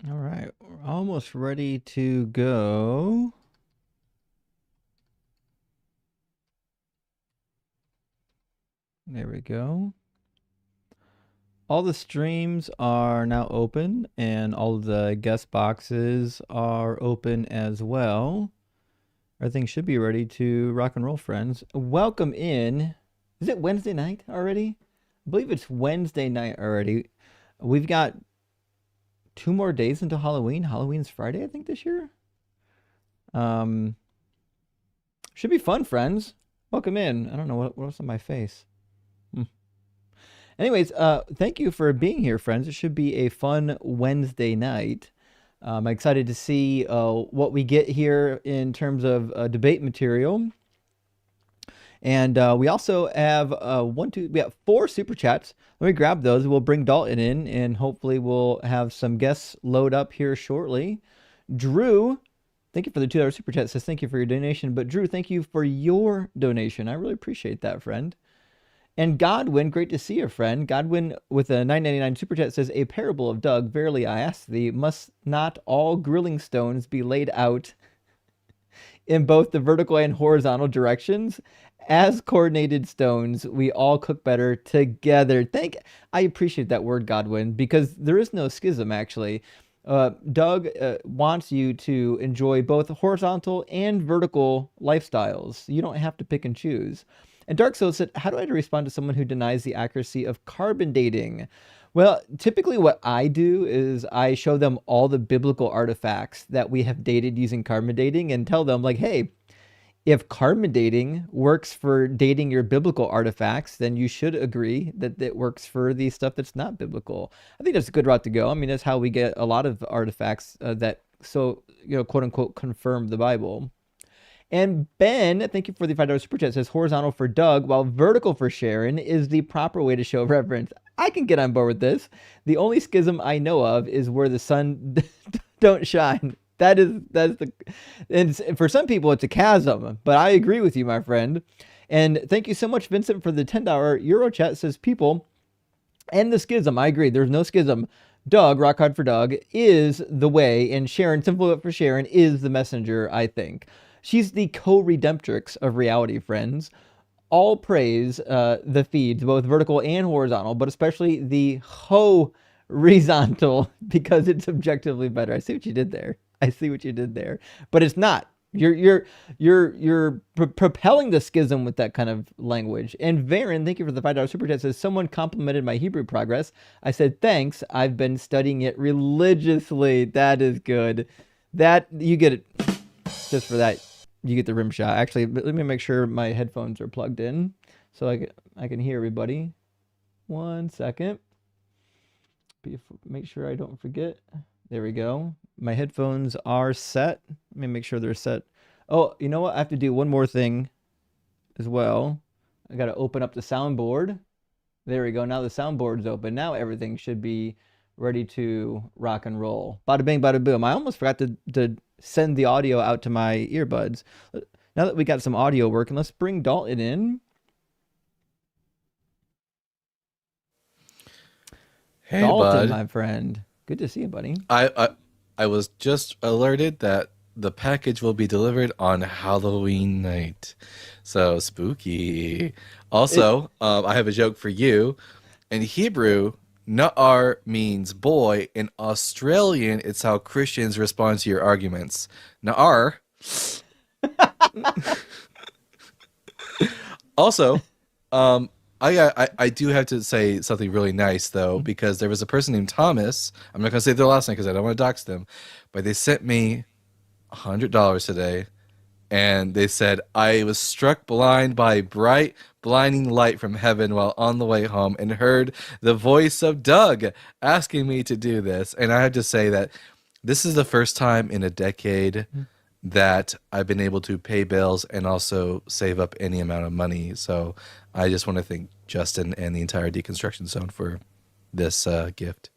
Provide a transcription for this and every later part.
All right, we're almost ready to go. There we go. All the streams are now open, and all of the guest boxes are open as well. Everything should be ready to rock and roll, friends. Welcome in. Is it Wednesday night already? I believe it's Wednesday night already. We've got 2 more days until Halloween. Halloween's Friday, I think, this year. Um, should be fun, friends. Welcome in. I don't know what's on my face. Anyways, thank you for being here, friends. It should be a fun Wednesday night. I'm excited to see what we get here in terms of debate material. And we also have we have 4 super chats. Let me grab those. We'll bring Dalton in, and hopefully we'll have some guests load up here shortly. Drew, thank you for the $2 super chat. Says thank you for your donation. But Drew, thank you for your donation. I really appreciate that, friend. And Godwin, great to see you, friend. Godwin with a $9.99 super chat says, a parable of Doug, verily I ask thee, must not all grilling stones be laid out in both the vertical and horizontal directions? As coordinated stones, we all cook better together. I appreciate that word, Godwin, because there is no schism, actually. Doug wants you to enjoy both horizontal and vertical lifestyles. You don't have to pick and choose. And Dark Souls said, how do I respond to someone who denies the accuracy of carbon dating? Well, typically what I do is I show them all the biblical artifacts that we have dated using carbon dating and tell them, like, hey, if carbon dating works for dating your biblical artifacts, then you should agree that it works for the stuff that's not biblical. I think that's a good route to go. I mean, that's how we get a lot of artifacts that quote unquote, confirm the Bible. And Ben, thank you for the $5 super chat, says horizontal for Doug, while vertical for Sharon is the proper way to show reverence. I can get on board with this. The only schism I know of is where the sun don't shine. That's the, and for some people it's a chasm, but I agree with you, my friend. And thank you so much, Vincent, for the $10 Euro chat. Says people, and the schism, I agree. There's no schism. Doug, rock hard for Doug, is the way, and Sharon, simple for Sharon, is the messenger, I think. She's the co-redemptrix of reality, friends. All praise the feeds, both vertical and horizontal, but especially the horizontal, because it's objectively better. I see what you did there. But it's not. You're propelling the schism with that kind of language. And Varen, thank you for the $5 super chat. Says someone complimented my Hebrew progress. I said thanks. I've been studying it religiously. That is good. That you get it just for that. You get the rim shot. Actually, let me make sure my headphones are plugged in so I can hear everybody. 1 second. Make sure I don't forget. There we go. My headphones are set. Let me make sure they're set. Oh, you know what? I have to do one more thing as well. I got to open up the soundboard. There we go. Now the soundboard's open. Now everything should be ready to rock and roll. Bada bing, bada boom. I almost forgot to send the audio out to my earbuds. Now that we got some audio working, let's bring Dalton in. Hey, Dalton, bud. my friend. Good to see you, buddy. I was just alerted that the package will be delivered on Halloween night. So spooky. Also, I have a joke for you. In Hebrew, na'ar means boy. In Australian, it's how Christians respond to your arguments. Na'ar. Also, I do have to say something really nice though, because there was a person named Thomas. I'm not gonna say their last name because I don't want to dox them, but they sent me $100 today, and they said I was struck blind by bright, blinding light from heaven while on the way home, and heard the voice of Doug asking me to do this. And I have to say that this is the first time in a decade that I've been able to pay bills and also save up any amount of money. So I just want to thank Justin and the entire Deconstruction Zone for this gift.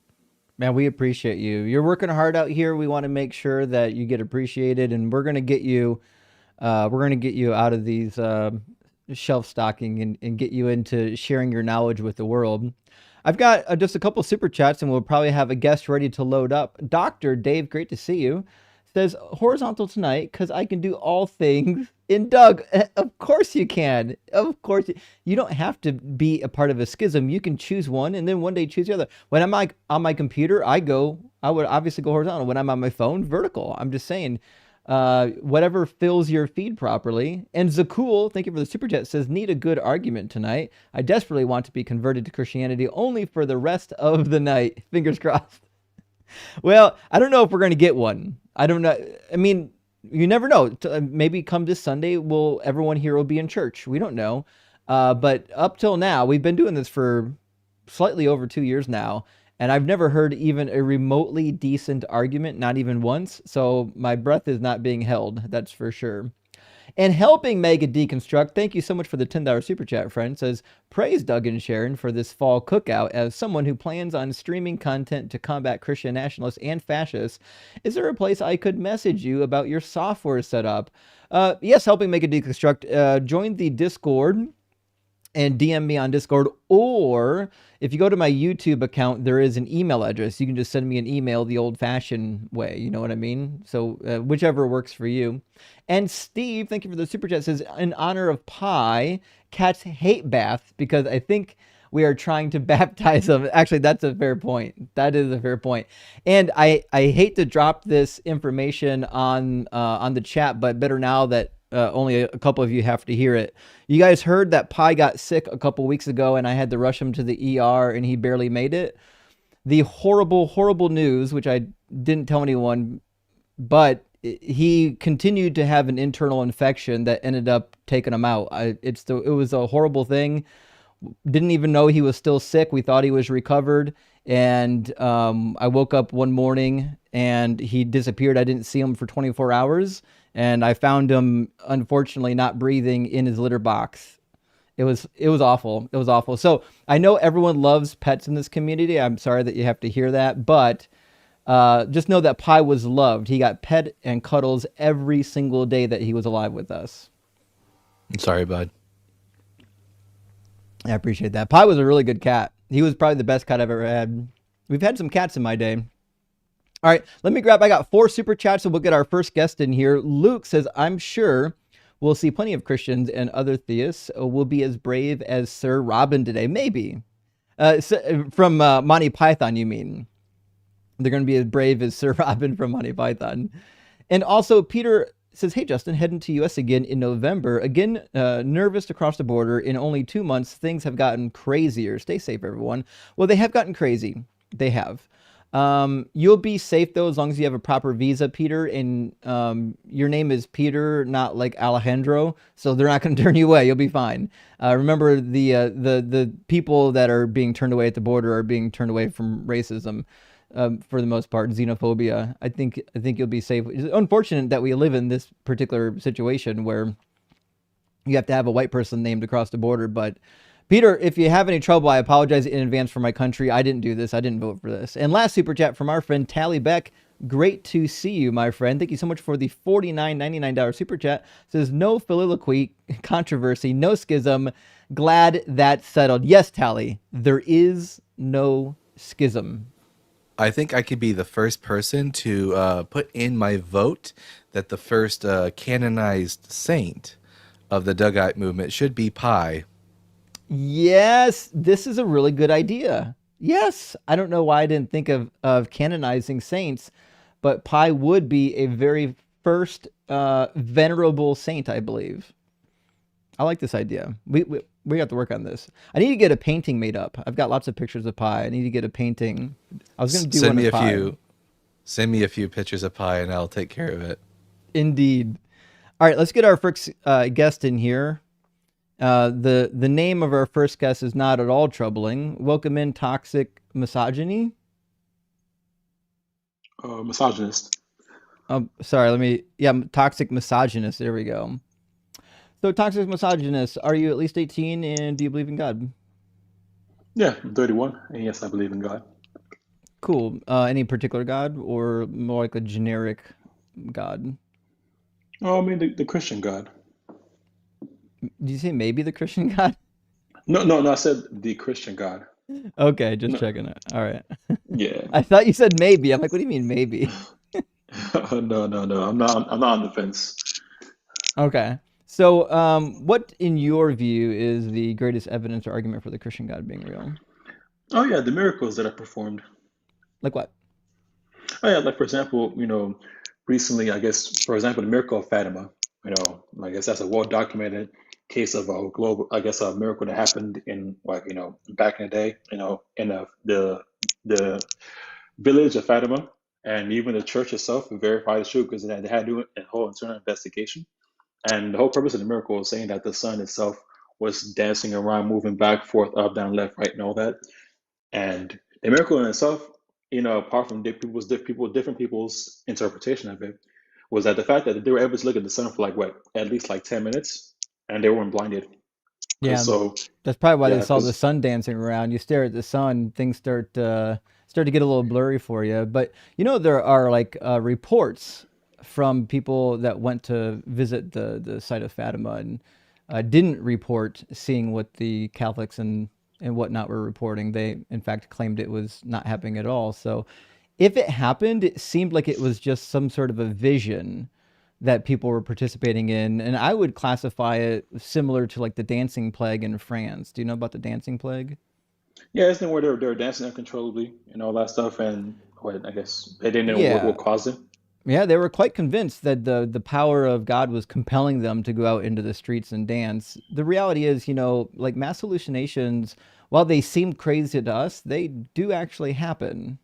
Man, we appreciate you. You're working hard out here. We want to make sure that you get appreciated, and we're gonna get you. We're gonna get you out of these shelf stocking and get you into sharing your knowledge with the world. I've got just a couple super chats, and we'll probably have a guest ready to load up. Dr. Dave, great to see you. Says horizontal tonight because I can do all things in Doug. Of course you can. Of course you don't have to be a part of a schism. You can choose one and then one day choose the other. When I'm like on my computer, I would obviously go horizontal. When I'm on my phone, vertical. I'm just saying, whatever fills your feed properly. And Zakul, thank you for the super chat, says, need a good argument tonight. I desperately want to be converted to Christianity only for the rest of the night. Fingers crossed. Well, I don't know if we're going to get one. I don't know. I mean, you never know. Maybe come this Sunday, everyone here will be in church. We don't know. But up till now, we've been doing this for slightly over 2 years now, and I've never heard even a remotely decent argument, not even once. So my breath is not being held. That's for sure. And helping Mega Deconstruct, thank you so much for the $10 super chat, friend. Says, praise Doug and Sharon for this fall cookout. As someone who plans on streaming content to combat Christian nationalists and fascists, is there a place I could message you about your software setup? Yes, helping Mega Deconstruct. Join the Discord and DM me on Discord, or if you go to my YouTube account, there is an email address. You can just send me an email the old-fashioned way. You know what I mean? So whichever works for you. And Steve, thank you for the super chat, says, in honor of Pi, cats hate baths because I think we are trying to baptize them. Actually, that's a fair point. That is a fair point. And I hate to drop this information on the chat, but better now that only a couple of you have to hear it. You guys heard that Pi got sick a couple weeks ago and I had to rush him to the ER and he barely made it. The horrible, horrible news, which I didn't tell anyone, but he continued to have an internal infection that ended up taking him out. It was a horrible thing. Didn't even know he was still sick. We thought he was recovered. And I woke up one morning and he disappeared. I didn't see him for 24 hours. And I found him, unfortunately, not breathing in his litter box. It was awful. It was awful. So I know everyone loves pets in this community. I'm sorry that you have to hear that. But just know that Pi was loved. He got pet and cuddles every single day that he was alive with us. I'm sorry, bud. I appreciate that. Pi was a really good cat. He was probably the best cat I've ever had. We've had some cats in my day. All right, I got 4 super chats, so we'll get our first guest in here. Luke says, I'm sure we'll see plenty of Christians and other theists will be as brave as Sir Robin today. Maybe. From Monty Python, you mean? They're going to be as brave as Sir Robin from Monty Python. And also, Peter says, hey, Justin, heading to U.S. again in November. Again, nervous to cross the border. In only 2 months, things have gotten crazier. Stay safe, everyone. Well, they have gotten crazy. They have. You'll be safe, though, as long as you have a proper visa, Peter. And your name is Peter, not like Alejandro. So they're not going to turn you away. You'll be fine. Remember, the people that are being turned away at the border are being turned away from racism. For the most part, xenophobia. I think you'll be safe. It's unfortunate that we live in this particular situation where you have to have a white person named across the border. But Peter, if you have any trouble, I apologize in advance for my country. I didn't do this. I didn't vote for this. And last super chat from our friend Tally Beck. Great to see you, my friend. Thank you so much for the $49.99 super chat. It says no soliloquy, controversy, no schism. Glad that's settled. Yes, Tally, there is no schism. I think I could be the first person to put in my vote that the first canonized saint of the Dugite movement should be Pi. Yes, this is a really good idea. Yes, I don't know why I didn't think of canonizing saints, but Pi would be a very first venerable saint, I believe. I like this idea. We have to work on this. I need to get a painting made up. I've got lots of pictures of Pi. I need to get a painting. I was going to do Send one me of a Pi. few. Send me a few pictures of Pi, and I'll take care of it. Indeed. All right, let's get our first guest in here. The name of our first guest is not at all troubling. Welcome in, Toxic Misogyny. Misogynist. Sorry, Toxic Misogynist. There we go. So, Toxic Misogynist, are you at least 18 and do you believe in God? Yeah, I'm 31, and yes, I believe in God. Cool. Any particular God or more like a generic God? Oh, I mean the Christian God. Did you say maybe the Christian God? No, I said the Christian God. Okay, just No, checking it. All right. yeah. I thought you said maybe. I'm like, what do you mean maybe? No. I'm not on the fence. Okay. So, what in your view is the greatest evidence or argument for the Christian God being real? Oh yeah, the miracles that are performed. Like what? Oh yeah, like for example, recently, I guess, for example, the miracle of Fatima. I guess that's a well documented case of a global, I guess, a miracle that happened in like back in the day, in the village of Fatima, and even the church itself verified it's true because they had to do a whole internal investigation. And the whole purpose of the miracle was saying that the sun itself was dancing around, moving back, forth, up, down, left, right, and all that. And the miracle in itself, apart from different people's interpretation of it, was that the fact that they were able to look at the sun for like what, at least like 10 minutes, and they weren't blinded. Because Yeah, so, that's probably why they yeah, saw the because sun dancing around. You stare at the sun, things start to get a little blurry for you. But there are like reports from people that went to visit the site of Fatima and didn't report seeing what the Catholics and whatnot were reporting. They in fact claimed it was not happening at all. So if it happened, it seemed like it was just some sort of a vision that people were participating in, and I would classify it similar to like the dancing plague in France. Do you know about the dancing plague? yeah, it's the where they were dancing uncontrollably and all that stuff, and what I guess they didn't know what, Yeah. what caused it. Yeah, they were quite convinced that the power of God was compelling them to go out into the streets and dance. The reality is, like mass hallucinations, while they seem crazy to us, they do actually happen.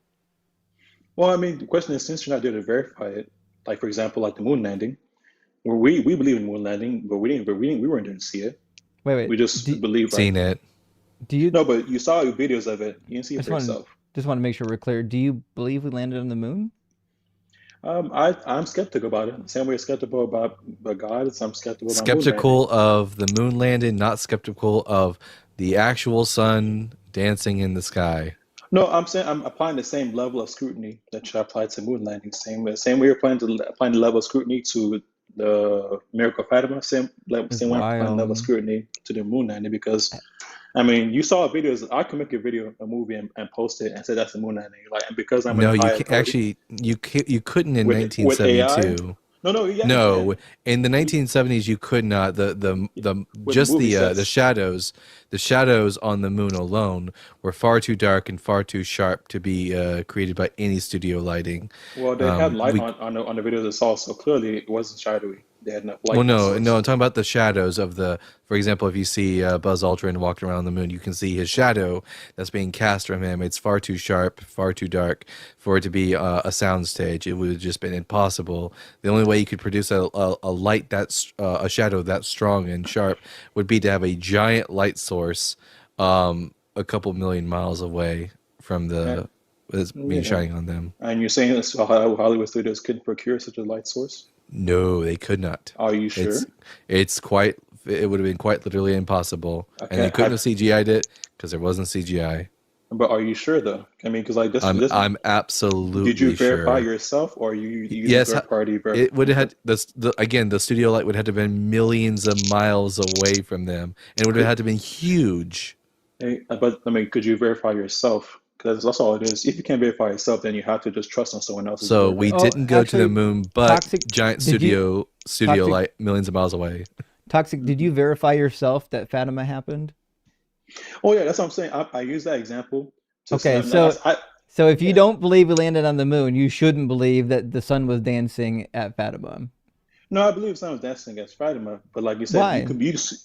Well, I mean, the question is, since you're not there to verify it, like for example, like the moon landing, where we believe in moon landing, we weren't there to see it. Wait, We wait. just believe, right? Seen it. Do you No, but you saw videos of it. You didn't see I it for yourself. just want to make sure we're clear. Do you believe we landed on the moon? I'm skeptical about it. The same way you're skeptical about God, I'm skeptical about moon landing. Skeptical of the moon landing, not skeptical of the actual sun dancing in the sky. No, I'm saying I'm applying the same level of scrutiny that you applied to moon landing. Same way you're applying the level of scrutiny to the miracle of Fatima. It's Same way I'm applying the level of wild. scrutiny to the moon landing because I mean you saw videos. I can make a video, a movie, and post it and say that's the moon landing. Like, and because I'm in No, a you high can authority actually you couldn't in with AI. 1972. No, yeah, you No, can. in the You, 1970s you could not. The with just movie the sets. shadows on the moon alone were far too dark and far too sharp to be created by any studio lighting. Well, they had light We on the videos I saw, so clearly it wasn't shadowy. They had enough Well, light no, I'm source. talking about the shadows of the. For example, if you see Buzz Aldrin walking around the moon, you can see his shadow that's being cast from him. It's far too sharp, far too dark for it to be a soundstage. It would have just been impossible. The only way you could produce a light that's a shadow that strong and sharp would be to have a giant light source, a couple million miles away from Yeah, the that's being yeah. shining on them. And you're saying this how Hollywood studios couldn't procure such a light source? No, they could not. Are you It's sure? it's quite it would have been quite literally impossible, and they Okay, couldn't have CGI'd it because there wasn't CGI. but are you sure though? I mean, because like this, I'm did you absolutely verify sure. yourself, or are you using Yes, third party it would have verification? had the again the studio light would have had to have been millions of miles away from them, and it would have Could, had to have been huge. but I mean, could you verify yourself? Because that's all it is. If you can't verify yourself, then you have to just trust on someone else's So word, we right? Oh, didn't go to the actually, moon, but toxic. giant Did you studio toxic light millions of miles away. toxic? Did you verify yourself that Fatima happened? Oh yeah, that's what I'm saying. I use that example to Okay, no, so so if you yeah. don't believe we landed on the moon, you shouldn't believe that the sun was dancing at Fatima. No, I believe someone's dancing against Fatima, but like you said, Why?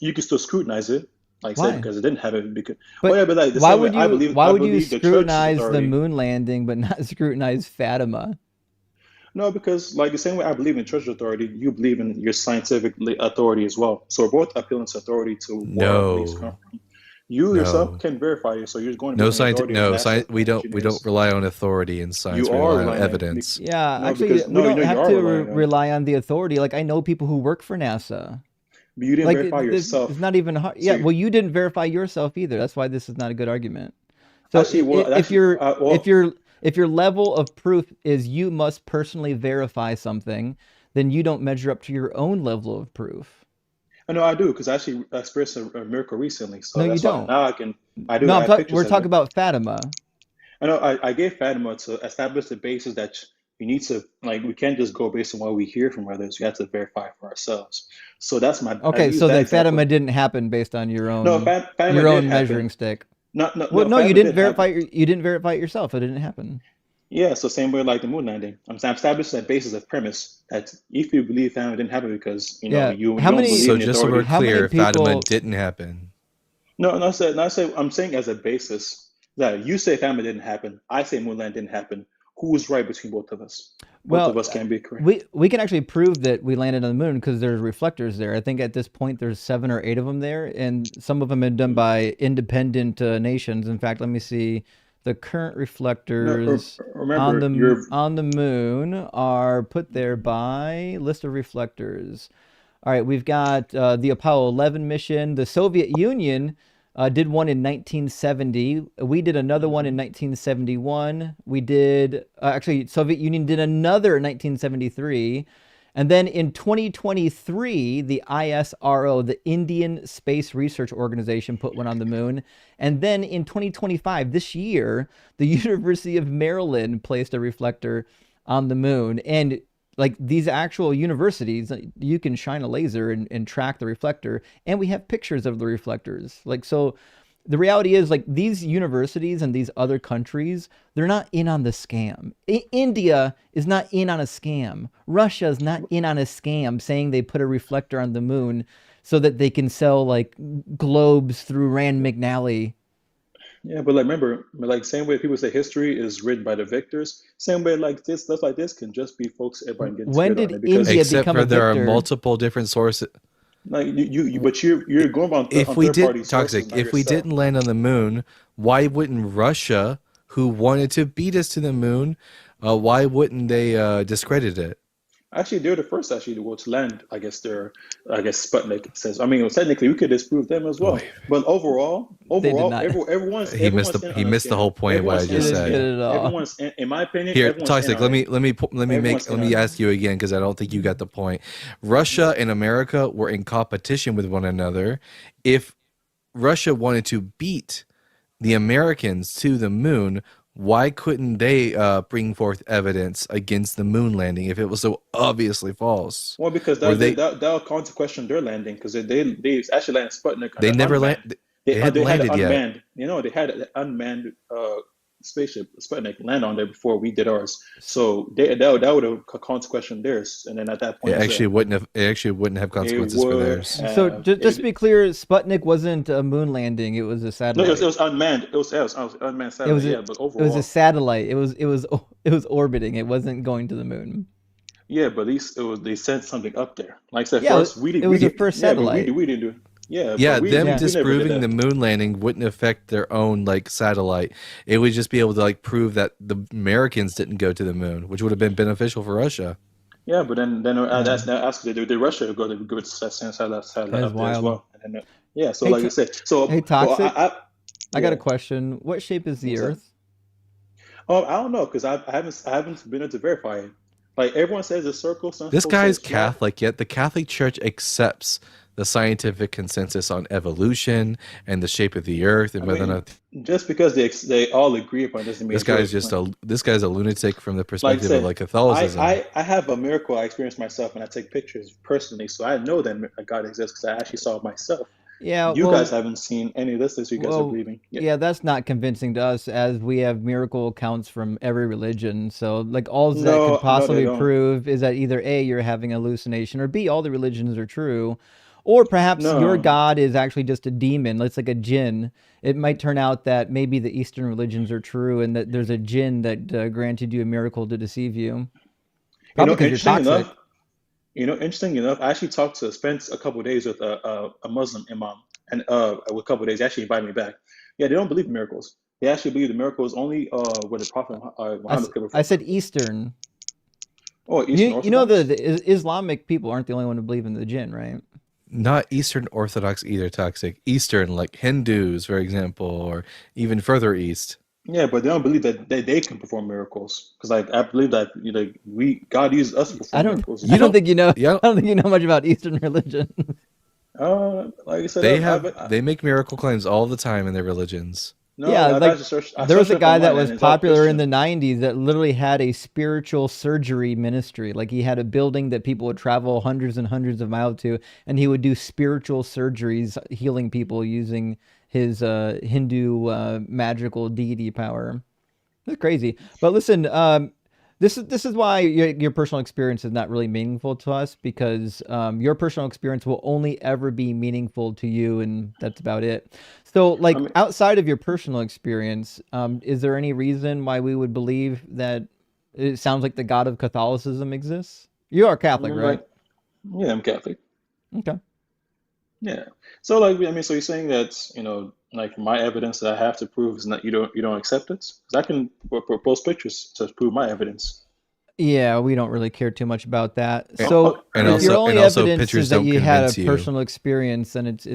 you could still scrutinize it, like I said, Why? because it didn't happen. Because oh But yeah, but like the same way why I would you believe the church's scrutinize the authority. moon landing but not scrutinize Fatima? No, because like the same way I believe in church authority, you believe in your scientific authority as well. So we're both appealing to authority to where our beliefs come No, from. You yourself no. can verify it, so you're going to be No on the science. authority of No NASA science. and We don't engineers. rely on authority in You science. We are rely on relying on it. evidence. Yeah, No, actually, because we no, don't you have are to relying on it. rely on the authority. Like I know people who work for NASA. But you didn't Like verify it's yourself. not even hard. So Yeah, well, you didn't verify yourself either. That's why this is not a good argument. So actually, well, if actually, if well, your if your level of proof is you must personally verify something, then you don't measure up to your own level of proof. I know I do because I actually experienced a miracle recently, No, so you that's why don't. now I can. I do. No, I have we're pictures of talking it. about Fatima. I know I gave Fatima to establish the basis that we need to like we can't just go based on what we hear from others. We have to verify for ourselves. So that's my I Okay, use so that then example. Fatima didn't happen based on No, your Fatima did own measuring happen. stick. No, no, Well, no, no, you Fatima didn't did verify happen. you didn't verify it yourself. It didn't happen. Yeah, so same way like the moon landing. I'm establishing that basis of premise that if you believe Fatima didn't happen because Yeah. you How don't believe many So in the just so we're authority. how many clear, Fatima people didn't happen. No, no, sir, no, sir. I'm saying as a basis that you say famine didn't happen. I say Mulan didn't happen. Who's right between both of us? Both well, of us can be correct. we can actually prove that we landed on the moon because there's reflectors there. I think at this point there's 7 or 8 of them there, and some of them have been done by independent nations. In fact, let me see. The current No, reflectors remember, you're on the moon are put there by list of reflectors. All right, we've got the Apollo 11 mission. The Soviet Union did one in 1970. We did another one in mhm. 1971. We did actually Soviet Union did another in 1973. And then in 2023, the ISRO, the Indian Space Research Organization, put one on the moon. And then in 2025, this year, the University of Maryland placed a reflector on the moon. And like these actual universities, you can shine a laser and track the reflector, and we have pictures of the reflectors. Like, so the reality is, like, these universities and these other countries, they're not in on the scam. India is not in on a scam. Russia is not in on a scam saying they put a reflector on the moon so that they can sell like globes through Rand McNally. Yeah, but like remember, like same way people say history is written by the victors, same way like this stuff like this can just be folks everybody getting When together on did it India because Except become a for there are victor? multiple different sources. like but you're going If on we third party did sources, toxic, not if we yourself. didn't land on the moon, why wouldn't Russia, who wanted to beat us to the moon, why wouldn't they discredit it? Actually, they're the first actually to go to land. I guess Sputnik says. I mean, well, technically, we could disprove them as Oh, well. But They did overall, not. everyone's in he on a missed the scam. whole point of what I Everyone's in They just on a didn't get said. scam. it at all. In my opinion, Here, everyone's in toxic. on it. Everyone's Let in on me it. ask you again because I don't think you got the point. Russia and America were in competition with one another. If Russia wanted to beat the Americans to the moon, why couldn't they bring forth evidence against the moon landing if it was so obviously false? Well, because Or they that'll call into question their landing because they actually landed Sputnik on they the never land unmanned. they hadn't They had an landed yet. unmanned. They had an unmanned spaceship Sputnik land on there before we did ours. So that would have called into question theirs. And then at that point, as a It actually wouldn't have it consequences for would theirs. So have just to be clear, Sputnik wasn't a moon landing; it was a no, it satellite. was unmanned. It was unmanned It was satellite. a Yeah, but it was a overall, satellite. It was orbiting. It wasn't going to the moon. yeah, but at least it was they sent something up there. Like I said, Yeah, first it was the did first yeah, but satellite. we didn't do yeah, but Yeah, them Yeah. we never did disproving the that. moon landing wouldn't affect their own like satellite. It would just be able to like prove that the Americans didn't go to the moon, which would have been beneficial for Russia. Yeah, but then Yeah, that's now ask did Russia go to go to send satellite that is up there as wild. well? And then yeah, so Hey, like I said, hey, so well toxic. yeah, I got a question. What shape is the what's that? Earth? Oh, I don't know because I haven't been able to verify it. Like everyone says it's circle, some This folks say guy's it's flat. Catholic, yet the Catholic Church accepts the scientific consensus on evolution and the shape of the earth and I whether or mean, not just because they all agree upon it doesn't mean it's yours. Like, this guy's a lunatic from the like I perspective of said, like Catholicism. I have a miracle I experienced myself and I take pictures personally, so I know that God exists because I actually saw it myself. Yeah, You guys haven't seen any of this that you guys are well, believing. Yeah. yeah, that's not convincing to us as we have miracle accounts from every religion. So, like, all that could No, they possibly don't. prove is that either A, you're having a hallucination, or B, all the religions are true. Or perhaps your No. God is actually just a demon. It's like a jinn. It might turn out that maybe the Eastern religions are true and that there's a jinn that granted you a miracle to deceive you. You Probably know, because you're toxic. interesting enough, I actually talked to spent a couple of days with a Muslim imam, and a couple of days, they actually invited me back. Yeah, they don't believe in miracles. They actually believe the miracles only when the Prophet Muhammad came I from. said Eastern. Oh, Eastern You know Orthodox? the Islamic people aren't the only one to believe in the jinn, right? Not Eastern Orthodox either, toxic. Eastern, like Hindus, for example, or even further east. Yeah, but they don't believe that they can perform miracles. Because like I believe that we God uses us to I perform don't miracles You as I don't don't, well. think you know yeah, I don't think you know much about Eastern religion. Like I said, They make miracle claims all the time in their religions. no, Yeah, I've like actually searched. I there was searched a it up guy that online, was and it's all popular in the Christian. 90s that literally had a spiritual surgery ministry. Like he had a building that people would travel hundreds and hundreds of miles to, and he would do spiritual surgeries, healing people using his Hindu magical deity power. It's crazy. But listen, this is why your personal experience is not really meaningful to us because your personal experience will only ever be meaningful to you, and that's about it. So, I like mean, outside of your personal experience, is there any reason why we would believe that it sounds like the God of Catholicism exists? You are Catholic, right? like, yeah, I'm Catholic. Okay. Yeah. So like, I mean, so you're saying that, like my evidence that I have to prove is not you don't accept it? 'Cause I can propose pictures to prove my evidence. Yeah, we don't really care too much about that. A- Oh, So oh, And if your and only also evidence is pictures that don't you had a convince you. personal experience, then it's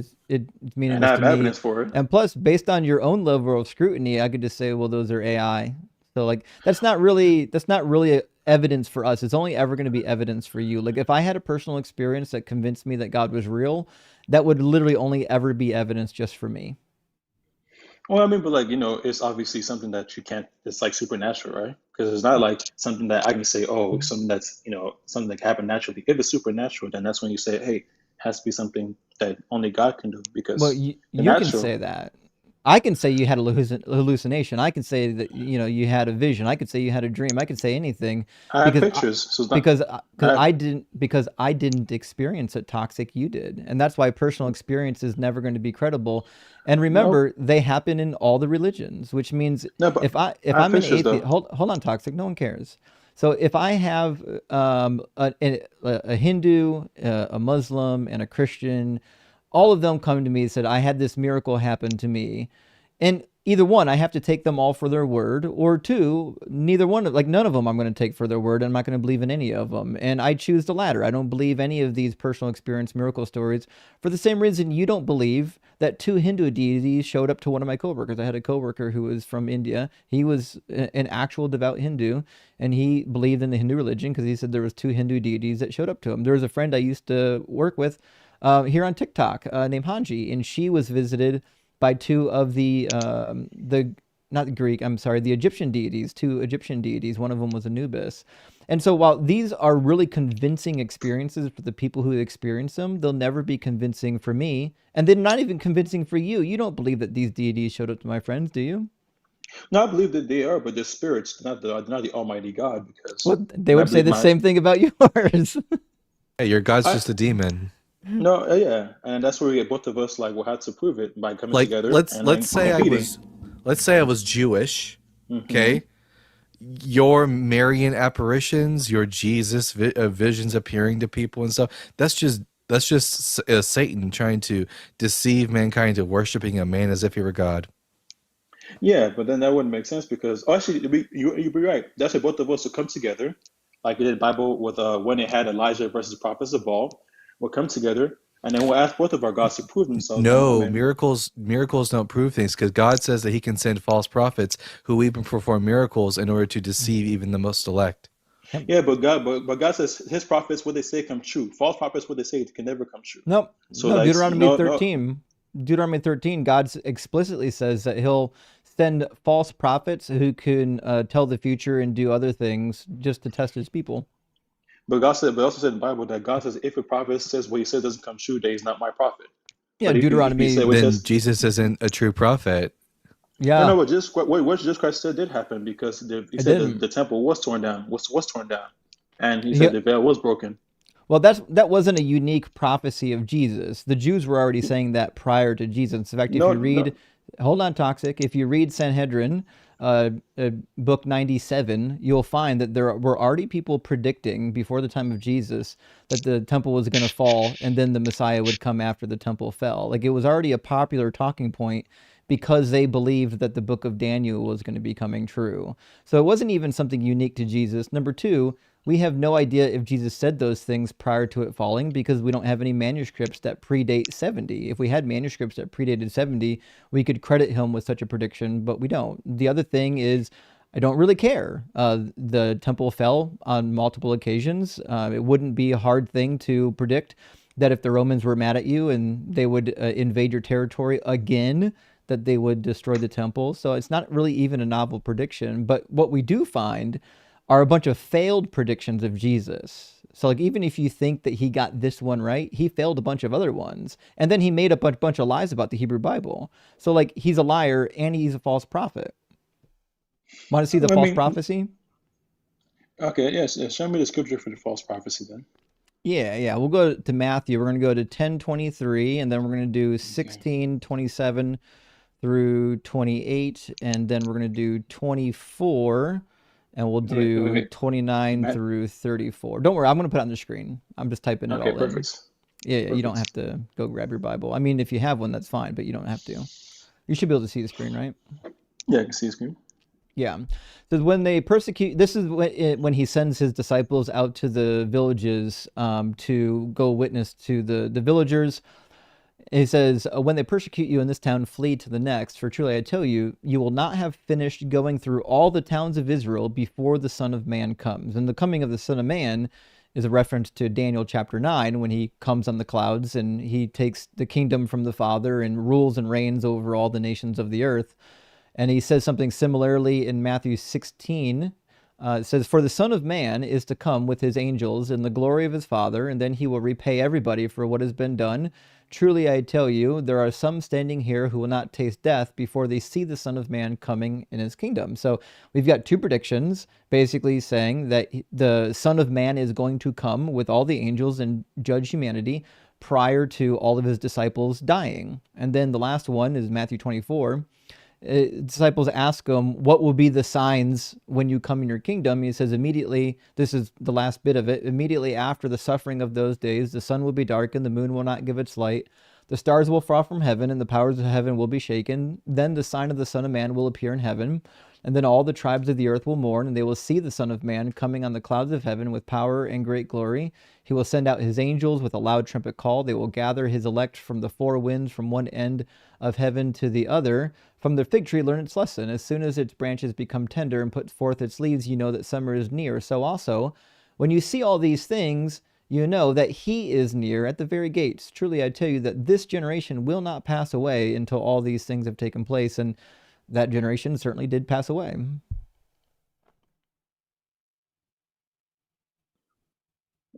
and I meaningless to have me. evidence for it. And plus, based on your own level of scrutiny, I could just say, well, those are AI. So like that's not really evidence for us. It's only ever going to be evidence for you. Like if I had a personal experience that convinced me that God was real, that would literally only ever be evidence just for me. Well, I mean, but like, it's obviously something that you can't, it's like supernatural, right? Because it's not like something that I can say, oh, something that's, something that can happen naturally. If it's supernatural, then that's when you say, hey, it has to be something that only God can do Well, because the you can natural, say that. I can say you had a hallucination. I can say that you had a vision. I could say you had a dream. I could say anything I have because pictures. So it's not, because I have, I didn't experience it toxic. You did, and that's why personal experience is never going to be credible. And no, remember, they happen in all the religions, which means no, but if I have I'm an pictures atheist, though. hold on, toxic. No one cares. So if I have a Hindu, a Muslim, and a Christian, all of them come to me and said, I had this miracle happen to me. And either one, I have to take them all for their word, or two, neither one, like none of them I'm going to take for their word. I'm not going to believe in any of them. And I choose the latter. I don't believe any of these personal experience miracle stories for the same reason you don't believe that two Hindu deities showed up to one of my coworkers. I had a coworker who was from India. He was an actual devout Hindu, and he believed in the Hindu religion because he said there was two Hindu deities that showed up to him. There was a friend I used to work with here on TikTok named Hanji, and she was visited by two of the not the Greek, I'm sorry, the Egyptian deities, two Egyptian deities. One of them was Anubis. And so while these are really convincing experiences for the people who experience them, they'll never be convincing for me. And they're not even convincing for you. You don't believe that these deities showed up to my friends, do you? No, I believe that they are, but they're spirits, not the Almighty God, because Well, they I would say believe the my same thing about yours. Hey, your God's I just a demon. no, yeah, and that's where we get both of us like will have to prove it by coming Like together let's and let's like say I competing. was let's say I was Jewish, Hmm. okay? Your Marian apparitions, your visions appearing to people and stuff. That's just Satan trying to deceive mankind to worshiping a man as if he were God. Yeah, but then that wouldn't make sense because actually you'd be right. That's why both of us will come together, like it did Bible with when it had Elijah versus prophets of Baal. We'll come together and then we'll ask both of our gods to prove themselves in a No, moment. miracles don't prove things because God says that he can send false prophets who even perform miracles in order to deceive even the most elect. Yep. Yeah, but God says His prophets what they say come true. False prophets what they say can never come true. Nope. So No, like Deuteronomy no no 13. Deuteronomy 13, God explicitly says that he'll send false prophets who can tell the future and do other things just to test his people. but also said in the Bible that God says if a prophet says what he says doesn't come true, then he's not my prophet. Yeah, But if he said Deuteronomy. what he Then says, Jesus isn't a true prophet. no, no, Yeah, what Jesus Christ said did happen because he it said didn't. the temple was torn down, was torn down, and he He, said the veil was broken. well, that wasn't a unique prophecy of Jesus. The Jews were already saying that prior to Jesus. In fact, if No, you read, no, hold on, toxic. If you read Sanhedrin, book 97, you'll find that there were already people predicting before the time of Jesus that the temple was going to fall and then the Messiah would come after the temple fell. Like it was already a popular talking point because they believed that the book of Daniel was going to be coming true. So it wasn't even something unique to Jesus. Number two, we have no idea if Jesus said those things prior to it falling because we don't have any manuscripts that predate 70. If we had manuscripts that predated 70, we could credit him with such a prediction, but we don't. The other thing is, I don't really care. The temple fell on multiple occasions. It wouldn't be a hard thing to predict. that if the Romans were mad at you and they would invade your territory again, that they would destroy the temple. So it's not really even a novel prediction. But what we do find are a bunch of failed predictions of Jesus. So like even if you think that he got this one right, he failed a bunch of other ones. And then he made up a bunch of lies about the Hebrew Bible. So like he's a liar and he's a false prophet. Want to see the I false mean, prophecy? okay, yes, yes, show me the scripture for the false prophecy then. Yeah, yeah. We'll go to Matthew. We're going to go to 10:23, and then we're going to do Okay. 16:27 through 28, and then we're going to do 24, and we'll Wait, do wait. 29 Matt. through 34. Don't worry, I'm going to put it on the screen. I'm just typing it Okay, all in. perfect. Yeah, yeah, you don't Perfect. have to go grab your Bible. I mean, if you have one, that's fine, but you don't have to. You should be able to see the screen, right? Yeah, I can see his screen. Yeah. So when they persecute, this is when he sends his disciples out to the villages to go witness to the villagers. He says, when they persecute you in this town, flee to the next. For truly I tell you, you will not have finished going through all the towns of Israel before the Son of Man comes. And the coming of the Son of Man is a reference to Daniel chapter 9 when he comes on the clouds and he takes the kingdom from the Father and rules and reigns over all the nations of the earth. And he says something similarly in Matthew 16. It says, "For the Son of Man is to come with his angels in the glory of his Father, and then he will repay everybody for what has been done. Truly I tell you, there are some standing here who will not taste death before they see the Son of Man coming in his kingdom." So we've got two predictions basically saying that the Son of Man is going to come with all the angels and judge humanity prior to all of his disciples dying. And then the last one is Matthew 24. Disciples ask him, "What will be the signs when you come in your kingdom?" He says, "Immediately," this is the last bit of it, "immediately after the suffering of those days, the sun will be darkened, the moon will not give its light, the stars will fall from heaven, and the powers of heaven will be shaken. Then the sign of the Son of Man will appear in heaven. And then all the tribes of the earth will mourn, and they will see the Son of Man coming on the clouds of heaven with power and great glory. He will send out his angels with a loud trumpet call. They will gather his elect from the four winds, from one end of heaven to the other. From the fig tree, learn its lesson. As soon as its branches become tender and put forth its leaves, you know that summer is near. So also, when you see all these things, you know that he is near at the very gates. Truly, I tell you that this generation will not pass away until all these things have taken place." And that generation certainly did pass away.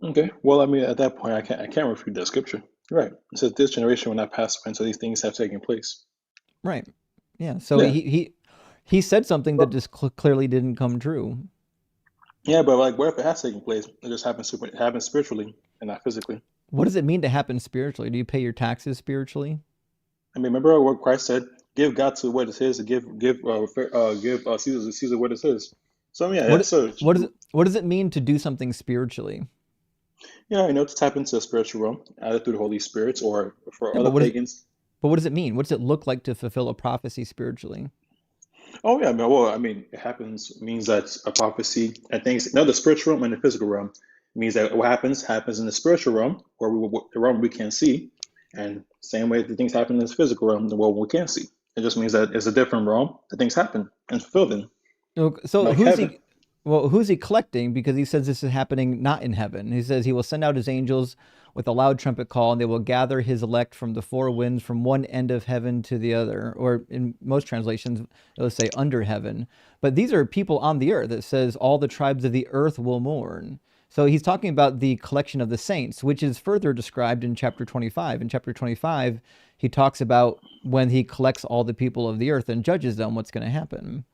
Okay. Well, I mean, at that point, I can't refute that scripture. Right. It says this generation will not pass away until these things have taken place. Right. Yeah. So Yeah. he said something that But just clearly didn't come true. yeah, but like, what if it has taken place? It just happens it happens spiritually and not physically. What does it mean to happen spiritually? Do you pay your taxes spiritually? I mean, remember what Christ said: "Give God to what is His, and give Caesar to Caesar what is His." So yeah, yeah. What So what does it mean to do something spiritually? yeah, to tap into the spiritual realm, either through the Holy Spirits or for Yeah, other pagans. but what does it mean? What does it look like to fulfill a prophecy spiritually? Oh yeah, well, I mean, it happens means that a prophecy and things. No, the spiritual realm and the physical realm means that what happens in the spiritual realm, where the realm we can't see, and same way the things happen in the physical realm, the world we can't see. It just means that it's a different realm that things happen and fulfill them, So like heaven. who's he collecting? Because he says this is happening not in heaven. He says he will send out his angels with a loud trumpet call, and they will gather his elect from the four winds, from one end of heaven to the other. Or in most translations, it'll say under heaven. But these are people on the earth. It says all the tribes of the earth will mourn. So he's talking about the collection of the saints, which is further described in chapter 25. In chapter 25, he talks about when he collects all the people of the earth and judges them, what's going to happen.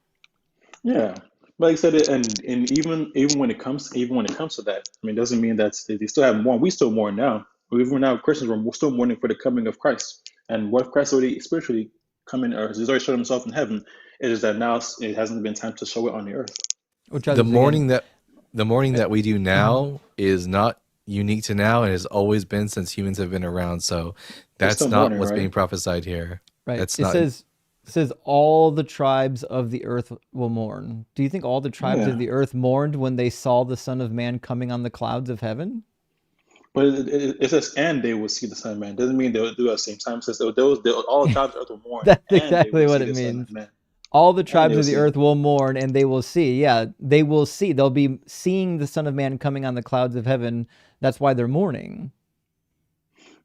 Yeah, like I said, and even when it comes to that, I mean, it doesn't mean that they still have more. We still mourn now. Even now, Christians we're still mourning for the coming of Christ. And what if Christ already spiritually coming, or he's already showed himself in heaven? It is that now it hasn't been time to show it on the earth. Which The is again, mourning that the mourning uh, that we do mhm. now is not unique to now and has always been since humans have been around. So We're that's still not mourning, what's being right? prophesied here. Right. That's not. It says all the tribes of the earth will mourn. Do you think all the tribes of Yeah, the earth mourned when they saw the Son of Man coming on the clouds of heaven? but it says, and they will see the Son of Man. Doesn't mean they'll do it at the same time. It says all the tribes of earth will mourn, That's and they exactly will what see it the Son of means. Man, All the and they tribes will of the see. earth will mourn and they will see. Yeah, they will see. They'll be seeing the Son of Man coming on the clouds of heaven. That's why they're mourning.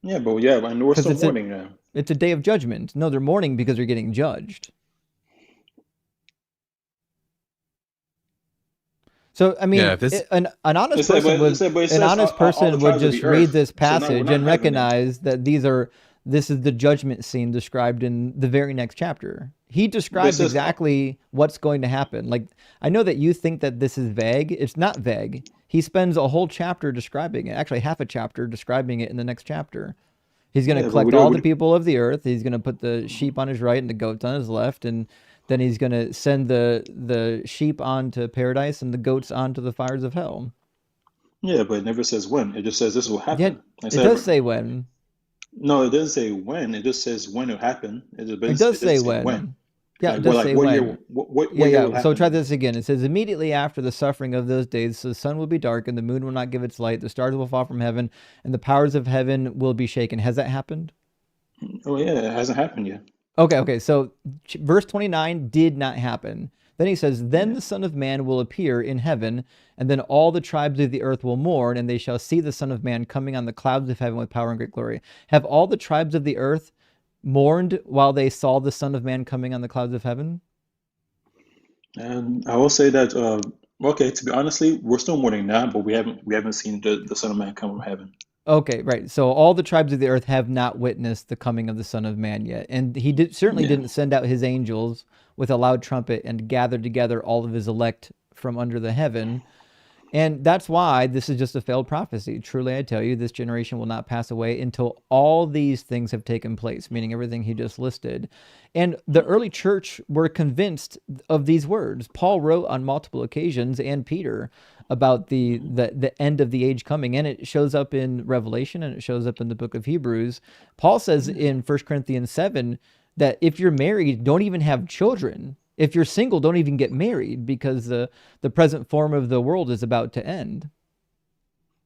Yeah, but yeah, and we're because still mourning now. it's a day of judgment. No, they're mourning because they're getting judged. So I Yeah, mean, if this an honest person would But it an says honest all the person would tribes of just the read earth. this So now we're passage not and in heaven now. recognize that this is the judgment scene described in the very next chapter. He But it describes says, exactly what's going to happen. Like, I know that you think that this is vague. It's not vague. He spends a whole chapter describing it, actually half a chapter describing it in the next chapter. He's going to yeah, but collect all the people of the earth. He's going to put the sheep on his right and the goats on his left, and then he's going to send the sheep onto paradise and the goats onto the fires of hell. yeah, but it never says when. It just says this will Yet happen. I it said, does say when. no, it doesn't say when. It just says when it happened. It does It doesn't say say when. when. Yeah, it does Like say what year? when. Yeah, What year will yeah. So try happen? this again. It says, immediately after the suffering of those days, the sun will be dark, and the moon will not give its light, the stars will fall from heaven, and the powers of heaven will be shaken. Has that happened? Oh yeah, it hasn't happened yet. Okay. So verse 29 did not happen. Then he says, then Yeah. the Son of Man will appear in heaven, and then all the tribes of the earth will mourn, and they shall see the Son of Man coming on the clouds of heaven with power and great glory. Have all the tribes of the earth mourned while they saw the Son of Man coming on the clouds of heaven? And I will say that okay, to be honestly, we're still mourning now, but we haven't seen the Son of Man come from heaven. Okay, right. So all the tribes of the earth have not witnessed the coming of the Son of Man yet. And he certainly Yeah. didn't send out his angels with a loud trumpet and gather together all of his elect from under the heaven. And that's why this is just a failed prophecy. Truly, I tell you, this generation will not pass away until all these things have taken place, meaning everything he just listed. And the early church were convinced of these words. Paul wrote on multiple occasions, and Peter, about the end of the age coming. And it shows up in Revelation and it shows up in the book of Hebrews. Paul says in 1 Corinthians 7 that if you're married, don't even have children. If you're single, don't even get married because the present form of the world is about to end.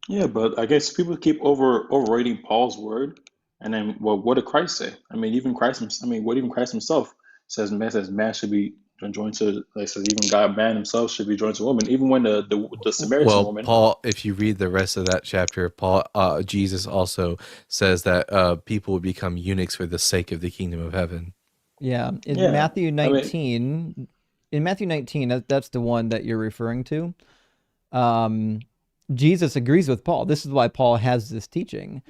Yeah, but I guess people keep overrating Paul's word, and then well, what did Christ say? I mean, even I mean, what even Christ himself says man should be joined to, like says even God man himself should be joined to a woman. Even when the Samaritan well, woman, Paul, if you read the rest of that chapter, Paul, Jesus also says that people will become eunuchs for the sake of the kingdom of heaven. Yeah, yeah, I mean, In Matthew 19, that's the one that you're referring to. Um, Jesus agrees with Paul. This is why Paul has this teaching.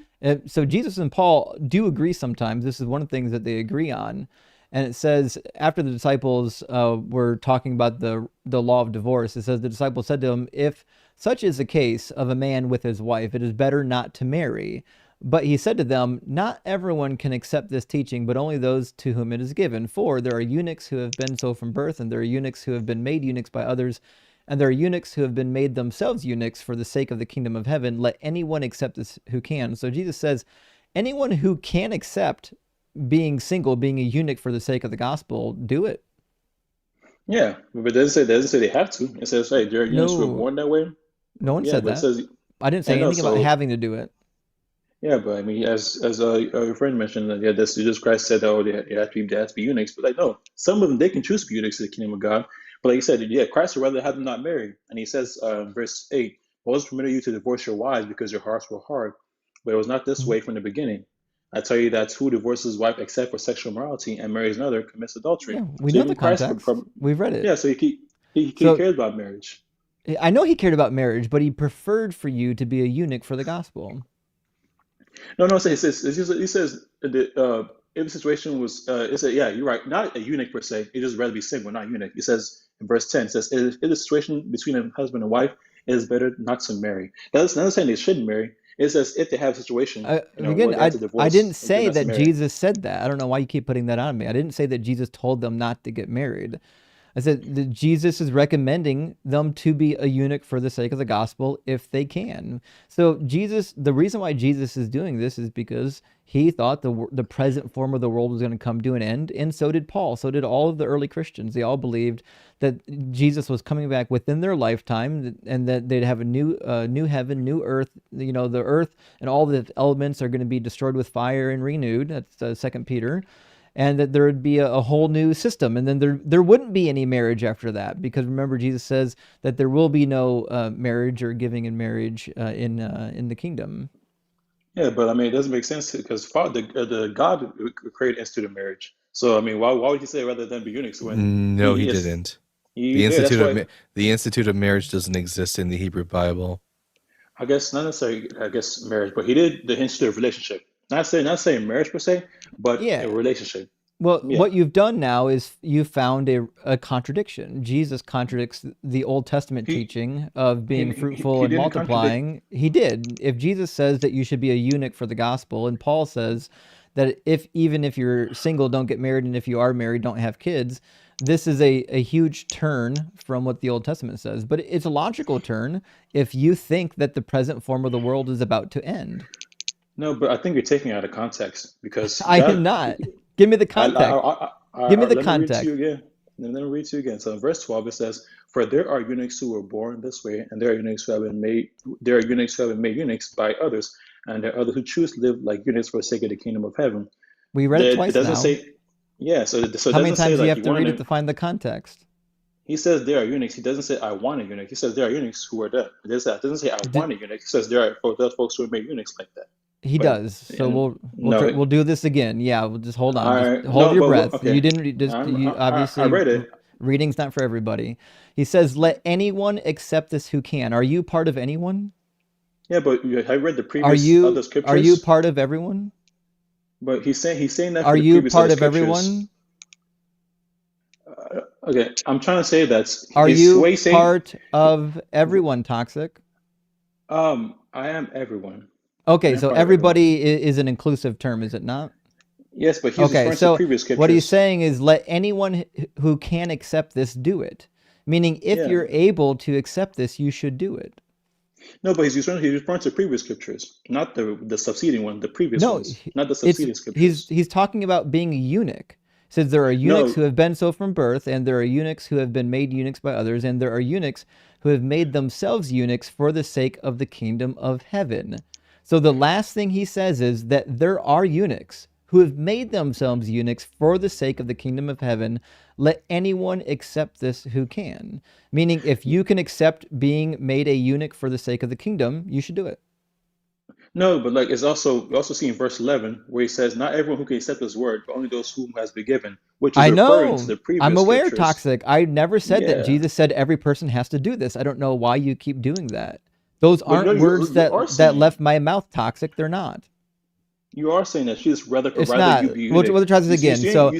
So Jesus and Paul do agree sometimes. This is one of the things that they agree on. And it says, after the disciples were talking about the law of divorce, it says the disciples said to him, if such is the case of a man with his wife, it is better not to marry. But he said to them, not everyone can accept this teaching, but only those to whom it is given. For there are eunuchs who have been so from birth, and there are eunuchs who have been made eunuchs by others, and there are eunuchs who have been made themselves eunuchs for the sake of the kingdom of heaven. Let anyone accept this who can. So Jesus says, anyone who can accept being single, being a eunuch for the sake of the gospel, do it. yeah, but it doesn't say they have to. It says, hey, there are units who are No, born that way. no one Yeah, said but it that. says, I didn't yeah, say no, anything about so having to do it. yeah, but I mean, as your friend mentioned, that yeah, this Jesus Christ said, oh, they have to be eunuchs, but like no, some of them they can choose to be eunuchs in the kingdom of God. But like you said, yeah, Christ would rather have them not marry, and he says, verse 8, Moses permitted you to divorce your wives because your hearts were hard, but it was not this way from the beginning. I tell you that who divorces his wife except for sexual immorality and marries another commits adultery. Yeah, we So know the even Christ, context. We've read it. yeah, so he So cares about marriage. I know he cared about marriage, but he preferred for you to be a eunuch for the gospel. No, no, he says that if the situation was, it said, yeah, you're right, not a eunuch per se. He just rather be single, not eunuch. It says in verse 10, it says, if the situation between a husband and wife, it is better not to marry. That's not saying they shouldn't marry. It says if they have a situation, where Again, they have to I didn't divorce, it's better say not to that marry. Jesus said that. I don't know why you keep putting that on me. I didn't say that Jesus told them not to get married. I said that Jesus is recommending them to be a eunuch for the sake of the gospel if they can. So the reason why Jesus is doing this is because he thought the present form of the world was going to come to an end, and so did Paul. So did all of the early Christians. They all believed that Jesus was coming back within their lifetime, and that they'd have a new heaven, new earth. The earth and all the elements are going to be destroyed with fire and renewed. That's 2 Peter, and that there would be a whole new system, and then there wouldn't be any marriage after that, because remember Jesus says that there will be no marriage or giving in marriage in the kingdom. Yeah, but I mean, it doesn't make sense because the God created instituted marriage. So I mean, why would you say rather than be eunuchs when No, he he is didn't. he did? That's why The institute of marriage doesn't exist in the Hebrew Bible. I guess not necessarily I guess marriage, but he did the institute of relationship. Not saying marriage per se, but a Yeah. relationship. Well, Yeah, what you've done now is you found a contradiction. Jesus contradicts the Old Testament he teaching of being fruitful he and didn't contradict. multiplying. He did. If Jesus says that you should be a eunuch for the gospel, and Paul says that if even if you're single, don't get married, and if you are married, don't have kids, this is a huge turn from what the Old Testament says. But it's a logical turn if you think that the present form of the world is about to end. No, but I think you're taking it out of context because I am God. not. Give me the context. Give me the Let me read to you context. again. Let me read to you again. So in verse 12 it says, "For there are eunuchs who were born this way, and there are eunuchs who have been made. There are eunuchs who have been made eunuchs by others, and there are others who choose to live like eunuchs for the sake of the kingdom of heaven." We read it It twice doesn't now. say, yeah. So it How many doesn't say times do you like have you to want read it to. to find the context? He says there are eunuchs. He doesn't say I want a eunuch. He says there are eunuchs who are that. It doesn't say I D- want a eunuch. He says there are folks who are made eunuchs like that. he But does. So and no, we'll do this again. Yeah, we'll just hold on. Just I hold no, your but breath. You okay. didn't just you I obviously read it. reading's not for everybody. He says, "Let anyone accept this who can." Are you part of anyone? Yeah, but I read the previous other Are you scriptures. part of everyone? But he's saying that for Are the you previous other part of scriptures. everyone? Okay, I'm trying to say that Are his you way he's saying, part of everyone, Toxic? I am everyone. I Okay, am so part of everyone. everybody is an inclusive term, is it not? Yes, but he's Okay, referring to so previous what he's scriptures. saying is let anyone who can accept this do it. Meaning, if Yeah. you're able to accept this, you should do it. No, but he's referring to previous scriptures, not the succeeding one, the previous No, ones, not the it's succeeding scriptures. he's talking about being a eunuch. He says there are eunuchs who No, have been so from birth, and there are eunuchs who have been made eunuchs by others, and there are eunuchs who have made themselves eunuchs for the sake of the kingdom of heaven. So the last thing he says is that there are eunuchs who have made themselves eunuchs for the sake of the kingdom of heaven. Let anyone accept this who can. Meaning, if you can accept being made a eunuch for the sake of the kingdom, you should do it. no, but like it's also we also see in verse 11 where he says, "Not everyone who can accept his word, but only those whom has been given," which is I referring to know. the I'm previous aware, scriptures. Toxic. I never said that Yeah, Jesus said every person has to do this. I don't know why you keep doing that. Those but no, aren't words you are that saying left my mouth, Toxic. They're not. that she's It's rather you not. be We'll eunuch. try this again. So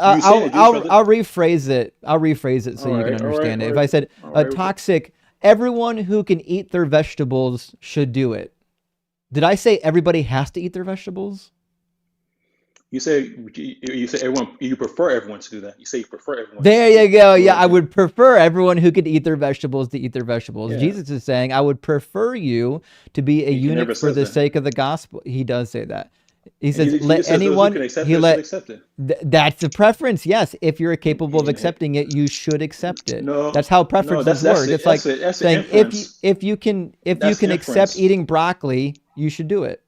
You saying that Jews rather. I'll rephrase it. I'll rephrase it so you can understand it. If I said all right. Toxic, everyone who can eat their vegetables should do it. Did I say everybody has to eat their vegetables? You say everyone. You prefer everyone to do that. You say you prefer everyone There you go. to Yeah, I like would prefer everyone who could eat their vegetables to eat their vegetables. yeah. Jesus is saying, I would prefer you to be a He eunuch never for says the that. sake of the gospel. He does say that. He He, says, he let just says those who anyone, can accept he it should let, accept it. that's a preference. Yes. If you're capable of accepting it, you should accept it. That's No, how no, preferences that's work. it. It's like That's the saying, inference. if you That's can accept inference. eating broccoli, you should do it.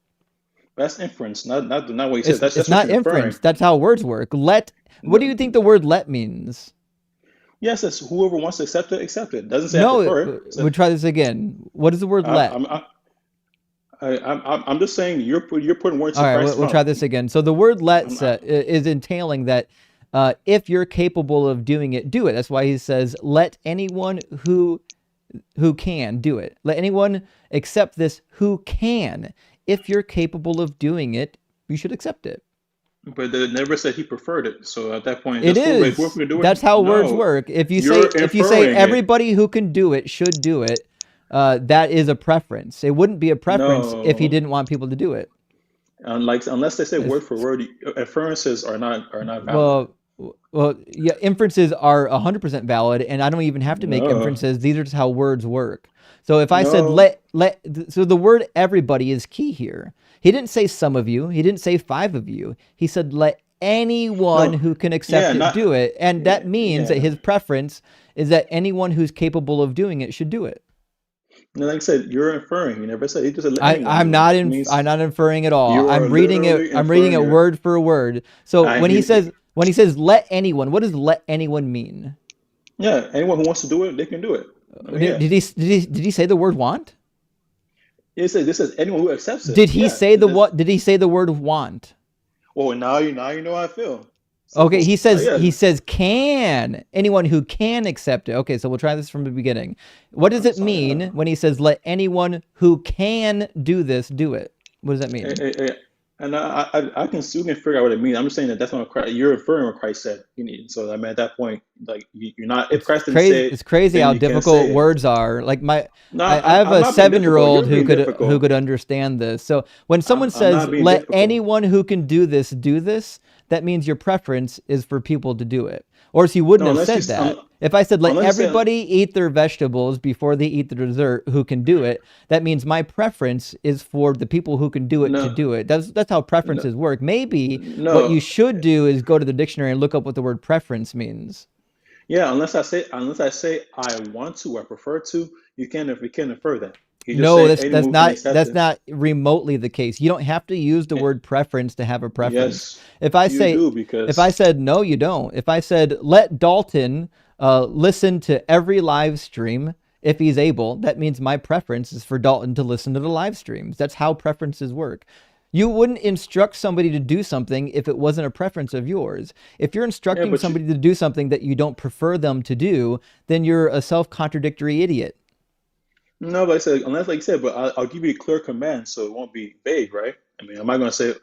That's inference. Not what he says. It's That's what not you're inferring. inference. That's how words work. What do No, you think the word let means? yes, it's whoever wants to accept it, accept it. Doesn't say I No, prefer it. It we'll says try this again. What is the word I'm let? I'm I'm just saying you're putting words All in right, Christ's we'll try mouth. this again. So the word I'm, "let" I, is entailing that if you're capable of doing it, do it. That's why he says, "Let anyone who can do it. Let anyone accept this who can. If you're capable of doing it, you should accept it." but they never said he preferred it. So at that point, It just whoever is. can do it. That's how words No, work. you're If you say inferring it. everybody who can do it should do it, that is a preference. It wouldn't be a preference if he No, didn't want people to do it. unless they say word for It's, word, inferences are not valid. Well, yeah, inferences are 100% valid, and I don't even have to make No, inferences. These are just how words work. So if I said no, so the word everybody is key here. He didn't say some of you. He didn't say five of you. He said let anyone no. who can Yeah, accept it not. do it, and that means that Yeah. his preference is that anyone who's capable of doing it should do it. No, like I said, you're inferring. You never said he just said let anyone do it. It I'm means not inferring at all. you are literally I'm reading inferring it it. word for word. So I he, when he says let anyone, what does let anyone mean? yeah, anyone who wants to do it, they can do it. I mean, yeah, Did he say the word want? This says anyone who accepts it. Did he Yeah. say It the says, what? Did he say the word want? oh, now you know how I feel. Okay, Simple. Yeah. he says can, anyone who can accept it. Okay, so we'll try this from the beginning. What does I'm it sorry. mean when he says let anyone who can do this do it? What does that mean? Eh, and I can still can figure out what it means. I'm just saying that that's not what Christ, you're inferring what Christ said. You need. So I mean, at that point, like you're not. If Christ didn't say it, It's crazy then how you can't difficult say it. words are. Like No, I have I'm a not being 7 year difficult. old You're being who difficult. could understand this. So when someone I'm says not being let difficult. anyone who can do this, that means your preference is for people to do it. Or else you wouldn't No, have said that. If I said let unless you say everybody eat their vegetables before they eat the dessert who can do it, that means my preference is for the people who can do it to no, do it. That's how no, preferences work. Maybe what you no. should do is go to the dictionary and look up what the word preference means. Yeah, unless I say I want to, I prefer to, you can't infer that. You just No, say anyone who can accept that's it. not remotely the case. You don't have to use the Eh, word preference to have a preference. Yes, If I you say do if I because said no, you don't. If I said let Dalton listen to every live stream if he's able, that means my preference is for Dalton to listen to the live streams. That's how preferences work. You wouldn't instruct somebody to do something if it wasn't a preference of yours. If you're yeah, instructing but you somebody to do something that you don't prefer them to do, then you're a self-contradictory idiot. no, but I said unless like you said, but I'll give you a clear command so it won't be vague, right? I mean, am I going to say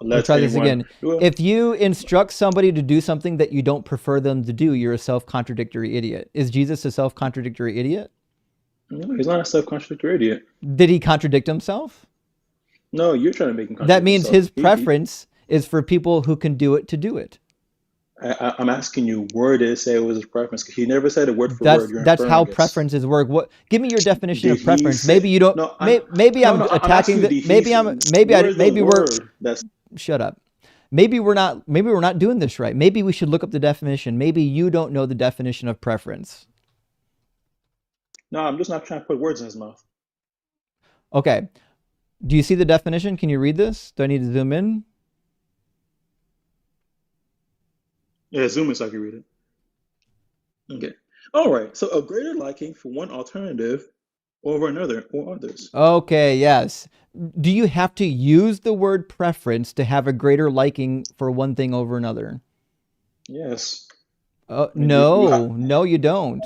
We'll let try this anyone again. do it? If you instruct somebody to do something that you don't prefer them to do, you're a self contradictory idiot. Is Jesus a self contradictory idiot? No, he's not a self-contradictory idiot. Did he contradict himself? No, you're trying to make him That contradict means himself. his preference is for people who can do it to do it. I'm asking you, where did it say it was his preference? He never said it word for word. You're That's how inferring it. preferences work. What? Give me your definition Did of he preference. say Maybe you don't. no? Maybe No, I'm no. I'm attacking asking you. the. Did he? Where is the Maybe we're. word that's Shut up. Maybe we're not doing this right. Maybe we should look up the definition. Maybe you don't know the definition of preference. no? I'm just not trying to put words in his mouth. Okay. Do you see the definition? Can you read this? Do I need to zoom in? Yeah, zoom in so I can read it. Okay. All right. So a greater liking for one alternative over another or others. Okay, yes. Do you have to use the word preference to have a greater liking for one thing over another? Yes. I mean, you have. No, you don't.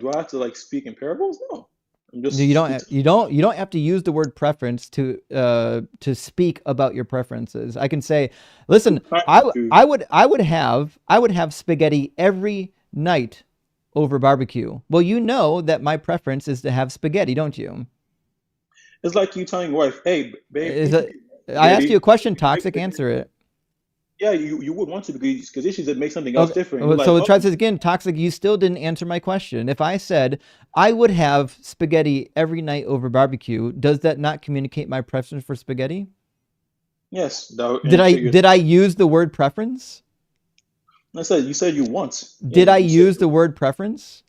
Do I have to like speak in parables? No. I'm You just. don't you don't have to use the word preference to speak about your preferences. I can say, listen, I do. I would have spaghetti every night over barbecue. Well, you know that my preference is to have spaghetti, don't you? It's like you telling your wife, "Hey, Is baby, it, I asked you a baby, question, make toxic, this." answer it. Yeah, you would want to because if she said make something else Okay, different, you're like, so oh, try this again. Toxic, you still didn't answer my question. If I said I would have spaghetti every night over barbecue, does that not communicate my preference for spaghetti? yes, that would indicate your. Did I use the word preference? I said you said you want. Yeah, Did I you said use the word preference?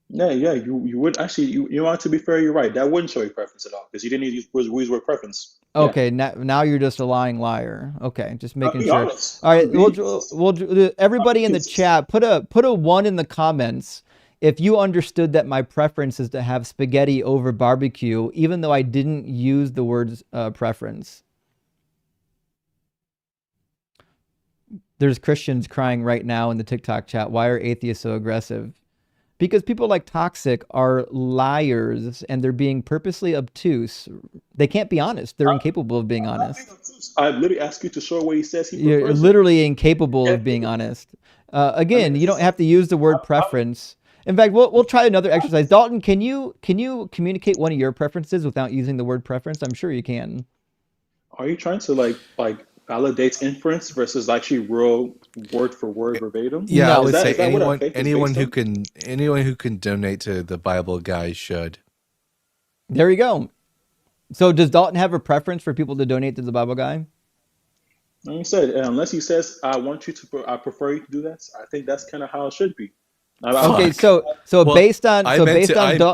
yeah. You would actually you want to be fair. You're right. That wouldn't show your preference at all because you didn't use word preference. Yeah, Okay, now you're just a lying liar. Okay, just I'm making being sure. honest. All right, I'm being consistent. I'm everybody being in the consistent. chat put a one in the comments if you understood that my preference is to have spaghetti over barbecue, even though I didn't use the word preference. There's Christians crying right now in the TikTok chat. Why are atheists so aggressive? Because people like Toxic are liars and they're being purposely obtuse. They can't be honest. They're incapable of being I'm not being honest. obtuse. I literally asked you to show where he says he You're prefers it. literally incapable Yeah, of being honest. I mean, Again, you this don't is. have to use the word I'm, preference. In fact, we'll try another exercise. Dalton, can you communicate one of your preferences without using the word preference? I'm sure you can. are you trying to like validate inference versus actually real word for word verbatim? Yeah, I No. would say Is that what our faith is based on? anyone who can donate to the Bible guys should. There you go. So does Dalton have a preference for people to donate to the Bible guy? Like I said, unless he says, "I want you to," I prefer you to do that. I think that's kind of how it should be. Okay, Fuck. Well, based on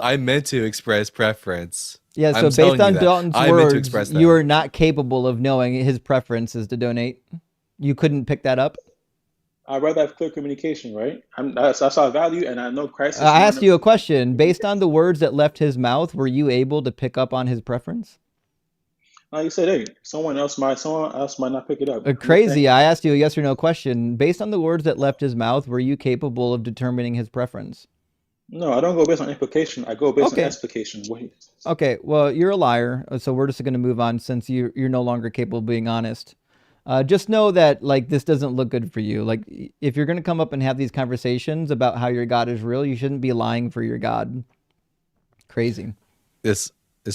I meant to express preference. yeah, so I'm based telling you on that. Dalton's I meant to words, express you that. are not capable of knowing his preference is to donate. You couldn't pick that up. I'd rather have clear communication, right? That's our value, and I know Christ is I one asked of. you a question. Based on the words that left his mouth, were you able to pick up on his preference? Like you said, hey, someone else might not pick it up. I'm okay. Crazy. I asked you a yes or no question. Based on the words that left his mouth, were you capable of determining his preference? No, I don't go based on implication. I go based on Okay. explication. Okay. Well, you're a liar. So we're just going to move on since you're no longer capable of being honest. Just know that like this doesn't look good for you. Like if you're going to come up and have these conversations about how your God is real, you shouldn't be lying for your God. Crazy. This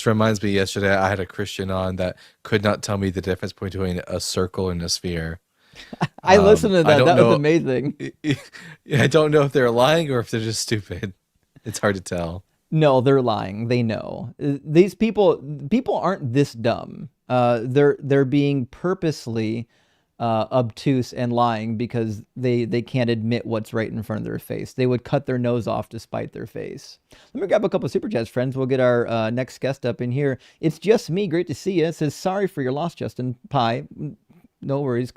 reminds me. Yesterday, I had a Christian on that could not tell me the difference between a circle and a sphere. I listened to I that. don't That was know. amazing. I don't know if they're lying or if they're just stupid. It's hard to tell. No, they're lying. They know. These people aren't this dumb. They're being purposely obtuse and lying because they can't admit what's right in front of their face. They would cut their nose off to spite their face. Let me grab a couple of super chats, friends. We'll get our next guest up in here. It's just me. Great to see you. It says sorry for your loss, Justin Pie. No worries.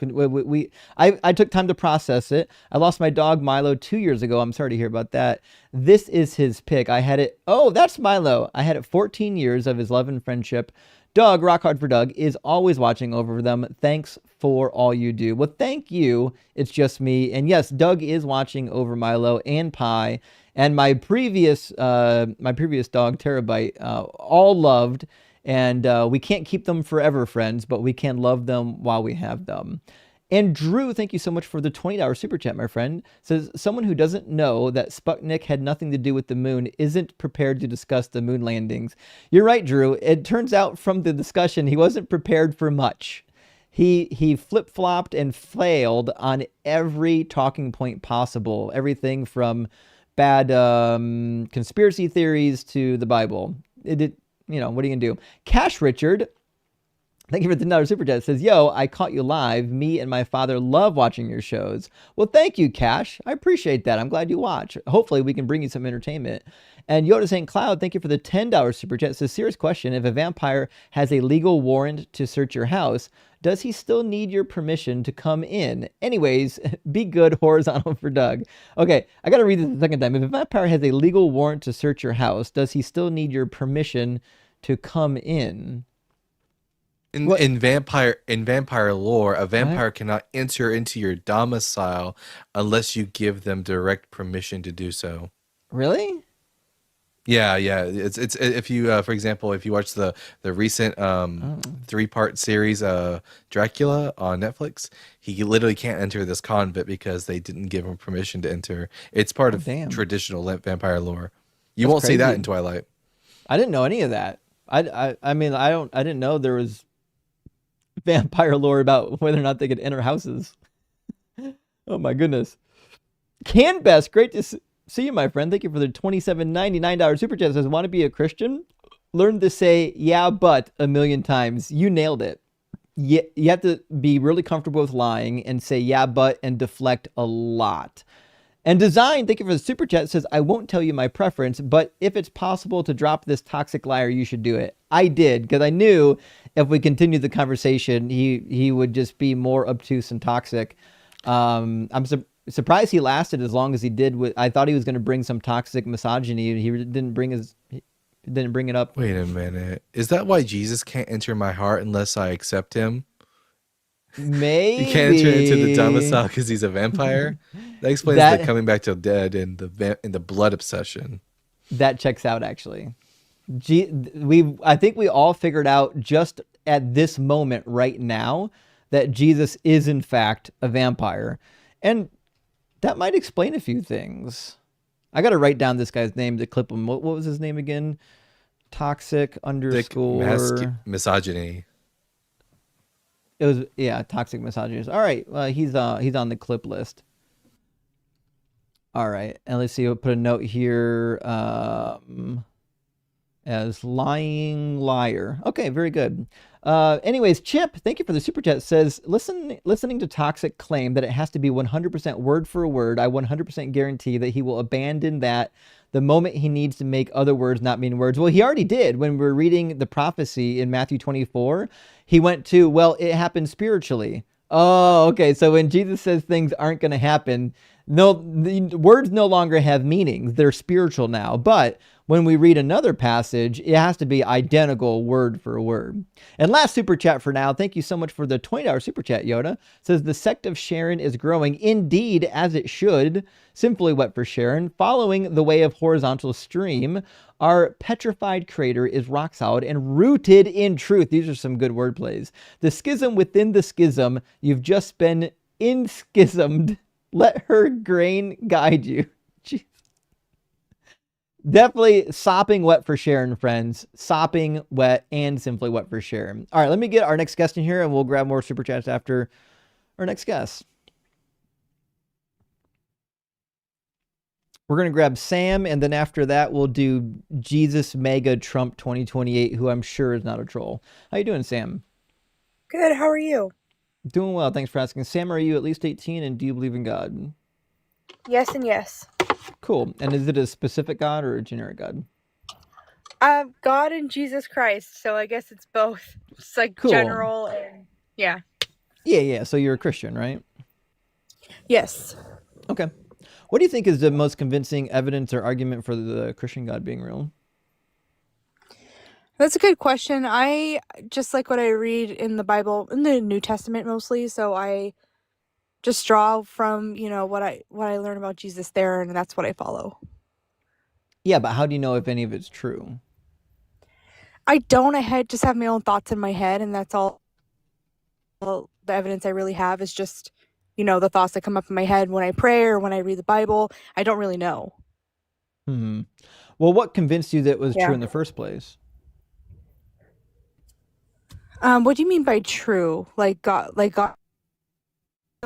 I took time to process it. I lost my dog Milo 2 years ago. I'm sorry to hear about that. This is his pick. I had it. Oh, that's Milo. I had it 14 years of his love and friendship. Doug, rock hard for Doug, is always watching over them. Thanks for all you do. Well, thank you. It's just me. And yes, Doug is watching over Milo and Pi and my previous dog Terabyte. All loved. And we can't keep them forever, friends, but we can love them while we have them. And Drew, thank you so much for the $20 super chat, my friend. Says someone who doesn't know that Sputnik had nothing to do with the moon isn't prepared to discuss the moon landings. You're right, Drew. It turns out from the discussion he wasn't prepared for much. He flip-flopped and failed on every talking point possible. Everything from bad conspiracy theories to the Bible. What are you gonna do? Cash Richard, thank you for the $10 super chat. Says, yo, I caught you live. Me and my father love watching your shows. Well, thank you, Cash. I appreciate that. I'm glad you watch. Hopefully, we can bring you some entertainment. And Yoda St. Cloud, thank you for the $10 super chat. It's a serious question. If a vampire has a legal warrant to search your house, does he still need your permission to come in? Anyways, be good, horizontal for Doug. Okay, I got to read this the second time. If a vampire has a legal warrant to search your house, does he still need your permission to come in? In vampire lore, a vampire What? cannot enter into your domicile unless you give them direct permission to do so. Really? Yeah. It's if you for example, if you watch the recent Oh, 3-part series Dracula on Netflix, he literally can't enter this convent because they didn't give him permission to enter. It's part oh of damn. traditional vampire lore. You That's won't see that in crazy. Twilight. I didn't know any of that. I mean, I didn't know there was vampire lore about whether or not they could enter houses. Oh my goodness. Can Best, great to see you, my friend. Thank you for the $27.99 super chat. Says, want to be a Christian? Learn to say yeah, but a million times. You nailed it. You have to be really comfortable with lying and say yeah, but and deflect a lot. And Design, thank you for the super chat, says, I won't tell you my preference, but if it's possible to drop this toxic liar, you should do it. I did, because I knew if we continued the conversation, he would just be more obtuse and toxic. I'm surprised he lasted as long as he did. I thought he was going to bring some toxic misogyny. He didn't bring it up. Wait a minute. Is that why Jesus can't enter my heart unless I accept him? He can't enter into the Maybe domicile because he's a vampire. That explains the that coming back to dead and the blood obsession. that checks out actually. I think we all figured out just at this moment right now that Jesus is in fact a vampire, and that might explain a few things. I got to write down this guy's name to clip him. What was his name again? Toxic Thick underscore. misogyny. It was, yeah, toxic misogynist. All right, he's on the clip list. All right, and let's see. We'll put a note here. As lying liar. Okay, very good. Anyways, Chip, thank you for the super chat. Says, listening to Toxic claim that it has to be 100% word for word. I 100% guarantee that he will abandon that the moment he needs to make other words not mean words. Well, he already did when we're reading the prophecy in Matthew 24. He went to, well, it happened spiritually. Oh, okay. So when Jesus says things aren't going to happen, no, the words no longer have meanings. They're spiritual now. But when we read another passage, it has to be identical word for word. And last super chat for now. Thank you so much for the $20 super chat, Yoda. It says the sect of Sharon is growing indeed as it should. Simply what for Sharon, following the way of horizontal stream. Our petrified creator is rock solid and rooted in truth. These are some good word plays. The schism within the schism, you've just been inschismed. Let her grain guide you. Jeez. Definitely sopping wet for Sharon, friends. Sopping wet and simply wet for Sharon. All right, let me get our next guest in here and we'll grab more super chats after our next guest. We're going to grab Sam, and then after that, we'll do Jesus Mega Trump 2028, who I'm sure is not a troll. How you doing, Sam? Good. How are you? Doing well. Thanks for asking. Sam, are you at least 18, and do you believe in God? Yes and yes. Cool. And is it a specific God or a generic God? God and Jesus Christ. So I guess it's both. It's like Cool. general and yeah. Yeah. So you're a Christian, right? Yes. Okay. What do you think is the most convincing evidence or argument for the Christian God being real? That's a good question. I just like what I read in the Bible, in the New Testament mostly, so I just draw from, what I learn about Jesus there, and that's what I follow. Yeah, but how do you know if any of it's true? I don't just have my own thoughts in my head, and that's all the evidence I really have is just, the thoughts that come up in my head when I pray or when I read the Bible. I don't really know. Hmm. Well, what convinced you that it was true Yeah. in the first place? What do you mean by true? Like God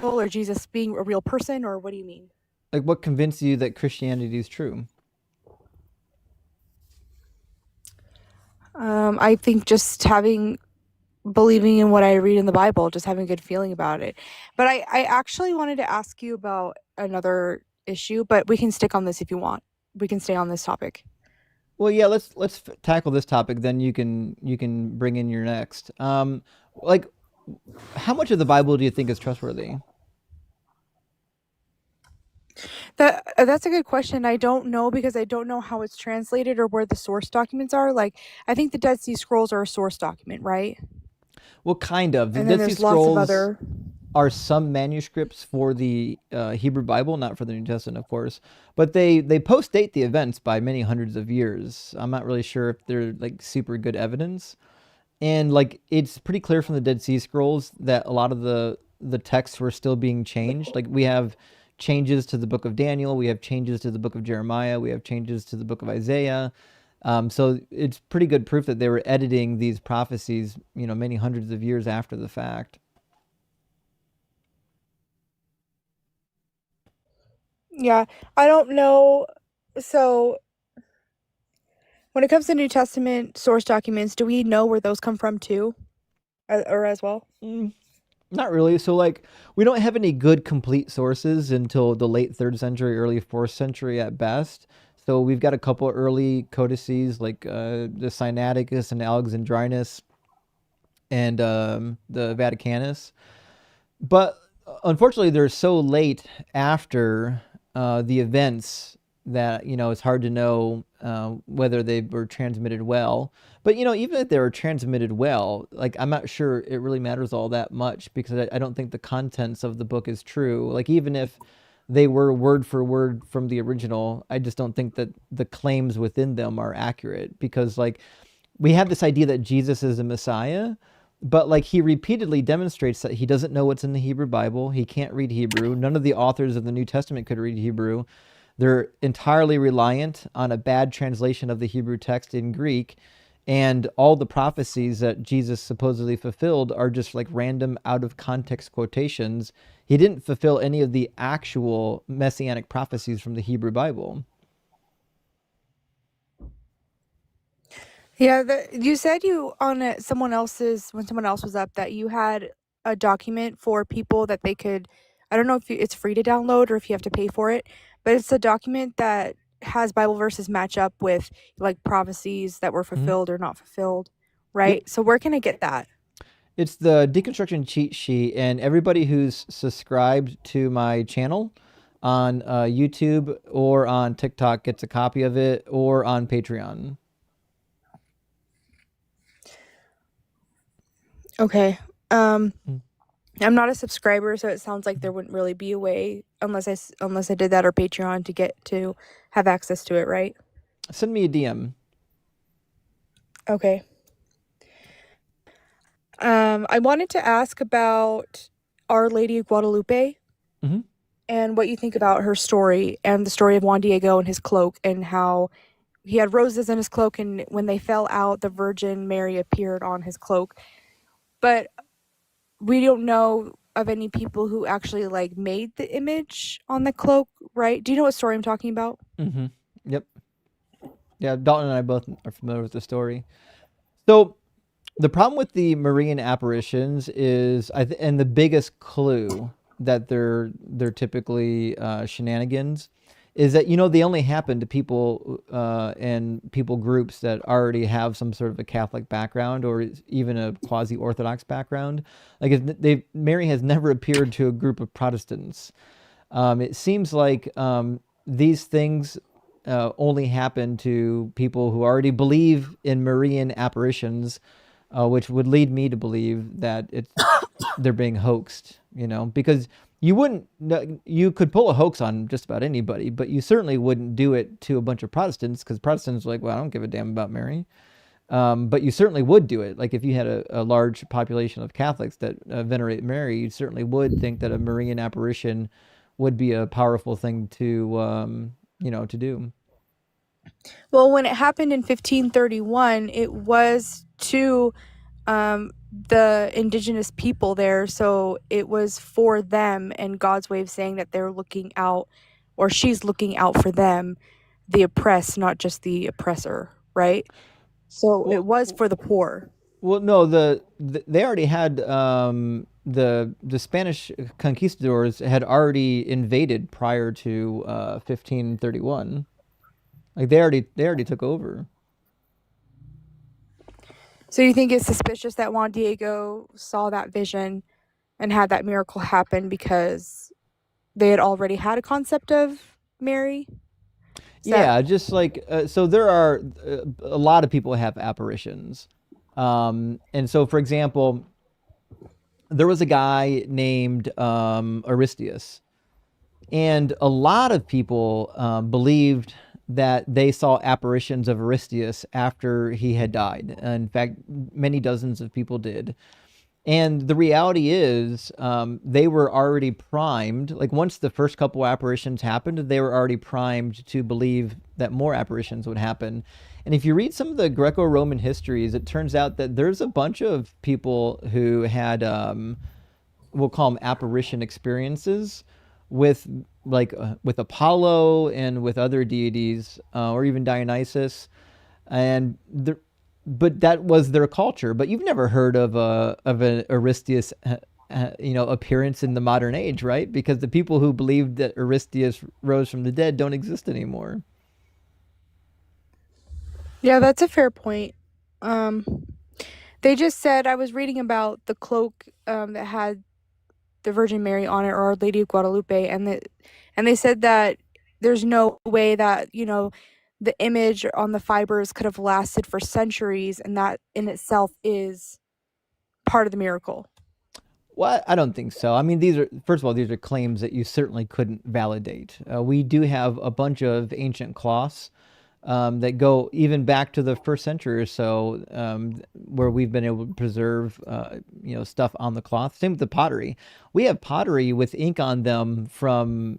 or Jesus being a real person, or what do you mean? Like, what convinced you that Christianity is true? I think just believing in what I read in the Bible, just having a good feeling about it. But I actually wanted to ask you about another issue, but we can stick on this if you want. We can stay on this topic. Well, yeah. Let's tackle this topic. Then you can bring in your next. Like, how much of the Bible do you think is trustworthy? That's a good question. I don't know because I don't know how it's translated or where the source documents are. Like, I think the Dead Sea Scrolls are a source document, right? Well, kind of. The And then Dead Sea there's lots of Scrolls other. are some manuscripts for the Hebrew Bible, not for the New Testament, of course. But they post date the events by many hundreds of years. I'm not really sure if they're like super good evidence. And like it's pretty clear from the Dead Sea Scrolls that a lot of the texts were still being changed. Like we have changes to the book of Daniel, we have changes to the book of Jeremiah, we have changes to the book of Isaiah. So it's pretty good proof that they were editing these prophecies, many hundreds of years after the fact. Yeah, I don't know. So when it comes to New Testament source documents, do we know where those come from too, or as well? Mm, Not really. So like we don't have any good complete sources until the late third century, early fourth century at best. So we've got a couple early codices like the Sinaiticus and Alexandrinus and the Vaticanus. But unfortunately, they're so late after the events that it's hard to know whether they were transmitted well. But even if they were transmitted well, like I'm not sure it really matters all that much because I don't think the contents of the book is true. Like even if they were word for word from the original, I just don't think that the claims within them are accurate because like we have this idea that Jesus is a Messiah, but like he repeatedly demonstrates that he doesn't know what's in the Hebrew Bible. He can't read Hebrew. None of the authors of the New Testament could read Hebrew. They're entirely reliant on a bad translation of the Hebrew text in Greek. And all the prophecies that Jesus supposedly fulfilled are just like random out of context quotations. He didn't fulfill any of the actual messianic prophecies from the Hebrew Bible. Yeah, you said you on someone else's when someone else was up that you had a document for people that they could. I don't know if it's free to download or if you have to pay for it, but it's a document that has Bible verses match up with like prophecies that were Mhm. fulfilled or not fulfilled, Yep. right? So where can I get that? It's the deconstruction cheat sheet, and everybody who's subscribed to my channel on YouTube or on TikTok gets a copy of it, or on Patreon. Okay. Um, Mm. I'm not a subscriber, so it sounds like there wouldn't really be a way unless I did that or Patreon to get to have access to it, right? Send me a DM. Okay. I wanted to ask about Our Lady of Guadalupe Hmm. and what you think about her story and the story of Juan Diego and his cloak and how he had roses in his cloak, and when they fell out, the Virgin Mary appeared on his cloak. But we don't know of any people who actually like made the image on the cloak, right? Do you know what story I'm talking about? Hmm. Yep. Yeah, Dalton and I both are familiar with the story. So the problem with the Marian apparitions is, and the biggest clue that they're typically shenanigans, is that they only happen to people and people groups that already have some sort of a Catholic background or even a quasi Orthodox background. Like Mary has never appeared to a group of Protestants. It seems like these things only happen to people who already believe in Marian apparitions, which would lead me to believe that they're being hoaxed. Because you wouldn't, you could pull a hoax on just about anybody, but you certainly wouldn't do it to a bunch of Protestants, because Protestants are like, well, I don't give a damn about Mary. But you certainly would do it. Like if you had a large population of Catholics that venerate Mary, you certainly would think that a Marian apparition would be a powerful thing to do. Well, when it happened in 1531, it was to the indigenous people there. So it was for them and God's way of saying that they're looking out, or she's looking out for them, the oppressed, not just the oppressor, right? So it Well, was for the poor. well, no, they already had the Spanish conquistadors had already invaded prior to 1531. Like they already took over. So you think it's suspicious that Juan Diego saw that vision and had that miracle happen because they had already had a concept of Mary? Is that Yeah, just like so there are a lot of people have apparitions. And so for example, there was a guy named Aristius, and a lot of people believed that they saw apparitions of Aristius after he had died. In fact, many dozens of people did. And the reality is, they were already primed. Like once the first couple apparitions happened, they were already primed to believe that more apparitions would happen. And if you read some of the Greco-Roman histories, it turns out that there's a bunch of people who had, we'll call them apparition experiences with with Apollo and with other deities, or even Dionysus, and but that was their culture. But you've never heard of an Aristius, appearance in the modern age, right? Because the people who believed that Aristius rose from the dead don't exist anymore. Yeah, that's a fair point. Um, they just said I was reading about the cloak that had the Virgin Mary on it, or Our Lady of Guadalupe, and they said that there's no way that the image on the fibers could have lasted for centuries, and that in itself is part of the miracle. Well, I don't think so. I mean, first of all, these are claims that you certainly couldn't validate. We do have a bunch of ancient cloths that go even back to the first century or so, where we've been able to preserve, stuff on the cloth. Same with the pottery. We have pottery with ink on them from,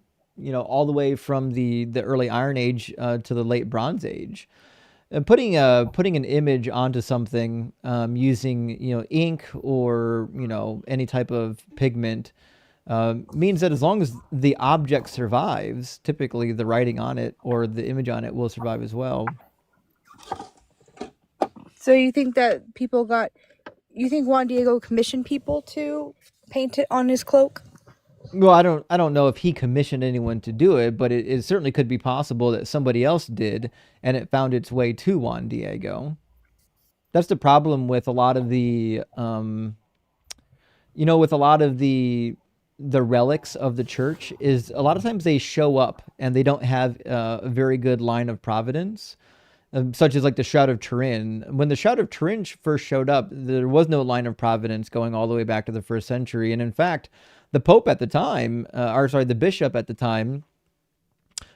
all the way from the early Iron Age to the late Bronze Age. Putting an image onto something using ink or any type of pigment means that as long as the object survives, typically the writing on it or the image on it will survive as well. So you think Juan Diego commissioned people to paint it on his cloak? Well, I don't know if he commissioned anyone to do it, but it certainly could be possible that somebody else did, and it found its way to Juan Diego. That's the problem with a lot of the with a lot of the relics of the church is a lot of times they show up and they don't have a very good line of providence, such as like the Shroud of Turin. When the Shroud of Turin first showed up, there was no line of providence going all the way back to the first century. And in fact, the Pope at the time, or sorry, the bishop at the time,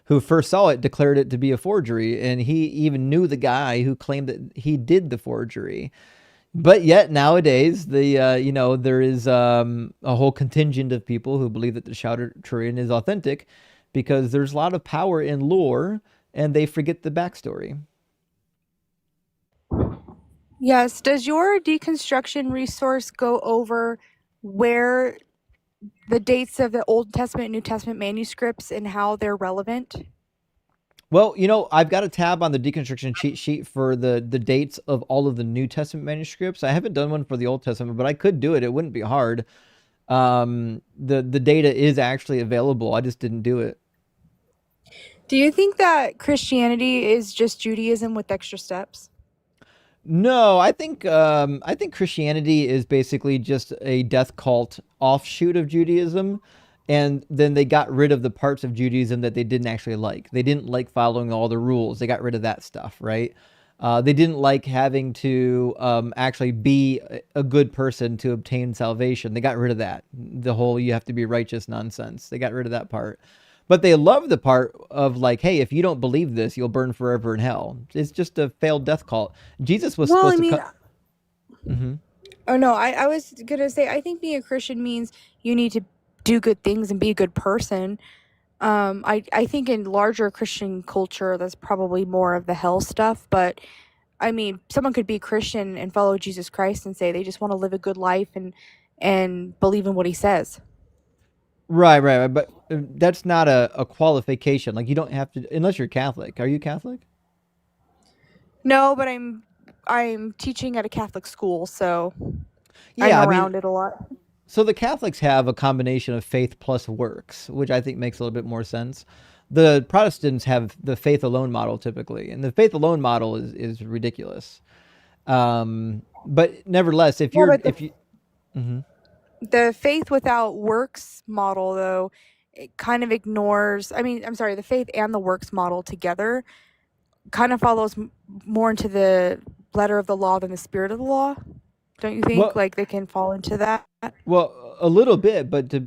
who first saw it, declared it to be a forgery. And he even knew the guy who claimed that he did the forgery. But yet nowadays, there is a whole contingent of people who believe that the Shroud of Turin is authentic because there's a lot of power in lore and they forget the backstory. Yes. Does your deconstruction resource go over where the dates of the Old Testament and New Testament manuscripts and how they're relevant? Well, I've got a tab on the deconstruction cheat sheet for the dates of all of the New Testament manuscripts. I haven't done one for the Old Testament, but I could do it. It wouldn't be hard. The data is actually available. I just didn't do it. Do you think that Christianity is just Judaism with extra steps? No, I think Christianity is basically just a death cult offshoot of Judaism, and then they got rid of the parts of Judaism that they didn't actually like. They didn't like following all the rules. They got rid of that stuff, right? They didn't like having to actually be a good person to obtain salvation. They got rid of that. The whole "you have to be righteous" nonsense. They got rid of that part. But they love the part of like, hey, if you don't believe this, you'll burn forever in hell. It's just a failed death cult. Jesus was Well, I supposed to mean, come. Hmm. oh no, I was gonna say I think being a Christian means you need to do good things and be a good person. I think in larger Christian culture, that's probably more of the hell stuff. But I mean, someone could be Christian and follow Jesus Christ and say they just want to live a good life and believe in what he says. Right. But that's not a qualification. Like you don't have to, unless you're Catholic. Are you Catholic? No, but I'm teaching at a Catholic school, so I'm Yeah, I mean, around it a lot. so the Catholics have a combination of faith plus works, which I think makes a little bit more sense. The Protestants have the faith alone model typically, and the faith alone model is ridiculous. But nevertheless, if Yeah, you're but if you mhm. the faith without works model, though, it kind of ignores. I mean, I'm sorry, the faith and the works model together kind of follows more into the letter of the law than the spirit of the law. Don't you think? well, Like they can fall into that? a little bit, but to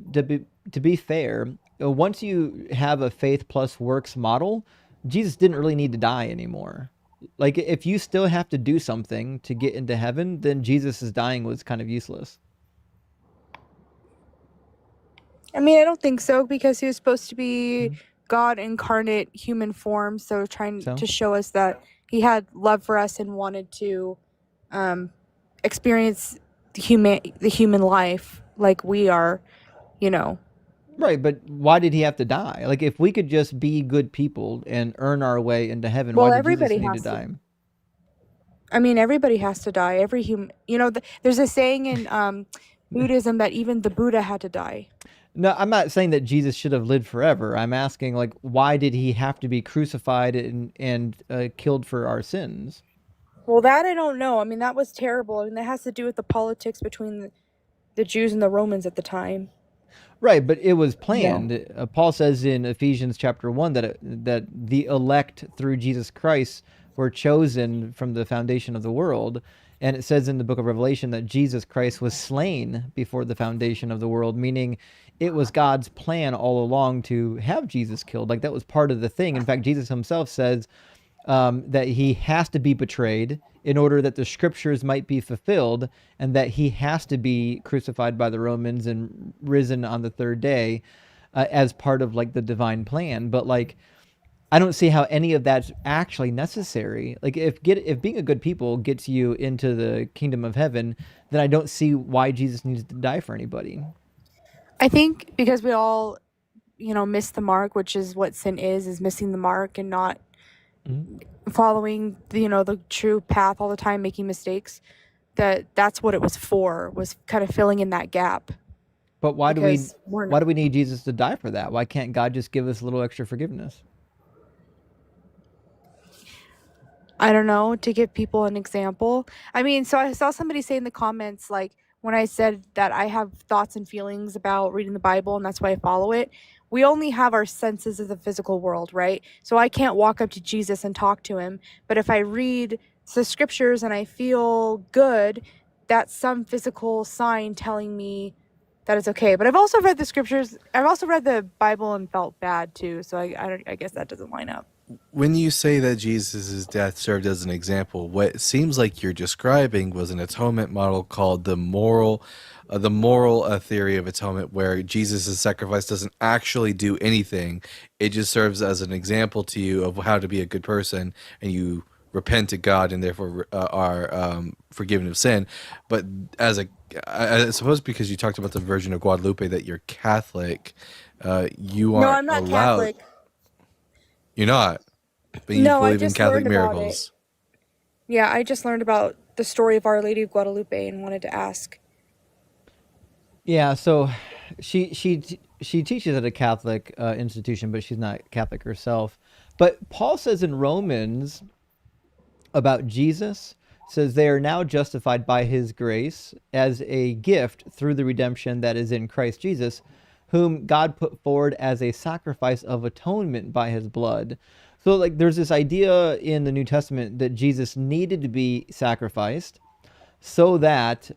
be fair, once you have a faith plus works model, Jesus didn't really need to die anymore. Like if you still have to do something to get into heaven, then Jesus' dying was kind of useless. I mean, I don't think so because he was supposed to be Mhm. God incarnate human form, so trying So to show us that he had love for us and wanted to um, experience the human life like we are, you know. right, but why did he have to die? Like if we could just be good people and earn our way into heaven, why Well, did Jesus everybody need to has to. die? I mean, everybody has to die. Every human, there's a saying in Buddhism that even the Buddha had to die. No, I'm not saying that Jesus should have lived forever. I'm asking like why did he have to be crucified and killed for our sins? Well, that I don't know. I mean, that was terrible. I mean, that has to do with the politics between the Jews and the Romans at the time. Right, but it was No. planned. Paul says in Ephesians chapter 1 that the elect through Jesus Christ were chosen from the foundation of the world. And it says in the book of Revelation that Jesus Christ was slain before the foundation of the world, meaning it was God's plan all along to have Jesus killed. Like that was part of the thing. In fact, Jesus himself says that he has to be betrayed in order that the scriptures might be fulfilled, and that he has to be crucified by the Romans and risen on the third day as part of like the divine plan. But like, I don't see how any of that's actually necessary. Like, if being a good people gets you into the kingdom of heaven, then I don't see why Jesus needs to die for anybody. I think because we all, miss the mark, which is what sin is missing the mark and not Mhm. following the true path all the time, making mistakes. That's what it was kind of filling in that gap But why do we because we're why not. do we need Jesus to die for that? Why can't God just give us a little extra forgiveness? I don't know, to give people an example. I mean, so I saw somebody say in the comments, like, when I said that I have thoughts and feelings about reading the Bible and that's why I follow it. We only have our senses of the physical world, right? So I can't walk up to Jesus and talk to him. But if I read the scriptures and I feel good, that's some physical sign telling me that it's okay. But I've also read the scriptures. I've also read the Bible and felt bad too. So I guess that doesn't line up. When you say that Jesus' death served as an example, what it seems like you're describing was an atonement model called the moral theory of atonement, where Jesus' sacrifice doesn't actually do anything; it just serves as an example to you of how to be a good person, and you repent to God and therefore are forgiven of sin. But as a, I suppose because you talked about the Virgin of Guadalupe that you're Catholic, you No, aren't I'm not allowed. Catholic. You're not, but you No, I believe in just Catholic learned about it. miracles. Yeah, I just learned about the story of Our Lady of Guadalupe and wanted to ask. Yeah, so she teaches at a Catholic institution, but she's not Catholic herself. But Paul says in Romans about Jesus, says they are now justified by his grace as a gift through the redemption that is in Christ Jesus, whom God put forward as a sacrifice of atonement by his blood. So like there's this idea in the New Testament that Jesus needed to be sacrificed so that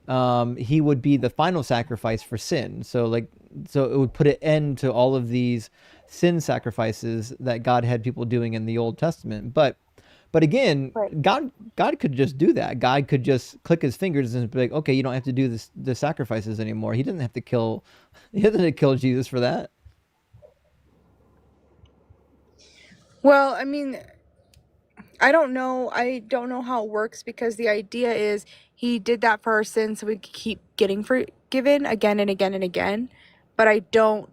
he would be the final sacrifice for sin. So it would put an end to all of these sin sacrifices that God had people doing in the Old Testament. But again, Right. God could just do that. God could just click his fingers and be like, okay, you don't have to do the sacrifices anymore. He doesn't have to kill. He doesn't have to kill Jesus for that. Well, I mean, I don't know. I don't know how it works because the idea is he did that for our sins so we could keep getting forgiven again and again and again. But I don't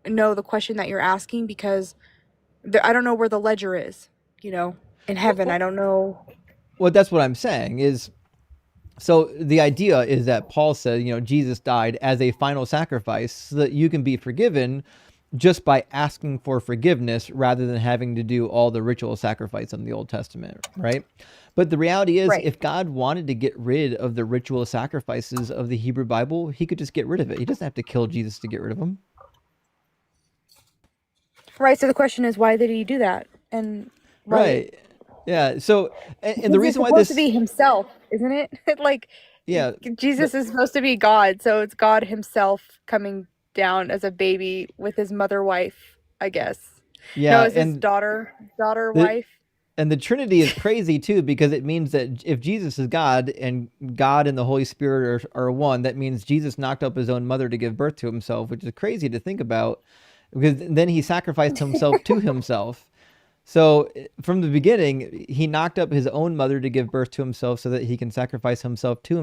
know the question that you're asking because I don't know where the ledger is, in Well, heaven. I don't know. well, that's what I'm saying is so the idea is that Paul said, Jesus died as a final sacrifice so that you can be forgiven just by asking for forgiveness rather than having to do all the ritual sacrifice in the Old Testament, right? But the reality is, Right. if God wanted to get rid of the ritual sacrifices of the Hebrew Bible, he could just get rid of it. He doesn't have to kill Jesus to get rid of them. Right. So the question is, why did he do that? And why? Right. Yeah. So, and the Because it's reason why supposed to this, be himself, isn't it? Like yeah, Jesus the, is supposed to be God, so it's God himself coming down as a baby with his mother wife, I guess. No, yeah, is his daughter the, wife? and the Trinity is crazy too because it means that if Jesus is God and God and the Holy Spirit are one, that means Jesus knocked up his own mother to give birth to himself, which is crazy to think about because then he sacrificed himself to himself. So from the beginning, he knocked up his own mother to give birth to himself so that he can sacrifice himself to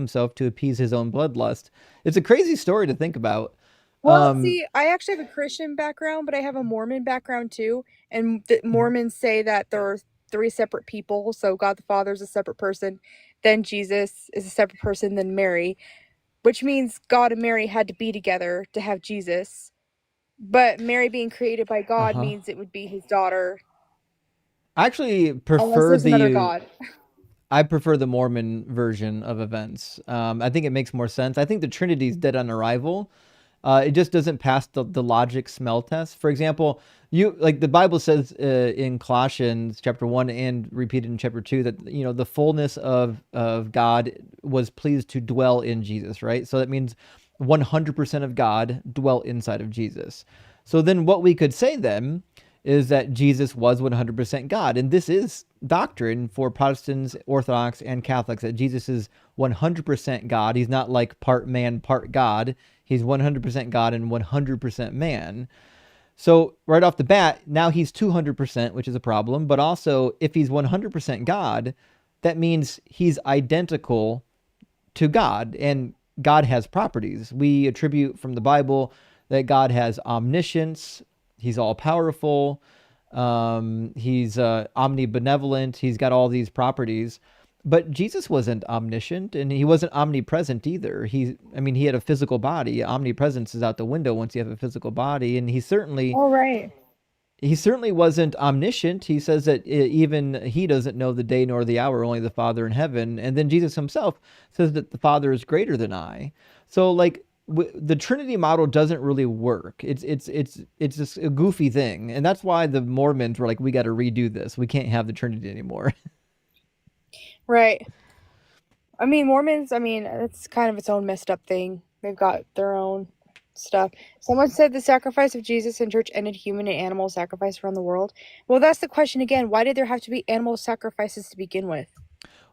appease his own bloodlust. It's a crazy story to think about. Well, see, I actually have a Christian background, but I have a Mormon background too. And the Mormons say that there are three separate people. So God the Father is a separate person, then Jesus is a separate person, then Mary, which means God and Mary had to be together to have Jesus. But Mary being created by Uh God huh. means it would be his daughter, I actually unless prefer there's another the God. I prefer the Mormon version of events. I think it makes more sense. I think the Trinity's dead on arrival. It just doesn't pass the logic smell test. For example, you like the Bible says in Colossians chapter 1 and repeated in chapter 2 that the fullness of God was pleased to dwell in Jesus, right? So that means 100% of God dwelt inside of Jesus. So then what we could say then is that Jesus was 100% God. And this is doctrine for Protestants, Orthodox, and Catholics that Jesus is 100% God. He's not like part man, part God. He's 100% God and 100% man. So, right off the bat, now he's 200%, which is a problem. But also, if he's 100% God, that means he's identical to God. And God has properties. We attribute from the Bible that God has omniscience, he's all powerful, he's omnibenevolent, he's got all these properties. But Jesus wasn't omniscient and he wasn't omnipresent either. I mean, he had a physical body. Omnipresence is out the window once you have a physical body. And he certainly Oh, right. he certainly wasn't omniscient. He says that even he doesn't know the day nor the hour, only the Father in heaven. And then Jesus himself says that the Father is greater than I. So like the Trinity model doesn't really work. It's just a goofy thing, and that's why the Mormons were like, we got to redo this. We can't have the Trinity anymore. Right. I mean, Mormons, I mean, it's kind of its own messed up thing. They've got their own stuff. Someone said the sacrifice of Jesus in church ended human and animal sacrifice around the world. Well, that's the question again. Why did there have to be animal sacrifices to begin with?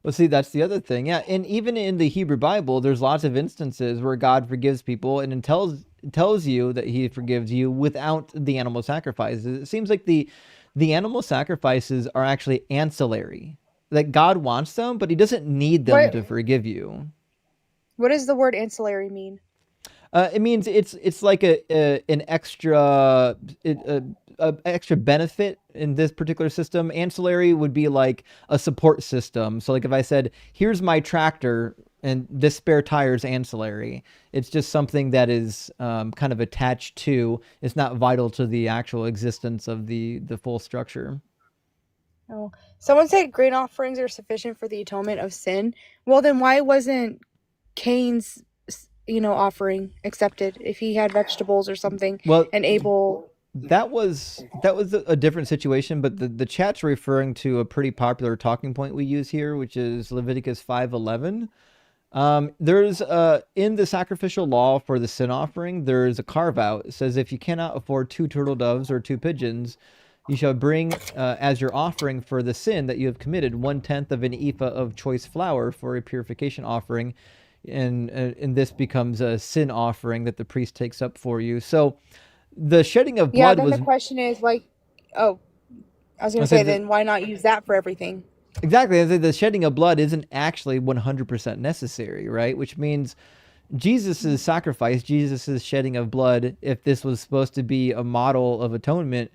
Well, see, that's the other thing. Yeah, and even in the Hebrew Bible, there's lots of instances where God forgives people and it tells you that He forgives you without the animal sacrifices. It seems like the animal sacrifices are actually ancillary. That God wants them, but He doesn't need them What to forgive you. what does the word ancillary mean? It means it's like an extra a extra benefit in this particular system. Ancillary would be like a support system. So like if I said, "Here's my tractor," and this spare tire is ancillary. It's just something that is kind of attached to. It's not vital to the actual existence of the full structure. Oh, someone said grain offerings are sufficient for the atonement of sin. Well, then why wasn't Cain's, offering accepted if he had vegetables or something Well, and Abel? that was a different situation, but the chat's referring to a pretty popular talking point we use here, which is Leviticus 5:11. There's in the sacrificial law for the sin offering, there's a carve out. It says if you cannot afford two turtle doves or two pigeons, you shall bring as your offering for the sin that you have committed 1/10 of an ephah of choice flour for a purification offering, and this becomes a sin offering that the priest takes up for you. So the shedding of Yeah, blood then the was question is like, oh, I was I gonna say, said that then why not use that for everything? exactly. I said the shedding of blood isn't actually 100% necessary, right? Which means Jesus' sacrifice, Jesus' shedding of blood, if this was supposed to be a model of atonement,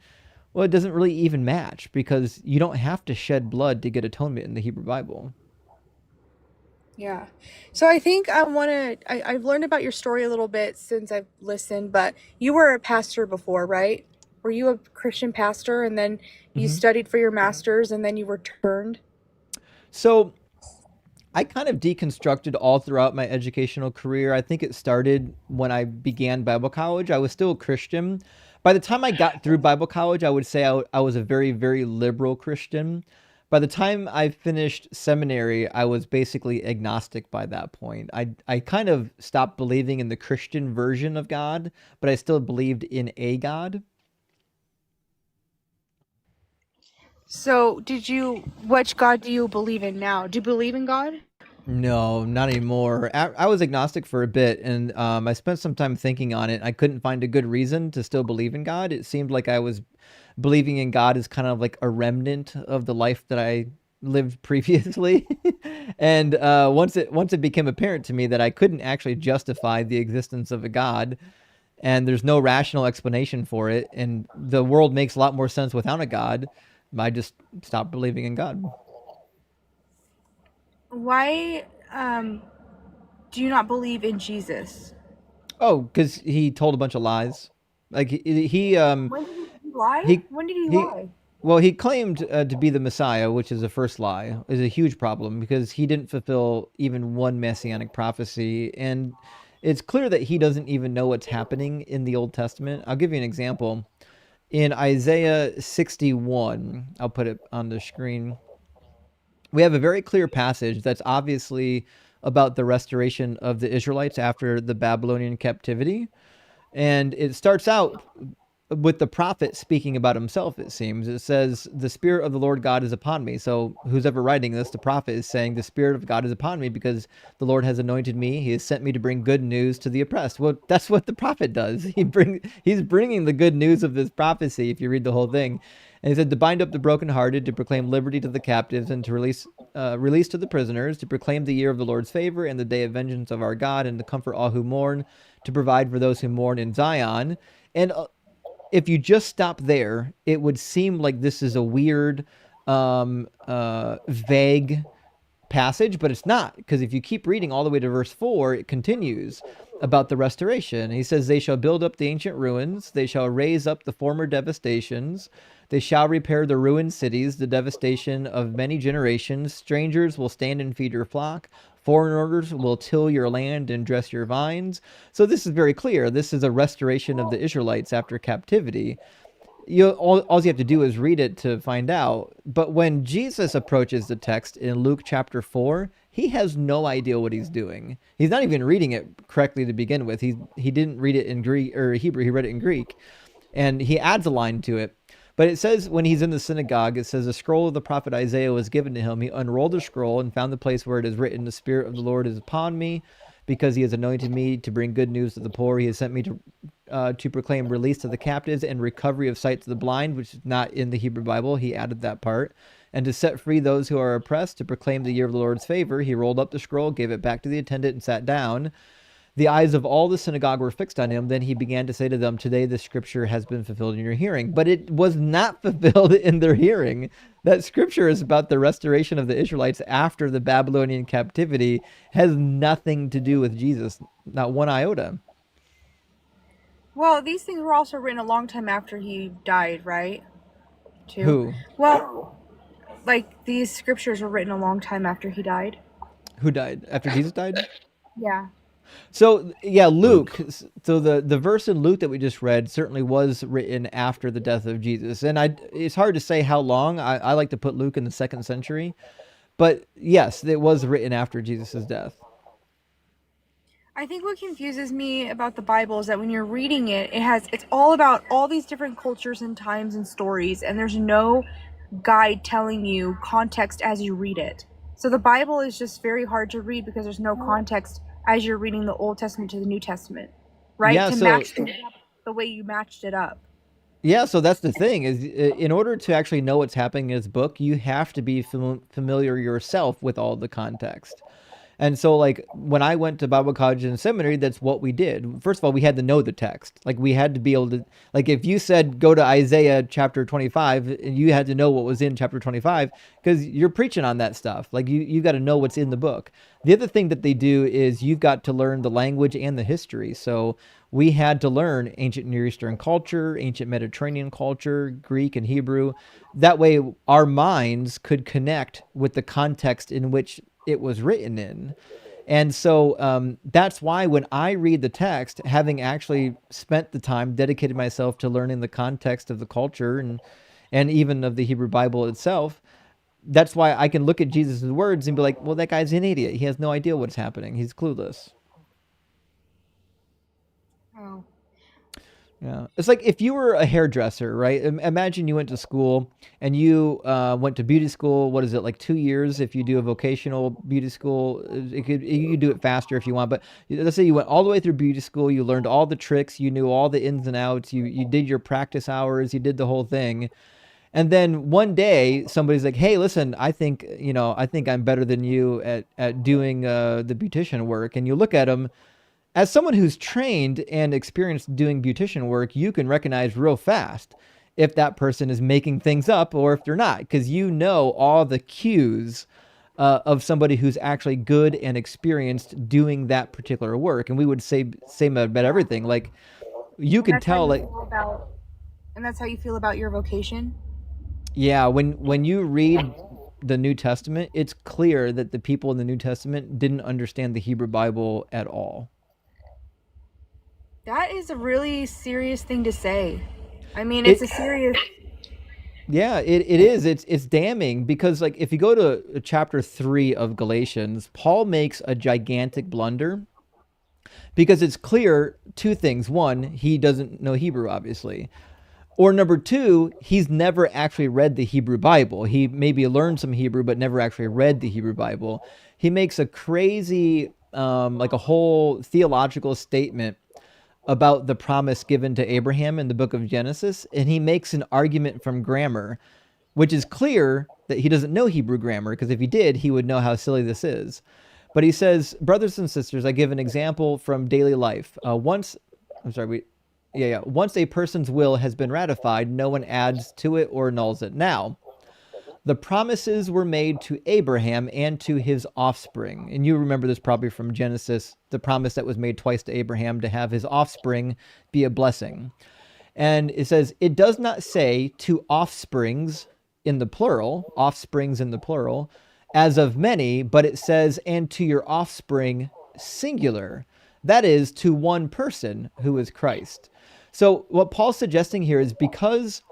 well, it doesn't really even match because you don't have to shed blood to get atonement in the Hebrew Bible. Yeah. So I think I've learned about your story a little bit since I've listened, but you were a pastor before, right? Were you a Christian pastor and then you Hmm. studied for your master's and then you returned? So I kind of deconstructed all throughout my educational career. I think it started when I began Bible college. I was still a Christian. By the time I got through Bible college, I would say I was a very, very liberal Christian. By the time I finished seminary, I was basically agnostic by that point. I kind of stopped believing in the Christian version of God, but I still believed in a God. So, which God do you believe in now? Do you believe in God? No, not anymore. I was agnostic for a bit, and I spent some time thinking on it. I couldn't find a good reason to still believe in God. It seemed like I was believing in God as kind of like a remnant of the life that I lived previously. And once it became apparent to me that I couldn't actually justify the existence of a God, and there's no rational explanation for it, and the world makes a lot more sense without a God, I just stopped believing in God. Why do you not believe in Jesus? Oh, because he told a bunch of lies. Like When did he lie? he When did he he lie? well, he claimed to be the Messiah, which is the first lie, is a huge problem because he didn't fulfill even one messianic prophecy, and it's clear that he doesn't even know what's happening in the Old Testament. I'll give you an example. In Isaiah 61, I'll put it on the screen. We have a very clear passage that's obviously about the restoration of the Israelites after the Babylonian captivity. And it starts out with the prophet speaking about himself, it seems. It says, "The Spirit of the Lord God is upon me." So, who's ever writing this, the prophet is saying, "The Spirit of God is upon me because the Lord has anointed me. He has sent me to bring good news to the oppressed." Well, that's what the prophet does. He's bringing the good news of this prophecy, if you read the whole thing. And he said, "To bind up the brokenhearted, to proclaim liberty to the captives, and to release to the prisoners, to proclaim the year of the Lord's favor and the day of vengeance of our God, and to comfort all who mourn, to provide for those who mourn in Zion." And if you just stop there, it would seem like this is a weird, vague passage, but it's not, because if you keep reading all the way to verse 4, it continues. about the restoration. He says, they shall build up the ancient ruins, they shall raise up the former devastations, they shall repair the ruined cities, the devastation of many generations. Strangers will stand and feed your flock. Foreigners will till your land and dress your vines. So this is very clear. This is a restoration of the Israelites after captivity. All you have to do is read it to find out. But when Jesus approaches the text in Luke chapter 4, he has no idea what he's doing. He's not even reading it correctly to begin with. He didn't read it in Greek or Hebrew, he read it in Greek. And he adds a line to it. But it says when he's in the synagogue, it says, a scroll of the prophet Isaiah was given to him. He unrolled the scroll and found the place where it is written, the Spirit of the Lord is upon me, because he has anointed me to bring good news to the poor. He has sent me to proclaim release to the captives and recovery of sight to the blind, which is not in the Hebrew Bible. He added that part. And to set free those who are oppressed, to proclaim the year of the Lord's favor. He rolled up the scroll, gave it back to the attendant, and sat down. The eyes of all the synagogue were fixed on him. Then he began to say to them, today the scripture has been fulfilled in your hearing. But it was not fulfilled in their hearing. That scripture is about the restoration of the Israelites after the Babylonian captivity, has nothing to do with Jesus, not one iota. Well, these things were also written a long time after he died, right? Too. Who? Well, like these scriptures were written a long time after he died. Who died? After Jesus died? Yeah. So yeah, Luke. Luke. So the verse in Luke that we just read certainly was written after the death of Jesus, and it's hard to say how long. I like to put Luke in the 2nd century, but yes, it was written after Jesus' death. I think what confuses me about the Bible is that when you're reading it, it's all about all these different cultures and times and stories, and there's no guide telling you context as you read it. So the Bible is just very hard to read because there's no context as you're reading the Old Testament to the New Testament, right? Yeah. To So match things up the way you matched it up. yeah. So that's the thing is, in order to actually know what's happening in his book, you have to be familiar yourself with all the context. And so, like, when I went to Bible college and seminary, that's what we did. First of all, we had to know the text. Like, we had to be able to, like, if you said go to Isaiah chapter 25, and you had to know what was in chapter 25, because you're preaching on that stuff. Like, you got to know what's in the book. The other thing that they do is you've got to learn the language and the history. So we had to learn ancient Near Eastern culture, ancient Mediterranean culture, Greek and Hebrew. That way, our minds could connect with the context in which it was written in. And so that's why when I read the text, having actually spent the time, dedicated myself to learning the context of the culture and even of the Hebrew Bible itself, that's why I can look at Jesus' words and be like, well, that guy's an idiot. He has no idea what's happening. He's clueless. Oh. Yeah. It's like if you were a hairdresser, right? Imagine you went to school and you went to beauty school. What is it, like 2 years if you do a vocational beauty school? You could do it faster if you want. But let's say you went all the way through beauty school. You learned all the tricks. You knew all the ins and outs. You did your practice hours. You did the whole thing. And then one day somebody's like, hey, listen, I think I'm better than you at doing the beautician work. And you look at them, as someone who's trained and experienced doing beautician work, you can recognize real fast if that person is making things up or if they're not, because you know all the cues of somebody who's actually good and experienced doing that particular work. And we would say same about everything. Like you And could that's how tell, you like, feel about and that's how you feel about your vocation? yeah, when you read the New Testament, it's clear that the people in the New Testament didn't understand the Hebrew Bible at all. That is a really serious thing to say. I mean, it's It a serious. Yeah, it is. It's damning because like if you go to chapter 3 of Galatians, Paul makes a gigantic blunder because it's clear two things. One, he doesn't know Hebrew, obviously. Or number two, he's never actually read the Hebrew Bible. He maybe learned some Hebrew, but never actually read the Hebrew Bible. He makes a crazy, like a whole theological statement about the promise given to Abraham in the book of Genesis, and he makes an argument from grammar, which is clear that he doesn't know Hebrew grammar, because if he did, he would know how silly this is. But he says, brothers and sisters, I give an example from daily life. I'm sorry, once a person's will has been ratified, no one adds to it or annuls it. Now, The promises were made to Abraham and to his offspring. And you remember this probably from Genesis, the promise that was made twice to Abraham to have his offspring be a blessing. And it says, it does not say to offsprings in the plural, offsprings in the plural, as of many, but it says, and to your offspring, singular. That is, to one person who is Christ. So, what Paul's suggesting here is because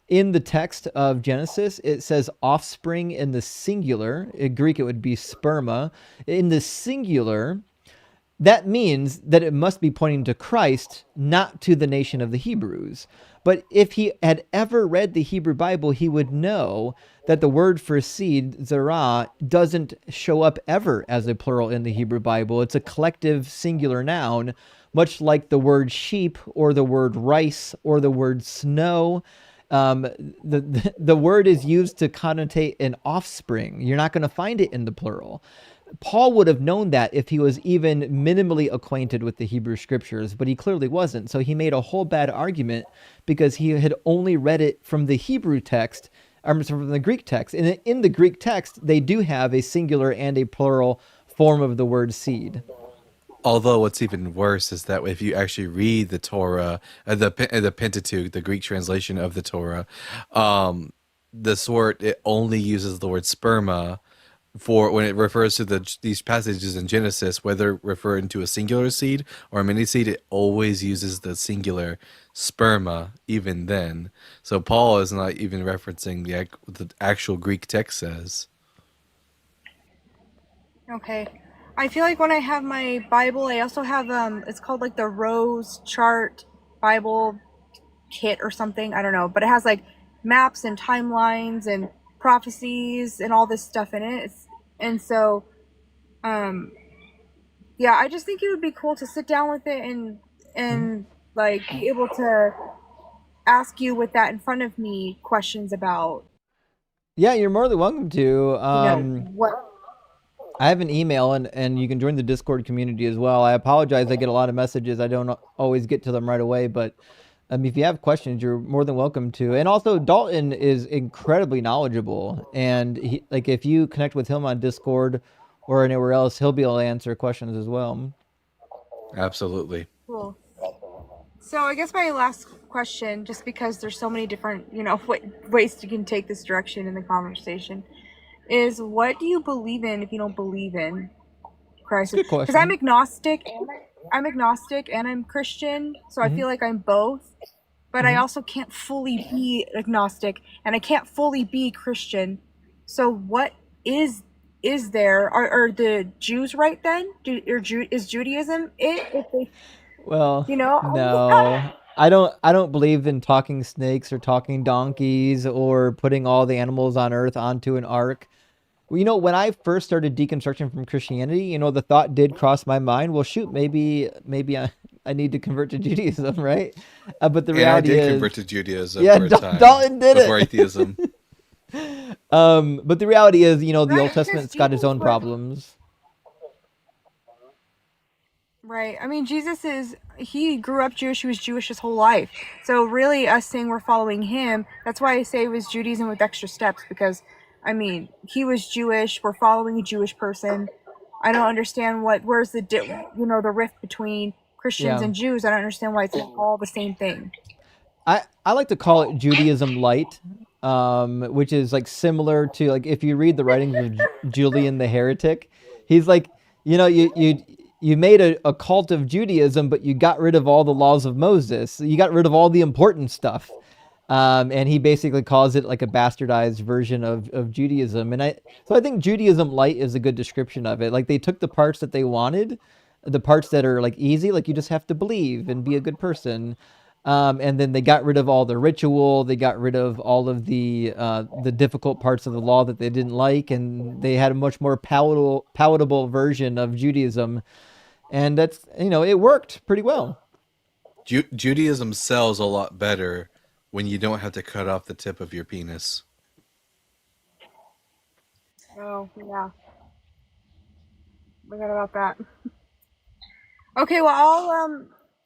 in the text of Genesis, it says offspring in the singular. In Greek, it would be sperma. In the singular, that means that it must be pointing to Christ, not to the nation of the Hebrews. But if he had ever read the Hebrew Bible, he would know that the word for seed, zerah, doesn't show up ever as a plural in the Hebrew Bible. It's a collective singular noun, much like the word sheep or the word rice or the word snow. The word is used to connotate an offspring. You're not going to find it in the plural. Paul would have known that if he was even minimally acquainted with the Hebrew scriptures, but he clearly wasn't. So he made a whole bad argument because he had only read it from the Hebrew text, or from the Greek text. And in the Greek text, they do have a singular and a plural form of the word seed. Although what's even worse is that if you actually read the Torah, the Pentateuch, the Greek translation of the Torah, this word, it only uses the word sperma for when it refers to these passages in Genesis, whether referring to a singular seed or a many seed, it always uses the singular sperma. Even then, so Paul is not even referencing the actual Greek text says. Okay. I feel like when I have my Bible, I also have it's called like the Rose Chart Bible Kit or something. I don't know, but it has like maps and timelines and prophecies and all this stuff in it. And so, um, yeah, I just think it would be cool to sit down with it and like be able to ask you with that in front of me questions about Yeah, you're more than welcome to. what. I have an email and you can join the Discord community as well. I apologize. I get a lot of messages. I don't always get to them right away, but if you have questions, you're more than welcome to. And also, Dalton is incredibly knowledgeable. And like if you connect with him on Discord or anywhere else, he'll be able to answer questions as well. Absolutely. Cool. So I guess my last question, just because there's so many different, ways you can take this direction in the conversation, is what do you believe in if you don't believe in It's Christ? a good Because I'm question. agnostic. I'm agnostic and I'm Christian, so I Hmm. feel like I'm both. But I Hmm. also can't fully be agnostic and I can't fully be Christian. So what is there? Are the Jews right then? Is Judaism it? If they, Well, you know, no. I don't believe in talking snakes or talking donkeys or putting all the animals on earth onto an ark. Well, when I first started deconstruction from Christianity, the thought did cross my mind. Well, shoot, maybe I need to convert to Judaism, right? But the And I reality did is, convert to Judaism yeah, for a time Dalton did before it. atheism. But the reality is, the Old right, because Testament's got its Jesus own was problems. right. I mean, he grew up Jewish. He was Jewish his whole life. So really, us saying we're following him, that's why I say it was Judaism with extra steps. Because, I mean, he was Jewish. We're following a Jewish person. I don't understand where's the rift between Christians Yeah. and Jews. I don't understand why it's all the same thing. I like to call it Judaism light, which is like similar to like if you read the writings of Julian the heretic, he's like, you made a cult of Judaism, but you got rid of all the laws of Moses. You got rid of all the important stuff. And he basically calls it like a bastardized version of Judaism. So I think Judaism light is a good description of it. Like they took the parts that they wanted, the parts that are like easy, like you just have to believe and be a good person. And then they got rid of all the ritual. They got rid of all of the difficult parts of the law that they didn't like, and they had a much more palatable version of Judaism. And that's it worked pretty well. Judaism sells a lot better when you don't have to cut off the tip of your penis. Oh yeah, forgot about that. Okay, well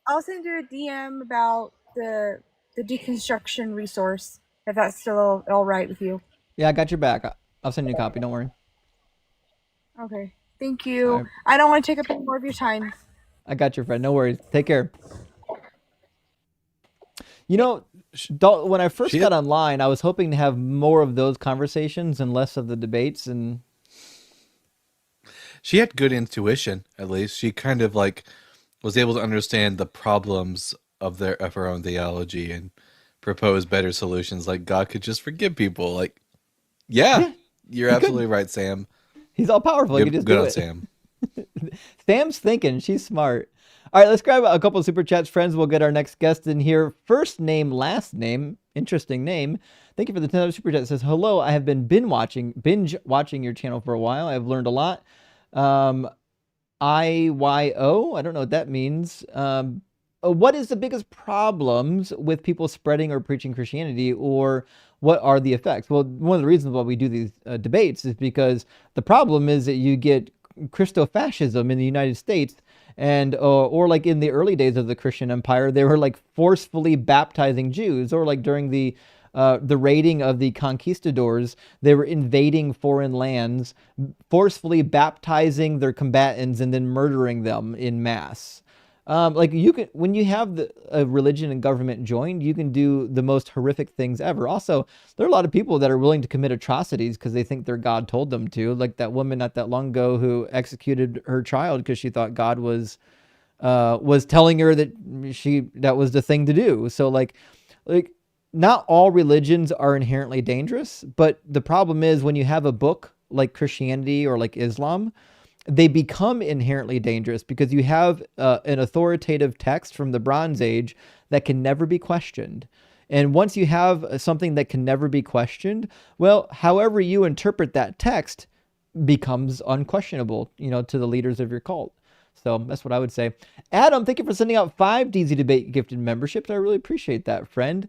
I'll send you a DM about the deconstruction resource if that's still all right with you. Yeah, I got your back. I'll send you a copy. Don't worry. Okay. Thank All you. right. I don't want to take up any more of your time. I got your friend. No worries. Take care. You know, when I first She got had online, I was hoping to have more of those conversations and less of the debates. And she had good intuition. At least she kind of like was able to understand the problems of her own theology and propose better solutions. Like God could just forgive people. Like, yeah, yeah, you're he could. absolutely right, Sam. He's all powerful. He could just Good do on it. Sam. Sam's thinking. She's smart. All right, let's grab a couple of super chats, friends. We'll get our next guest in here. First name, last name. Interesting name. Thank you for the $10 super chat. It says, hello, I have been binge watching your channel for a while. I've learned a lot. Um, IYO. I don't know what that means. What is the biggest problems with people spreading or preaching Christianity, or what are the effects? Well, one of the reasons why we do these debates is because the problem is that you get Christofascism in the United States, and or like in the early days of the Christian Empire, they were like forcefully baptizing Jews, or like during the raiding of the conquistadors, they were invading foreign lands, forcefully baptizing their combatants, and then murdering them in mass. Like you can, when you have a religion and government joined, you can do the most horrific things ever. Also, there are a lot of people that are willing to commit atrocities because they think their God told them to. Like that woman not that long ago who executed her child because she thought God was telling her that that was the thing to do. So like not all religions are inherently dangerous, but the problem is when you have a book like Christianity or like Islam, they become inherently dangerous because you have an authoritative text from the Bronze Age that can never be questioned. And once you have something that can never be questioned, well, however you interpret that text becomes unquestionable, to the leaders of your cult. So that's what I would say. Adam, thank you for sending out 5 DZ Debate gifted memberships. I really appreciate that, friend.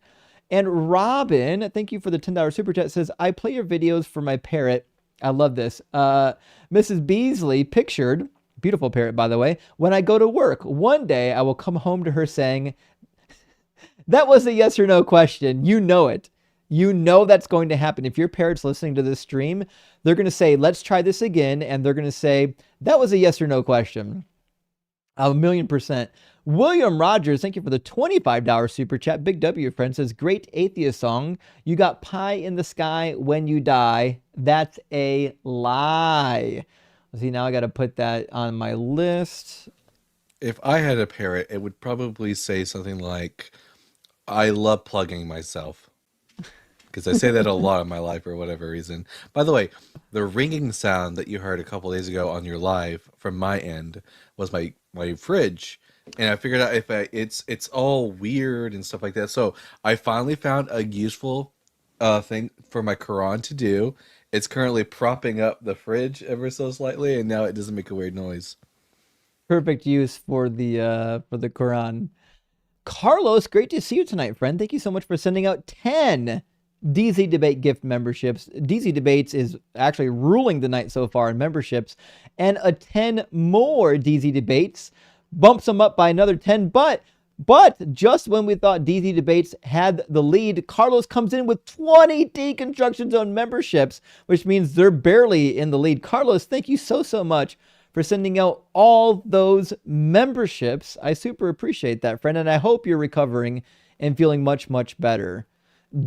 And Robin, thank you for the $10 super chat. Says, I play your videos for my parrot. I love this. Mrs. Beasley pictured, beautiful parrot, by the way, when I go to work. One day I will come home to her saying, that was a yes or no question. You know it. You know that's going to happen. If your parrot's listening to this stream, they're going to say, let's try this again. And they're going to say, that was a yes or no question. 1,000,000%. William Rogers, thank you for the $25 super chat. Big W, friend, says, great atheist song. You got pie in the sky when you die. That's a lie. See, now I got to put that on my list. If I had a parrot, it would probably say something like, I love plugging myself. Because I say that a lot in my life for whatever reason. By the way, the ringing sound that you heard a couple days ago on your live from my end was my fridge, and I figured out if it's all weird and stuff like that. So I finally found a useful thing for my Quran to do. It's currently propping up the fridge ever so slightly, and now it doesn't make a weird noise. Perfect use for the Quran. Carlos, great to see you tonight, friend. Thank you so much for sending out 10 DZ Debate gift memberships. DZ Debates is actually ruling the night so far in memberships, and a 10 more DZ Debates bumps them up by another 10. But just when we thought DZ Debates had the lead, Carlos comes in with 20 Deconstruction Zone memberships, which means they're barely in the lead. Carlos, thank you so much for sending out all those memberships. I super appreciate that, friend, and I hope you're recovering and feeling much better.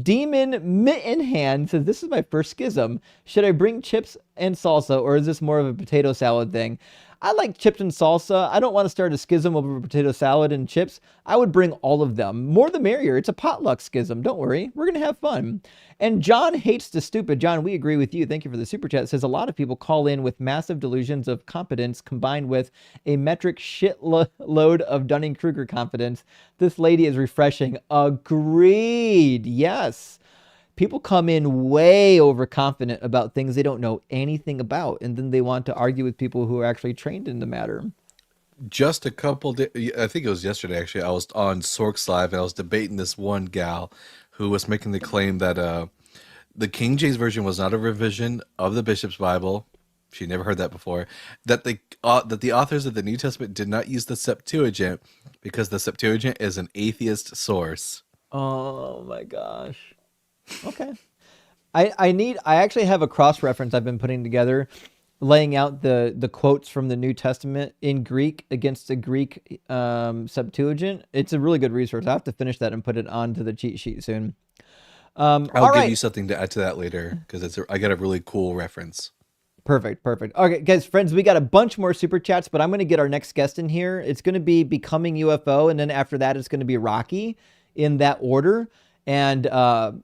Demon Mitten Hand says, this is my first schism. Should I bring chips and salsa, or is this more of a potato salad thing? I like chips and salsa. I don't want to start a schism over potato salad and chips. I would bring all of them. More the merrier. It's a potluck schism. Don't worry. We're going to have fun. And John hates the stupid. John, we agree with you. Thank you for the super chat. It says a lot of people call in with massive delusions of competence combined with a metric shitload of Dunning-Kruger confidence. This lady is refreshing. Agreed. Yes. People come in way overconfident about things they don't know anything about, and then they want to argue with people who are actually trained in the matter. Just a couple I think it was yesterday actually, I was on Sork's Live and I was debating this one gal who was making the claim that the King James Version was not a revision of the Bishop's Bible. She never heard that before. That the authors of the New Testament did not use the Septuagint because the Septuagint is an atheist source. Oh my gosh. Okay. I actually have a cross reference I've been putting together, laying out the quotes from the New Testament in Greek against the Greek Septuagint. It's a really good resource. I have to finish that and put it onto the cheat sheet soon. I'll All give you right. something to add to that later because I got a really cool reference. Perfect, perfect. Okay, guys, friends, we got a bunch more super chats, but I'm going to get our next guest in here. It's going to be Becoming UFO, and then after that, it's going to be Rocky in that order. And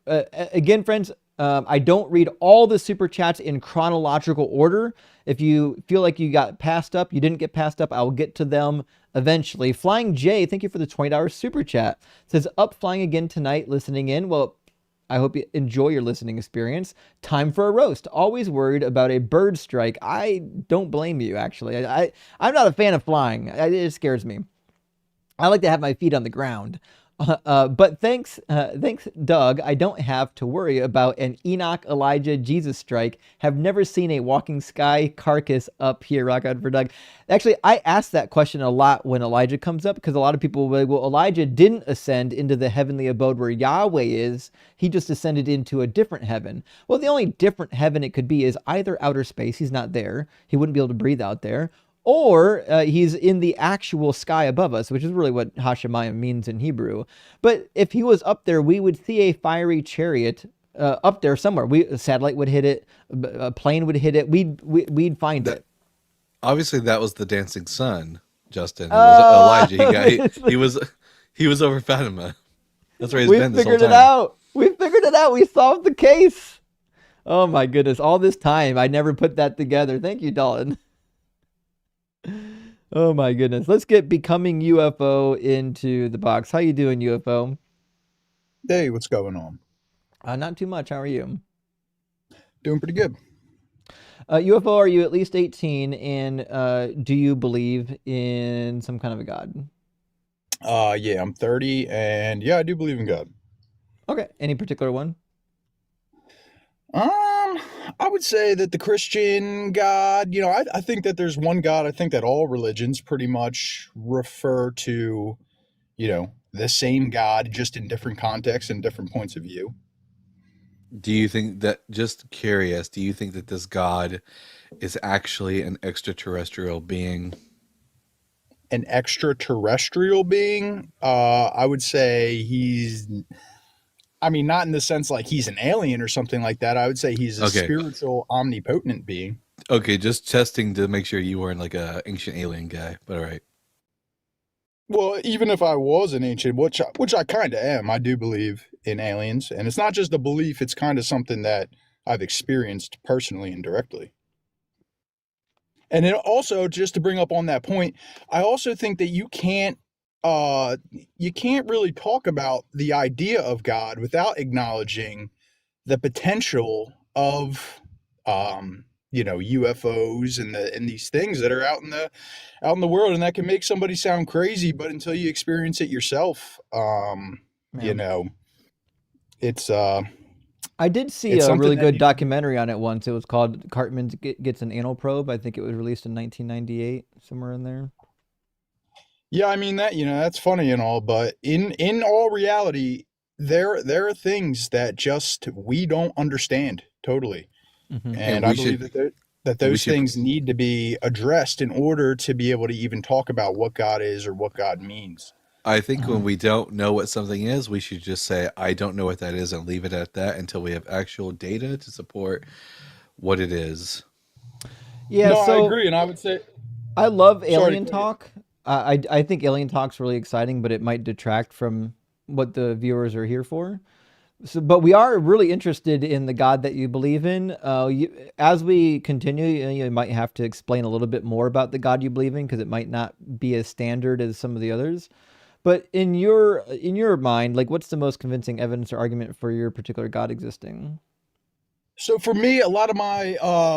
again, friends, I don't read all the super chats in chronological order. If you feel like you got passed up, you didn't get passed up, I will get to them eventually. Flying J, thank you for the $20 super chat. Says, up flying again tonight, listening in. Well, I hope you enjoy your listening experience. Time for a roast. Always worried about a bird strike. I don't blame you, actually. I'm not a fan of flying. It scares me. I like to have my feet on the ground. But thanks, Doug. I don't have to worry about an Enoch, Elijah, Jesus strike. Have never seen a walking sky carcass up here. Rock out for Doug. Actually, I ask that question a lot when Elijah comes up because a lot of people will be like, well, Elijah didn't ascend into the heavenly abode where Yahweh is. He just ascended into a different heaven. Well, the only different heaven it could be is either outer space. He's not there. He wouldn't be able to breathe out there, or he's in the actual sky above us, which is really what Hashemayim means in Hebrew. But if he was up there, we would see a fiery chariot up there somewhere. A satellite would hit it, a plane would hit it. We'd find That it. obviously that was the dancing sun, Justin. It was Elijah. He was over Fatima. That's where he's We been this whole figured it time. out. We figured it out. We solved the case. Oh my goodness! All this time, I never put that together. Thank you, Dalton. Oh my goodness. Let's get Becoming UFO into the box. How you doing, UFO? Hey, what's going on? Not too much. How are you? Doing pretty good. UFO, are you at least 18? And do you believe in some kind of a God? Yeah, I'm 30, and yeah, I do believe in God. Okay. Any particular one? I would say that the Christian God, I think that there's one God. I think that all religions pretty much refer to, the same God, just in different contexts and different points of view. Do you think that, just curious, do you think that this God is actually an extraterrestrial being? An extraterrestrial being, I would say not in the sense like he's an alien or something like that. I would say he's a Okay. spiritual, omnipotent being. Okay, just testing to make sure you weren't like a ancient alien guy, but all right. Well, even if I was an ancient, which I kind of am, I do believe in aliens, and it's not just a belief; it's kind of something that I've experienced personally and directly. And then also, just to bring up on that point, I also think that you can't really talk about the idea of God without acknowledging the potential of UFOs and these things that are out in the world, and that can make somebody sound crazy, but until you experience it yourself, Yeah. you know, it's uh I did see it's a something really that good needs to be. documentary on it once. It was called Cartman Gets an Anal Probe. I think it was released in 1998, somewhere in there. Yeah, I mean that, that's funny and all, but in all reality, there are things that just we don't understand totally. Hmm. And And I we believe should that we those should things need to be addressed in order to be able to even talk about what God is or what God means. I think when Hmm. we don't know what something is, we should just say I don't know what that is and leave it at that until we have actual data to support what it is. Yeah, No, I so agree, and I would say, I love sorry to alien cut you. talk. I think alien talk's really exciting, but it might detract from what the viewers are here for. So, but we are really interested in the God that you believe in. As we continue, you might have to explain a little bit more about the God you believe in because it might not be as standard as some of the others. But in your mind, like, what's the most convincing evidence or argument for your particular God existing? So for me, a lot of my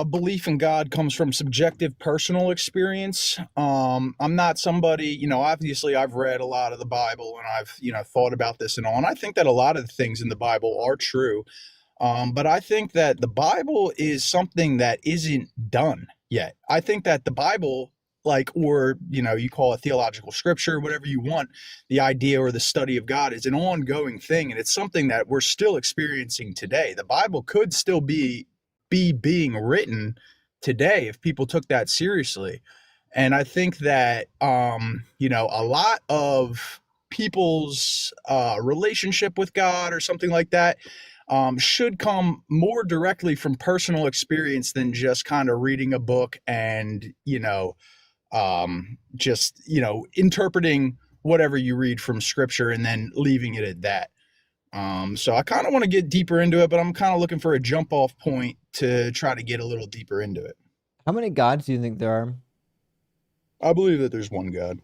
belief in God comes from subjective personal experience. I'm not somebody, obviously I've read a lot of the Bible and I've, thought about this and all, and I think that a lot of the things in the Bible are true. But I think that the Bible is something that isn't done yet. I think that the Bible like, or, you call it theological scripture, whatever you want, the idea or the study of God is an ongoing thing. And it's something that we're still experiencing today. The Bible could still be being written today if people took that seriously. And I think that, a lot of people's relationship with God or something like that should come more directly from personal experience than just kind of reading a book and, just, interpreting whatever you read from scripture and then leaving it at that. So I kind of want to get deeper into it, but I'm kind of looking for a jump off point to try to get a little deeper into it. How many gods do you think there are? I believe that there's one God.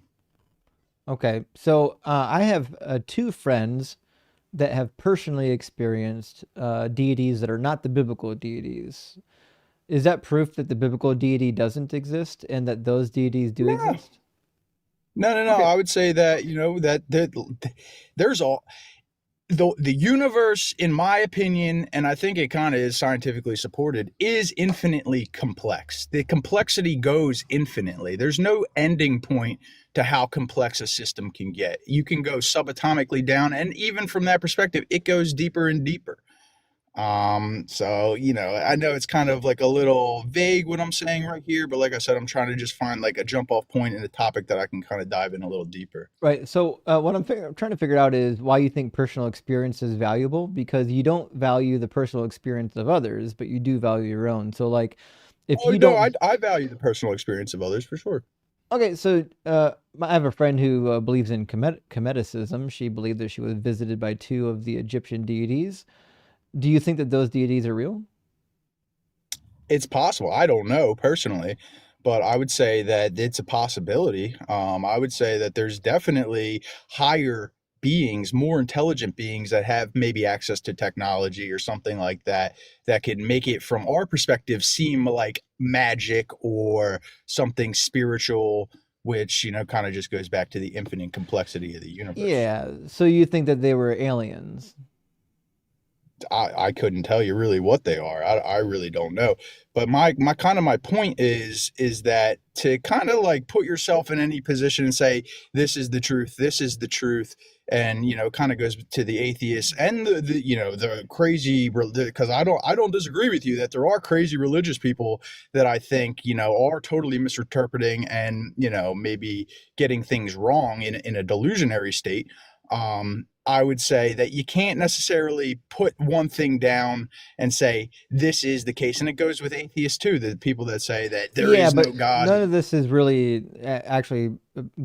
Okay, so I have two friends that have personally experienced deities that are not the biblical deities. Is that proof that the biblical deity doesn't exist and that those deities do No, exist? no. Okay. I would say that, that there's all the universe, in my opinion, and I think it kind of is scientifically supported, is infinitely complex. The complexity goes infinitely. There's no ending point to how complex a system can get. You can go subatomically down, and even from that perspective, it goes deeper and deeper. So, I know it's kind of like a little vague what I'm saying right here, but like I said, I'm trying to just find like a jump off point in a topic that I can kind of dive in a little deeper. Right. So what I'm trying to figure out is why you think personal experience is valuable, because you don't value the personal experience of others, but you do value your own. So like if Oh you no, I don't, I value the personal experience of others for sure. okay, so I have a friend who believes in Cometicism. She believed that she was visited by two of the Egyptian deities. Do you think that those deities are real? It's possible. I don't know personally, but I would say that it's a possibility. I would say that there's definitely higher beings, more intelligent beings that have maybe access to technology or something like that, that could make it from our perspective seem like magic or something spiritual, which, kind of just goes back to the infinite complexity of the universe. Yeah. So you think that they were aliens? I couldn't tell you really what they are. I really don't know. But my kind of my point is that to kind of like put yourself in any position and say this is the truth, and kind of goes to the atheists and the crazy, because I don't disagree with you that there are crazy religious people that I think are totally misinterpreting and maybe getting things wrong in a delusionary state. I would say that you can't necessarily put one thing down and say this is the case, and it goes with atheists too. The people that say that there Yeah, is but no God. none of this is really actually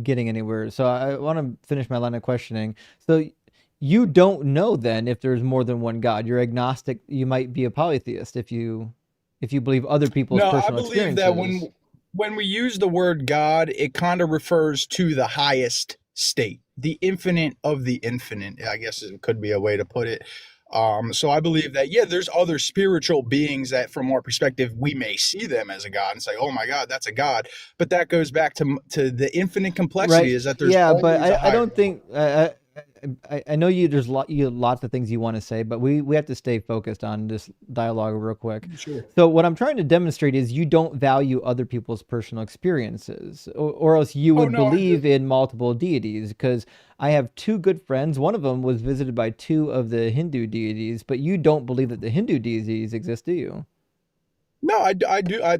getting anywhere. So I want to finish my line of questioning. So you don't know then if there's more than one God. You're agnostic. You might be a polytheist if you believe other people's No, I personal believe that experiences. when we use the word God, it kind of refers to the highest state, the infinite of the infinite. I guess it could be a way to put it. So I believe that there's other spiritual beings that, from our perspective, we may see them as a god and say, "Oh my God, that's a god." But that goes back to the infinite complexity. Right. Is that there's Yeah, but always a I higher don't level. think I know you. There's lots of things you want to say, but we have to stay focused on this dialogue real quick. Sure. So what I'm trying to demonstrate is you don't value other people's personal experiences, or else you Oh would no, I do. believe in multiple deities. Because I have two good friends. One of them was visited by two of the Hindu deities, but you don't believe that the Hindu deities exist, do you? No, I do. I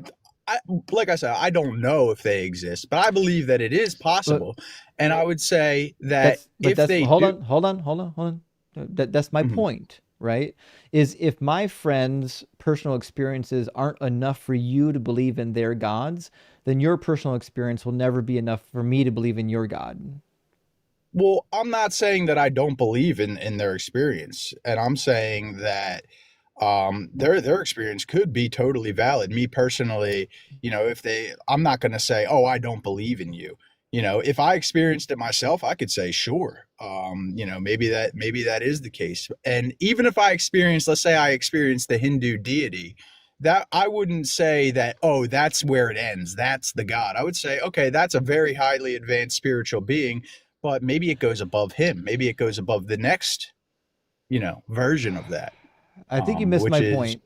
like I said, I don't know if they exist, but I believe that it is But possible. And I would say that if that's they hold do, on, hold on. That's my mhm. point, right? Is if my friends' personal experiences aren't enough for you to believe in their gods, then your personal experience will never be enough for me to believe in your God. Well, I'm not saying that I don't believe in their experience, and I'm saying that their experience could be totally valid. Me personally, if they, I'm not going to say, oh, I don't believe in you. If I experienced it myself, I could say, sure. Maybe that is the case. And even if I experienced, let's say I experienced the Hindu deity, that I wouldn't say that, oh, that's where it ends. That's the God. I would say, okay, that's a very highly advanced spiritual being, but maybe it goes above him. Maybe it goes above the next, version of that, I think you missed which my is point.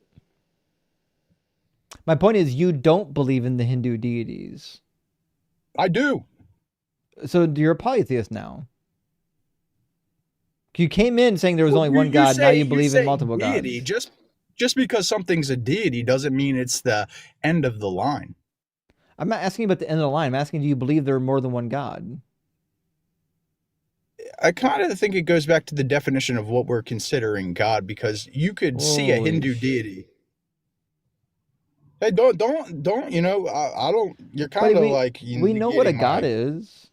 My point is you don't believe in the Hindu deities. I do. So you're a polytheist now. You came in saying there was Well, only you, one you God. Now say you you believe in say multiple deity. gods. Just because something's a deity doesn't mean it's the end of the line. I'm not asking about the end of the line. I'm asking, do you believe there are more than one God? I kind of think it goes back to the definition of what we're considering God, because you could see a Holy Hindu deity. Hey, don't. I don't. You're kind Buddy, of like we know what a negating God my. is.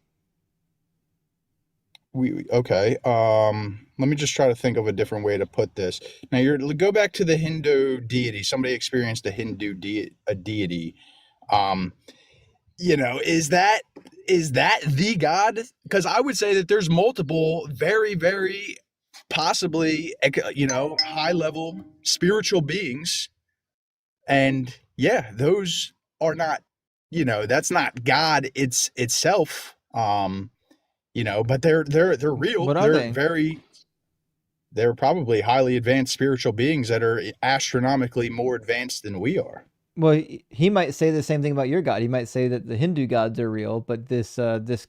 Okay. Let me just try to think of a different way to put this. Now, go back to the Hindu deity. Somebody experienced a a deity. Um, is that the God? Because I would say that there's multiple, very, very possibly, high level spiritual beings, and yeah, those are not, that's not God. It's itself. But they're real. What are they? They're probably highly advanced spiritual beings that are astronomically more advanced than we are. Well, he might say the same thing about your God. He might say that the Hindu gods are real, but this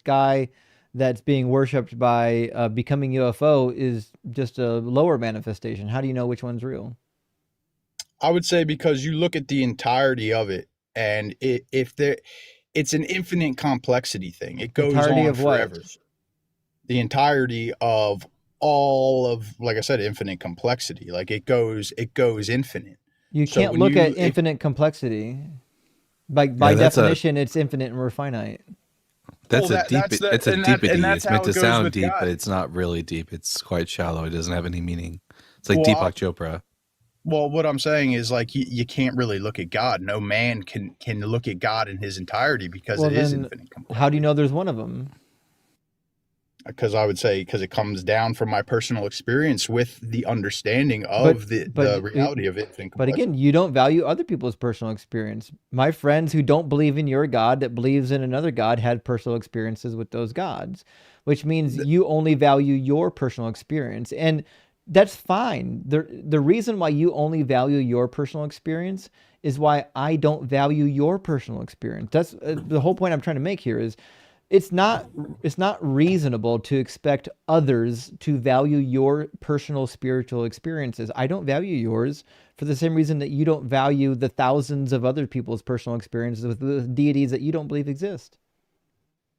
guy that's being worshipped by becoming UFO is just a lower manifestation. How do you know which one's real? I would say because you look at the entirety of it, and it's an infinite complexity thing. It goes Entirety on of what? forever. The entirety of all of, like I said, infinite complexity. Like it goes infinite. You So can't when look at you if infinite complexity. By Yeah, definition, it's infinite and we're finite. well that's a that deep that's the it's a and deepity. that's It's meant how to it goes sound with deep, but God. it's not really deep. It's quite shallow. It doesn't have any meaning. It's like Well, Deepak Chopra. well, what I'm saying is like you can't really look at God. No man can look at God in his entirety because Well, it is then infinite how do you complexity. know there's one of them? Because I would say because it comes down from my personal experience with the understanding But of the but reality of infinite But again, complexity. you don't value other people's personal experience. My friends who don't believe in your God, that believes in another God, had personal experiences with those gods, which means you only value your personal experience. And that's fine. The reason why you only value your personal experience is why I don't value your personal experience. That's the whole point I'm trying to make here is it's not it's not reasonable to expect others to value your personal spiritual experiences. I don't value yours for the same reason that you don't value the thousands of other people's personal experiences with the deities that you don't believe exist.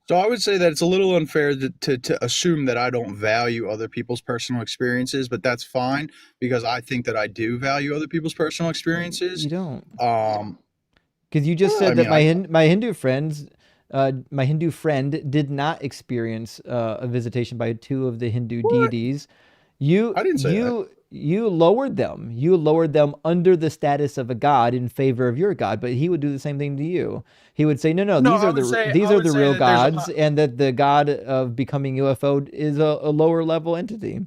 So I would say that it's a little unfair to assume that I don't value other people's personal experiences, but that's fine because I think that I do value other people's personal experiences. You don't. Um, Because you just well, I said that mean, I my Hindu friend did not experience a visitation by two of the Hindu what? deities. I didn't say that. You lowered them. You lowered them under the status of a god in favor of your god. But he would do the same thing to you. He would say, no, No, these I are would the say real that there's a gods, and that the god of becoming UFO is a lower level entity.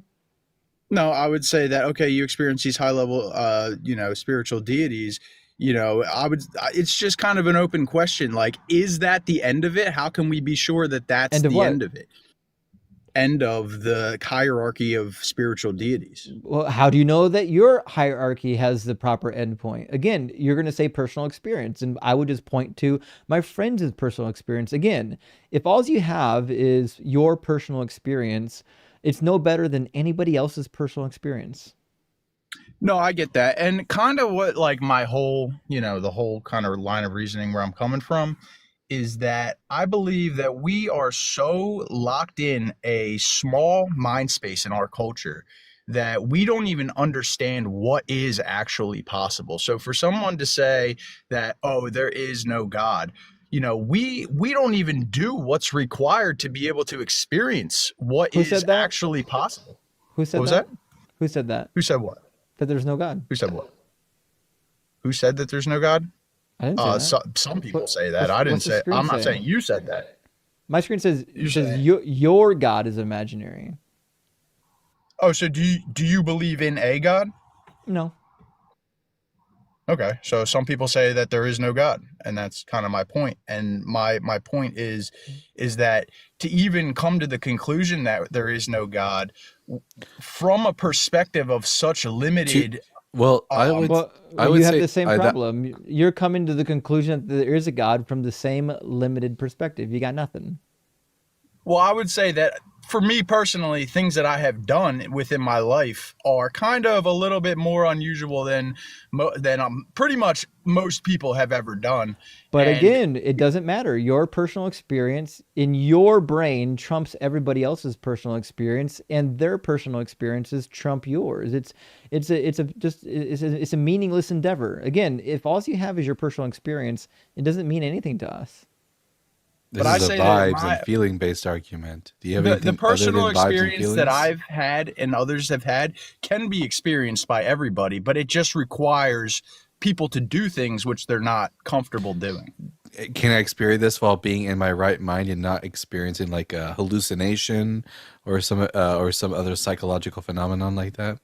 no, I would say that okay, you experience these high level, spiritual deities. It's just kind of an open question. Like, is that the end of it? How can we be sure that that's End of the what? end of it? End of the hierarchy of spiritual deities. Well, how do you know that your hierarchy has the proper endpoint? Again, you're going to say personal experience, and I would just point to my friends' personal experience. Again, if all you have is your personal experience, it's no better than anybody else's personal experience. No, I get that. And kind of what like my whole, the whole kind of line of reasoning where I'm coming from is that I believe that we are so locked in a small mind space in our culture that we don't even understand what is actually possible. So for someone to say that, oh, there is no God, we don't even do what's required to be able to experience what Who is said that? actually possible. Who What said was that? that? Who said that? Who said what? That there's no God. Who said what? Who said that there's no God? I didn't say that. Some people What say that. I didn't what's the say. screen I'm not say? saying you said that. My screen says You say. your God is imaginary. Oh, so do you believe in a God? No. Okay, so some people say that there is no God, and that's kind of my point. And my point is that to even come to the conclusion that there is no God from a perspective of such To limited Well, Um, I Well, would you have say the same I that problem. You're coming to the conclusion that there is a God from the same limited perspective. You got nothing. Well, I would say that for me personally, things that I have done within my life are kind of a little bit more unusual than pretty much most people have ever done. But And again, it doesn't matter. Your personal experience in your brain trumps everybody else's personal experience, and their personal experiences trump yours. It's a meaningless endeavor. Again, if all you have is your personal experience, it doesn't mean anything to us. this but I is a say that vibes and my feeling based argument. Do you have the anything other personal than vibes and experience that feelings? I've had and others have had can be experienced by everybody, but it just requires people to do things which they're not comfortable doing. Can I experience this while being in my right mind and not experiencing like a hallucination or some other psychological phenomenon like that?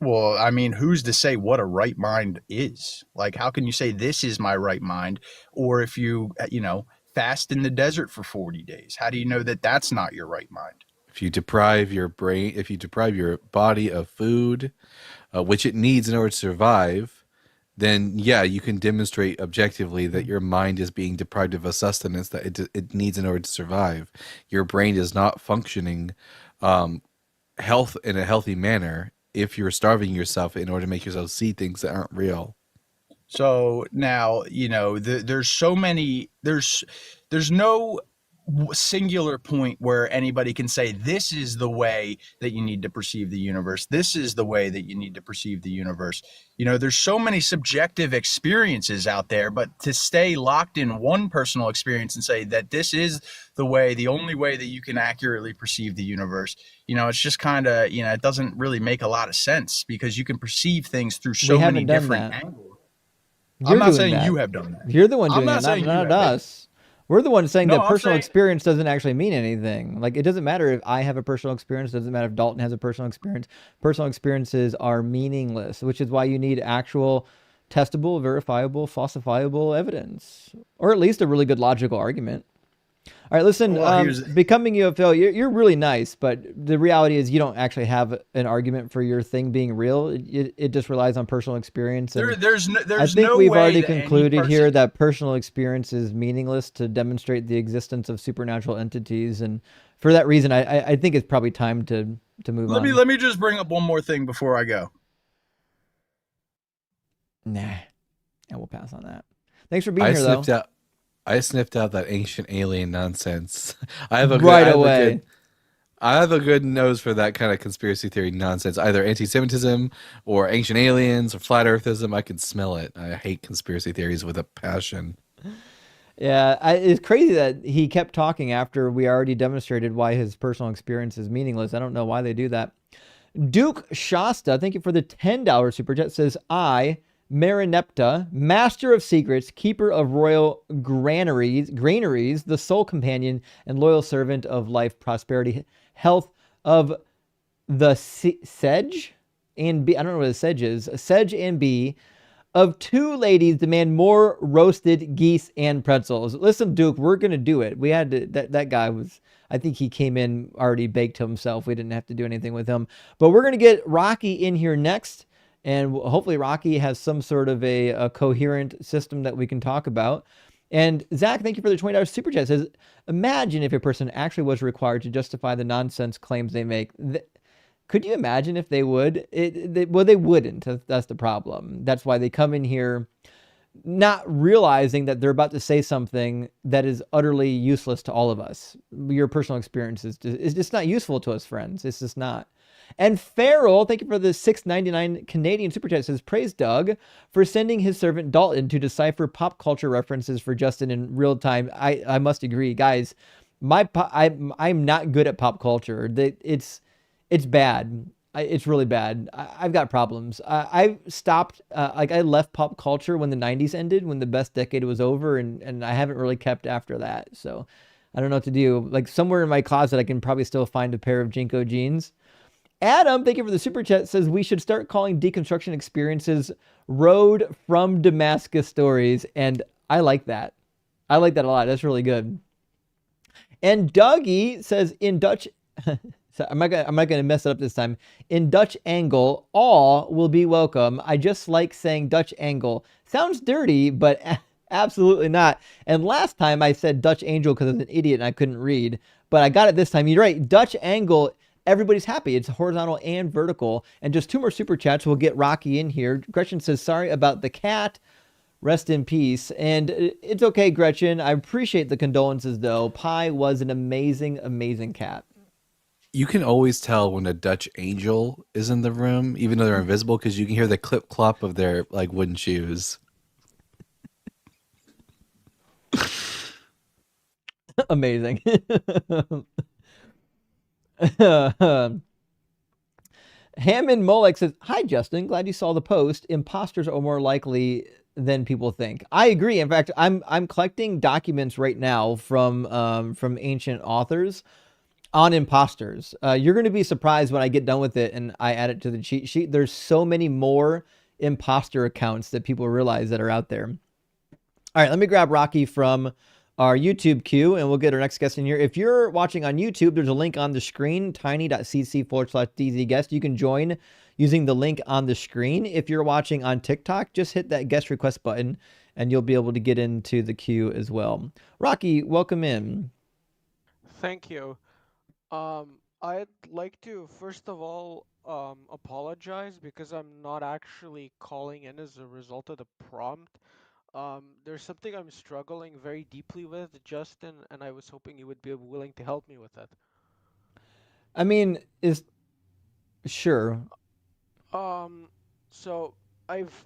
Well, I mean, who's to say what a right mind is? Like, how can you say this is my right mind? Or if you fast in the desert for 40 days, how do you know that that's not your right mind? If you deprive your body of food, which it needs in order to survive, then yeah, you can demonstrate objectively that your mind is being deprived of a sustenance that it needs in order to survive. Your brain is not functioning health in a healthy manner if you're starving yourself in order to make yourself see things that aren't real. So now, there's so many, there's no singular point where anybody can say this is the way that you need to perceive the universe. This is the way that you need to perceive the universe. There's so many subjective experiences out there, but to stay locked in one personal experience and say that this is the only way that you can accurately perceive the universe, it's just kind of, it doesn't really make a lot of sense because you can perceive things through We so many haven't done different that. angles. I'm You're not doing saying that. you have done that. You're the one I'm doing not it, not saying you not have it. us. We're the ones saying No, that I'm personal saying experience doesn't actually mean anything. Like it doesn't matter if I have a personal experience, it doesn't matter if Dalton has a personal experience. Personal experiences are meaningless, which is why you need actual testable, verifiable, falsifiable evidence, or at least a really good logical argument. All right, listen. well, here's Becoming UFL, you're really nice, but the reality is you don't actually have an argument for your thing being real. It just relies on personal experience, there. and I There's think no we've way already that any concluded here person. that personal experience is meaningless to demonstrate the existence of supernatural entities, and for that reason, I think it's probably time to move Let me on. let me just bring up one more thing before I go. Nah, I will pass on that. Thanks for being I here, though. sniffed out I sniffed out that ancient alien nonsense. Right away. I have a good nose for that kind of conspiracy theory nonsense, either anti-Semitism or ancient aliens or flat earthism. I can smell it. I hate conspiracy theories with a passion. Yeah, it's crazy that he kept talking after we already demonstrated why his personal experience is meaningless. I don't know why they do that. Duke Shasta, thank you for the $10 super chat. Says, I, Marinepta, master of secrets, keeper of royal granaries, the sole companion and loyal servant of life, prosperity, health of the sedge and bee. I don't know what a sedge is. Sedge and bee of two ladies demand more roasted geese and pretzels. Listen, Duke, we're gonna do it. We had to, that guy was. I think he came in already baked to himself. We didn't have to do anything with him. But we're gonna get Rocky in here next, and hopefully Rocky has some sort of a coherent system that we can talk about. And Zach, thank you for the $20 super chat. It says, imagine if a person actually was required to justify the nonsense claims they make. Could you imagine if they would? Well, they wouldn't. That's the problem. That's why they come in here not realizing that they're about to say something that is utterly useless to all of us. Your personal experience is just not useful to us, friends. It's just not. And Farrell, thank you for the $6.99 Canadian super chat. Says, praise Doug for sending his servant Dalton to decipher pop culture references for Justin in real time. I must agree, guys. I'm not good at pop culture. It's bad. It's really bad. I've got problems. I stopped, I left pop culture when the 90s ended, when the best decade was over, and I haven't really kept after that. So I don't know what to do. Like somewhere in my closet, I can probably still find a pair of Jinko jeans. Adam, thank you for the super chat, says we should start calling deconstruction experiences Road from Damascus stories. And I like that. I like that a lot. That's really good. And Dougie says in Dutch So I'm not gonna mess it up this time. In Dutch angle, all will be welcome. I just like saying Dutch angle. Sounds dirty, but absolutely not. And last time I said Dutch angel because I was an idiot and I couldn't read, but I got it this time. You're right. Dutch angle. Everybody's happy. It's horizontal and vertical. And just two more super chats. We'll get Rocky in here. Gretchen says, sorry about the cat. Rest in peace. And it's okay, Gretchen. I appreciate the condolences, though. Pi was an amazing, amazing cat. You can always tell when a Dutch angel is in the room, even though they're invisible, because you can hear the clip clop of their like wooden shoes. Amazing. Hammond Molek says, hi, Justin. Glad you saw the post. Imposters are more likely than people think. I agree. In fact, I'm collecting documents right now from ancient authors on imposters. You're going to be surprised when I get done with it and I add it to the cheat sheet. There's so many more imposter accounts that people realize that are out there. All right, let me grab Rocky from our YouTube queue and we'll get our next guest in here. If you're watching on YouTube, there's a link on the screen, tiny.cc/DZ guest. You can join using the link on the screen. If you're watching on TikTok, just hit that guest request button and you'll be able to get into the queue as well. Rocky, welcome in. Thank you. I'd like to first of all apologize because I'm not actually calling in as a result of the prompt. There's something I'm struggling very deeply with, Justin, and I was hoping you would be willing to help me with it. I mean, is sure. Um, so I've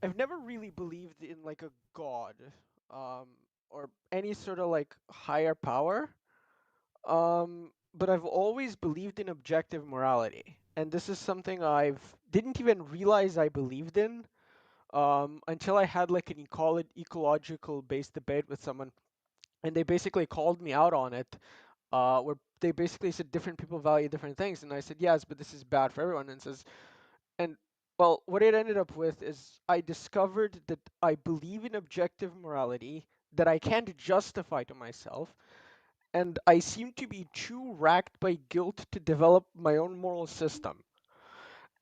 I've never really believed in like a god, um, or any sort of like higher power. But I've always believed in objective morality, and this is something I've didn't even realize I believed in until I had like an ecological based debate with someone, and they basically called me out on it, where they basically said different people value different things, and I said yes, but this is bad for everyone, and says and well, what it ended up with is I discovered that I believe in objective morality that I can't justify to myself, and I seem to be too racked by guilt to develop my own moral system.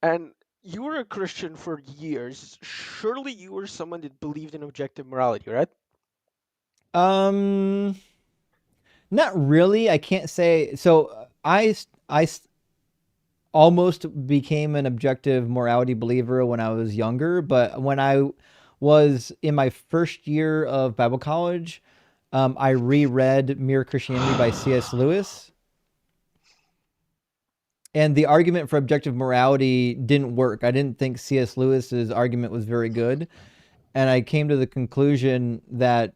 And you were a Christian for years. Surely you were someone that believed in objective morality, right? Um, Not really. I can't say. So I almost became an objective morality believer when I was younger, but when I was in my first year of Bible college, I reread Mere Christianity by C.S. Lewis. And the argument for objective morality didn't work. I didn't think C.S. Lewis's argument was very good. And I came to the conclusion that,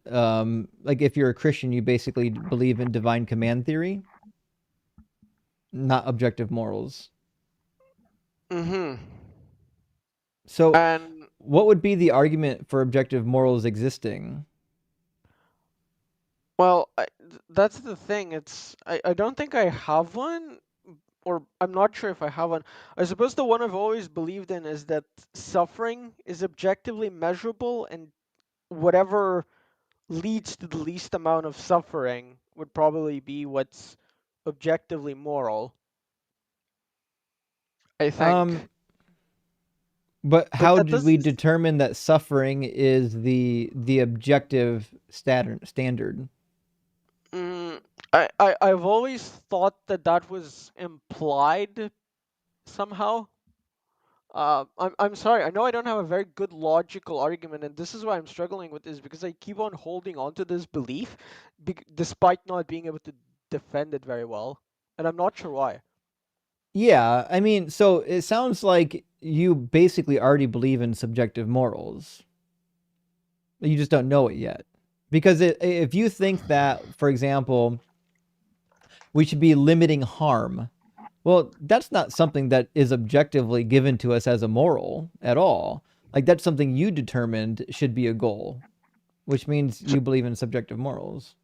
like, if you're a Christian, you basically believe in divine command theory, not objective morals. Mm-hmm. So, And what would be the argument for objective morals existing? well, that's the thing. I don't think I have one, or I'm not sure if I have one. I suppose the one I've always believed in is that suffering is objectively measurable, and whatever leads to the least amount of suffering would probably be what's objectively moral, I Um, think. but But how that did we doesn't. determine that suffering is the objective standard? Mm, I've always thought that that was implied somehow. I'm sorry. I know I don't have a very good logical argument, and this is why I'm struggling with this because I keep on holding on to this belief, despite not being able to defend it very well, and I'm not sure why. Yeah, I mean, so it sounds like you basically already believe in subjective morals. You just don't know it yet. Because if you think that, for example, we should be limiting harm, well, that's not something that is objectively given to us as a moral at all. Like, that's something you determined should be a goal, which means So you believe in subjective morals.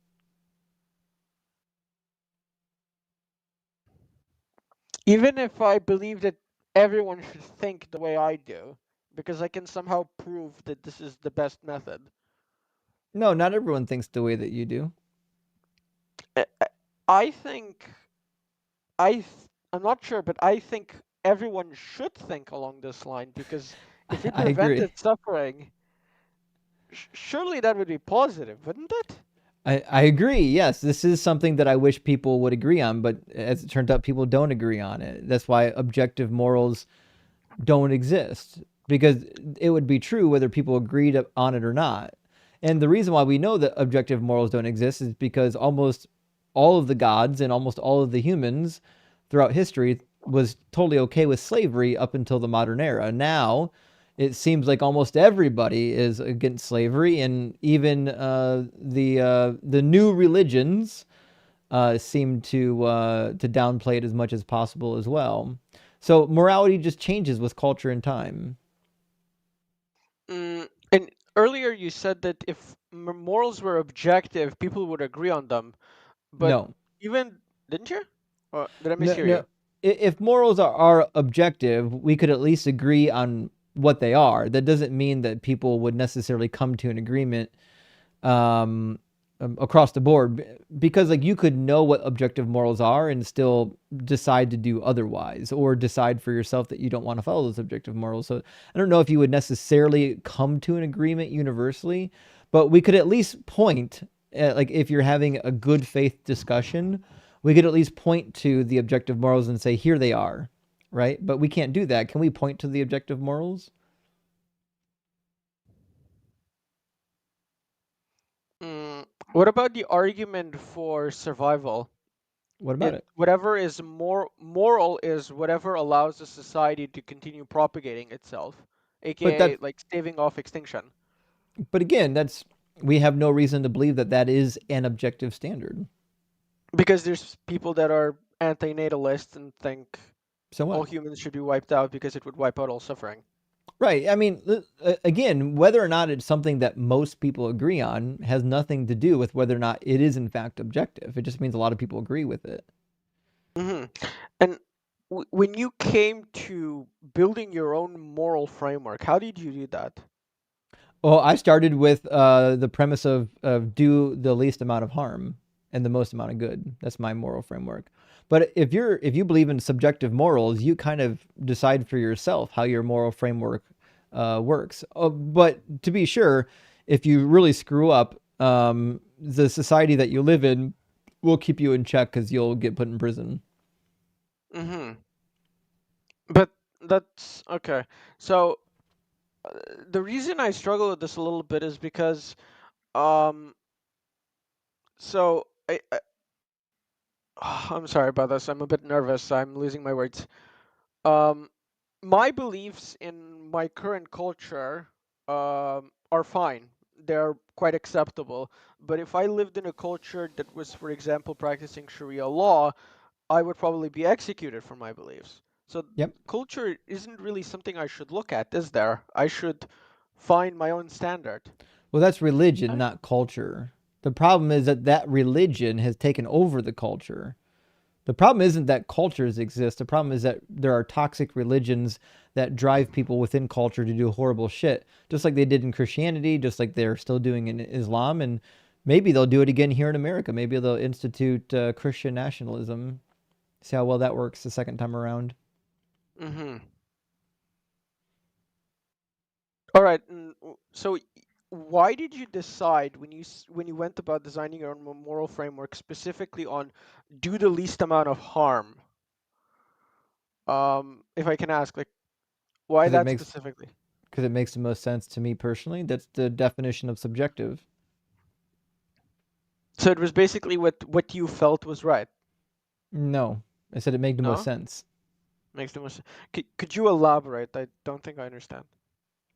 even if I believe that everyone should think the way I do, because I can somehow prove that this is the best method, No, not everyone thinks the way that you do. I I think I th- I'm not sure, but I think everyone should think along this line because if it I agree. prevented suffering, surely that would be positive, wouldn't it? I agree. Yes, this is something that I wish people would agree on, but as it turns out, people don't agree on it. That's why objective morals don't exist, because it would be true whether people agreed on it or not. And the reason why we know that objective morals don't exist is because almost all of the gods and almost all of the humans throughout history was totally okay with slavery up until the modern era. Now, it seems like almost everybody is against slavery, and even the new religions seem to downplay it as much as possible as well. So morality just changes with culture and time. And earlier you said that if morals were objective, people would agree on them. But No, even didn't you? Or did I no, mishear no. you? If morals are objective, we could at least agree on what they are. That doesn't mean that people would necessarily come to an agreement um, across the board, because like you could know what objective morals are and still decide to do otherwise, or decide for yourself that you don't want to follow those objective morals. So I don't know if you would necessarily come to an agreement universally, but we could at least point at, like if you're having a good faith discussion, we could at least point to the objective morals and say here they are, right? But we can't do that. Can we point to the objective morals? What about the argument for survival? What about It it? whatever is more moral is whatever allows the society to continue propagating itself, But aka that like staving off extinction. But again, that's we have no reason to believe that that is an objective standard. Because there's people that are anti-natalist and think So all what? humans should be wiped out because it would wipe out all suffering. Right. I mean, again, whether or not it's something that most people agree on has nothing to do with whether or not it is in fact objective. It just means a lot of people agree with it. hmm And when you came to building your own moral framework, how did you do that? Well, I started with the premise of do the least amount of harm and the most amount of good. That's my moral framework. But if you believe in subjective morals, you kind of decide for yourself how your moral framework works. But to be sure, if you really screw up, the society that you live in will keep you in check because you'll get put in prison. hmm But that's okay. So the reason I struggle with this a little bit is because um so I'm sorry about this. I'm a bit nervous. I'm losing my words. Um my beliefs in my current culture are fine. They're quite acceptable. But if I lived in a culture that was, for example, practicing Sharia law, I would probably be executed for my beliefs. So Yep. culture isn't really something I should look at, is there? I should find my own standard. Well, that's religion, Right? not culture. The problem is that that religion has taken over the culture. The problem isn't that cultures exist. The problem is that there are toxic religions that drive people within culture to do horrible shit, just like they did in Christianity, just like they're still doing in Islam. And maybe they'll do it again here in America. Maybe they'll institute Christian nationalism. See how well that works the second time around. Mm-hmm. All right. So why did you decide when when you went about designing your own moral framework specifically on do the least amount of harm? If I can ask, like, why Because it that makes specifically? because it makes the most sense to me personally. That's the definition of subjective. So it was basically what you felt was right. No, I said it made the most No? sense. Makes the most. Could you elaborate? I don't think I understand.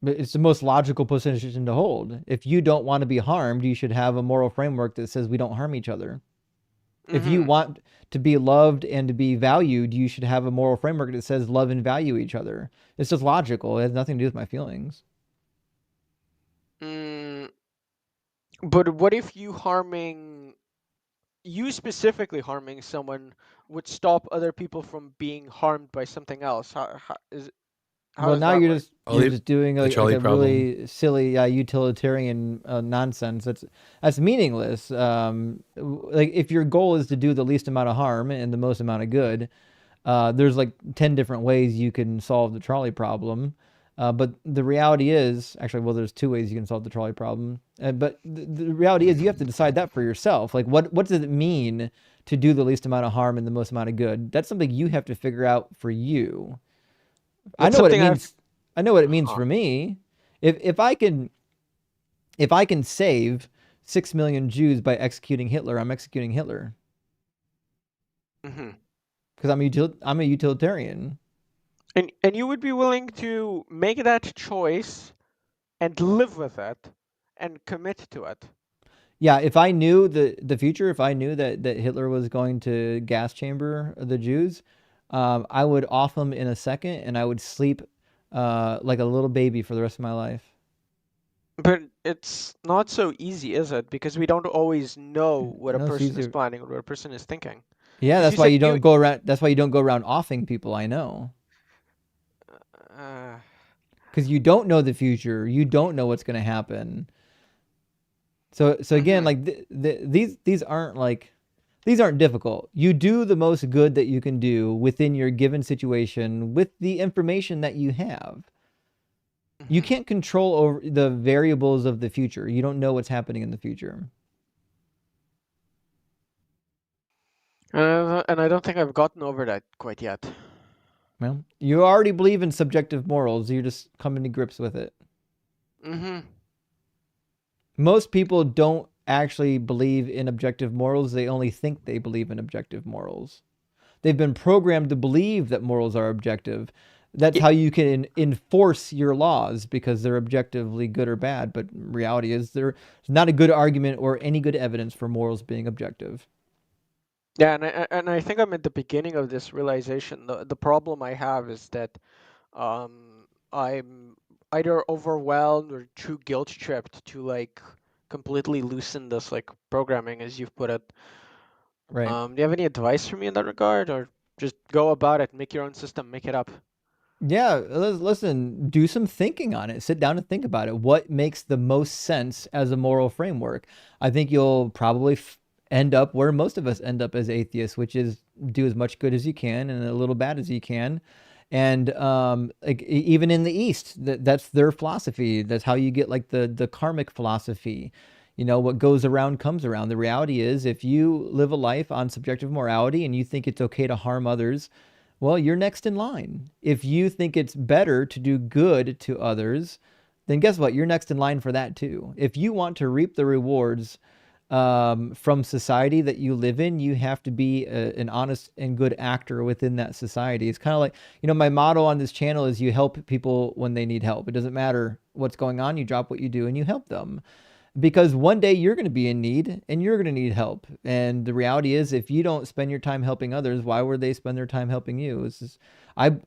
But it's the most logical position to hold. If you don't want to be harmed, you should have a moral framework that says we don't harm each other. If you Mm-hmm. want to be loved and to be valued, you should have a moral framework that says love and value each other. It's just logical. It has nothing to do with my feelings. Mm, but what if you specifically harming someone would stop other people from being harmed by something else? How Well, does now that you're work? just Oh, you're just doing the like trolley a problem. really silly utilitarian nonsense. That's meaningless. Like if your goal is to do the least amount of harm and the most amount of good, There's like 10 different ways you can solve the trolley problem. But the reality is, actually, well, there's two ways you can solve the trolley problem. But the reality is, you have to decide that for yourself. Like, what does it mean to do the least amount of harm and the most amount of good? That's something you have to figure out for you. I That's know what it something I've. means. I know what it means Huh. for me. If I can save 6 million Jews by executing Hitler, I'm executing Hitler Hmm. because I'm a utilitarian. And you would be willing to make that choice and live with it and commit to it. Yeah, if I knew the future, if I knew that Hitler was going to gas chamber the Jews, I would off him in a second, and I would sleep like a little baby for the rest of my life. But it's not so easy, is it? Because we don't always know what a No, it's person is easier. planning or what a person is thinking. Yeah, Because that's you why said you you. don't go around. That's why you don't go around offing people. I know, Uh, because you don't know the future. You don't know what's going to happen. So again, mhm. like these aren't difficult. You do the most good that you can do within your given situation with the information that you have. You Mhm. can't control over the variables of the future. You don't know what's happening in the future. And I don't think I've gotten over that quite yet. Well, you already believe in subjective morals. You're just coming to grips with it. Mhm. Most people don't actually believe in objective morals. They only think they believe in objective morals. They've been programmed to believe that morals are objective. That's Y- how you can enforce your laws because they're objectively good or bad. But reality is there's not a good argument or any good evidence for morals being objective. Yeah, and I think I'm at the beginning of this realization. The problem I have is that I'm either overwhelmed or too guilt tripped to like completely loosen this like programming, as you've put it. Right. Do you have any advice for me in that regard, or just go about it, make your own system, make it up? Yeah, listen, do some thinking on it. Sit down and think about it. What makes the most sense as a moral framework? I think you'll probably end up where most of us end up as atheists, which is do as much good as you can and a little bad as you can. And like even in the East, that's their philosophy. That's how you get like the karmic philosophy. You know, what goes around comes around. The reality is, if you live a life on subjective morality and you think it's okay to harm others, well, you're next in line. If you think it's better to do good to others, then guess what? You're next in line for that too. If you want to reap the rewards from society that you live in, you have to be an honest and good actor within that society. It's kind of like, my motto on this channel is you help people when they need help. It doesn't matter what's going on, you drop what you do and you help them because one day you're going to be in need and you're going to need help. And the reality is, if you don't spend your time helping others, why would they spend their time helping you?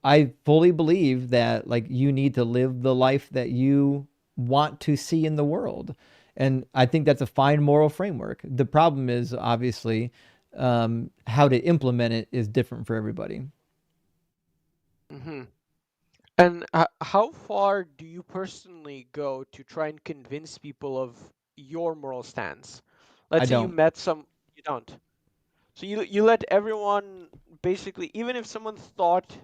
I fully believe that like you need to live the life that you want to see in the world. And I think that's a fine moral framework. The problem is obviously how to implement it is different for everybody. Hmm. And how far do you personally go to try and convince people of your moral stance? I Let's say you don't. met some, you don't. So you let everyone basically, even if someone thought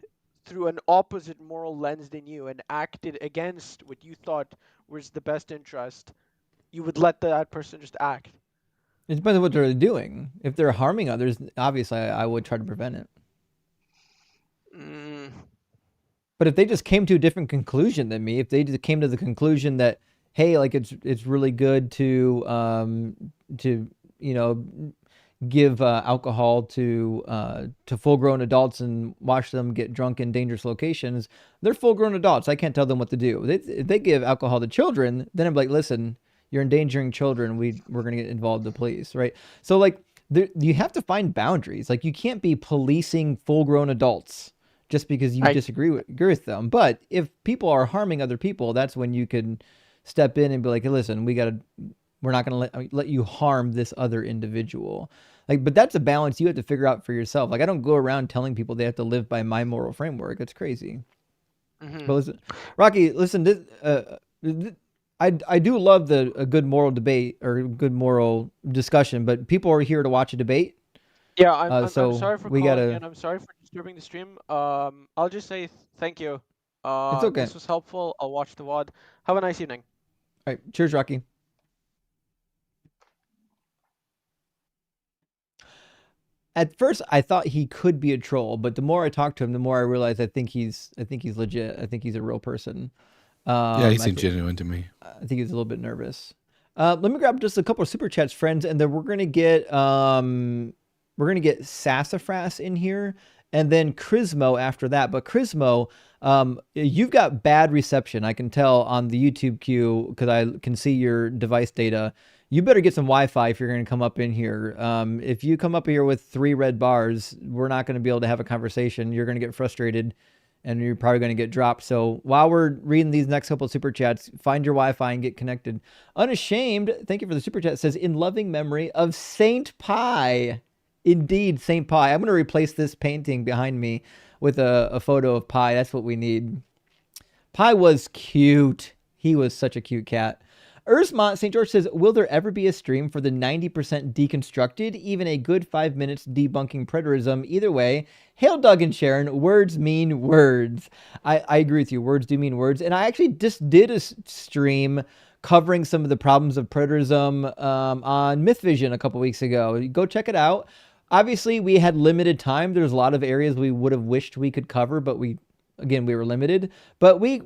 through an opposite moral lens than you and acted against what you thought was the best interest, you would let that person just act. It depends on what they're doing. If they're harming others, obviously I would try to prevent it. Mm, But if they just came to a different conclusion than me, if they just came to the conclusion that, hey, like it's really good to give alcohol to full grown adults and watch them get drunk in dangerous locations, they're full grown adults. I can't tell them what to do. If they give alcohol to children, then I'm like, listen, you're endangering children. We're gonna get involved the police, right? So like you have to find boundaries. Like you can't be policing full grown adults just because you I agree with them. But if people are harming other people, that's when you can step in and be like, hey, listen, we're not going to let you harm this other individual. Like, but that's a balance you have to figure out for yourself. Like, I don't go around telling people they have to live by my moral framework. That's crazy. mhm. But listen, Rocky, listen, I do love a good moral debate or good moral discussion, but people are here to watch a debate. Yeah, I'm So sorry for we calling gotta. in. I'm sorry for disturbing the stream. I'll just say thank you. It's okay. This was helpful. I'll watch the VOD. Have a nice evening. All right. Cheers, Rocky. At first, I thought he could be a troll, but the more I talked to him, the more I realized I think he's legit. I think he's a real person. Yeah, he seemed genuine to me. I think he's a little bit nervous. Let me grab just a couple of super chats, friends, and then we're gonna get Sassafras in here, and then Crismo after that. But Crismo, you've got bad reception. I can tell on the YouTube queue because I can see your device data. You better get some Wi-Fi if you're going to come up in here. If you come up here with 3 red bars, we're not going to be able to have a conversation. You're going to get frustrated, and you're probably going to get dropped. So while we're reading these next couple of super chats, find your Wi-Fi and get connected. Unashamed, thank you for the super chat. Says, in loving memory of Saint Pi. Indeed, Saint Pi. I'm going to replace this painting behind me with a photo of Pi. That's what we need. Pi was cute. He was such a cute cat. Ursmont St. George says, will there ever be a stream for the 90% deconstructed? Even a good 5 minutes debunking preterism. Either way, hail Doug and Sharon. Words mean words. I agree with you. Words do mean words. And I actually just did a stream covering some of the problems of preterism on MythVision a couple weeks ago. Go check it out. Obviously, we had limited time. There's a lot of areas we would have wished we could cover, but we were limited, but we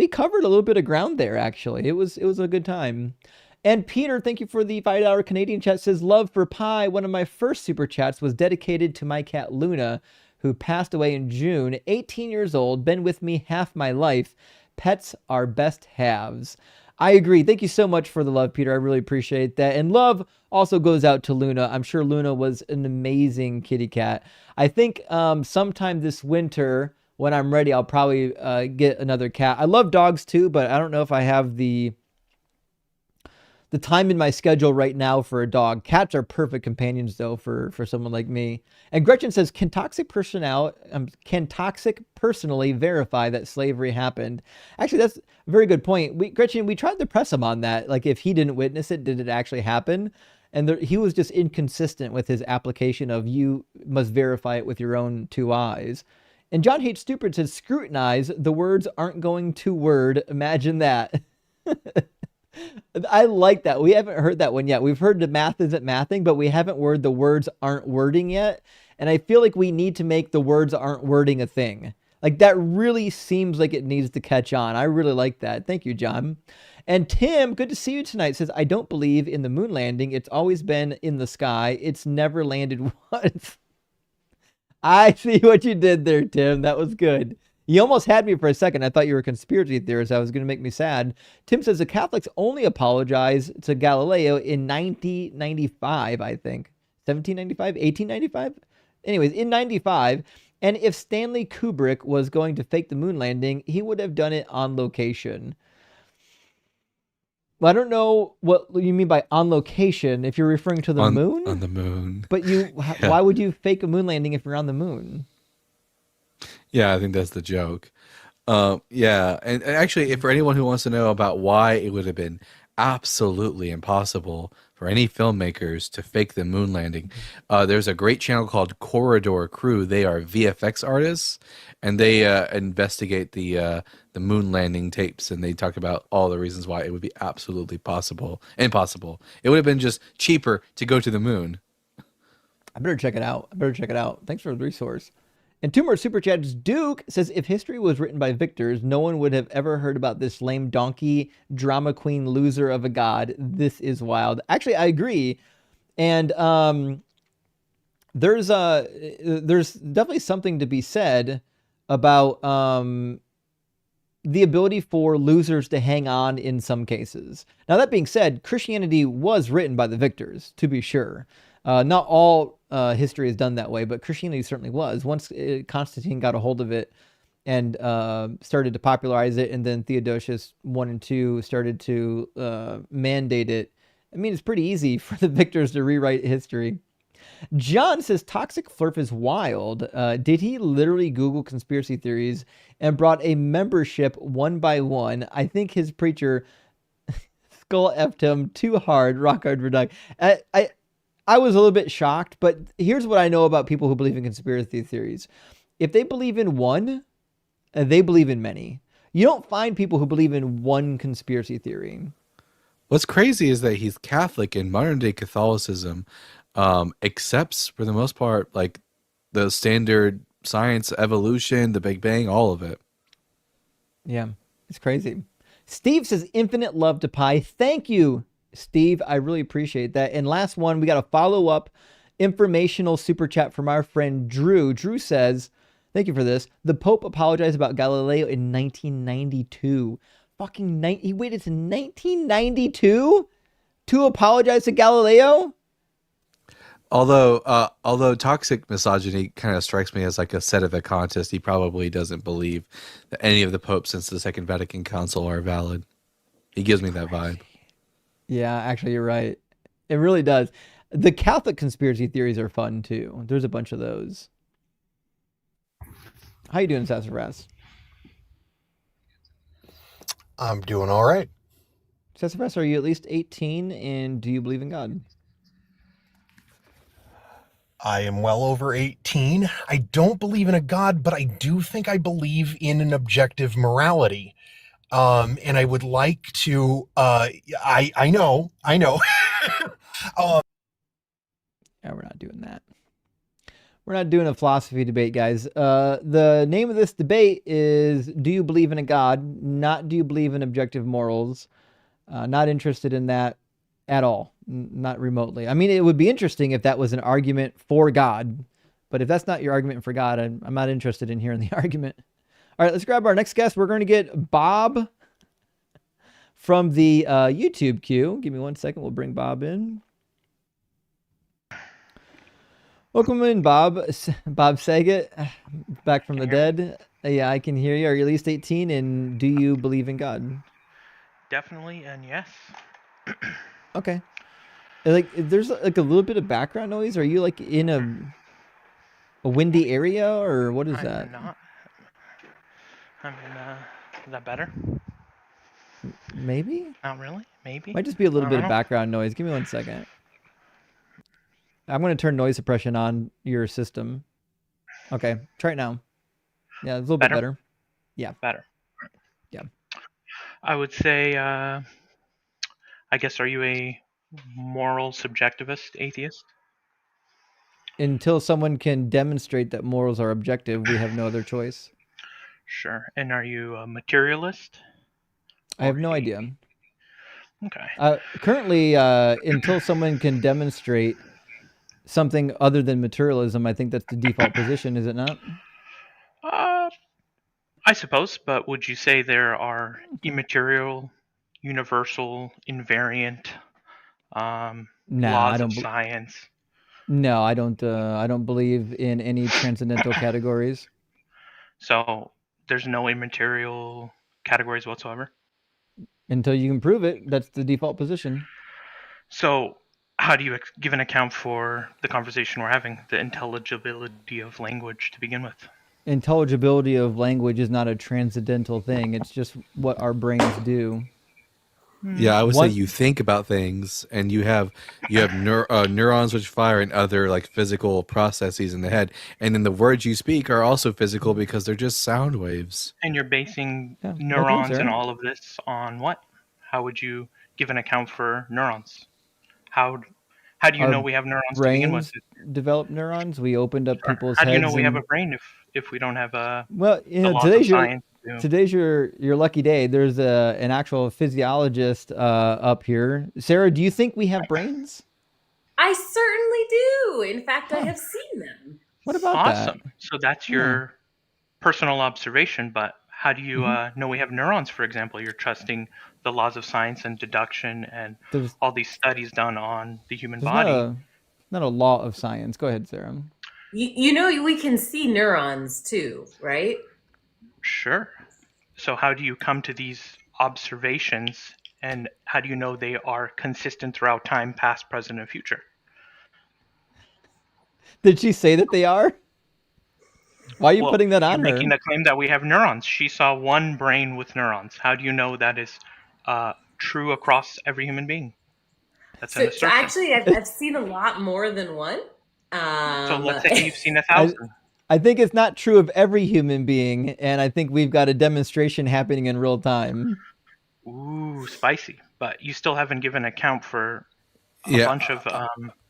covered a little bit of ground there. Actually, it was a good time. And Peter, thank you for the $5 Canadian chat. Says, love for Pi. One of my first super chats was dedicated to my cat Luna, who passed away in June. 18 years old, been with me half my life. Pets are best halves. I agree. Thank you so much for the love, Peter. I really appreciate that. And love also goes out to Luna. I'm sure Luna was an amazing kitty cat. I think sometime this winter, when I'm ready, I'll probably get another cat. I love dogs too, but I don't know if I have the time in my schedule right now for a dog. Cats are perfect companions though for someone like me. And Gretchen says, can toxic personally verify that slavery happened? Actually, that's a very good point. Gretchen, we tried to press him on that. Like, if he didn't witness it, did it actually happen? And he was just inconsistent with his application of, you must verify it with your own 2 eyes. And John Hates Stupid says, scrutinize, the words aren't going to word. Imagine that. I like that. We haven't heard that one yet. We've heard the math isn't mathing, but we haven't heard the words aren't wording yet. And I feel like we need to make the words aren't wording a thing. Like, that really seems like it needs to catch on. I really like that. Thank you, John. And Tim, good to see you tonight, says, I don't believe in the moon landing. It's always been in the sky. It's never landed once. I see what you did there, Tim. That was good. You almost had me for a second. I thought you were a conspiracy theorist. That was going to make me sad. Tim says the Catholics only apologized to Galileo in 1995, I think. 1795? 1895? Anyways, in 95. And if Stanley Kubrick was going to fake the moon landing, he would have done it on location. Well, I don't know what you mean by on location, if you're referring to the moon. On the moon. But why would you fake a moon landing if you're on the moon? Yeah, I think that's the joke. Yeah, and actually, if for anyone who wants to know about why it would have been absolutely impossible for any filmmakers to fake the moon landing, there's a great channel called Corridor Crew. They are VFX artists, and they investigate the moon landing tapes, and they talk about all the reasons why it would be absolutely impossible. It would have been just cheaper to go to the moon. I better check it out. Thanks for the resource. And 2 more super chats. Duke says, if history was written by victors, no one would have ever heard about this lame donkey drama queen loser of a god. This is wild. Actually, I agree. And there's definitely something to be said about the ability for losers to hang on in some cases. Now, that being said, Christianity was written by the victors, to be sure. Not all history is done that way, but Christianity certainly was. Once Constantine got a hold of it and started to popularize it, and then Theodosius I and II started to mandate it, I mean, it's pretty easy for the victors to rewrite history. John says, Toxic Flurf is wild. Did he literally Google conspiracy theories and brought a membership one by one? I think his preacher skull effed him too hard. Rock hard for Doug. I was a little bit shocked, but here's what I know about people who believe in conspiracy theories. if they believe in one, they believe in many. You don't find people who believe in one conspiracy theory. What's crazy is that he's Catholic, and modern day Catholicism accepts, for the most part, like the standard science, evolution, the Big Bang, all of it. Yeah, it's crazy. Steve says infinite love to Pi. Thank you, Steve. I really appreciate that. And last one, we got a follow up informational super chat from our friend Drew. Drew says, thank you for this. The Pope apologized about Galileo in 1992. He waited to 1992 to apologize to Galileo? Although toxic misogyny kind of strikes me as like a set of a contest, he probably doesn't believe that any of the popes since the Second Vatican Council are valid. He gives me that vibe. Yeah, actually, you're right. It really does. The Catholic conspiracy theories are fun too. There's a bunch of those. How you doing, Sassafras? I'm doing all right. Sassafras, are you at least 18 and do you believe in God? I am well over 18. I don't believe in a God, but I do think I believe in an objective morality. And I would like to, I know. Yeah, we're not doing that. We're not doing a philosophy debate, guys. The name of this debate is Do you believe in a God? Not do you believe in objective morals? Not interested in that at all. Not remotely. I mean, it would be interesting if that was an argument for God. But if that's not your argument for God, I'm not interested in hearing the argument. All right, let's grab our next guest. We're going to get Bob from the YouTube queue. Give me 1 second. We'll bring Bob in. Welcome in, Bob. Bob Saget, back from the dead. Yeah, I can hear you. Are you at least 18? And do you believe in God? Definitely, and yes. Okay. Like, there's like a little bit of background noise. Are you like in a windy area, or what is that? I'm not. I'm in, is that better? Maybe? Not really. Maybe. Might just be a little bit of background noise. Give me 1 second. I'm going to turn noise suppression on your system. Okay, try it now. Yeah, it's a little bit better. Yeah. Better. Yeah. I would say, I guess, are you a moral subjectivist atheist? Until someone can demonstrate that morals are objective, we have no other choice. Sure. And are you a materialist? I have no idea. Okay. Currently, until someone can demonstrate something other than materialism, I think that's the default position, is it not? I suppose, but would you say there are immaterial, universal, invariant laws of science? No, I don't. I don't believe in any transcendental categories. So there's no immaterial categories whatsoever? Until you can prove it, that's the default position. So how do you give an account for the conversation we're having, the intelligibility of language to begin with? Intelligibility of language is not a transcendental thing. It's just what our brains do. Yeah, I would say you think about things, and you have neurons which fire and other like physical processes in the head, and then the words you speak are also physical because they're just sound waves. And you're basing neurons and all of this on what? How would you give an account for neurons? How do you know we have neurons to begin with? Develop neurons. We opened up people's heads. How do you know we have a brain if we don't have a? Well, you know, today's your lucky day. There's an actual physiologist up here. Sarah, do you think we have brains? I certainly do. In fact, I have seen them. What about that? Awesome. So that's your personal observation, but how do you know we have neurons, for example? You're trusting the laws of science and deduction and all these studies done on the human body. Not a law of science. Go ahead, Sarah. You know, we can see neurons too, right? Sure. So how do you come to these observations, and how do you know they are consistent throughout time, past, present, and future? Did she say that they are? Why are you putting that on her? Making the claim that we have neurons. She saw one brain with neurons. How do you know that is true across every human being? That's an assertion. Actually, I've seen a lot more than one. So let's say you've seen 1,000. I think it's not true of every human being, and I think we've got a demonstration happening in real time. Ooh, spicy. But you still haven't given account for a Yeah, bunch of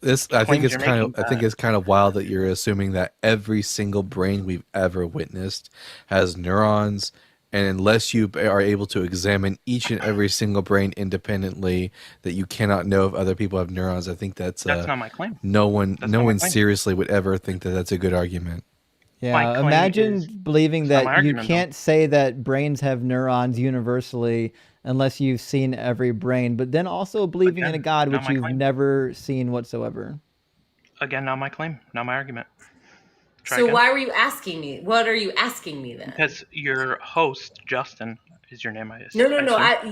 this I think claims it's you're kind of making I think that it's kind of wild that you're assuming that every single brain we've ever witnessed has neurons, and unless you are able to examine each and every single brain independently, that you cannot know if other people have neurons. I think that's not my claim. no one That's not my claim. seriously would ever think that that's a good argument. My Yeah, claim imagine is believing it's not my that you argument though. can't say that brains have neurons universally unless you've seen every brain, but then also believing in a Again, God not which my you've claim. never seen whatsoever. Again, not my claim, not my argument. Try So again. why were you asking me? What are you asking me then? Because your host, Justin, is your name, I No. assume.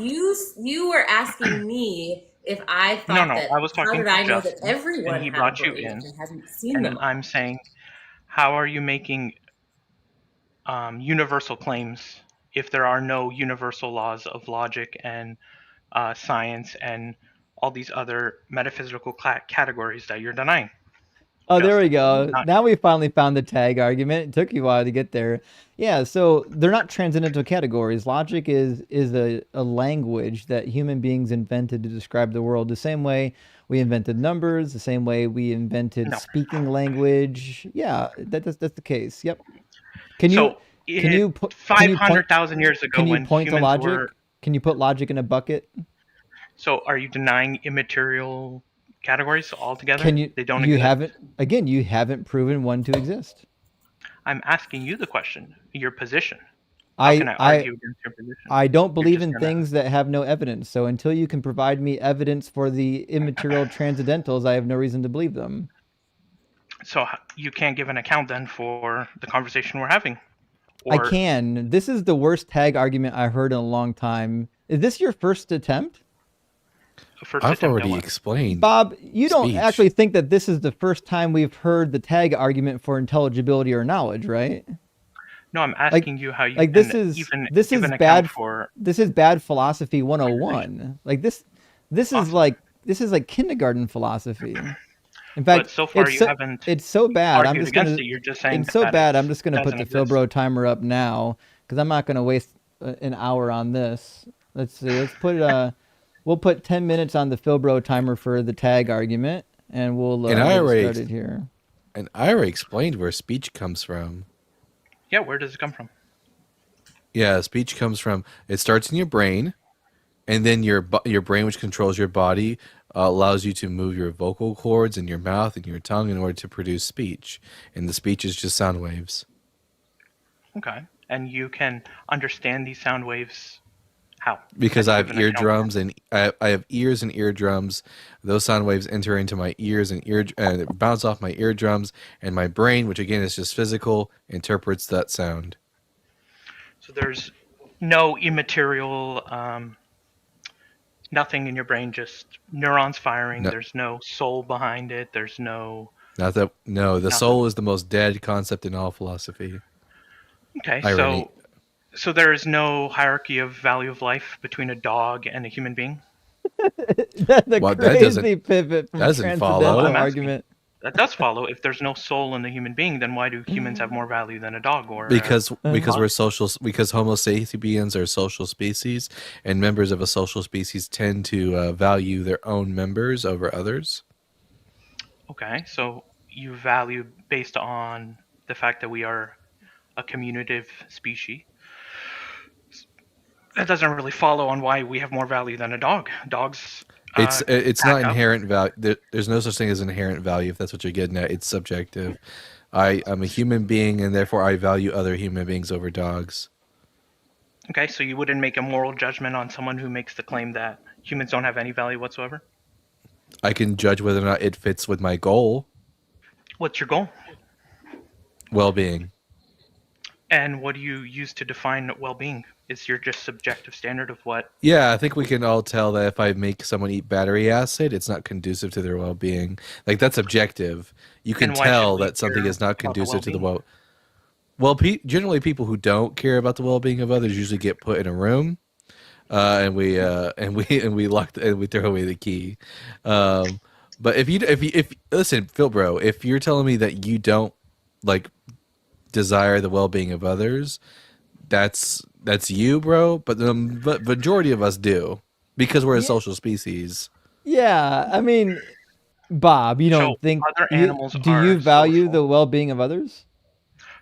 You were asking me if I No, thought no, that. I was How talking did to I know that Justin, and everyone he had a brought you brain in, if I hadn't seen and them all? I'm saying, how are you making universal claims if there are no universal laws of logic and science and all these other metaphysical categories that you're denying, Oh, there we Justin? go. Not Now we finally found the tag argument. It took you a while to get there. Yeah, so they're not transcendental categories. Logic is a language that human beings invented to describe the world the same way we invented numbers, the same way we invented no. speaking language. Yeah, that's the case. Yep. Can you So, can it, you put can you point 500,000 years ago, can you when point to humans were, logic? Can you put logic in a bucket? so are you denying immaterial categories Can altogether? you They don't you exist. haven't again, you haven't proven one to exist. I'm asking you the question, your position. How I can I I argue against your position? I don't You're believe just in gonna. things that have no evidence. So until you can provide me evidence for the immaterial transcendentals, I have no reason to believe them. So you can't give an account then for the conversation we're having, I or can. This is the worst tag argument I've heard in a long time. Is this your first attempt? a first I've attempt at already what? explained Bob, you don't speech. actually think that this is the first time we've heard the tag argument for intelligibility or knowledge, right? No, I'm Like asking you how you like can even this give is an account bad for this is bad philosophy transition. 101. Like this is Awesome. like kindergarten philosophy. In But fact, so far you haven't it's so bad. argued against it. You're just saying that I'm it just gonna put doesn't the exist. Philbro timer up now because I'm not gonna waste an hour on this. Let's see. We'll put 10 minutes on the Philbro timer for the tag argument, and And I we'll get already started here. explained where speech comes from. Yeah, where does it come from? Yeah, speech comes from, it starts in your brain, and then your brain, which controls your body, allows you to move your vocal cords and your mouth and your tongue in order to produce speech. And the speech is just sound waves. Okay. And you can understand these sound waves how? Can Because you I give have an account for? eardrums, and I have ears and eardrums. Those sound waves enter into my ears and bounce off my eardrums, and my brain, which again is just physical, interprets that sound. So there's no immaterial, nothing in your brain, just neurons firing. No, There's no soul behind it. There's not that. No, the nothing. soul is the most dead concept in all philosophy. Okay, Irony. so there is no hierarchy of value of life between a dog and a human being? That's a Well, crazy pivot from doesn't Well, transcendental follow. I'm asking. argument. That does follow. If there's no soul in the human being, then why do humans have more value than a dog or a Because pug? we're social, because Homo sapiens are social species, and members of a social species tend to value their own members over others. Okay, so you value based on the fact that we are a communicative species. That doesn't really follow on why we have more value than a dog. Dogs It's pack not up. inherent value. There's no such thing as inherent value. If that's what you're getting at, it's subjective. I'm a human being, and therefore I value other human beings over dogs. Okay, so you wouldn't make a moral judgment on someone who makes the claim that humans don't have any value whatsoever? I can judge whether or not it fits with my goal, What's your goal? well-being. And what do you use to define well-being? Is your just subjective standard of what? Yeah, I think we can all tell that if I make someone eat battery acid, it's not conducive to their well-being. Like, that's objective. You can Then why should tell we that something care is not about the conducive to the well-being? well. Generally, people who don't care about the well-being of others usually get put in a room, and we throw away the key. But if listen, Phil, bro, if you're telling me that you don't like desire the well-being of others, that's you, bro. But the majority of us do because we're a Yeah, social species. yeah. I mean, Bob, you So don't think other you animals do are you value social. the well-being of others?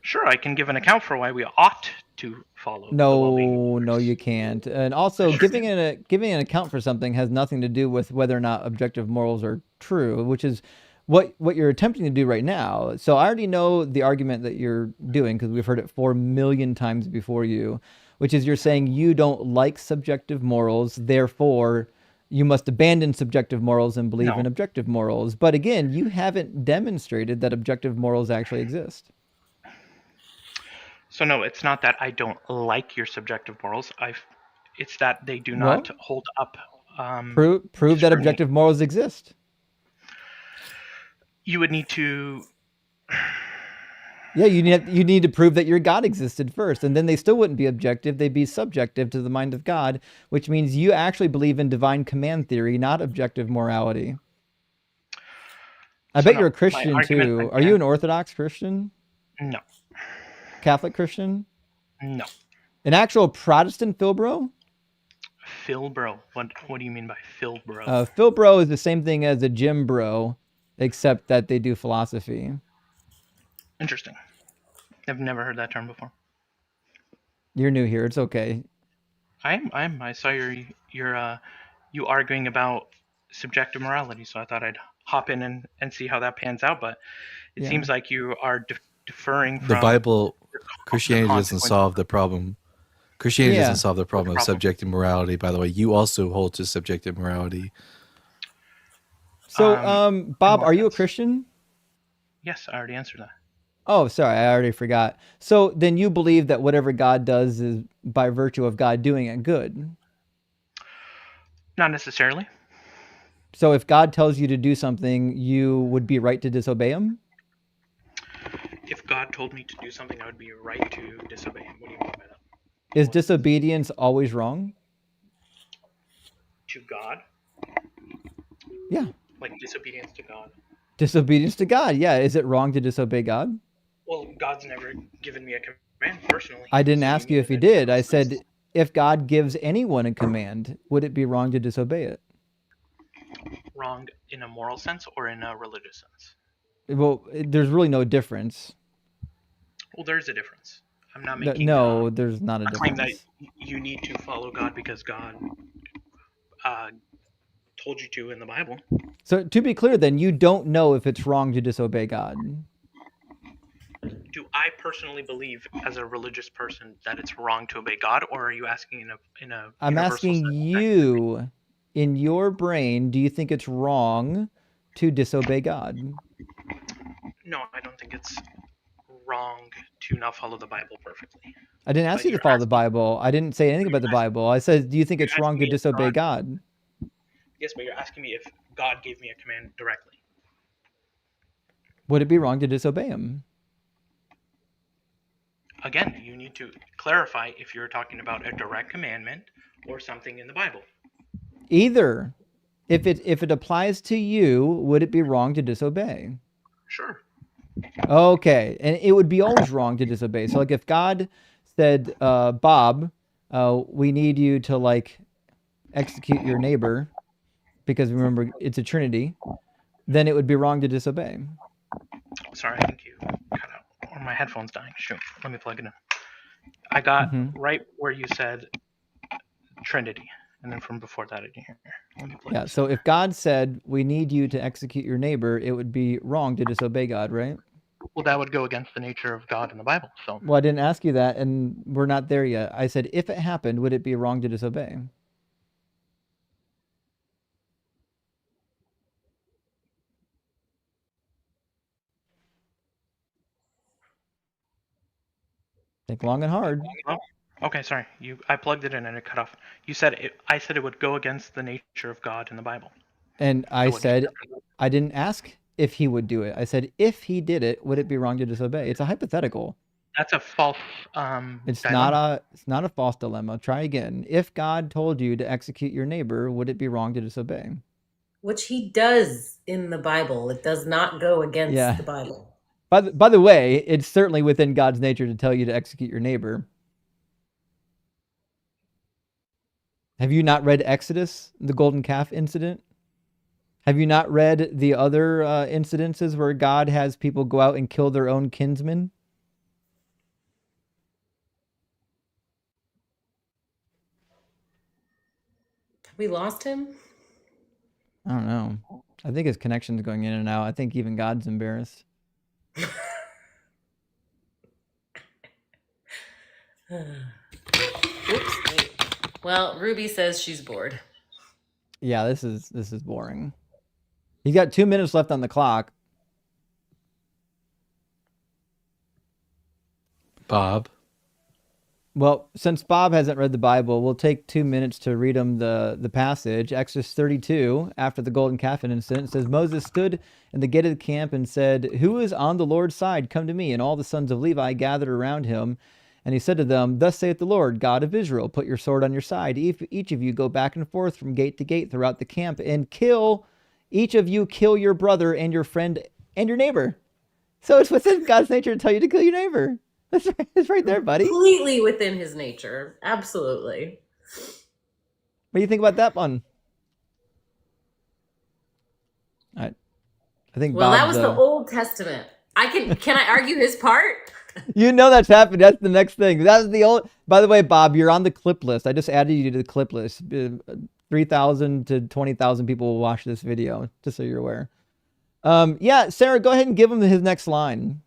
Sure, I can give an account for why we ought to follow the well-being of No, no, others. you can't. And I also, sure giving an account for something has nothing to do with whether or not objective morals are true, which is what you're attempting to do right now. So I already know the argument that you're doing because we've heard it 4 million times before you, which is you're saying you don't like subjective morals, therefore you must abandon subjective morals and believe in No. objective morals. But again, you haven't demonstrated that objective morals actually exist. So no, it's not that I don't like your subjective morals. It's that they do not Well, hold up prove that scrutiny. objective morals exist. You would need to. Yeah, you need to prove that your God existed first, and then they still wouldn't be objective; they'd be subjective to the mind of God, which means you actually believe in divine command theory, not objective morality. I So bet you're no, a my Christian argument too. Are you again. an Orthodox Christian? No, Catholic Christian? no. An actual Protestant Philbro? Philbro. What do you mean by Philbro? Philbro is the same thing as a gym bro, except that they do philosophy. Interesting. I've never heard that term before. You're new here. It's okay. I saw you arguing about subjective morality, so I thought I'd hop in and see how that pans out. But it Yeah. seems like you are deferring The from Bible, the Christianity doesn't consequence solve the problem. Christianity doesn't Yeah. solve the of the problem of problem. subjective morality. By the way, you also hold to subjective morality. So, In Bob, what are you a sense? Christian? Yes, I already answered that. Oh, sorry, I already forgot. So then you believe that whatever God does is by virtue of God doing it good. Not necessarily. So if God tells you to do something, you would be right to disobey him? If God told me to do something, I would be right to disobey him. What do you mean by that? Is disobedience always wrong? To God? Yeah. Like disobedience to God? Disobedience to God. Yeah. Is it wrong to disobey God? Well, God's never given me a command personally. I didn't So you ask you mean if he in a did. general I sense? said, if God gives anyone a command, would it be wrong to disobey it? Wrong in a moral sense or in a religious sense? Well, there's really no difference. Well, there's a difference. I'm not making No, there's not a a claim that difference. you need to follow God because God uh, told you to in the Bible. So to be clear, then, you don't know if it's wrong to disobey God. Do I personally believe, as a religious person, that it's wrong to obey God, or are you asking in a I'm universal asking sense? you, in your brain, do you think it's wrong to disobey God? No, I don't think it's wrong to not follow the Bible perfectly. I didn't ask But you to you're follow the asking, Bible. I didn't say anything about the Bible. I said, do you think you're it's wrong asking to me if disobey God. God? Yes, but you're asking me if God gave me a command directly. Would it be wrong to disobey him? Again, you need to clarify if you're talking about a direct commandment or something in the Bible. Either. If it applies to you, would it be wrong to disobey? Sure. Okay, and it would be always wrong to disobey. So, like, if God said, Bob, we need you to like execute your neighbor, because remember it's a Trinity, then it would be wrong to disobey. Sorry, I think you cut out. Or my headphone's dying. Shoot, let me plug it in. I got right where you said Trinity, and then from before that I didn't hear. Let me plug Yeah. this So in. if God said we need you to execute your neighbor, it would be wrong to disobey God, right? Well, that would go against the nature of God in the Bible. So Well, I didn't ask you that, and we're not there yet. I said if it happened, would it be wrong to disobey? Think long and hard. oh, okay, sorry. I plugged it in and it cut off. You said I said it would go against the nature of God in the Bible. And I So said I didn't ask if he would do it. I said if he did it, would it be wrong to disobey? It's a hypothetical. That's a false It's dilemma. not a false dilemma. Try again. If God told you to execute your neighbor, would it be wrong to disobey? Which he does in the Bible. It does not go against Yeah. the Bible. By the way, it's certainly within God's nature to tell you to execute your neighbor. Have you not read Exodus, the golden calf incident? Have you not read the other incidences where God has people go out and kill their own kinsmen? We lost him? I don't know. I think his connection's going in and out. I think even God's embarrassed. Oops. Wait. Well, Ruby says she's bored. Yeah, this is boring. He's got 2 minutes left on the clock. Bob. Well, since Bob hasn't read the Bible, we'll take 2 minutes to read him the passage. Exodus 32, after the golden calf incident, says, Moses stood in the gate of the camp and said, Who is on the Lord's side? Come to me. And all the sons of Levi gathered around him. And he said to them, Thus saith the Lord, God of Israel, put your sword on your side. Each of you go back and forth from gate to gate throughout the camp and each of you kill your brother and your friend and your neighbor. So it's within God's nature to tell you to kill your neighbor. It's right there, buddy. Completely within his nature. Absolutely. What do you think about that one? I think well, Bob's, that was the Old Testament. Can I argue his part? You know that's happening. That's the next thing. That's the old. By the way, Bob, you're on the clip list. I just added you to the clip list. 3,000 to 20,000 people will watch this video, just so you're aware. Yeah, Sarah, go ahead and give him his next line.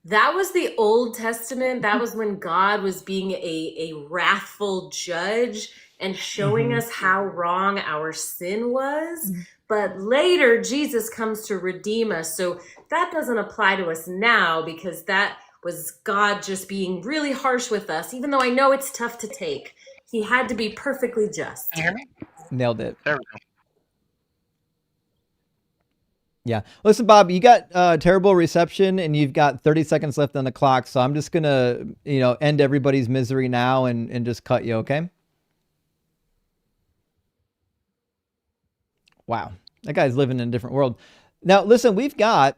That was the Old Testament. That was when God was being a wrathful judge and showing us how wrong our sin was. But later, Jesus comes to redeem us. So that doesn't apply to us now because that was God just being really harsh with us, even though I know it's tough to take. He had to be perfectly just. Can you hear me? Nailed it. There we go. Yeah. Listen, Bob, you got terrible reception and you've got 30 seconds left on the clock. So I'm just going to, end everybody's misery now and just cut you. Okay. Wow. That guy's living in a different world. Now, listen, we've got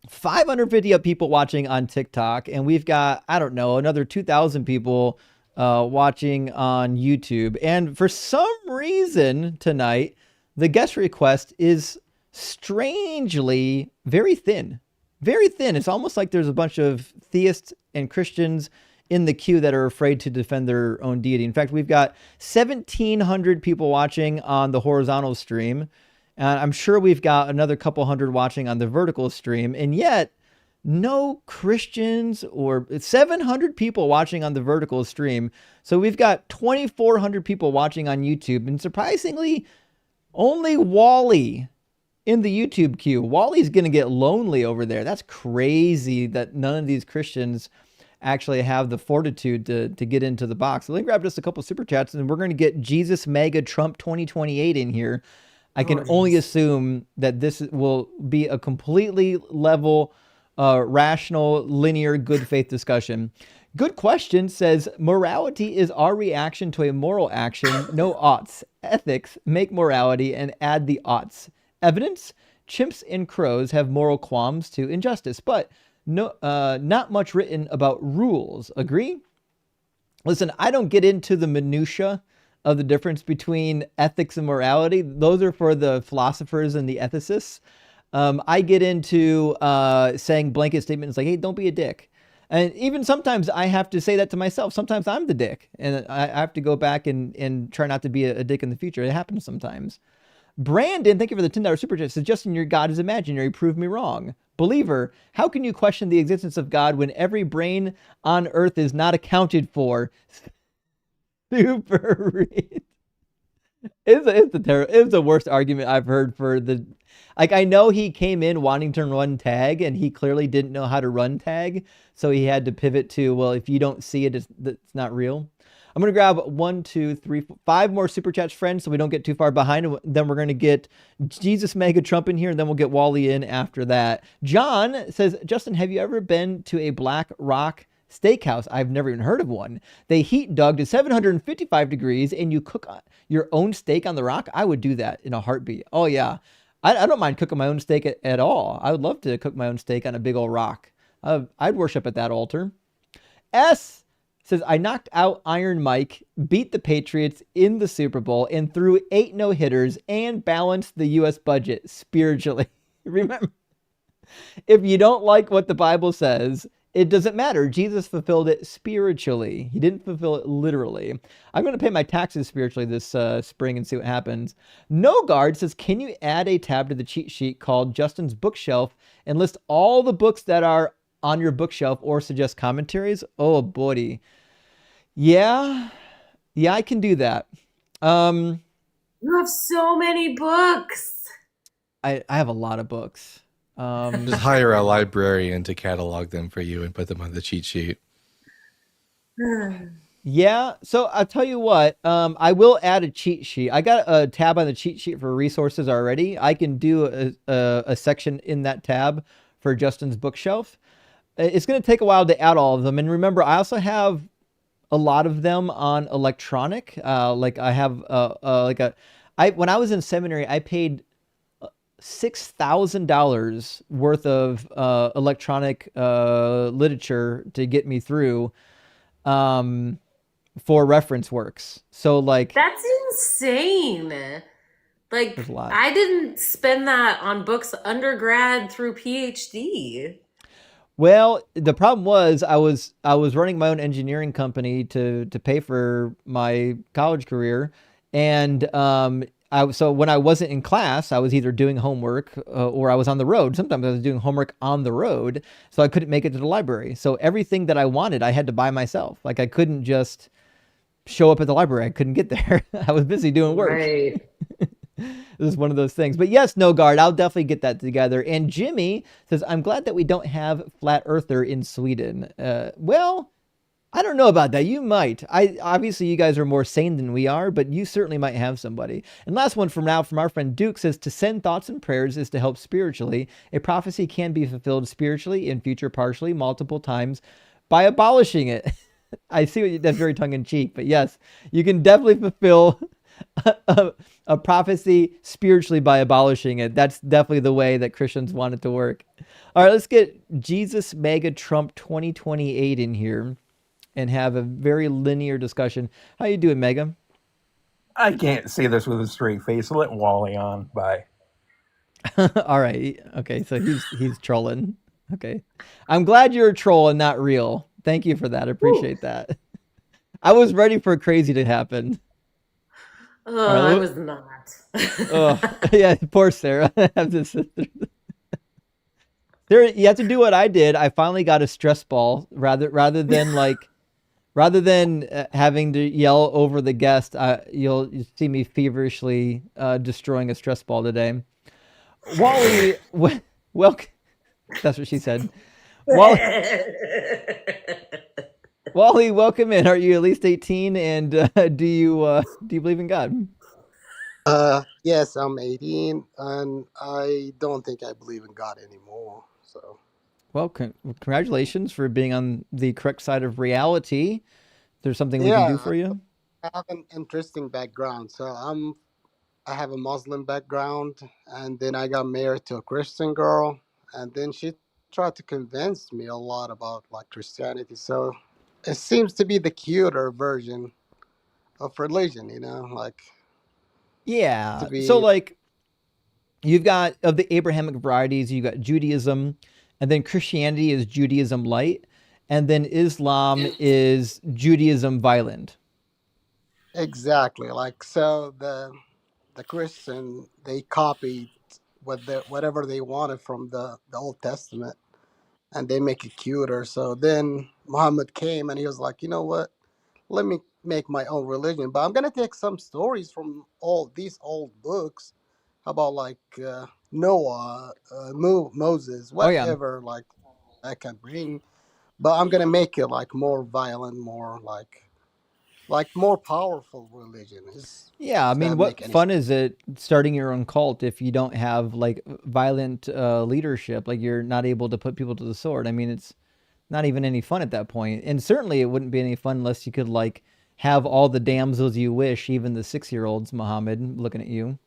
550 people watching on TikTok and we've got, I don't know, another 2,000 people watching on YouTube. And for some reason tonight, the guest request is strangely very thin. It's almost like there's a bunch of theists and Christians in the queue that are afraid to defend their own deity. In fact, we've got 1,700 people watching on the horizontal stream. And I'm sure we've got another couple hundred watching on the vertical stream. And yet no Christians or 700 people watching on the vertical stream. So we've got 2,400 people watching on YouTube. And surprisingly, only Wally in the YouTube queue. Wally's going to get lonely over there. That's crazy that none of these Christians actually have the fortitude to get into the box. So let me grab just a couple super chats and we're going to get Jesus Mega Trump 2028 in here. I can only assume that this will be a completely level, rational, linear, good faith discussion. Good question says, morality is our reaction to a moral action. No oughts. Ethics make morality and add the oughts. Evidence, chimps and crows have moral qualms to injustice, but no, not much written about rules. Agree? Listen, I don't get into the minutia of the difference between ethics and morality. Those are for the philosophers and the ethicists. I get into saying blanket statements like, hey, don't be a dick. And even sometimes I have to say that to myself. Sometimes I'm the dick and I have to go back and try not to be a dick in the future. It happens sometimes. Brandon, thank you for the $10 super chat. Suggesting your God is imaginary. Prove me wrong. Believer, how can you question the existence of God when every brain on earth is not accounted for? Super read. It's the worst argument I've heard for the. Like, I know he came in wanting to run tag and he clearly didn't know how to run tag. So he had to pivot to, well, if you don't see it, it's not real. I'm going to grab 1, 2, 3, 5 more super chats, friends, so we don't get too far behind. And then we're going to get Jesus Mega Trump in here, and then we'll get Wally in after that. John says, Justin, have you ever been to a Black Rock steakhouse? I've never even heard of one. They heat dog to 755 degrees, and you cook your own steak on the rock. I would do that in a heartbeat. Oh, yeah. I don't mind cooking my own steak at all. I would love to cook my own steak on a big old rock. I'd worship at that altar. S says, I knocked out Iron Mike, beat the Patriots in the Super Bowl, and threw 8 no hitters and balanced the U.S. budget spiritually. Remember, if you don't like what the Bible says, it doesn't matter. Jesus fulfilled it spiritually. He didn't fulfill it literally. I'm going to pay my taxes spiritually this spring and see what happens. No Guard says, can you add a tab to the cheat sheet called Justin's Bookshelf and list all the books that are on your bookshelf or suggest commentaries? Oh, buddy. Yeah. Yeah, I can do that. You have so many books. I have a lot of books. Just hire a librarian to catalog them for you and put them on the cheat sheet. Yeah, so I'll tell you what, I will add a cheat sheet. I got a tab on the cheat sheet for resources already. I can do a section in that tab for Justin's Bookshelf. It's going to take a while to add all of them. And remember, I also have a lot of them on electronic. Like I have when I was in seminary, I paid $6,000 worth of electronic literature to get me through for reference works. So like that's insane. Like I didn't spend that on books undergrad through PhD. Well, the problem was I was running my own engineering company to pay for my college career, and so when I wasn't in class, I was either doing homework or I was on the road. Sometimes I was doing homework on the road, so I couldn't make it to the library. So everything that I wanted, I had to buy myself. Like I couldn't just show up at the library. I couldn't get there. I was busy doing work. Right. This is one of those things. But yes, No Guard, I'll definitely get that together. And Jimmy says, I'm glad that we don't have Flat Earther in Sweden. Well, I don't know about that. You might. Obviously, you guys are more sane than we are, but you certainly might have somebody. And last one from our friend Duke says, to send thoughts and prayers is to help spiritually. A prophecy can be fulfilled spiritually in future partially multiple times by abolishing it. I see that's very tongue-in-cheek, but yes, you can definitely fulfill a prophecy spiritually by abolishing it. That's definitely the way that Christians want it to work. All right, let's get Jesus Mega Trump 2028 in here and have a very linear discussion. How you doing, Mega? I can't say this with a straight face. Let Wally on. Bye. All right. Okay, so he's trolling. Okay. I'm glad you're a troll and not real. Thank you for that. I appreciate that. I was ready for crazy to happen. Oh, I was not. Oh, yeah, poor Sarah. I have this sister. Sarah, you have to do what I did. I finally got a stress ball rather than having to yell over the guest. You'll see me feverishly destroying a stress ball today. Wally, welcome. That's what she said. Wally, welcome in. Are you at least 18? And do you believe in God? Yes, I'm 18, and I don't think I believe in God anymore. So, well, congratulations for being on the correct side of reality. There's something we yeah, can do for you. I have an interesting background. So I have a Muslim background, and then I got married to a Christian girl, and then she tried to convince me a lot about like Christianity. So it seems to be the cuter version of religion, like Yeah. to be. So like you've got of the Abrahamic varieties, you got Judaism, and then Christianity is Judaism light, and then Islam is Judaism violent. Exactly. Like so the Christian, they copied whatever they wanted from the Old Testament, and they make it cuter. So then Muhammad came and he was like, you know what? Let me make my own religion, but I'm gonna take some stories from all these old books about like Noah, Moses, Oh yeah. whatever like I can bring, but I'm gonna make it like more violent, more like more powerful religion. Yeah, I Does mean, that what make any fun is it starting your own cult if you don't have like violent leadership? Like you're not able to put people to the sword. I mean, it's not even any fun at that point. And certainly it wouldn't be any fun unless you could like have all the damsels you wish, even the 6-year-olds, Muhammad, looking at you.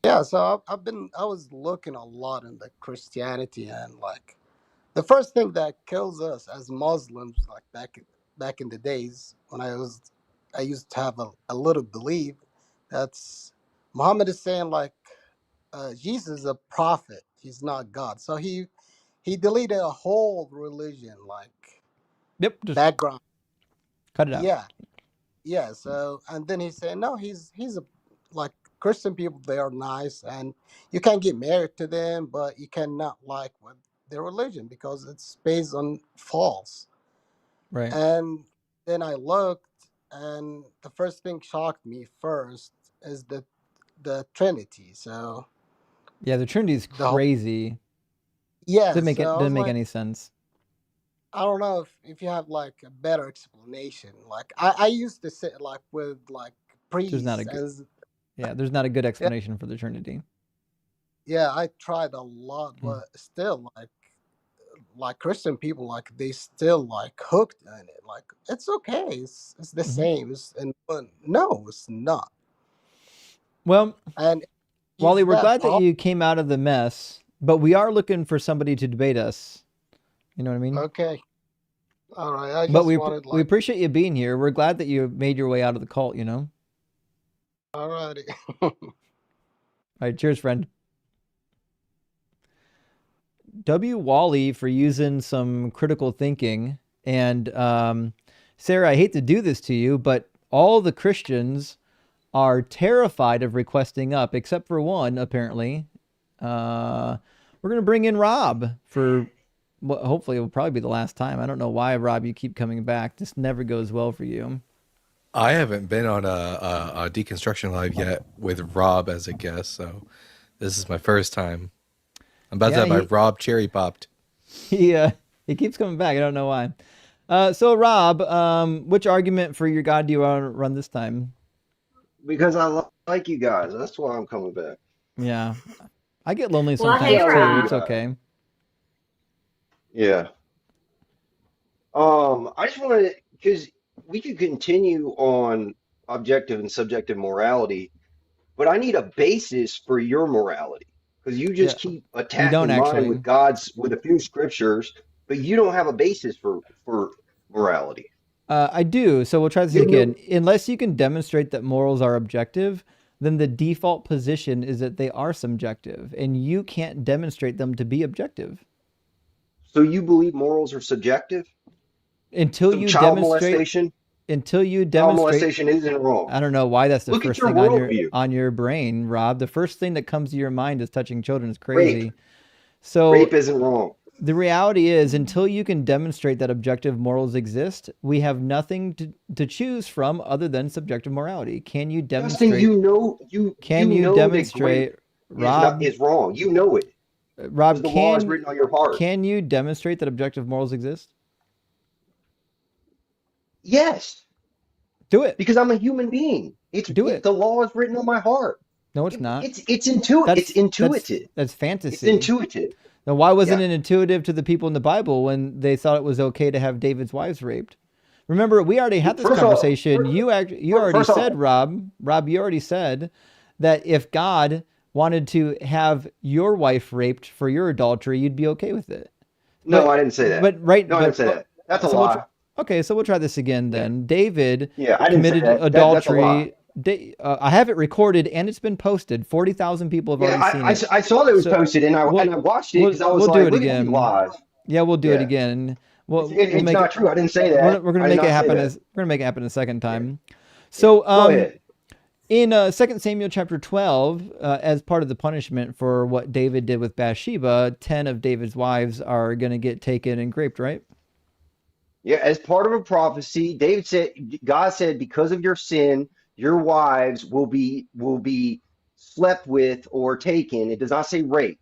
Yeah, so I was looking a lot into Christianity, and like the first thing that kills us as Muslims, like back in the days when I used to have a little belief that's Muhammad is saying like Jesus is a prophet, he's not God. So he deleted a whole religion like Yep, just background. cut it out. Yeah, yeah. So and then he said no, he's a like Christian people. They are nice, and you can get married to them, but you cannot like what their religion because it's based on false. Right. And then I looked, and the first thing shocked me first is the Trinity. So Yeah, the Trinity is the whole crazy. yeah. Didn't So I was make like, any sense. I don't know if you have like a better explanation. Like I used to sit like with like There's not a priests good and Yeah, there's not a good yeah, explanation for the Trinity. yeah, I tried a lot, Mm. but still like Christian people like they still like hooked on it. Like it's okay, it's the Mm-hmm. same. It's and but no, it's not. Well, And Wally, is we're that glad that possible? you came out of the mess, but we are looking for somebody to debate us. You know what I mean? Okay. All right. I But just wanted we like, appreciate you being here. We're glad that you made your way out of the cult. all righty. All right, cheers, friend. W. Wally for using some critical thinking. And Sarah, I hate to do this to you, but all the Christians are terrified of requesting up, except for one, apparently. We're going to bring in Rob for what hopefully will probably be the last time. I don't know why, Rob, you keep coming back. This never goes well for you. I haven't been on a deconstruction live yet with Rob as a guest, so this is my first time. I'm about to Yeah, have my Rob cherry popped. he keeps coming back. I don't know why. So Rob, which argument for your God do you want to run this time? Because like you guys. That's why I'm coming back. Yeah, I get lonely Well, Yeah, hey, sometimes I love too. you It's Rob. guys. okay. Yeah. I just wanted because we could continue on objective and subjective morality, but I need a basis for your morality because you Yeah, just keep you don't attacking mine actually. with with a few scriptures, but you don't have a basis for morality. I do. So we'll try this You have again. no. Unless you can demonstrate that morals are objective, then the default position is that they are subjective, and you can't demonstrate them to be objective So you believe morals are subjective? until So you demonstrate. Until you child demonstrate. molestation isn't wrong. I don't know why that's the Look at first your thing worldview. on your brain, Rob. The first thing that comes to your mind is touching children is Rape. crazy. So Rape isn't wrong. the reality is, until you can demonstrate that objective morals exist, we have nothing to choose from other than subjective morality. Can you Justin, demonstrate? Can you you know that grape demonstrate, Rob? is wrong. You know it because Rob, the law is written on your heart. can you demonstrate that objective morals exist? Yes, Do it. because I'm a human being. Do it. The law is written on my heart. No, it's not. It's That's intuitive. that's It's fantasy. intuitive. Now, why wasn't Yeah. it intuitive to the people in the Bible when they thought it was okay to have David's wives raped? Remember, we already had this First off, conversation. You already first off, said, Rob, you already said that if God wanted to have your wife raped for your adultery, you'd be okay with it. no, I didn't say that. No, I didn't say that. That's a So lie. okay, so we'll try this again Yeah, then. David yeah, I didn't say committed that. That's a lie. adultery. I have it recorded and it's been posted. 40,000 people have Yeah, already seen it. I saw that it was So posted and we'll I watched it because I was we'll do like, it look at these again. lies. Yeah, we'll do it Yeah, again. We'll it's make it. not true. I didn't say We're that. gonna I did make it not say happen that. we're gonna make it happen a second Yeah, time. yeah. So Go ahead. in 2 Samuel chapter 12, as part of the punishment for what David did with Bathsheba, 10 of David's wives are gonna get taken and raped, right? Yeah, as part of a prophecy, God said, because of your sin, your wives will be slept with or taken. It does not say rape.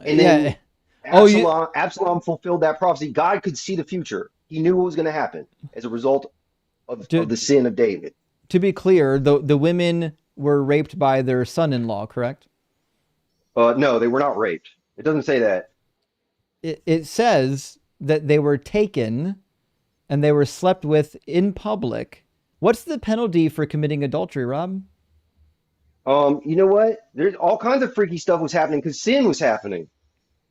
And then Yeah. Oh, you Absalom fulfilled that prophecy. God could see the future. He knew what was going to happen as a result of to the sin of David. to be clear, the women were raped by their son-in-law, correct? No, they were not raped. It doesn't say that. It says that they were taken and they were slept with in public. What's the penalty for committing adultery, Rob? You know what? There's all kinds of freaky stuff was happening because sin was happening.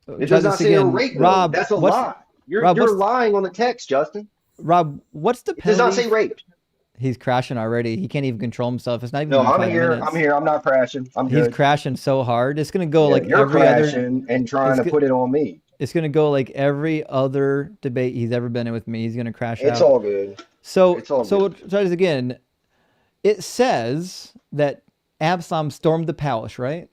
It Try does not this say a again, rape though. Rob. That's a lie. Rob? You're lying on the text, Justin. Rob? What's the It does not penalty? say raped. He's crashing already. He can't even control himself. It's not even No, been I'm 5 minutes. here. I'm here. I'm not crashing. I'm He's good. crashing so hard. It's gonna go Yeah, like you're every other. crashing and trying to put it on me. It's gonna go like every other debate he's ever been in with me. He's gonna crash It's out. all good. So, It's all so good. we'll try this again. It says that Absalom stormed the palace, right?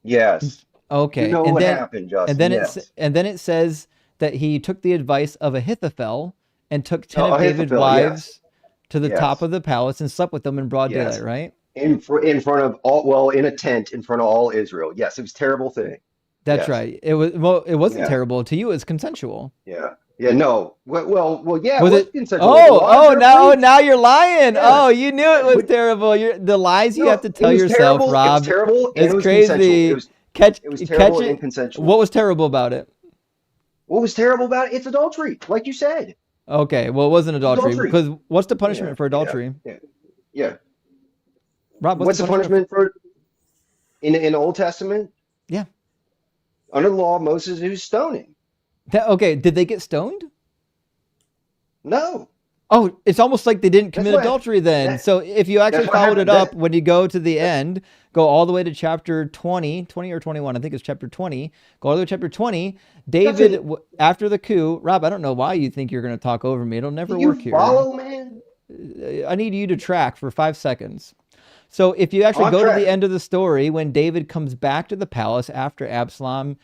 Yes. Okay. You know and what then, happened, Justin. And then yes. and then it says that he took the advice of Ahithophel and took 10 of David's Ahithophel, wives to the Yes. top of the palace and slept with them in broad Yes. daylight, right? In front of all, well, in a tent in front of all Israel. Yes, it was a terrible thing. That's Yes. right. It wasn't Yeah. terrible to you. It was consensual. Yeah. Yeah. No. Well. Yeah. Was it was it? consensual. Oh, Wives are now you're lying. Yeah. Oh, you knew it was But- terrible. The lies you No, have to it tell was yourself, terrible. Rob. It was terrible. And It's it was crazy. consensual. It was terrible and consensual. What was terrible about it? What was terrible about it? It's adultery, like you said. Okay, well, it wasn't adultery. Adultery. Because what's the punishment Yeah, for adultery? Yeah. Rob, What's the punishment for in the Old Testament? Yeah. Under the law of Moses, it was stoning. Okay, did they get stoned? No. Oh, it's almost like they didn't commit That's what- adultery then. that- So if you actually that's what followed it happened. up, when you go to the end, go all the way to chapter 20 or 21, I think it's chapter 20. Go all the way to chapter 20. David, after the coup, Rob, I don't know why you think you're going to talk over me. It'll never Do you work here. follow, man? I need you to track for 5 seconds. So if you actually I'm go to the tracking. end of the story, when David comes back to the palace after Absalom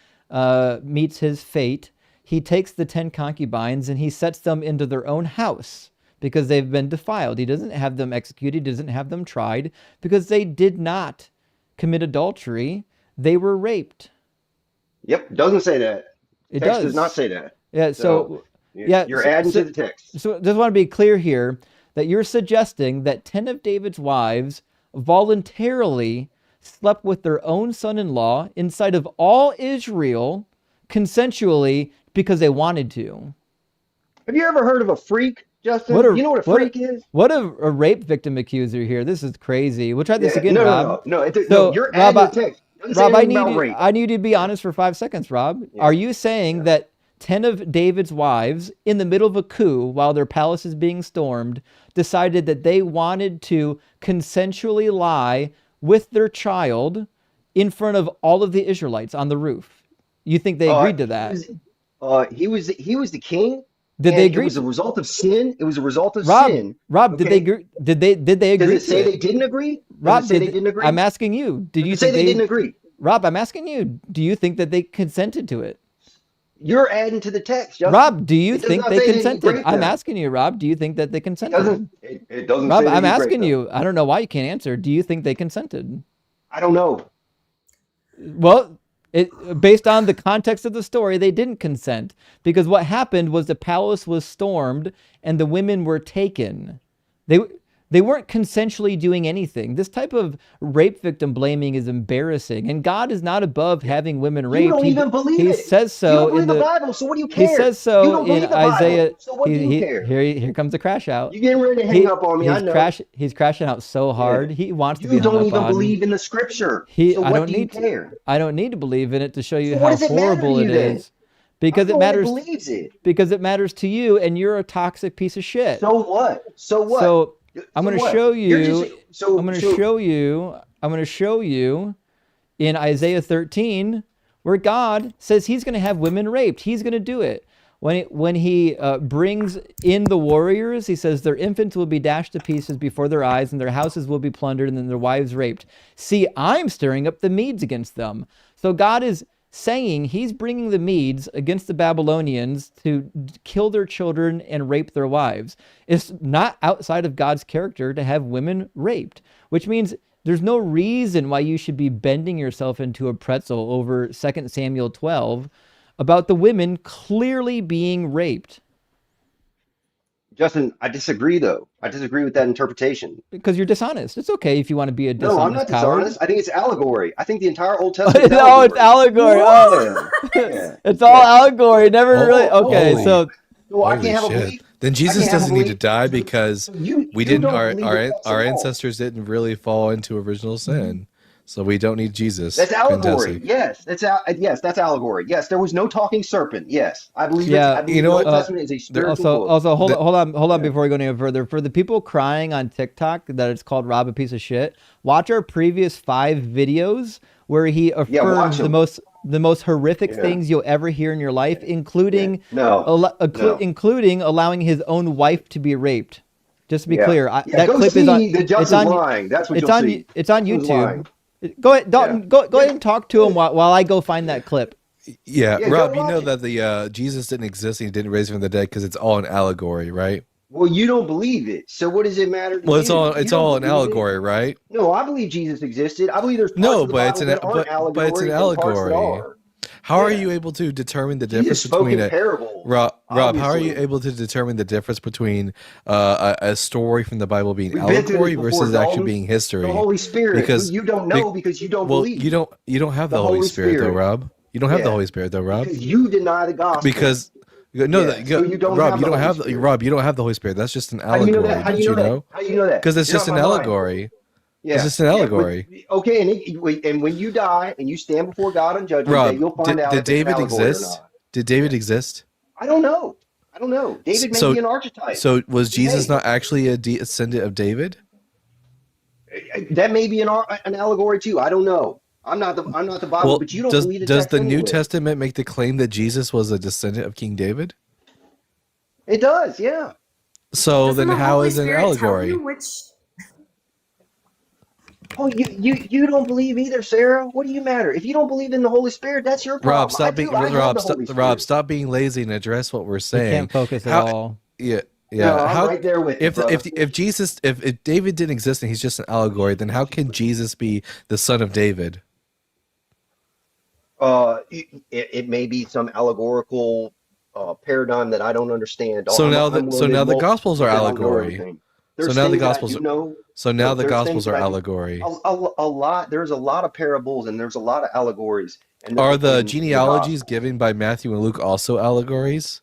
meets his fate, he takes the 10 concubines and he sets them into their own house because they've been defiled. He doesn't have them executed. He doesn't have them tried because they did not commit adultery. They were raped. Yep, doesn't say that. It Text does not say that. Yeah. So yeah, you're adding to the text. So just want to be clear here that you're suggesting that 10 of David's wives voluntarily slept with their own son-in-law inside of all Israel consensually because they wanted to. Have you ever heard of a freak, Justin? You know what a freak is? What a rape victim accuser here. This is crazy. We'll try this again, no, Rob. No, you're Rob, adding the text. Rob, I need you to be honest for 5 seconds, Rob. Yeah. Are you saying that 10 of David's wives, in the middle of a coup, while their palace is being stormed, decided that they wanted to consensually lie with their child in front of all of the Israelites on the roof? You think they agreed to that? He was the king. Did they agree? It was a result of sin. It was a result of Rob, sin. Rob, Okay? did they agree? Does it say to they didn't agree? Rob, Does it say they didn't agree? I'm asking you. Did you say think they didn't agree? Rob, I'm asking you. Do you think that they consented to it? You're adding to the text, Justin. Rob, do you It does think not they say that he consented? raped I'm them. asking you, Rob. Do you think that they consented? It doesn't Rob, say that I'm he raped asking them. you. I don't know why you can't answer. Do you think they consented? I don't know. Well, based on the context of the story, they didn't consent because what happened was the palace was stormed and the women were taken. They weren't consensually doing anything. This type of rape victim blaming is embarrassing, and God is not above having women raped. You don't even believe he it. says so You don't believe in the Bible, so what do you He care? says You so don't believe in the Bible, Isaiah. so what do you care? Here comes the crash out. You're getting ready to hang up on me. I know. He's crashing out so hard. He wants to be You hung don't up even on. believe in the scripture. So I what don't do you need care? I don't need to believe in it to show you So how what does it matter to horrible you it then? is. Because I'm it the one that matters. believes it. Because it matters to you, and you're a toxic piece of shit. So what? So what? So I'm going to what? show You're you. just- so- I'm going so- to show you. I'm going to show you in Isaiah 13 where God says He's going to have women raped. He's going to do it. When he brings in the warriors, he says their infants will be dashed to pieces before their eyes, and their houses will be plundered, and then their wives raped. See, I'm stirring up the Medes against them. So God is saying He's bringing the Medes against the Babylonians to kill their children and rape their wives. It's not outside of God's character to have women raped, which means there's no reason why you should be bending yourself into a pretzel over 2 Samuel 12 about the women clearly being raped. Justin, I disagree though. I disagree with that interpretation. Because you're dishonest. It's okay if you want to be a dishonest No, I'm not coward. dishonest. I think it's allegory. I think the entire Old Testament is Oh, it's allegory. allegory. Oh. Yeah. It's all allegory. Never really. Okay, holy- so So I Holy can't have a shit. belief. Then I Jesus can't have a doesn't need to belief. die So, because so you we you didn't don't believe the text at our all. ancestors didn't really fall into original sin. So we don't need Jesus. That's allegory. Fantastic. Yes, yes, that's allegory. Yes, there was no talking serpent. Yes, I believe it's. I Yeah. You believe know the Old what? Testament is a spiritual book. Also, The, hold on Yeah, before we go any further. For the people crying on TikTok that it's called Rob a piece of shit, watch our previous 5 videos where he yeah. Watch affirms them. the most horrific Yeah, things you'll ever hear in your life, yeah, yeah. including No, no. including allowing his own wife to be raped. Just to be Yeah, clear, yeah. that Go clip is on. see the It's Justin's on. lying. That's what you'll see. It's on Justin's lying. YouTube. Go ahead, Yeah, Dalton. Go yeah, ahead and talk to him while I go find that clip. yeah, yeah. Go Rob, you know watch it. that the Jesus didn't exist and he didn't raise from the dead because it's all an allegory, right? Well, you don't believe it, so what does it matter to Well, you? You it's don't all an believe it. allegory, right? No, I believe Jesus existed. I believe there's parts No, of the but Bible that aren't but it's an allegory and parts that allegory. are. How are Yeah, you able to determine the difference Jesus spoke between in a parables, Rob? How are you obviously. able to determine the difference between a story from the Bible being We've been through this allegory before, versus actually Dalton. being The history? Holy Spirit, who Because, you don't be, know because you don't well, believe. you don't have The the Holy Holy Spirit though, Spirit. Rob. You don't have the Yeah, Holy Spirit though, Rob. because you deny the gospel. Because no, Yeah, so you don't Rob, have you the don't Holy have Spirit. Rob. You don't have the Holy Spirit. That's just an How do you know that? allegory. How do you Don't know you that? know? How do you know that? Because it's You're not just in an my mind. allegory. It's Yeah, just an yeah, but allegory. okay, and when you die and you stand before God on Judgment Day, Rob, you'll find out did if it's an David allegory or exist? not. Did David Yeah, exist? I don't know. I don't know. David may So be an archetype. so was He Jesus may. not actually a descendant of David? That may be an allegory too. I don't know. I'm not the Bible, Well, but you don't believe the does text the New anyway. Testament make the claim that Jesus was a descendant of King David? It does, yeah. So Doesn't then the how Holy is it an Spirit tell allegory? you which? Oh, you don't believe either, Sarah. What do you matter? If you don't believe in the Holy Spirit, that's your Rob, problem. I do. I have the Holy Rob, Spirit. stop being lazy and address what we're He saying. can't focus at How all. yeah, No, yeah. I'm How right there with you, brother. if David didn't exist and he's just an allegory, then how can Jesus be the son of David? It may be some allegorical paradigm that I don't understand. I'm So learned now the multiple gospels are things. I don't know allegory. everything. So There's now the things that I gospels do are know. so now Look, the there's things gospels that are I do. allegory. A lot. There's a lot of parables and there's a lot of allegories Are the in the genealogies Gospels. given by Matthew and Luke also allegories?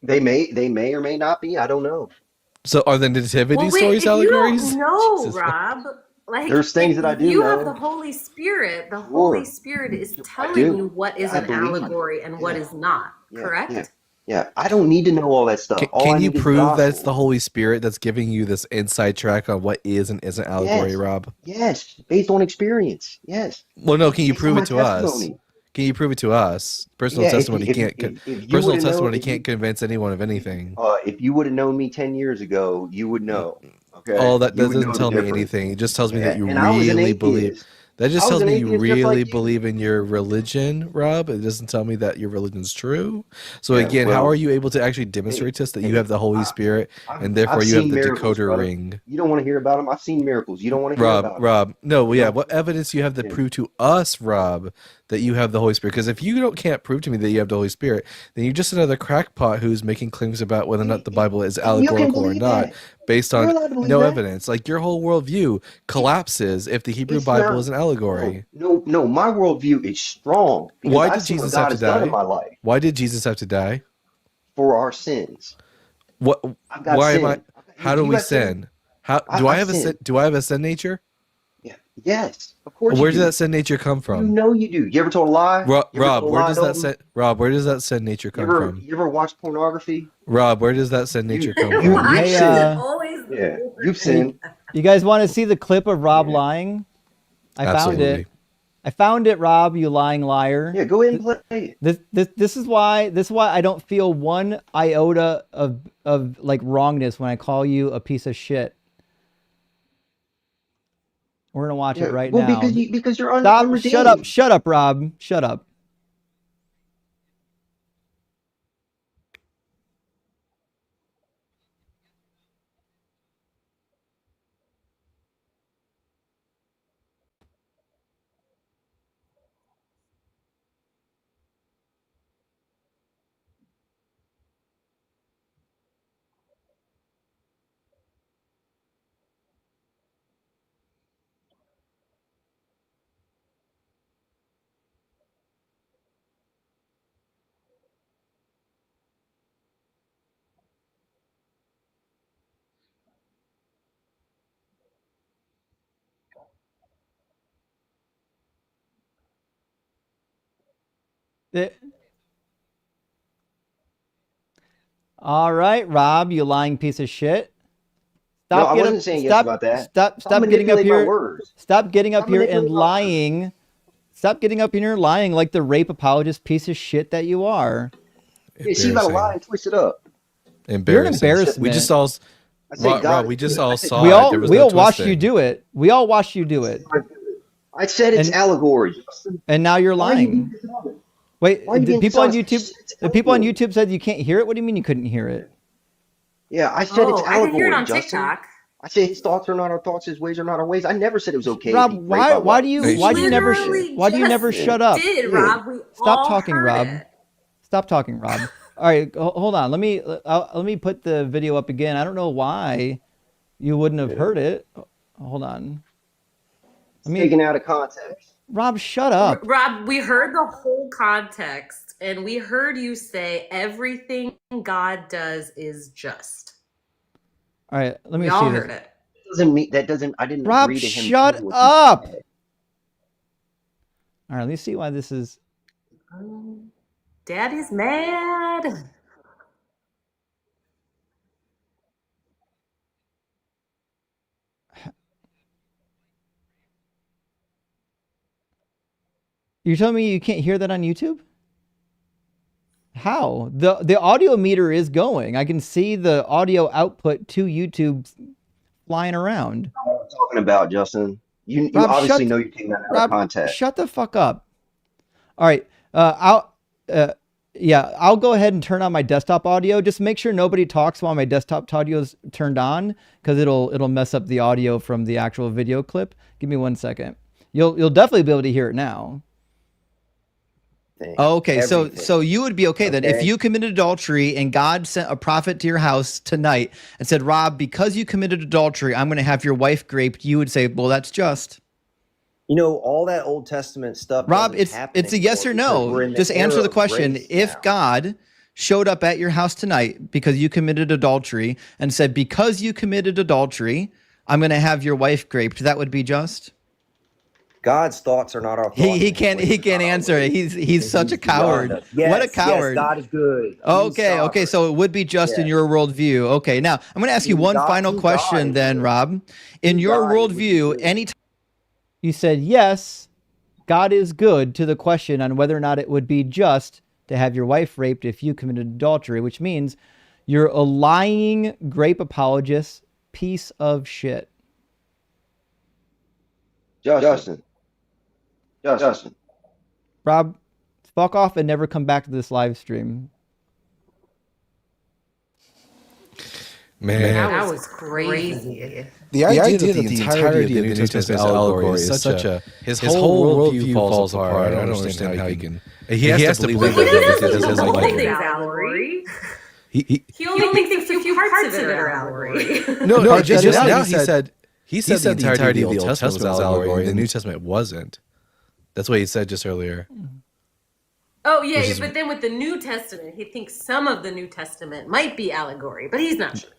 They may or may not be. I don't know. So are the nativity Well, wait, stories if you don't allegories? know, Jesus. Rob, like There's if things that I do you have the know. Holy Spirit, the Holy Sure, Spirit is I telling do. you what is I an believe. allegory and what Yeah, is not, yeah. correct? I don't need to know all that stuff. All Can I you need is the prove that it's the gospel. Holy Spirit that's giving you this inside track on what is and isn't allegory, Yes, Rob? yes, based on experience. Yes, Well, no. Can you based on prove my it to us? testimony. Can you prove it to us? Yeah, if you would Personal have known testimony can't convince anyone of anything. if you would have known me 10 years ago, you would know. Oh, Okay, that you would doesn't know the tell me difference. anything. It just tells me that Yeah, you and I was an really believe. atheist. That just I was tells an me you atheist just really like you. believe in your religion, Rob. It doesn't tell me that your religion's true. So Yeah, again, how are well, you able to actually hey, demonstrate to us that you have hey, the Holy I, Spirit and I've therefore you have seen the miracles, decoder brother. ring? You don't want to hear about them. I've seen miracles. You don't want to hear about them. Rob, no, You yeah. know? What evidence do you have to Yeah. prove to us, Rob, that you have the Holy Spirit? Because if you don't can't prove to me that you have the Holy Spirit, then you're just another crackpot who's making claims about whether or not the Bible is And you can allegorical or believe not, that. based You're on allowed to believe no that. evidence. Like your whole worldview collapses if the Hebrew It's Bible not. is an No, allegory. no, no. My worldview is strong because Why I've did seen what Jesus have God to has done in die? my life Why did Jesus have to die? for our sins. What? I've got Why am I? sin. How do You we got sin? sin? How do I I've have a sin? sinned. Do I have a sin nature? Yeah. Yes. Of course you Where does do. that sin nature come You from? know you do. You ever told a lie? You ever told a lie, Dalton? Rob? Where does that sin nature You come ever from? you ever watched pornography? Rob, where does that sin nature You come you from? you've Hey, Why is it sinned. always the Yeah. You've hey, sinned. you guys want to see the clip of Rob Yeah. lying? I found Absolutely. it. I found it, Rob. You lying liar. Yeah. Go ahead and play it. This is why I don't feel one iota of like wrongness when I call you a piece of shit. We're gonna watch it Yeah. right Well, now. because you're Stop. unredeemed. Shut up, Rob. Shut up. All right, Rob, you lying piece of shit. No, I wasn't saying yes about that. Stop Stop getting up manipulating my here. words. Stop getting up Stop here and manipulating my words. lying. Stop getting up here and lying like the rape apologist piece of shit that you are. Yeah, she about to lie and twist it up. You're an Embarrassing. embarrassment. We just all, I said God. Rob, we just all I said saw we it. all There was we no all watched you twisting. do it. We all watched you do it. I said it's allegory. And now you're Why are you lying. being dishonest? Wait, Why are you the being people on dishonest? YouTube, It's the people on allegory. YouTube said you can't hear it. What do you mean you couldn't hear it? Yeah, I said it's Oh, I can hear it allegory, on Justin. TikTok. I said his thoughts are not our thoughts, his ways are not our ways. I never said it was okay to Rob, be raped by why do wives. you We literally why do you never just shut up? did, Rob. We Stop all talking, heard Rob. it. Stop talking, Rob. All right, hold on. Let me put the video up again. I don't know why you wouldn't have heard it. Hold on. Taken out of context. Rob, shut up. Rob, we heard the whole context, and we heard you say everything God does is just. All right, let me We see all this. heard it. Doesn't mean that doesn't. I didn't Rob, agree to him. shut doing what he up. said. All right, let me see why this is. Daddy's mad. You're telling me you can't hear that on YouTube? How? The audio meter is going. I can see the audio output to YouTube flying around. That's what I'm talking about, Justin. You Rob, obviously know you're taking that out of Rob, context. shut the fuck up. All right. I'll go ahead and turn on my desktop audio. Just make sure nobody talks while my desktop audio is turned on, because it'll mess up the audio from the actual video clip. Give me 1 second. You'll definitely be able to hear it now. Okay, so you would be okay then if you committed adultery and God sent a prophet to your house tonight and said, Rob, because you committed adultery, I'm going to have your wife raped. You would say, well, that's just. You know, all that Old Testament stuff. Rob, it's a yes or no. Just answer the question. If God showed up at your house tonight because you committed adultery and said, because you committed adultery, I'm going to have your wife raped, that would be just. God's thoughts are not our thoughts. He can't answer it. He's such a coward. Yes, what a coward. Yes, God is good. Okay, so it would be just in your worldview. Okay, now I'm going to ask you one final question then, Rob. In your worldview, anytime you said yes, God is good, to the question on whether or not it would be just to have your wife raped if you committed adultery, which means you're a lying grape apologist piece of shit. Justin. Rob, fuck off and never come back to this live stream. Man, that was crazy. The idea that the entirety of the New Testament is allegory is such a his whole worldview falls apart. I don't understand how he can. He has to believe that because he doesn't like it. Allegory. He only thinks a few parts of it are allegory. No, just now he said the entirety of the Old Testament was allegory, and the New Testament wasn't. That's what he said just earlier. Oh, yeah, but then with the New Testament, he thinks some of the New Testament might be allegory, but he's not sure.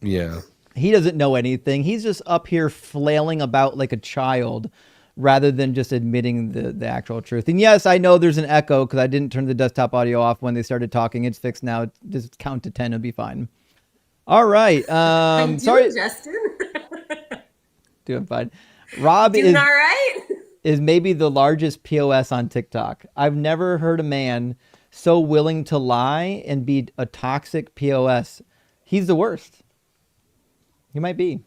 Yeah. He doesn't know anything. He's just up here flailing about like a child rather than just admitting the actual truth. And yes, I know there's an echo because I didn't turn the desktop audio off when they started talking. It's fixed now. Just count to 10. It'll be fine. All right. Sorry. Justin? Doing fine. Rob Doing all right? is maybe the largest POS on TikTok. I've never heard a man so willing to lie and be a toxic POS. He's the worst. He might be.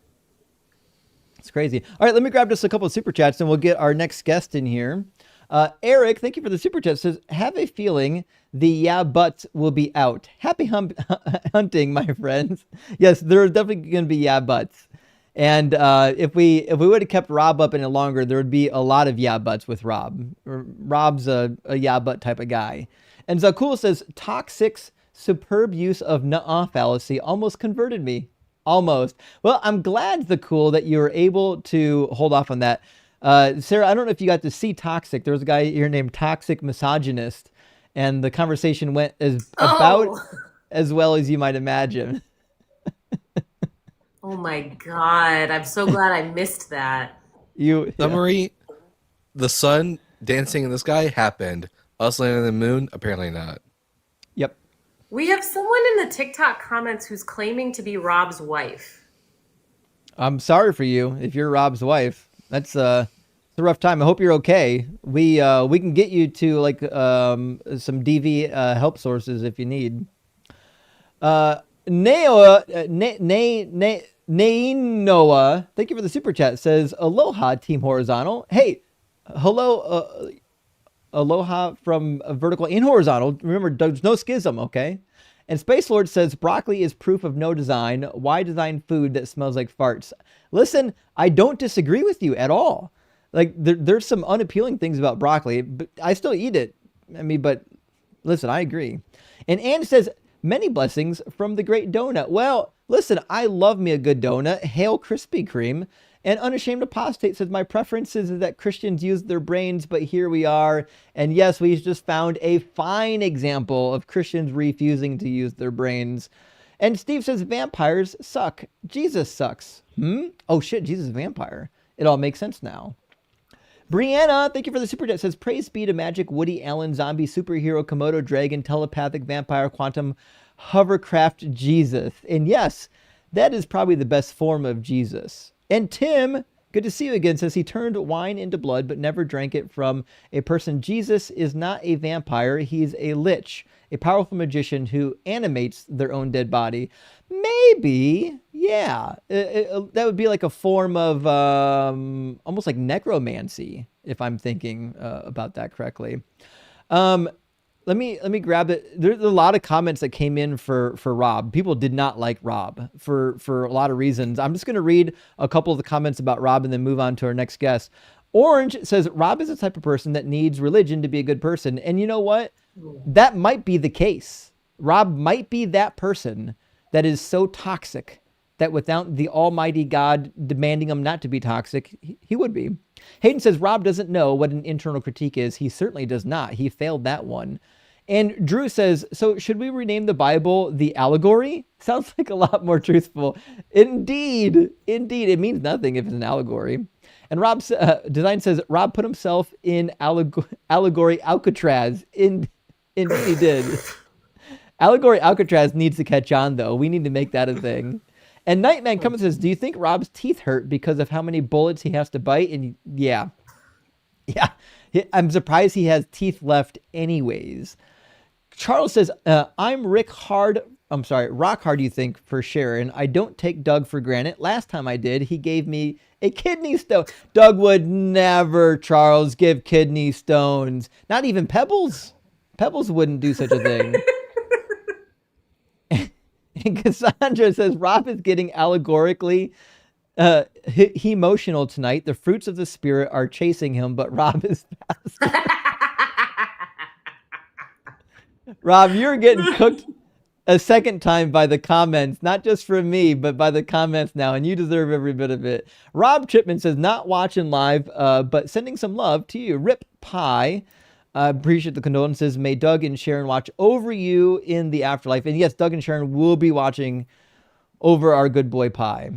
It's crazy. All right, let me grab just a couple of super chats and we'll get our next guest in here. Eric, thank you for the super chat. Says, have a feeling the yeah buts will be out. Happy hunting, my friends. Yes, there's definitely going to be yeah buts. And if we would have kept Rob up any longer, there would be a lot of yeah buts with Rob. Rob's a yeah butt type of guy. And Zakul says, Toxic's superb use of nuh-uh fallacy almost converted me. Almost. Well, I'm glad, Zakul, that you were able to hold off on that. Sarah, I don't know if you got to see Toxic. There was a guy here named Toxic Misogynist, and the conversation went about as well as you might imagine. Oh my God. I'm so glad I missed that. Summary, the sun dancing in the sky happened. Us landing on the moon? Apparently not. Yep. We have someone in the TikTok comments who's claiming to be Rob's wife. I'm sorry for you if you're Rob's wife. That's it's a rough time. I hope you're okay. We can get you to like some DV help sources if you need. Noah, Noah, thank you for the super chat. Says aloha, Team Horizontal. Hey, hello, aloha from vertical and horizontal. Remember, there's no schism, okay? And Space Lord says broccoli is proof of no design. Why design food that smells like farts? Listen, I don't disagree with you at all. Like there's some unappealing things about broccoli, but I still eat it. I mean, but listen, I agree. And Ann says many blessings from the great donut. Well, listen, I love me a good donut. Hail Krispy Kreme. And Unashamed Apostate says, my preference is that Christians use their brains, but here we are. And yes, we just found a fine example of Christians refusing to use their brains. And Steve says, vampires suck. Jesus sucks. Oh shit, Jesus is a vampire. It all makes sense now. Brianna, thank you for the super chat. Says, praise be to magic, Woody Allen, zombie, superhero, Komodo dragon, telepathic vampire, quantum, hovercraft Jesus. And yes, that is probably the best form of Jesus. And Tim, good to see you again, says he turned wine into blood but never drank it from a person. Jesus is not a vampire. He's a lich, a powerful magician who animates their own dead body. Maybe, yeah. That would be like a form of almost like necromancy, if I'm thinking about that correctly. Let me grab it. There's a lot of comments that came in for Rob. People did not like Rob for a lot of reasons. I'm just going to read a couple of the comments about Rob and then move on to our next guest. Orange says, Rob is the type of person that needs religion to be a good person. And you know what? That might be the case. Rob might be that person that is so toxic that without the almighty God demanding him not to be toxic, he would be. Hayden says, Rob doesn't know what an internal critique is. He certainly does not. He failed that one. And Drew says, so should we rename the Bible the allegory? Sounds like a lot more truthful. Indeed. It means nothing if it's an allegory. And Rob's design says, Rob put himself in allegory Alcatraz. Indeed he did. Allegory Alcatraz needs to catch on, though. We need to make that a thing. And Nightman comes and says, do you think Rob's teeth hurt because of how many bullets he has to bite? And yeah. I'm surprised he has teeth left anyways. Charles says, I'm rock hard, you think, for Sharon. I don't take Doug for granted. Last time I did, he gave me a kidney stone. Doug would never, Charles, give kidney stones. Not even Pebbles. Pebbles wouldn't do such a thing. And Cassandra says, Rob is getting allegorically emotional tonight. The fruits of the spirit are chasing him, but Rob is fast. Rob, you're getting cooked a second time by the comments, not just from me, but by the comments now, and you deserve every bit of it. Rob Chipman says, not watching live, but sending some love to you. Rip Pie. Appreciate the condolences. May Doug and Sharon watch over you in the afterlife. And yes, Doug and Sharon will be watching over our good boy Pie.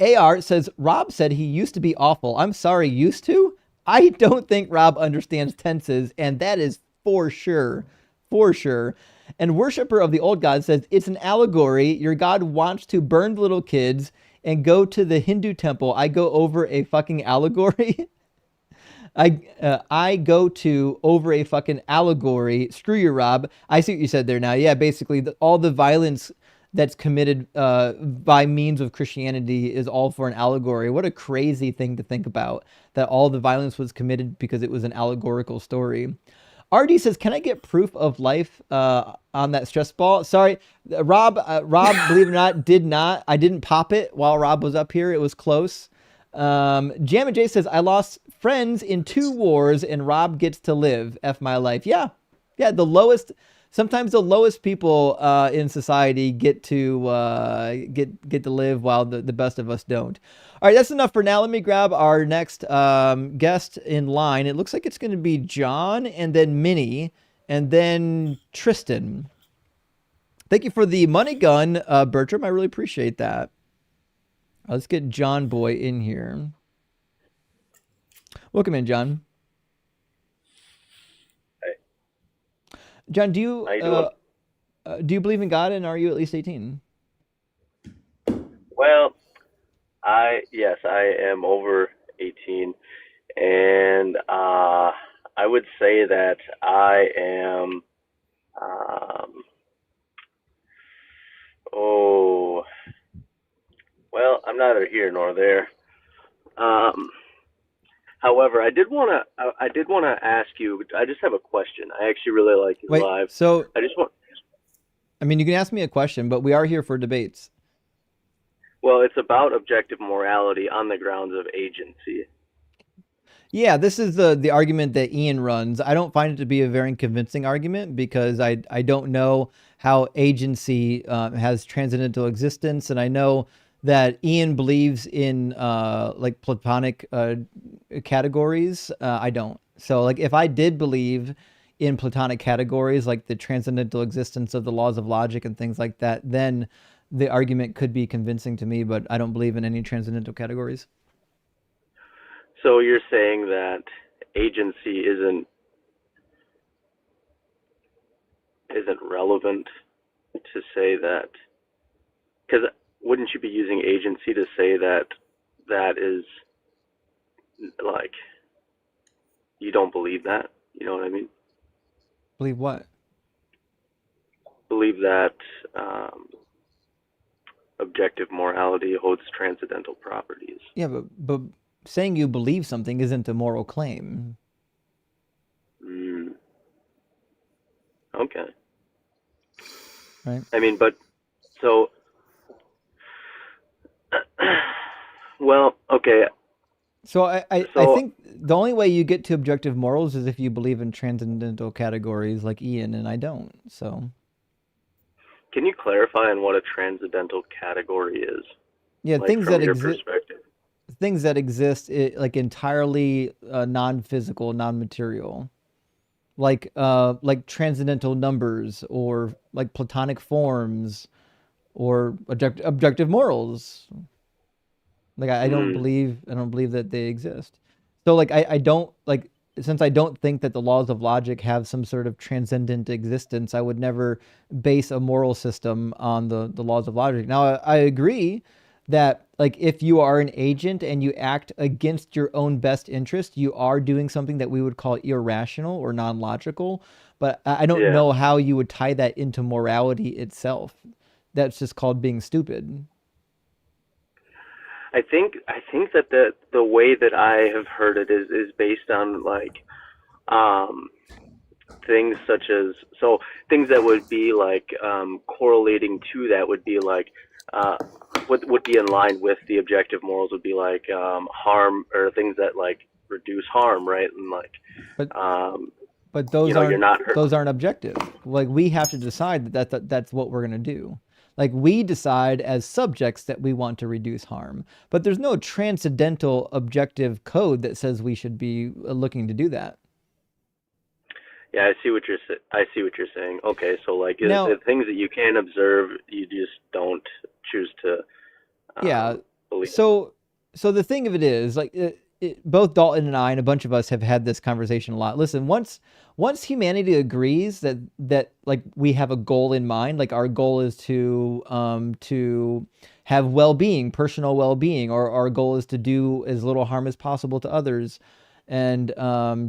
AR says, Rob said he used to be awful. I'm sorry, used to? I don't think Rob understands tenses, and that is for sure. For sure. And worshiper of the old god says, it's an allegory. Your god wants to burn little kids and go to the Hindu temple. I go over a fucking allegory. I go to over a fucking allegory. Screw you, Rob. I see what you said there now. Yeah, basically all the violence that's committed by means of Christianity is all for an allegory. What a crazy thing to think about, that all the violence was committed because it was an allegorical story. RD says, can I get proof of life on that stress ball? Sorry, Rob, believe it or not, did not. I didn't pop it while Rob was up here. It was close. Jam and Jay says, I lost friends in 2 wars and Rob gets to live. F my life. Yeah, sometimes the lowest people in society get to live while the best of us don't. All right, that's enough for now. Let me grab our next guest in line. It looks like it's going to be John and then Minnie and then Tristan. Thank you for the money gun, Bertram. I really appreciate that. Let's get John Boy in here. Welcome in, John. John, How you doing? do you believe in God, and are you at least 18? Well, yes, I am over 18, and I would say that I am. Um, oh, well, I'm neither here nor there. Um, However, I did want to ask you. I just have a question. I actually really like your Wait, live. so I just want. I mean, you can ask me a question, but we are here for debates. Well, it's about objective morality on the grounds of agency. Yeah, this is the argument that Ian runs. I don't find it to be a very convincing argument because I don't know how agency has transcendental existence, and I know that Ian believes in like Platonic categories. I don't. So like if I did believe in Platonic categories like the transcendental existence of the laws of logic and things like that, then the argument could be convincing to me. But I don't believe in any transcendental categories. So you're saying that agency isn't relevant to say that, because wouldn't you be using agency to say that that is like you don't believe that? You know what I mean? Believe what? Believe that objective morality holds transcendental properties. Yeah, but saying you believe something isn't a moral claim. Okay. Right. I mean, but so, well, okay. So I think the only way you get to objective morals is if you believe in transcendental categories like Ian, and I don't. So. Can you clarify on what a transcendental category is? Yeah, like things from that your exist. perspective. Things that exist like entirely non-physical, non-material, like transcendental numbers or like Platonic forms or objective morals. Like I don't believe that they exist. So like I don't like since I don't think that the laws of logic have some sort of transcendent existence, I would never base a moral system on the laws of logic. Now I agree that like if you are an agent and you act against your own best interest, you are doing something that we would call irrational or non-logical. But I don't know how you would tie that into morality itself. That's just called being stupid. I think that the way that I have heard it is based on like things such as things that would be like correlating to that would be like what would be in line with the objective morals would be like harm or things that like reduce harm, right? And like but those you're not those aren't objective. Like we have to decide that's what we're gonna do. Like we decide as subjects that we want to reduce harm, but there's no transcendental objective code that says we should be looking to do that. Yeah, I see what you're saying. Okay, so like now, the things that you can observe, you just don't choose to. Believe. So the thing of it is, like, both Dalton and I and a bunch of us have had this conversation a lot. Listen, once humanity agrees that like we have a goal in mind, like our goal is to have well-being, personal well-being, or our goal is to do as little harm as possible to others, and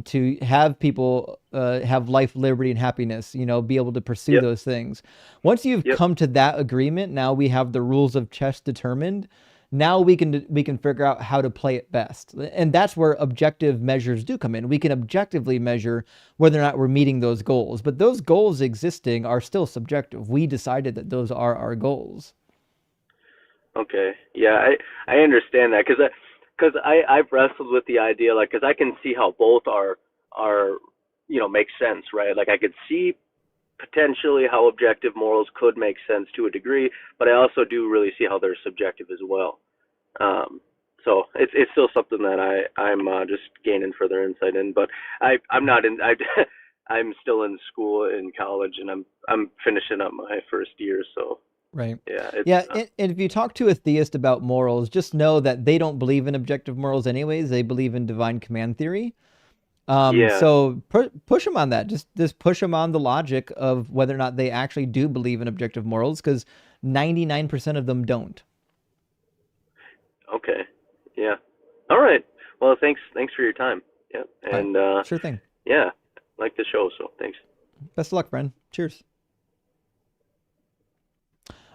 to have people have life, liberty, and happiness, be able to pursue those things. Once you've come to that agreement, now we have the rules of chess determined. Now we can figure out how to play it best. And that's where objective measures do come in. We can objectively measure whether or not we're meeting those goals. But those goals existing are still subjective. We decided that those are our goals. Okay. Yeah, I understand that because I've wrestled with the idea, like, because I can see how both are make sense, right? Like I could see potentially how objective morals could make sense to a degree, but I also do really see how they're subjective as well. So it's still something that I'm just gaining further insight in, but I'm not in. I'm still in school in college, and I'm finishing up my first year, so. Right. Yeah. And if you talk to a theist about morals, just know that they don't believe in objective morals anyways. They believe in divine command theory. Yeah. So push them on that. Just push them on the logic of whether or not they actually do believe in objective morals, because 99% of them don't. Okay. Yeah. All right. Well, thanks for your time. Yeah. All right. And Sure thing. yeah, like the show, so thanks. Best of luck, friend. Cheers.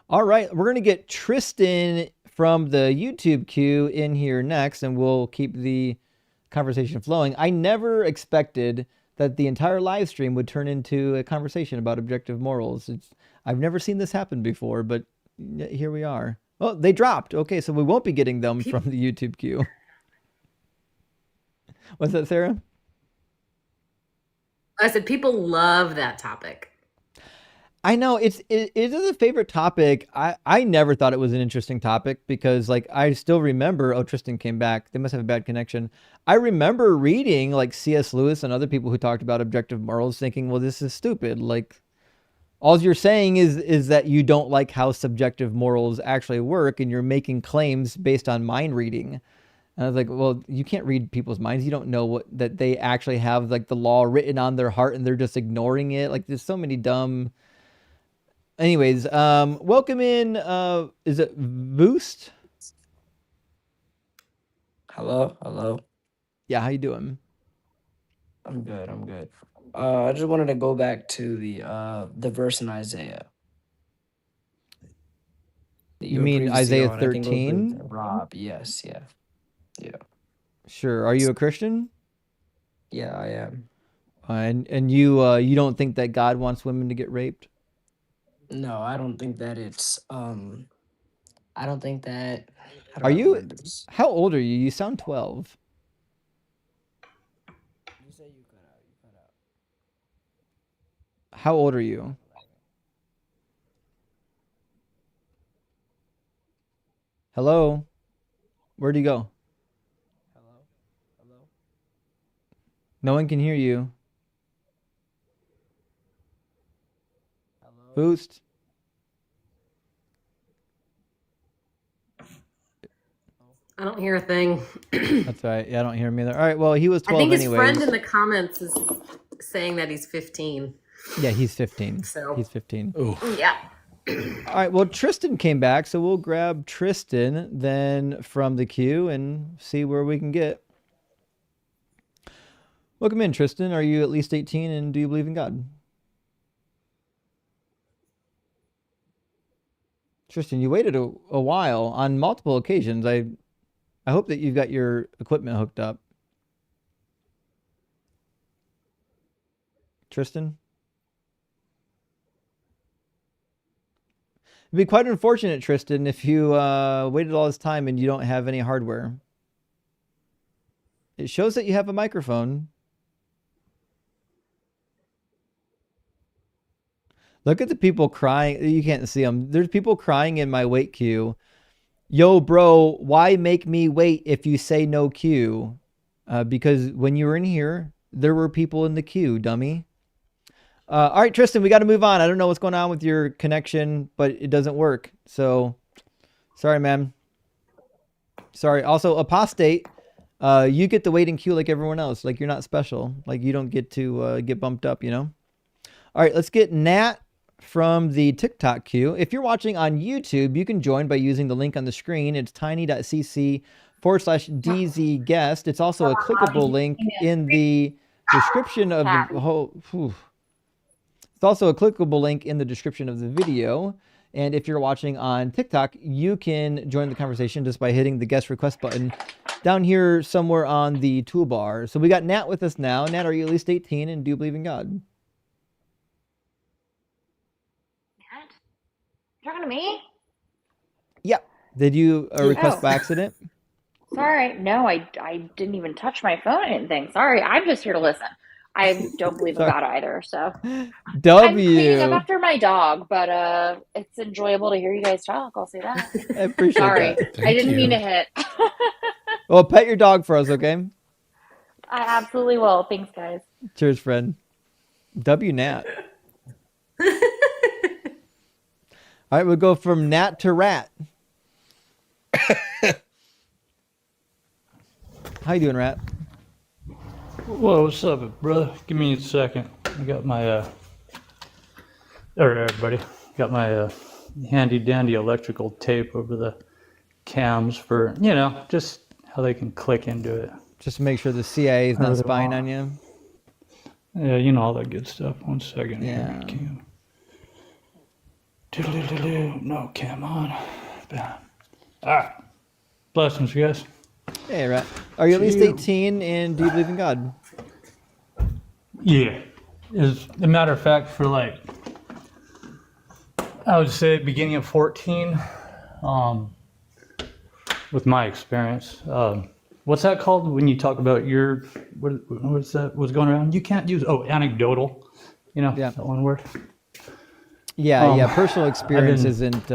All right, we're going to get Tristan from the YouTube queue in here next, and we'll keep the conversation flowing. I never expected that the entire live stream would turn into a conversation about objective morals. I've never seen this happen before, but here we are. Oh, they dropped. Okay, so we won't be getting them from the YouTube queue. What's that, Sarah? I said people love that topic. I know it is a favorite topic. I never thought it was an interesting topic because, like, I still remember. Oh, Tristan came back. They must have a bad connection. I remember reading like C.S. Lewis and other people who talked about objective morals, thinking, well, this is stupid. Like, all you're saying is that you don't like how subjective morals actually work, and you're making claims based on mind reading. And I was like, well, you can't read people's minds. You don't know that they actually have like the law written on their heart, and they're just ignoring it. Like, there's so many dumb. Anyways, welcome in. Is it Boost? Hello. Yeah, how you doing? I'm good. I just wanted to go back to the verse in Isaiah that You you were mean previously Isaiah on. I think it was with 13? Rob. Yes, yeah. Sure. Are you a Christian? Yeah, I am. And you don't think that God wants women to get raped? No, I don't think that it's I don't think that. How do Are I you? word this? How old are you? You sound 12. You say you cut out. How old are you? Hello? Where'd you go? Hello. No one can hear you. Hello. Boost. I don't hear a thing. That's right. Yeah, I don't hear him either. All right. Well, he was 12 I think his anyways. friend in the comments is saying that he's 15. Yeah, he's 15. So He's 15. Ooh. yeah. All right. Well, Tristan came back, so we'll grab Tristan then from the queue and see where we can get. Welcome in, Tristan. Are you at least 18 and do you believe in God? Tristan, you waited a while on multiple occasions. I hope that you've got your equipment hooked up. Tristan? It'd be quite unfortunate, Tristan, if you waited all this time and you don't have any hardware. It shows that you have a microphone. Look at the people crying. You can't see them. There's people crying in my wait queue. Yo, bro, why make me wait if you say no queue? Because when you were in here, there were people in the queue, dummy. All right, Tristan, we got to move on. I don't know what's going on with your connection, but it doesn't work. So, sorry, man. Sorry. Also, apostate, you get to wait in queue like everyone else. Like, you're not special. Like, you don't get to get bumped up, you know? All right, let's get Nat from the TikTok queue. If you're watching on YouTube, you can join by using the link on the screen. It's tiny.cc/DZ guest. It's also a clickable link in the description of the whole. It's also a clickable link in the description of the video. And if you're watching on TikTok, you can join the conversation just by hitting the guest request button down here somewhere on the toolbar. So we got Nat with us now. Nat, are you at least 18 and do you believe in God? Talking to me? Yep. Did you request by accident? Sorry. No, I didn't even touch my phone or anything. Sorry. I'm just here to listen. I don't believe in God either, so. I'm cleaning up after my dog, but it's enjoyable to hear you guys talk. I'll say that. I appreciate Sorry. that. I didn't mean to hit. Well, pet your dog for us, okay? I absolutely will. Thanks, guys. Cheers, friend. W Nat. All right, we'll go from Nat to Rat. How you doing, Rat? Whoa, what's up, brother? Give me a second. I got my, or everybody, got my handy dandy electrical tape over the cams for, just how they can click into it. Just to make sure the CIA is not spying on you. Yeah, all that good stuff. 1 second Yeah. here. Cam. No, cam on. Bam. All right. Blessings, you guys. Hey, right. Are you at least 18 and do you believe in God? Yeah. As a matter of fact, for I would say beginning of 14, with my experience. What's that called when you talk about your, what's going around? You can't use, anecdotal, that one word. Yeah, personal experience isn't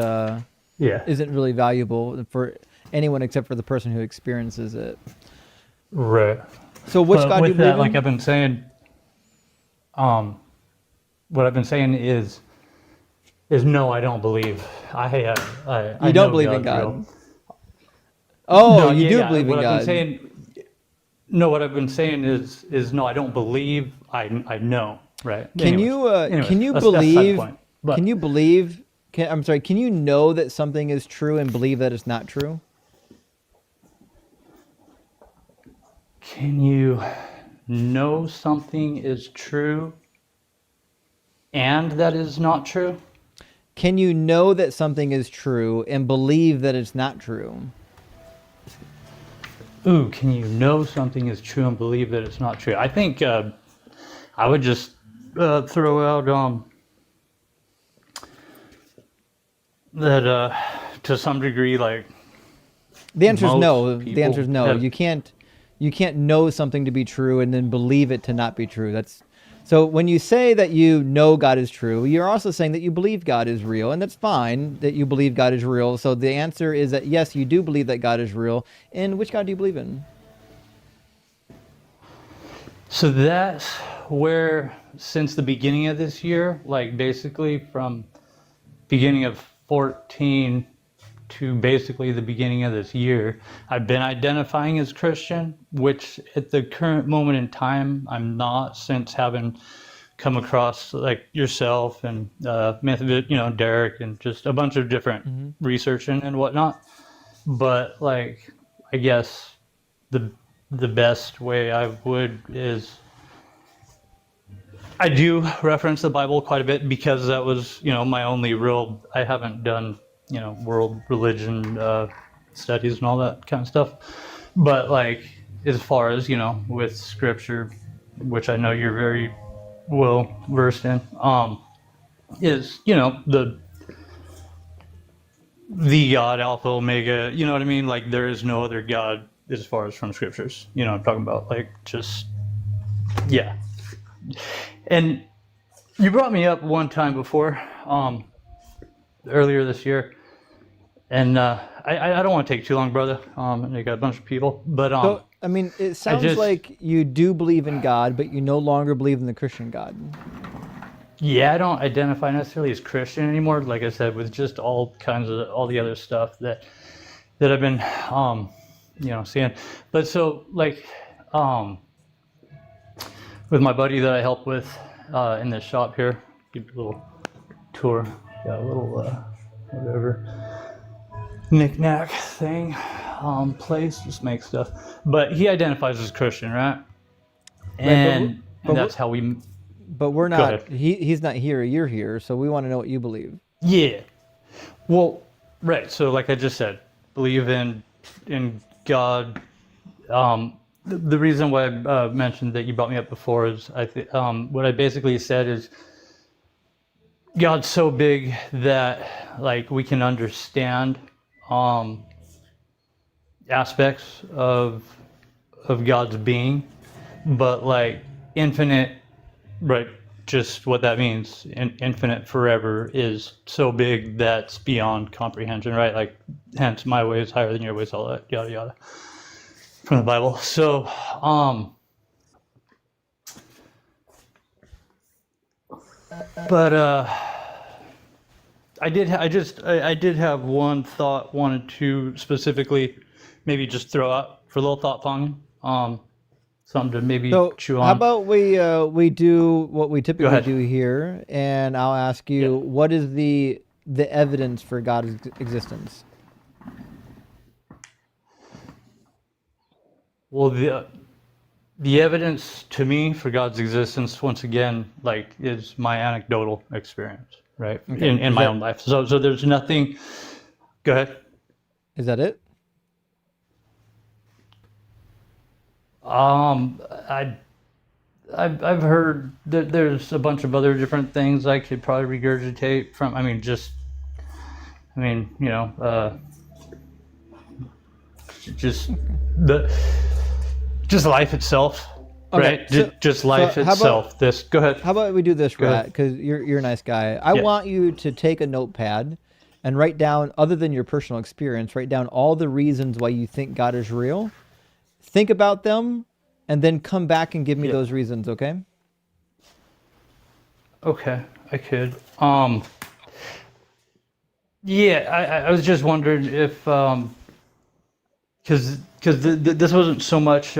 really valuable for anyone except for the person who experiences it. Right. So which God do you believe in? Like I've been saying, what I've been saying is no, I don't believe. I don't believe in God. Real. Oh, no, you do believe in God. What I've been saying is no, I don't believe. I know, right? Can you believe? Can you believe? Can you know that something is true and believe that it's not true? Can you know something is true and that is not true? Can you know that something is true and believe that it's not true? Ooh, can you know something is true and believe that it's not true? I think I would just throw out that to some degree, like the answer is no. The answer is no. You can't know something to be true and then believe it to not be true. So when you say that you know God is true, you're also saying that you believe God is real, and that's fine that you believe God is real. So the answer is that yes, you do believe that God is real. And which God do you believe in? So that's where, since the beginning of this year, like basically from beginning of 14 to basically the beginning of this year, I've been identifying as Christian, which at the current moment in time, I'm not, since having come across like yourself and Derek and just a bunch of different research and whatnot. But like, I guess the best way I would is I do reference the Bible quite a bit because that was, my only real, I haven't done world religion studies and all that kind of stuff. But like, as far as, with scripture, which I know you're very well versed in, is, the God, Alpha, Omega, you know what I mean? Like, there is no other God as far as from scriptures. I'm talking about, like, just, yeah. And you brought me up one time before, earlier this year. And I don't want to take too long, brother. And you got a bunch of people, but so, I mean, it sounds like you do believe in God, but you no longer believe in the Christian God. Yeah, I don't identify necessarily as Christian anymore. Like I said, with just all the other stuff that I've been, seeing. But so like, with my buddy that I help with in this shop here, give you a little tour. Got a little whatever knick-knack thing, place, just make stuff. But he identifies as Christian, right? And that's how we. But we're not. He's not here. You're here, so we want to know what you believe. Yeah. Well, right. So, like I just said, believe in God. The reason why I mentioned that you brought me up before is what I basically said is God's so big that like we can understand aspects of God's being, but like infinite, right? Just what that means, infinite forever, is so big that's beyond comprehension, right? Like, hence my way is higher than your ways, all that yada yada from the Bible. So but I did have one thought, wanted to specifically maybe just throw out for a little thought pong. something to maybe So chew how on. about we do what we Go typically ahead. do here, and I'll ask you, what is the evidence for God's existence? Well, the evidence to me for God's existence, once again, like, is my anecdotal experience, right? Okay. In my own life. So there's nothing. Go ahead. Is that it? I've heard that there's a bunch of other different things I could probably regurgitate from. Just life itself, Okay, right? so- Just life so how itself. about- Go ahead. How about we do this, Go ahead. Rat? Because you're a nice guy. I Yeah. want you to take a notepad and write down, other than your personal experience, write down all the reasons why you think God is real. Think about them, and then come back and give me those reasons. Okay? Okay, I could. Yeah, I was just wondering if, because this wasn't so much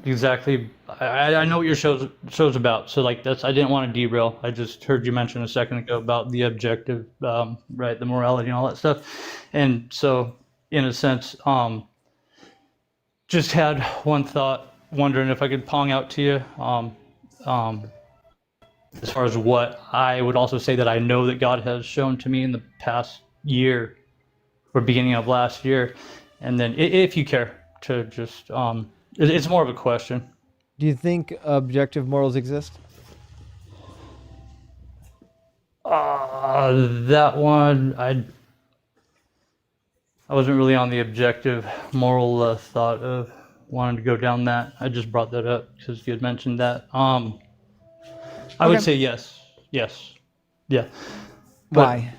exactly. I know what your show's about, so like I didn't want to derail. I just heard you mention a second ago about the objective, right, the morality and all that stuff, and so in a sense, just had one thought, wondering if I could pong out to you. As far as what I would also say that I know that God has shown to me in the past year or beginning of last year. And then if you care to just, it's more of a question. Do you think objective morals exist? That one, I wasn't really on the objective moral thought of wanting to go down that. I just brought that up because you had mentioned that. I would say yes. Yes. Yeah. But, Why?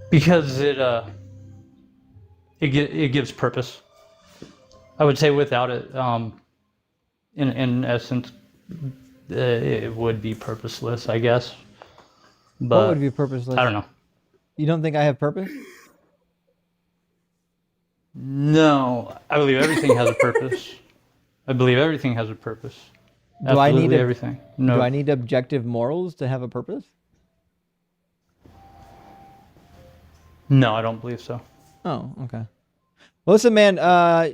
Because it gives purpose. I would say without it, in essence, it would be purposeless, I guess. But What would be purposeless? I don't know. You don't think I have purpose? No, I believe everything has a purpose. I believe everything has a purpose. Do I need everything? No. Do I need objective morals to have a purpose? No, I don't believe so. Oh, okay. Well, listen, man,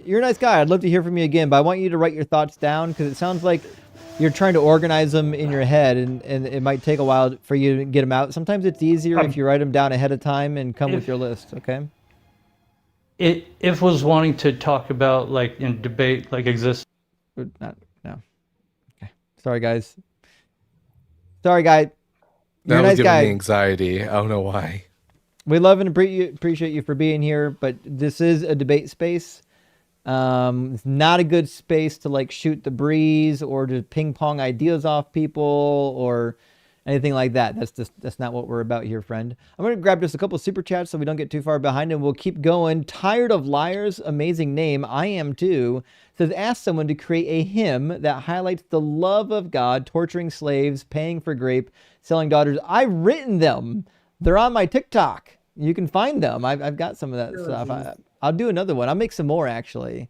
you're a nice guy. I'd love to hear from you again, but I want you to write your thoughts down because it sounds like you're trying to organize them in your head, and it might take a while for you to get them out. Sometimes it's easier if you write them down ahead of time and come with your list, okay? If was wanting to talk about, like, in debate, like, exist. No. Okay. Sorry, guys. Sorry, guy. You're That a was nice giving guy. me anxiety. I don't know why. We love and appreciate you for being here, but this is a debate space. It's not a good space to like shoot the breeze or to ping pong ideas off people or anything like that. That's not what we're about here, friend. I'm gonna grab just a couple super chats so we don't get too far behind, and we'll keep going. Tired of Liars, amazing name. I am too. Says ask someone to create a hymn that highlights the love of God, torturing slaves, paying for grape, selling daughters. I've written them. They're on my TikTok. You can find them. I've got some of that stuff. I'll do another one. I'll make some more actually.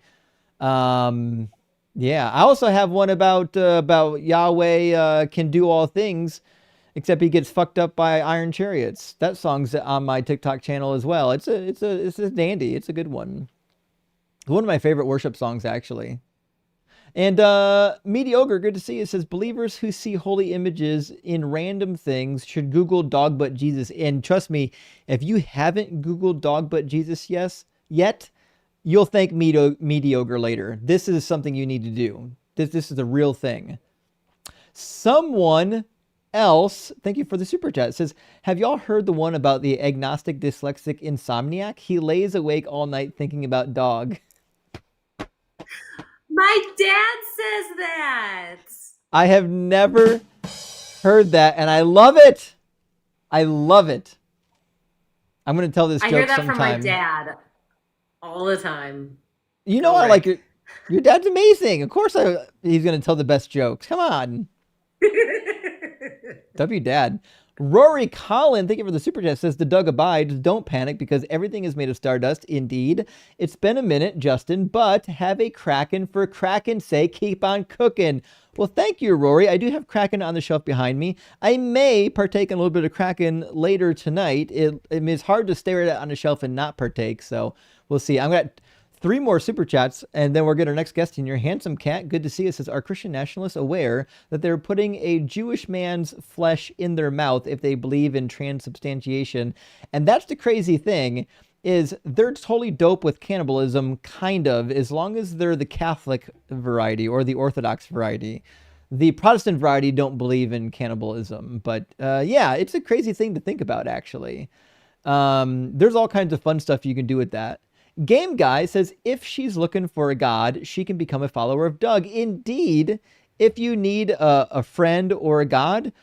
Yeah. I also have one about Yahweh can do all things, except he gets fucked up by iron chariots. That song's on my TikTok channel as well. It's a dandy. It's a good one. One of my favorite worship songs actually. And Mediocre, good to see you, says believers who see holy images in random things should Google dog butt Jesus. And trust me, if you haven't Googled dog butt Jesus yet, you'll thank Mediocre later. This is something you need to do. This is a real thing. Someone else, thank you for the super chat, says, have y'all heard the one about the agnostic dyslexic insomniac? He lays awake all night thinking about dog. My dad says that. I have never heard that, and I love it. I love it. I'm going to tell this joke I hear that sometime. from my dad all the time. You know, I like your dad's amazing. Of course he's going to tell the best jokes. Come on. W dad. Rory Collin, thank you for the super chat, says, the Doug abides. Don't panic because everything is made of stardust. Indeed. It's been a minute, Justin, but have a Kraken for Kraken's sake. Keep on cooking. Well, thank you, Rory. I do have Kraken on the shelf behind me. I may partake in a little bit of Kraken later tonight. It's hard to stare at it on the shelf and not partake, so we'll see. I'm going to 3 more super chats, and then we'll get our next guest in here. Handsome Cat, good to see you, says, are Christian nationalists aware that they're putting a Jewish man's flesh in their mouth if they believe in transubstantiation? And that's the crazy thing, is they're totally dope with cannibalism, kind of, as long as they're the Catholic variety or the Orthodox variety. The Protestant variety don't believe in cannibalism, but yeah, it's a crazy thing to think about, actually. There's all kinds of fun stuff you can do with that. Game Guy says, if she's looking for a god, she can become a follower of Doug. Indeed, if you need a friend or a god,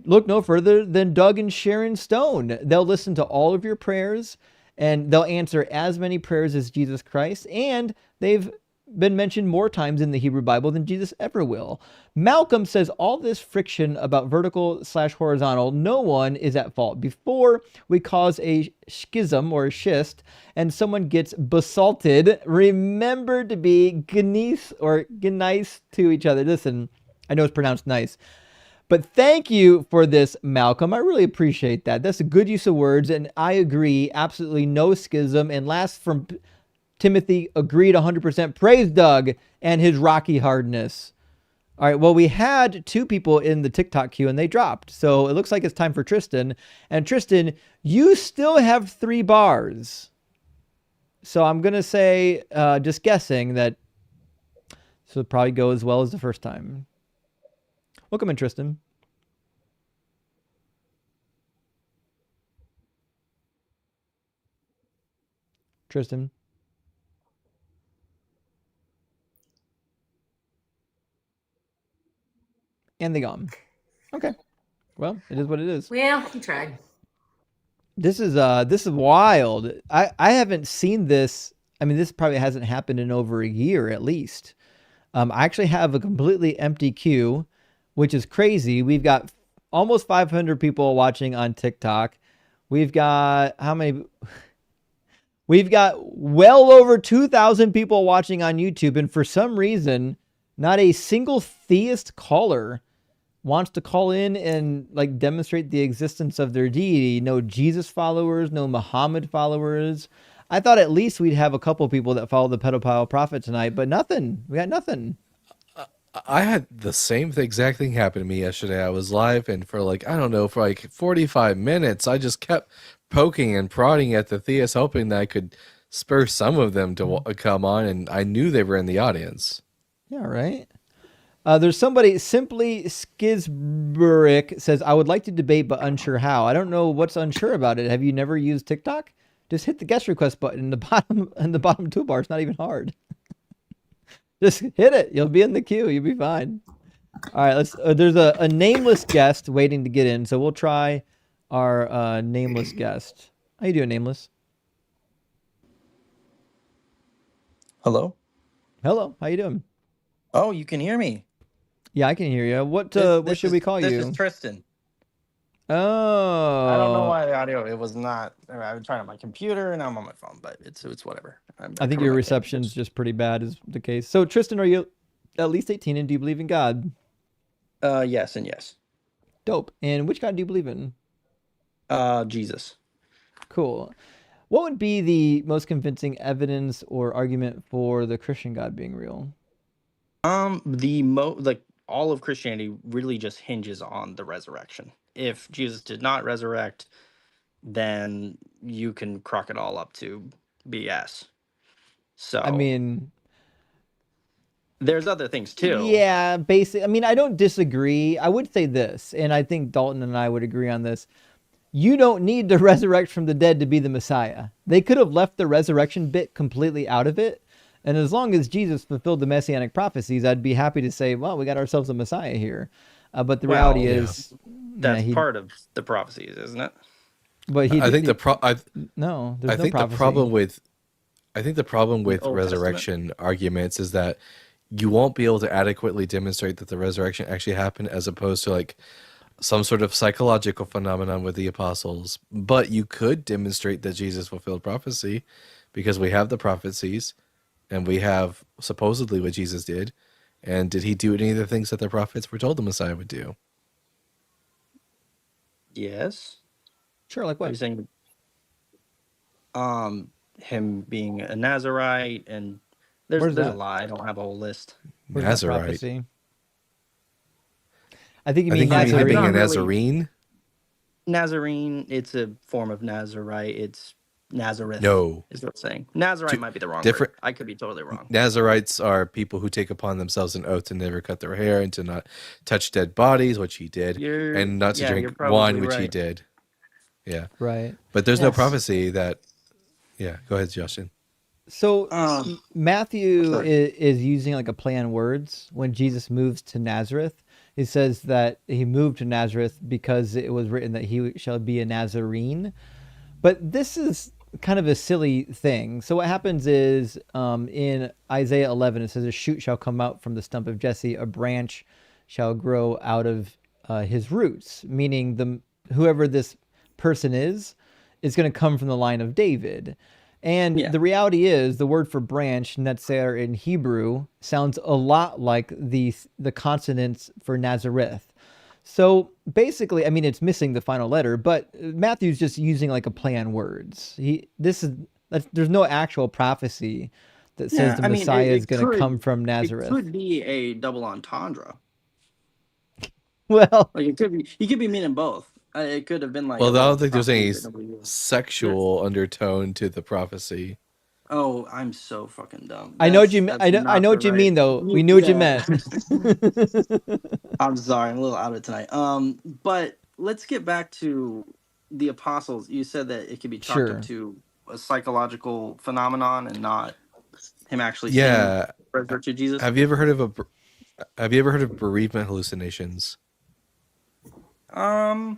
look no further than Doug and Sharon Stone. They'll listen to all of your prayers, and they'll answer as many prayers as Jesus Christ, and they've been mentioned more times in the Hebrew Bible than Jesus ever will. Malcolm says, all this friction about vertical/horizontal, no one is at fault. Before we cause a schism or a schist and someone gets basalted, remember to be nice to each other. Listen, I know it's pronounced nice, but thank you for this, Malcolm. I really appreciate that. That's a good use of words, and I agree. Absolutely no schism. And last from Timothy, agreed 100%. Praise Doug and his rocky hardness. All right, well, we had 2 people in the TikTok queue and they dropped. So it looks like it's time for Tristan. And Tristan, you still have 3 bars. So I'm going to say, just guessing, that this will probably go as well as the first time. Welcome in, Tristan. Tristan. And they gone. Okay. Well, it is what it is. Well, he tried. This is wild. I haven't seen this. I mean, this probably hasn't happened in over a year at least. I actually have a completely empty queue, which is crazy. We've got almost 500 people watching on TikTok. We've got how many? We've got well over 2,000 people watching on YouTube, and for some reason, not a single theist caller wants to call in and like demonstrate the existence of their deity. No Jesus followers, no Muhammad followers. I thought at least we'd have a couple people that follow the pedophile prophet tonight, but nothing. We got nothing. I had the same exact thing happen to me yesterday. I was live, and for like 45 minutes, I just kept poking and prodding at the theists, hoping that I could spur some of them to come on, and I knew they were in the audience. Yeah, right. There's somebody, Simply Skizburick, says, I would like to debate, but unsure how. I don't know what's unsure about it. Have you never used TikTok? Just hit the guest request button in the bottom toolbar. It's not even hard. Just hit it. You'll be in the queue. You'll be fine. All right, let's. There's a nameless guest waiting to get in, so we'll try our nameless guest. How you doing, nameless? Hello. Hello. How you doing? Oh, you can hear me. Yeah, I can hear you. What should we call you? This is Tristan. Oh. I don't know why the audio. It was not. I was trying on my computer and I'm on my phone, but it's whatever. I think your reception's just pretty bad, is the case. So, Tristan, are you at least 18 and do you believe in God? Yes and yes. Dope. And which God do you believe in? Jesus. Cool. What would be the most convincing evidence or argument for the Christian God being real? All of Christianity really just hinges on the resurrection. If Jesus did not resurrect, then you can crock it all up to BS. So I mean, there's other things too. Yeah, basically. I mean, I don't disagree. I would say this, and I think Dalton and I would agree on this. You don't need to resurrect from the dead to be the Messiah. They could have left the resurrection bit completely out of it. And as long as Jesus fulfilled the messianic prophecies, I'd be happy to say, well, we got ourselves a Messiah here. But the reality is, that's part of the prophecies, isn't it? But I think there's no prophecy. I think the problem with resurrection arguments is that you won't be able to adequately demonstrate that the resurrection actually happened, as opposed to like some sort of psychological phenomenon with the apostles, but you could demonstrate that Jesus fulfilled prophecy because we have the prophecies and we have supposedly what Jesus did. And did he do any of the things that the prophets were told the Messiah would do? Yes. Sure, like Are you what? saying him being a Nazarite, and there's Where's a that? lot. I don't have a whole list. Where's that Nazarite. prophecy? I think you I mean think you mean him being a Nazarene. Nazarene. Nazarene, it's a form of Nazarite. It's Nazareth, No. is what I'm saying. Nazarite might be the wrong Different. word. I could be totally wrong. Nazarites are people who take upon themselves an oath to never cut their hair and to not touch dead bodies, which he did, and not to You're drink probably wine, which he right. did. Yeah. Right. But there's no Yes. prophecy that. Yeah. Go ahead, Justin. So Matthew sorry. is using like a play on words when Jesus moves to Nazareth. He says that he moved to Nazareth because it was written that he shall be a Nazarene. But this is kind of a silly thing. So what happens is in Isaiah 11, it says, a shoot shall come out from the stump of Jesse, a branch shall grow out of his roots, meaning whoever this person is going to come from the line of David. And the reality is the word for branch, netzer in Hebrew, sounds a lot like the consonants for Nazareth. So basically, I mean, it's missing the final letter, but Matthew's just using like a play on words. There's no actual prophecy that says the Messiah is going to come from Nazareth. It could be a double entendre. Well, like it could be. You could be meaning both. It could have been like. Well, a I little don't think there's any prophecy. sexual undertone to the prophecy. Oh, I'm so fucking dumb. I know what you. I know what you mean, though. We knew what you meant. I'm sorry, I'm a little out of it tonight. But let's get back to the apostles. You said that it could be chalked up to a psychological phenomenon and not him actually seeing the resurrected Jesus. Have you ever heard of bereavement hallucinations? I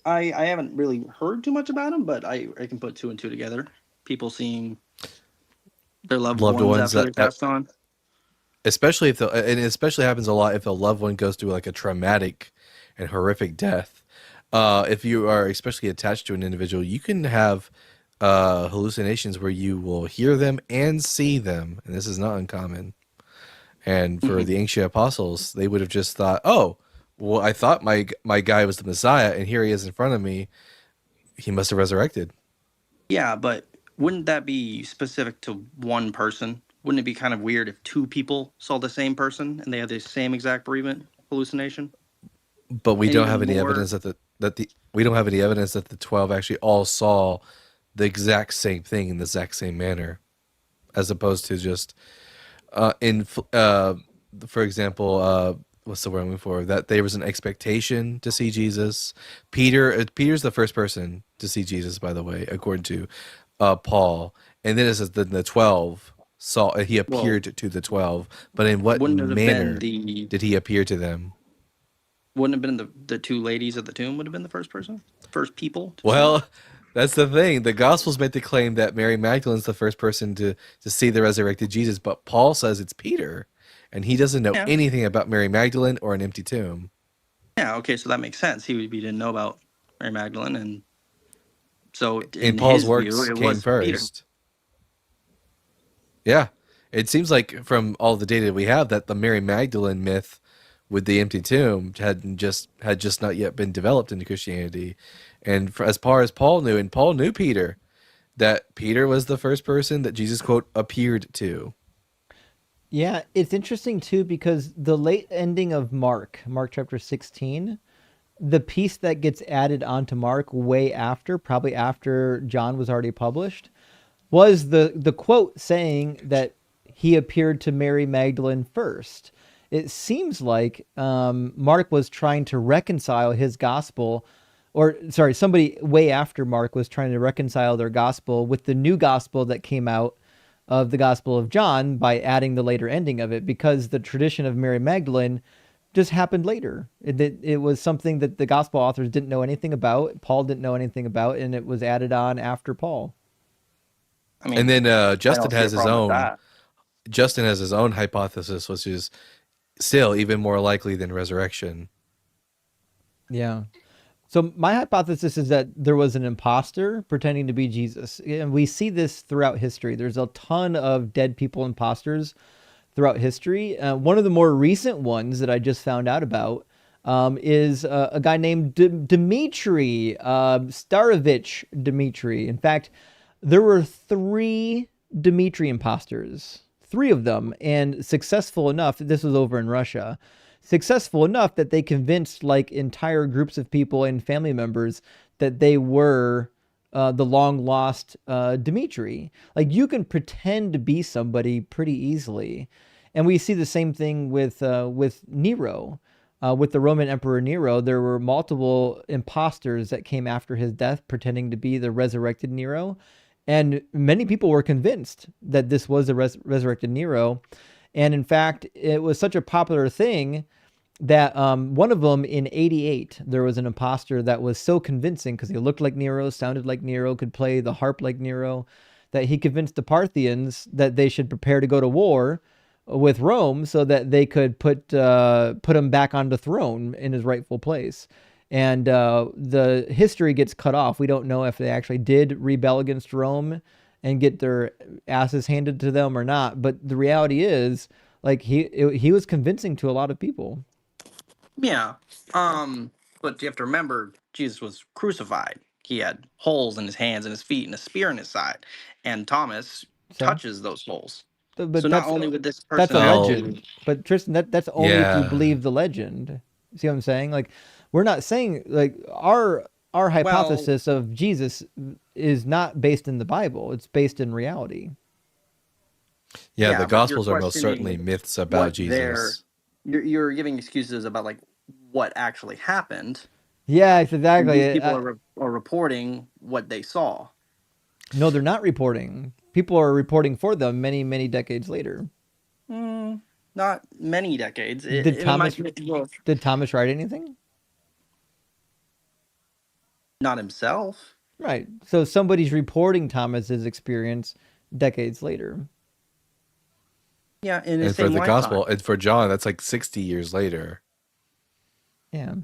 haven't really heard too much about them, but I can put two and two together. People seeing their loved ones after they passed on. Especially and it especially happens a lot if a loved one goes through like a traumatic and horrific death. If you are especially attached to an individual, you can have hallucinations where you will hear them and see them, and this is not uncommon. And for the ancient apostles, they would have just thought, "Oh, well, I thought my guy was the Messiah, and here he is in front of me. He must have resurrected." Yeah, but wouldn't that be specific to one person? Wouldn't it be kind of weird if two people saw the same person and they had the same exact bereavement hallucination? But we don't have any evidence that we don't have any evidence that the 12 actually all saw the exact same thing in the exact same manner, as opposed to just for example, what's the word I'm looking for? That there was an expectation to see Jesus. Peter's the first person to see Jesus, by the way, according to Paul. And then it says the 12 saw. He appeared to the 12, but in what manner did he appear to them? Wouldn't have been the two ladies at the tomb would have been the first person? First people? Well, that's the thing. The Gospels make the claim that Mary Magdalene's the first person to see the resurrected Jesus, but Paul says it's Peter, and he doesn't know anything about Mary Magdalene or an empty tomb. Yeah, okay, so that makes sense. He didn't know about Mary Magdalene, and so in Paul's works came first. Yeah, it seems like from all the data we have that the Mary Magdalene myth with the empty tomb had just not yet been developed into Christianity. And as far as Paul knew, and Paul knew Peter, that Peter was the first person that Jesus, quote, appeared to. Yeah, it's interesting too because the late ending of Mark chapter 16, the piece that gets added onto Mark way after, probably after John was already published, was the quote saying that he appeared to Mary Magdalene first. It seems like Mark was trying to reconcile his gospel, or sorry, somebody way after Mark was trying to reconcile their gospel with the new gospel that came out of the Gospel of John by adding the later ending of it, because the tradition of Mary Magdalene just happened later. It was something that the gospel authors didn't know anything about, Paul didn't know anything about, and it was added on after Paul. I mean, and then Justin has his own. Justin has his own hypothesis, which is still even more likely than resurrection. Yeah. So my hypothesis is that there was an imposter pretending to be Jesus. And we see this throughout history. There's a ton of dead people imposters throughout history. One of the more recent ones that I just found out about is a guy named Dmitry Starovich Dmitry. In fact, there were three Dmitry imposters, three of them, and successful enough. This was over in Russia. Successful enough that they convinced like entire groups of people and family members that they were the long lost Dmitri. Like you can pretend to be somebody pretty easily, and we see the same thing with Nero. With the Roman Emperor Nero, there were multiple imposters that came after his death, pretending to be the resurrected Nero, and many people were convinced that this was the resurrected Nero. And in fact, it was such a popular thing that one of them in 88, there was an imposter that was so convincing because he looked like Nero, sounded like Nero, could play the harp like Nero, that he convinced the Parthians that they should prepare to go to war with Rome so that they could put him back on the throne in his rightful place. And the history gets cut off. We don't know if they actually did rebel against Rome and get their asses handed to them or not. But the reality is, like he was convincing to a lot of people. Yeah. But you have to remember, Jesus was crucified. He had holes in his hands and his feet and a spear in his side. And Thomas touches those holes. But So not that's only would this that's person a have legend. to, But Tristan, that's only if you Yeah. believe the legend. See what I'm saying? Like we're not saying like our well, hypothesis of Jesus is not based in the Bible. It's based in reality. Yeah, yeah, the but you're Gospels are most certainly questioning myths about what they're, Jesus. you're giving excuses about like what actually happened. Yeah, And exactly. these people are reporting what they saw. No, they're not reporting. People are reporting for them many, many decades later. Not many decades. Did Thomas did Thomas write anything? Not himself. Right. So somebody's reporting Thomas's experience decades later. Yeah, in his And for same the lifetime. Gospel, and for John, that's like 60 years later. Yeah.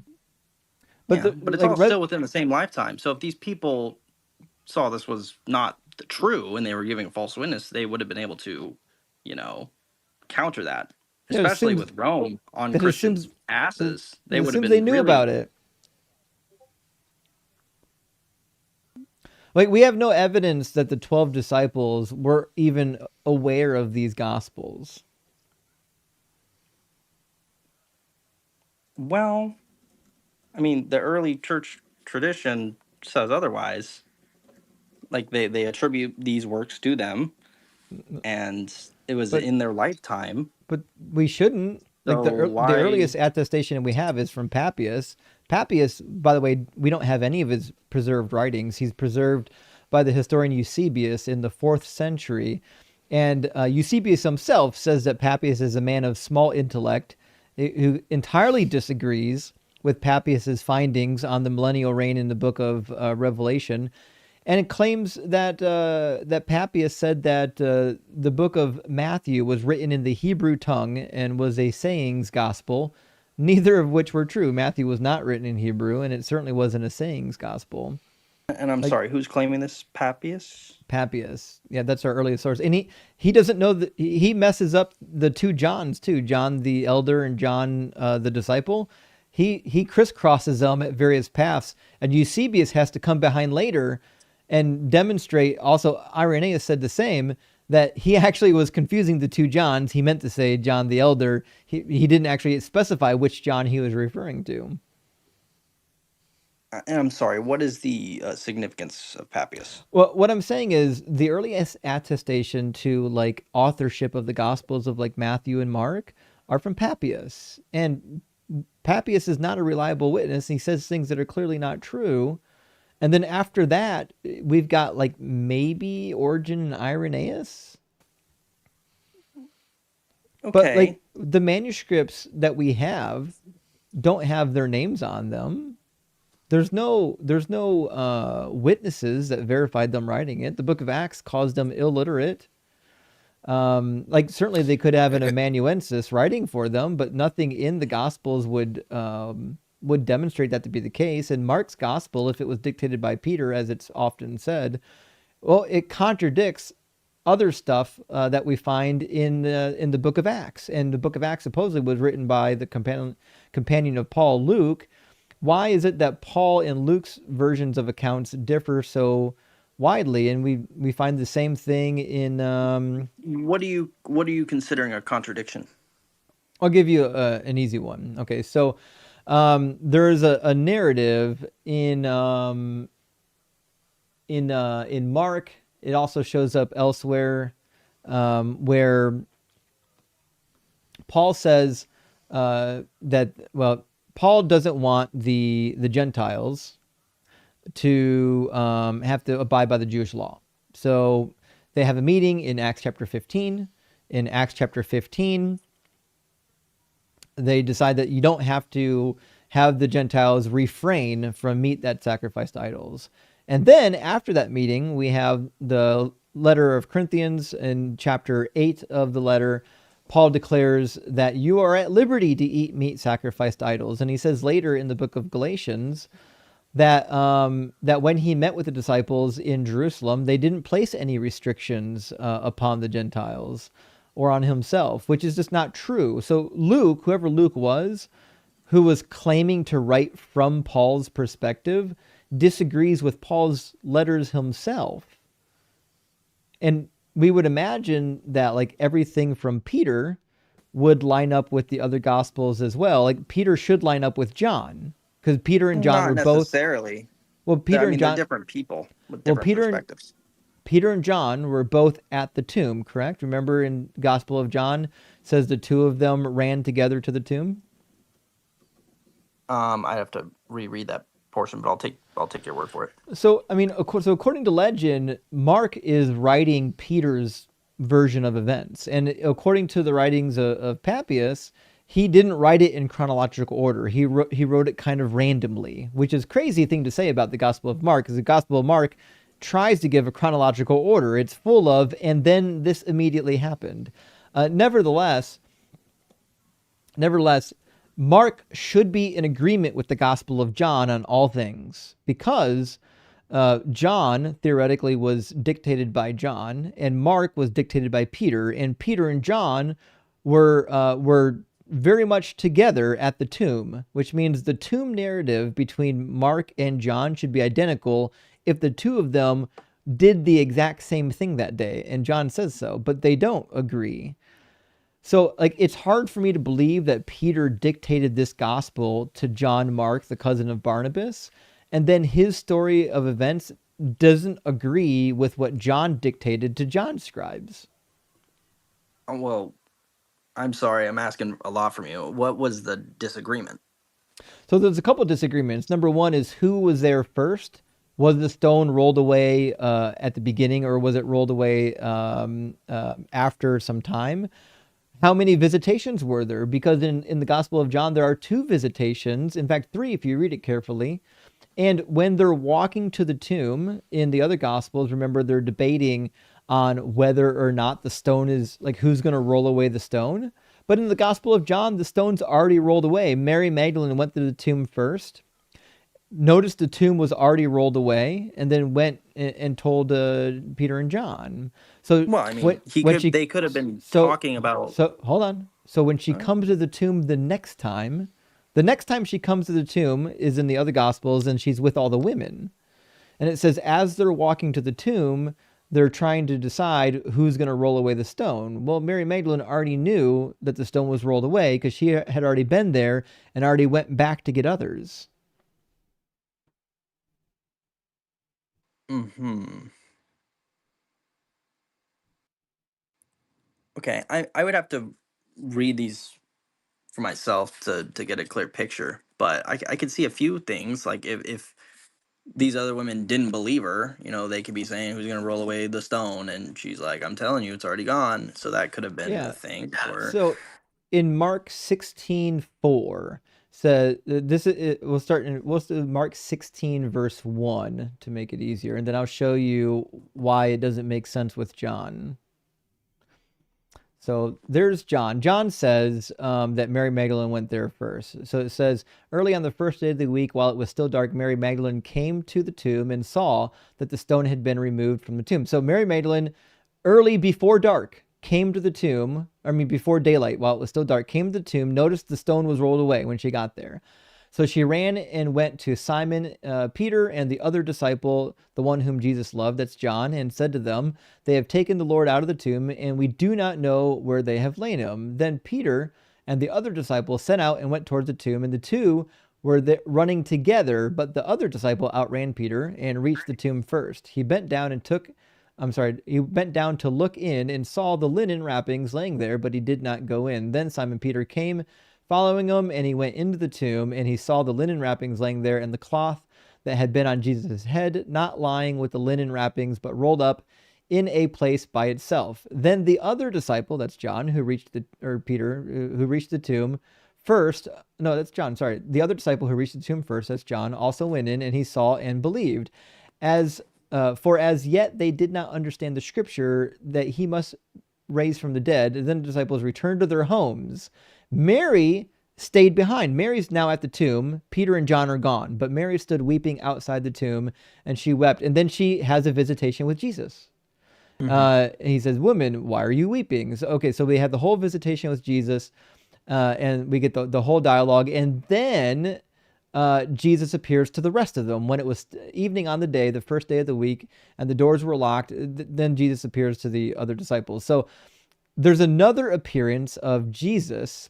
But it's all still within the same lifetime. So if these people saw this was not true and they were giving a false witness, they would have been able to, counter that. Especially with Rome on Christians' asses. They would have been they knew about it. Like we have no evidence that the 12 disciples were even aware of these gospels. Well, I mean, the early church tradition says otherwise. Like they attribute these works to them, and it was in their lifetime. But we shouldn't. Like the earliest attestation we have is from Papias. Papias, by the way, we don't have any of his preserved writings. He's preserved by the historian Eusebius in the 4th century. And Eusebius himself says that Papias is a man of small intellect who entirely disagrees with Papias's findings on the millennial reign in the book of Revelation. And it claims that that Papias said that the book of Matthew was written in the Hebrew tongue and was a sayings gospel, neither of which were true. Matthew was not written in Hebrew, and it certainly wasn't a sayings gospel. And I'm sorry, who's claiming this? Papias? Papias. Yeah, that's our earliest source. And he doesn't know that he messes up the two Johns too, John the elder and John the disciple. He crisscrosses them at various paths, and Eusebius has to come behind later and demonstrate. Also, Irenaeus said the same, that he actually was confusing the two Johns. He meant to say John the elder. He didn't actually specify which John he was referring to. And I'm sorry, what is the significance of Papias? Well, what I'm saying is the earliest attestation to like authorship of the Gospels of like Matthew and Mark are from Papias. And Papias is not a reliable witness. He says things that are clearly not true. And then after that, we've got like maybe Origen and Irenaeus. Okay. But like the manuscripts that we have don't have their names on them. There's no witnesses that verified them writing it. The Book of Acts calls them illiterate. Like certainly they could have an amanuensis writing for them, but nothing in the Gospels would would demonstrate that to be the case. And Mark's gospel, if it was dictated by Peter, as it's often said, well, it contradicts other stuff that we find in the book of Acts. And the book of Acts supposedly was written by the companion of Paul, Luke. Why is it that Paul and Luke's versions of accounts differ so widely? And we find the same thing in What are you considering a contradiction? I'll give you an easy one. Okay, so there's a narrative in Mark. It also shows up elsewhere, where Paul says that, well, Paul doesn't want the Gentiles to have to abide by the Jewish law. So they have a meeting in Acts chapter 15. In Acts chapter 15, they decide that you don't have to have the Gentiles refrain from meat that's sacrificed to idols. And then after that meeting, we have the letter of Corinthians in chapter 8 of the letter. Paul declares that you are at liberty to eat meat sacrificed to idols. And he says later in the book of Galatians that that when he met with the disciples in Jerusalem, they didn't place any restrictions upon the Gentiles or on himself, which is just not true. So Luke, whoever Luke was, who was claiming to write from Paul's perspective, disagrees with Paul's letters himself. And we would imagine that like everything from Peter would line up with the other gospels as well. Like Peter should line up with John, because Peter and John Not were both. necessarily. Well, Peter and John. They're different people with different perspectives. Peter and John were both at the tomb, correct? Remember in Gospel of John, it says the two of them ran together to the tomb? I have to reread that portion, but I'll take your word for it. So, I mean, so according to legend, Mark is writing Peter's version of events. And according to the writings of Papias, he didn't write it in chronological order. He wrote it kind of randomly, which is a crazy thing to say about the Gospel of Mark, because the Gospel of Mark tries to give a chronological order. It's full of, and then this immediately happened. Nevertheless, Mark should be in agreement with the Gospel of John on all things, because John theoretically was dictated by John, and Mark was dictated by Peter, and Peter and John were very much together at the tomb, which means the tomb narrative between Mark and John should be identical if the two of them did the exact same thing that day, and John says so, but they don't agree. So, like, it's hard for me to believe that Peter dictated this gospel to John Mark, the cousin of Barnabas, and then his story of events doesn't agree with what John dictated to John's scribes. Well, I'm sorry, I'm asking a lot from you. What was the disagreement? So there's a couple of disagreements. Number one is who was there first? Was the stone rolled away at the beginning, or was it rolled away after some time? How many visitations were there? Because in the Gospel of John, there are 2 visitations. In fact, 3 if you read it carefully. And when they're walking to the tomb in the other Gospels, remember they're debating on whether or not the stone is, like, who's going to roll away the stone. But in the Gospel of John, the stone's already rolled away. Mary Magdalene went to the tomb first, noticed the tomb was already rolled away, and then went and told Peter and John. So, well, I mean, they could have been talking about. So hold on. So when she comes to the tomb the next time she comes to the tomb is in the other Gospels, and she's with all the women. And it says as they're walking to the tomb, they're trying to decide who's going to roll away the stone. Well, Mary Magdalene already knew that the stone was rolled away because she had already been there and already went back to get others. Okay, I would have to read these for myself to get a clear picture, but I could see a few things. Like if these other women didn't believe her, they could be saying who's going to roll away the stone, and she's like, I'm telling you, it's already gone. So that could have been the thing. So in Mark 16:4, so we'll do Mark 16 verse 1 to make it easier, and then I'll show you why it doesn't make sense with John. So there's John. John says that Mary Magdalene went there first. So it says, early on the first day of the week, while it was still dark, Mary Magdalene came to the tomb and saw that the stone had been removed from the tomb. So Mary Magdalene, early before dark, came to the tomb, before daylight, while it was still dark, came to the tomb, noticed the stone was rolled away when she got there. So she ran and went to Simon, Peter, and the other disciple, the one whom Jesus loved, that's John, and said to them, they have taken the Lord out of the tomb, and we do not know where they have laid him. Then Peter and the other disciple set out and went towards the tomb, and the two were running together, but the other disciple outran Peter and reached the tomb first. He bent down to look in and saw the linen wrappings laying there, but he did not go in. Then Simon Peter came following him, and he went into the tomb, and he saw the linen wrappings laying there, and the cloth that had been on Jesus' head, not lying with the linen wrappings, but rolled up in a place by itself. Then the other disciple, that's John, Peter, who reached the tomb first. No, that's John. Sorry. The other disciple who reached the tomb first, that's John, also went in, and he saw and believed. For as yet they did not understand the scripture that he must raise from the dead. Then the disciples returned to their homes. Mary stayed behind. Mary's now at the tomb. Peter and John are gone, but Mary stood weeping outside the tomb, and she wept. And then she has a visitation with Jesus. He says, woman, why are you weeping? So we have the whole visitation with Jesus, and we get the whole dialogue. And then Jesus appears to the rest of them when it was evening on the day, the first day of the week, and the doors were locked. Then Jesus appears to the other disciples. So there's another appearance of Jesus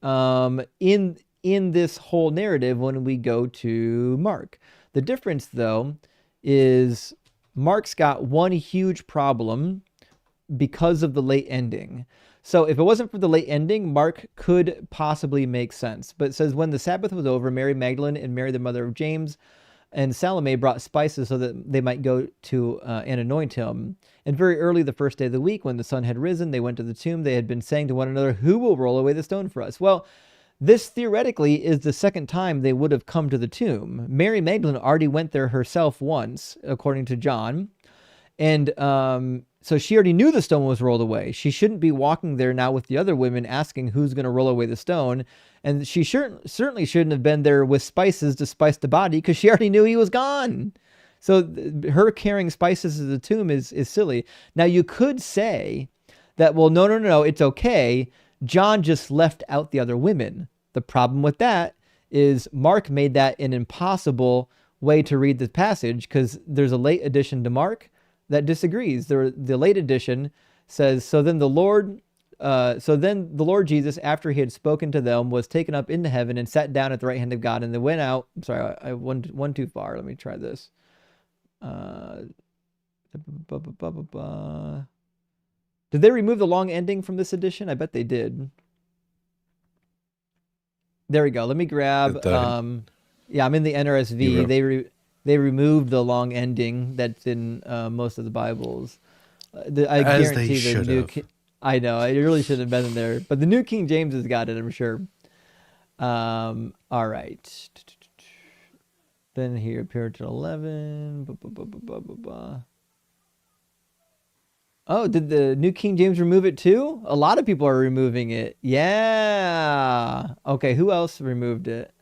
in this whole narrative when we go to Mark. The difference, though, is Mark's got one huge problem because of the late ending. So if it wasn't for the late ending, Mark could possibly make sense. But it says, when the Sabbath was over, Mary Magdalene and Mary, the mother of James, and Salome brought spices so that they might go to and anoint him. And very early the first day of the week, when the sun had risen, they went to the tomb. They had been saying to one another, who will roll away the stone for us? Well, this theoretically is the second time they would have come to the tomb. Mary Magdalene already went there herself once, according to John. And so she already knew the stone was rolled away. She shouldn't be walking there now with the other women asking who's going to roll away the stone. And she certainly shouldn't have been there with spices to spice the body, because she already knew he was gone. So her carrying spices to the tomb is silly. Now you could say that, well, no, it's okay. John just left out the other women. The problem with that is Mark made that an impossible way to read the passage, because there's a late addition to Mark that disagrees. The late edition says, so then the Lord Jesus, after he had spoken to them, was taken up into heaven and sat down at the right hand of God. And they went out. I'm sorry, I went too far. Let me try this. Did they remove the long ending from this edition? I bet they did. There we go. Let me grab. Yeah, I'm in the NRSV. They removed the long ending that's in most of the Bibles. I guarantee the new. I know, it really should have been in there, but the New King James has got it, I'm sure. All right. Then here, Puritan 11. Oh, did the New King James remove it too? A lot of people are removing it. Yeah. Okay, who else removed it?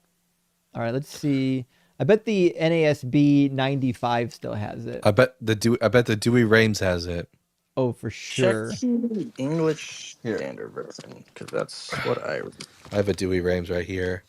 All right, let's see. I bet the NASB 95 still has it. I bet the Dewey Rames has it. Oh, for sure. Check the English Standard Version, because that's what I have a Dewey Rames right here.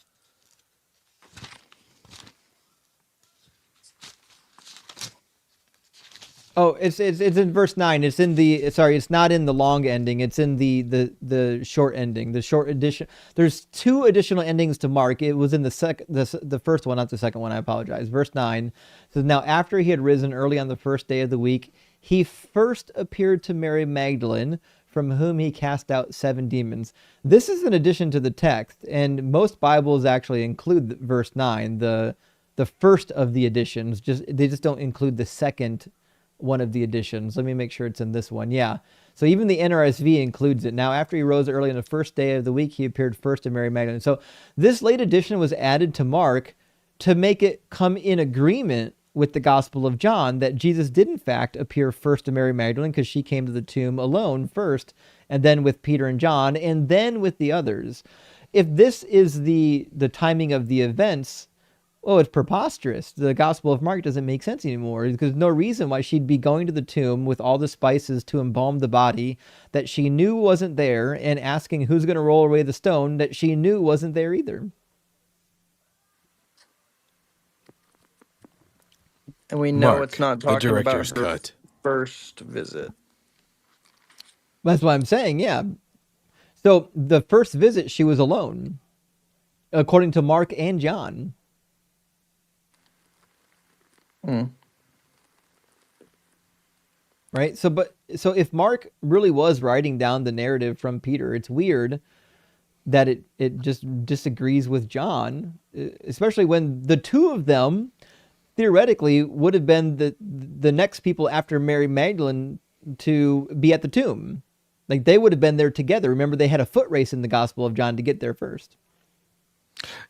Oh, it's in verse 9. It's in it's not in the long ending. It's in the short ending, the short edition. There's two additional endings to Mark. It was in the first one, not the second one. I apologize. Verse 9 says, now after he had risen early on the first day of the week, he first appeared to Mary Magdalene, from whom he cast out 7 demons. This is an addition to the text, and most Bibles actually include verse 9, the first of the additions. They just don't include the second one of the editions. Let me make sure it's in this one. Yeah. So even the NRSV includes it. Now, after he rose early on the first day of the week, he appeared first to Mary Magdalene. So this late edition was added to Mark to make it come in agreement with the Gospel of John that Jesus did in fact appear first to Mary Magdalene because she came to the tomb alone first, and then with Peter and John, and then with the others. If this is the timing of the events, well, it's preposterous. The Gospel of Mark doesn't make sense anymore because there's no reason why she'd be going to the tomb with all the spices to embalm the body that she knew wasn't there and asking who's going to roll away the stone that she knew wasn't there either. And we know it's Mark, not a talking about director's her cut. first visit. That's what I'm saying, yeah. So the first visit, she was alone, according to Mark and John. Right? So if Mark really was writing down the narrative from Peter, it's weird that it just disagrees with John, especially when the two of them theoretically would have been the next people after Mary Magdalene to be at the tomb. Like they would have been there together. Remember, they had a foot race in the Gospel of John to get there first.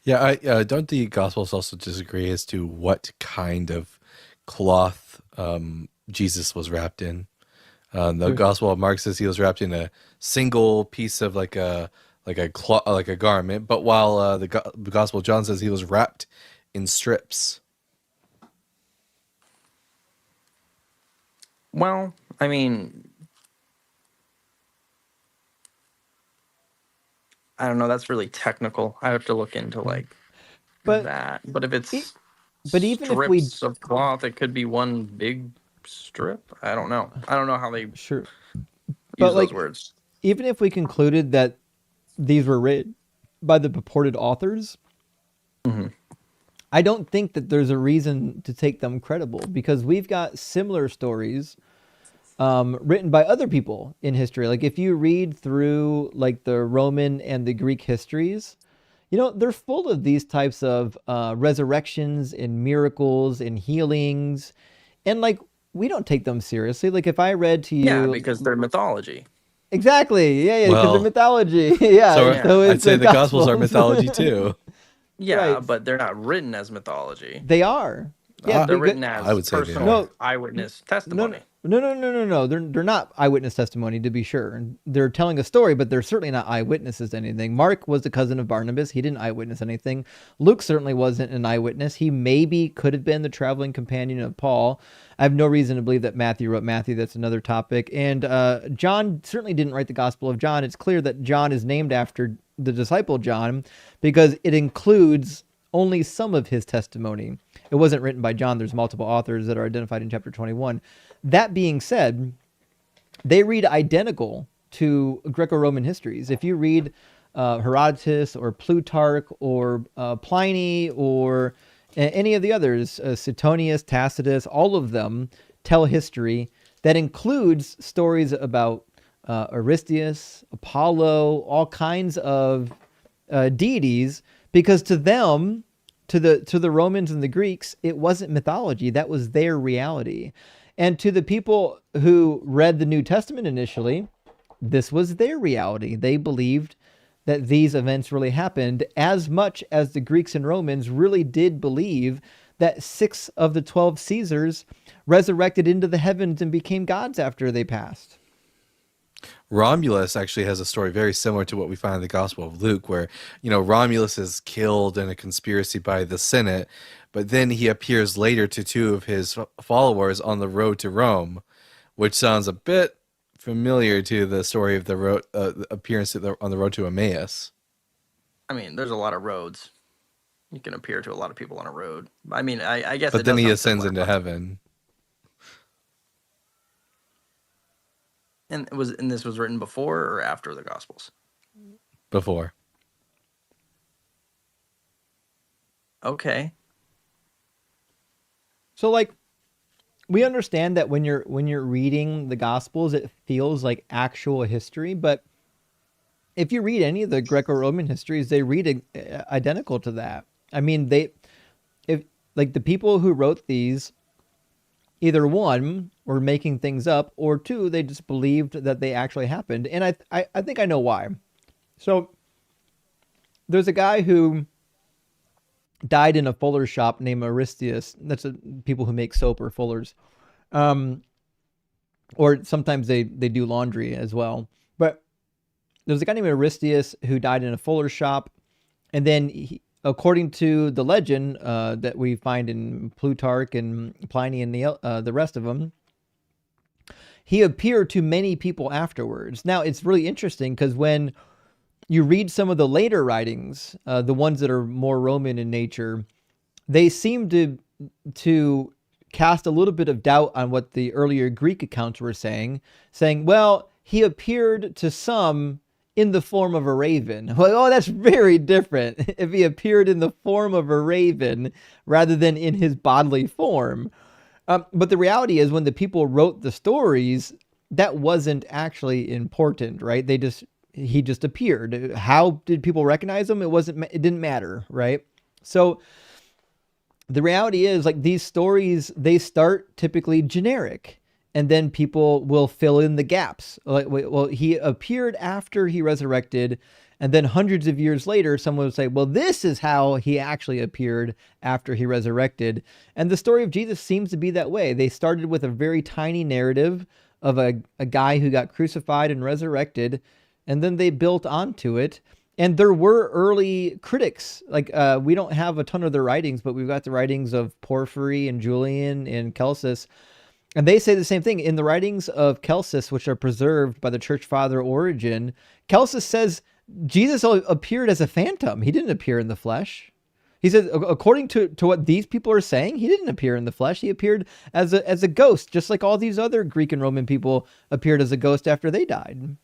Yeah, I don't the Gospels also disagree as to what kind of cloth Jesus was wrapped in. The Gospel of Mark says he was wrapped in a single piece of like a cloth, like a garment, but while the Gospel of John says he was wrapped in strips. Well, I mean, I don't know. That's really technical. I have to look into that. But if it's even if we strips of cloth, it could be one big strip. I don't know. I don't know how they use those words. Even if we concluded that these were written by the purported authors, I don't think that there's a reason to take them credible because we've got similar stories written by other people in history. Like if you read through like the Roman and the Greek histories, you know, they're full of these types of resurrections and miracles and healings. And like, we don't take them seriously. Like if I read to you... Yeah, because they're mythology. Exactly. Yeah, because Well, they're mythology. Yeah. So it's I'd say the Gospels are mythology too. Yeah, Right. but they're not written as mythology. They are. Yeah, they're written as I would say personal eyewitness testimony. No. They're not eyewitness testimony, to be sure. They're telling a story, but they're certainly not eyewitnesses to anything. Mark was the cousin of Barnabas. He didn't eyewitness anything. Luke certainly wasn't an eyewitness. He maybe could have been the traveling companion of Paul. I have no reason to believe that Matthew wrote Matthew. That's another topic. And John certainly didn't write the Gospel of John. It's clear that John is named after the disciple John because it includes only some of his testimony. It wasn't written by John. There's multiple authors that are identified in chapter 21. That being said, they read identical to Greco-Roman histories. If you read Herodotus or Plutarch or Pliny or any of the others, Suetonius, Tacitus, all of them tell history that includes stories about Aristeus, Apollo, all kinds of deities, because to them, to the Romans and the Greeks, it wasn't mythology. That was their reality. And to the people who read the New Testament initially, this was their reality. They believed that these events really happened as much as the Greeks and Romans really did believe that 6 of the 12 Caesars resurrected into the heavens and became gods after they passed. Romulus actually has a story very similar to what we find in the Gospel of Luke, where, you know, Romulus is killed in a conspiracy by the Senate, but then he appears later to 2 of his followers on the road to Rome, which sounds a bit familiar to the story of the appearance on the road to Emmaus. I mean, there's a lot of roads. You can appear to a lot of people on a road. I mean, I guess. But then he ascends into heaven. And this was written before or after the Gospels? Before. Okay. So like, we understand that when you're reading the Gospels, it feels like actual history, but if you read any of the Greco-Roman histories, they read identical to that. I mean, if like the people who wrote these, either 1, were making things up, or 2, they just believed that they actually happened. And I think I know why. So there's a guy who died in a fuller's shop named Aristeas. That's people who make soap or fullers. Or sometimes they do laundry as well. But there's a guy named Aristeas who died in a fuller's shop. And then, according to the legend that we find in Plutarch and Pliny and the rest of them, he appeared to many people afterwards. Now, it's really interesting because when you read some of the later writings, the ones that are more Roman in nature, they seem to cast a little bit of doubt on what the earlier Greek accounts were saying, well, he appeared to some in the form of a raven. Well, oh, that's very different if he appeared in the form of a raven rather than in his bodily form. But the reality is when the people wrote the stories, that wasn't actually important, right? He just appeared. How did people recognize him? It didn't matter, right? So the reality is, like, these stories, they start typically generic, and then people will fill in the gaps. Like, well, he appeared after he resurrected, and then hundreds of years later, someone would say, well, this is how he actually appeared after he resurrected. And the story of Jesus seems to be that way. They started with a very tiny narrative of a guy who got crucified and resurrected, and then they built onto it. And there were early critics. Like, we don't have a ton of their writings, but we've got the writings of Porphyry and Julian and Celsus. And they say the same thing. In the writings of Celsus, which are preserved by the church father Origen, Celsus says Jesus appeared as a phantom. He didn't appear in the flesh. He says, according to what these people are saying, he didn't appear in the flesh. He appeared as a ghost, just like all these other Greek and Roman people appeared as a ghost after they died.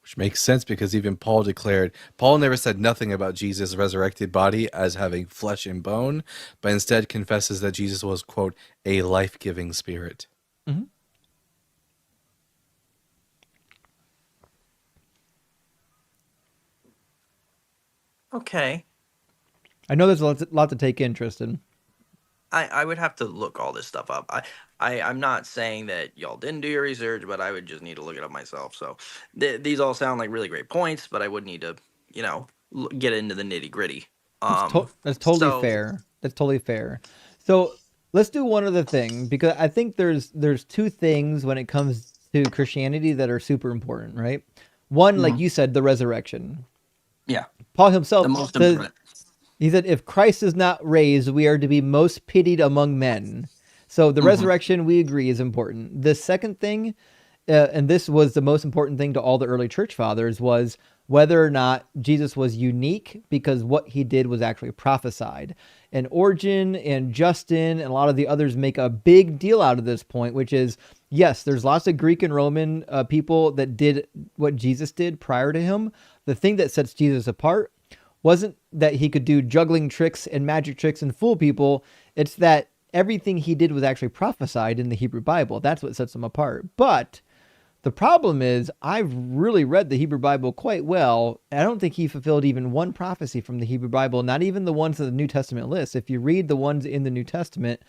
Which makes sense because even Paul never said nothing about Jesus' resurrected body as having flesh and bone, but instead confesses that Jesus was, quote, a life-giving spirit. Mm-hmm. Okay. I know there's a lot to take interest in. I would have to look all this stuff up. I'm not saying that y'all didn't do your research, but I would just need to look it up myself. So these all sound like really great points, but I would need to, get into the nitty gritty. That's totally fair. That's totally fair. So let's do one other thing, because I think there's two things when it comes to Christianity that are super important, right? One, like you said, the resurrection. Yeah. Paul himself The most says, important. he said, if Christ is not raised, we are to be most pitied among men. So the resurrection, we agree, is important. The second thing, and this was the most important thing to all the early church fathers, was whether or not Jesus was unique, because what he did was actually prophesied. And Origen and Justin and a lot of the others make a big deal out of this point, which is, yes, there's lots of Greek and Roman people that did what Jesus did prior to him. The thing that sets Jesus apart wasn't that he could do juggling tricks and magic tricks and fool people. It's that everything he did was actually prophesied in the Hebrew Bible. That's what sets him apart. But the problem is, I've really read the Hebrew Bible quite well. I don't think he fulfilled even one prophecy from the Hebrew Bible, not even the ones that the New Testament lists. If you read the ones in the New Testament,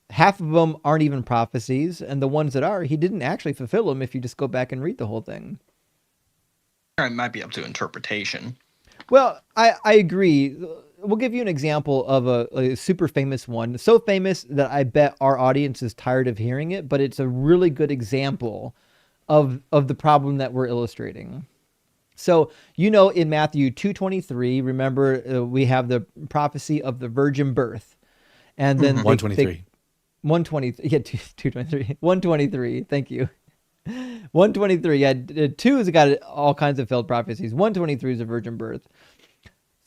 half of them aren't even prophecies, and the ones that are, he didn't actually fulfill them if you just go back and read the whole thing. It might be up to interpretation. Well, I agree. We'll give you an example of a super famous one. So famous that I bet our audience is tired of hearing it, but it's a really good example of the problem that we're illustrating. So, in Matthew 2:23, remember, we have the prophecy of the virgin birth. And then 123. 123. Yeah, 223. 123. Thank you. 123. Yeah, 2 has got all kinds of failed prophecies. 123 is a virgin birth.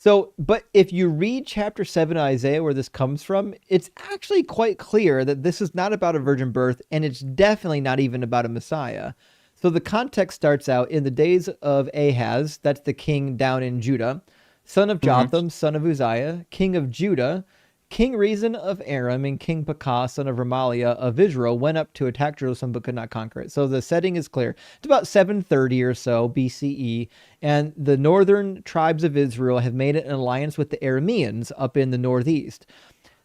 So, but if you read chapter 7 of Isaiah, where this comes from, it's actually quite clear that this is not about a virgin birth, and it's definitely not even about a Messiah. So the context starts out in the days of Ahaz, that's the king down in Judah, son of Jotham, son of Uzziah, king of Judah. King Rezin of Aram and King Pekah, son of Remaliah of Israel, went up to attack Jerusalem but could not conquer it. So the setting is clear. It's about 730 or so BCE, and the northern tribes of Israel have made an alliance with the Arameans up in the northeast.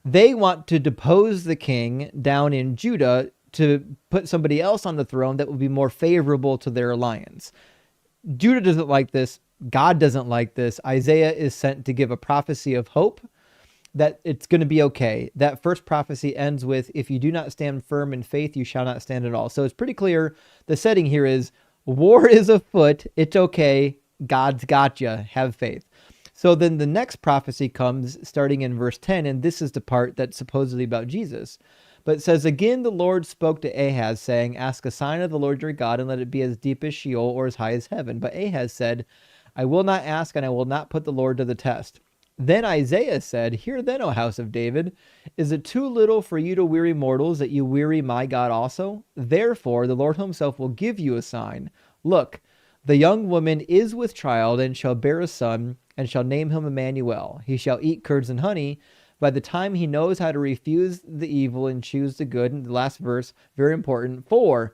They want to depose the king down in Judah to put somebody else on the throne that would be more favorable to their alliance. Judah doesn't like this. God doesn't like this. Isaiah is sent to give a prophecy of hope. that it's going to be okay. That first prophecy ends with, if you do not stand firm in faith, you shall not stand at all. So it's pretty clear. The setting here is war is afoot. It's okay. God's got you. Have faith. So then the next prophecy comes starting in verse 10, and this is the part that's supposedly about Jesus. But it says, again, the Lord spoke to Ahaz, saying, ask a sign of the Lord your God, and let it be as deep as Sheol or as high as heaven. But Ahaz said, I will not ask, and I will not put the Lord to the test. Then Isaiah said, hear then, O house of David, is it too little for you to weary mortals, that you weary my God also? Therefore the Lord himself will give you a sign. Look, the young woman is with child, and shall bear a son, and shall name him Emmanuel. He shall eat curds and honey. By the time he knows how to refuse the evil and choose the good, and the last verse, very important, for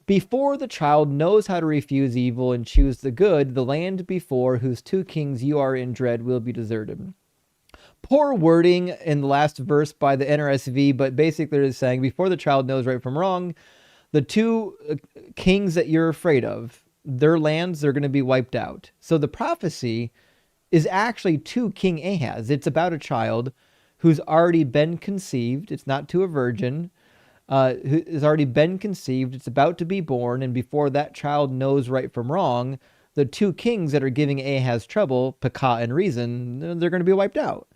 before the child knows how to refuse evil and choose the good, the land before whose two kings you are in dread will be deserted. Poor wording in the last verse by the NRSV, but basically they're saying before the child knows right from wrong, the two kings that you're afraid of, their lands, they're going to be wiped out. So the prophecy is actually to King Ahaz. It's about a child who's already been conceived. It's not to a virgin. Who has already been conceived. It's about to be born. And before that child knows right from wrong, the two kings that are giving Ahaz trouble, Pekah and Rezin, they're going to be wiped out.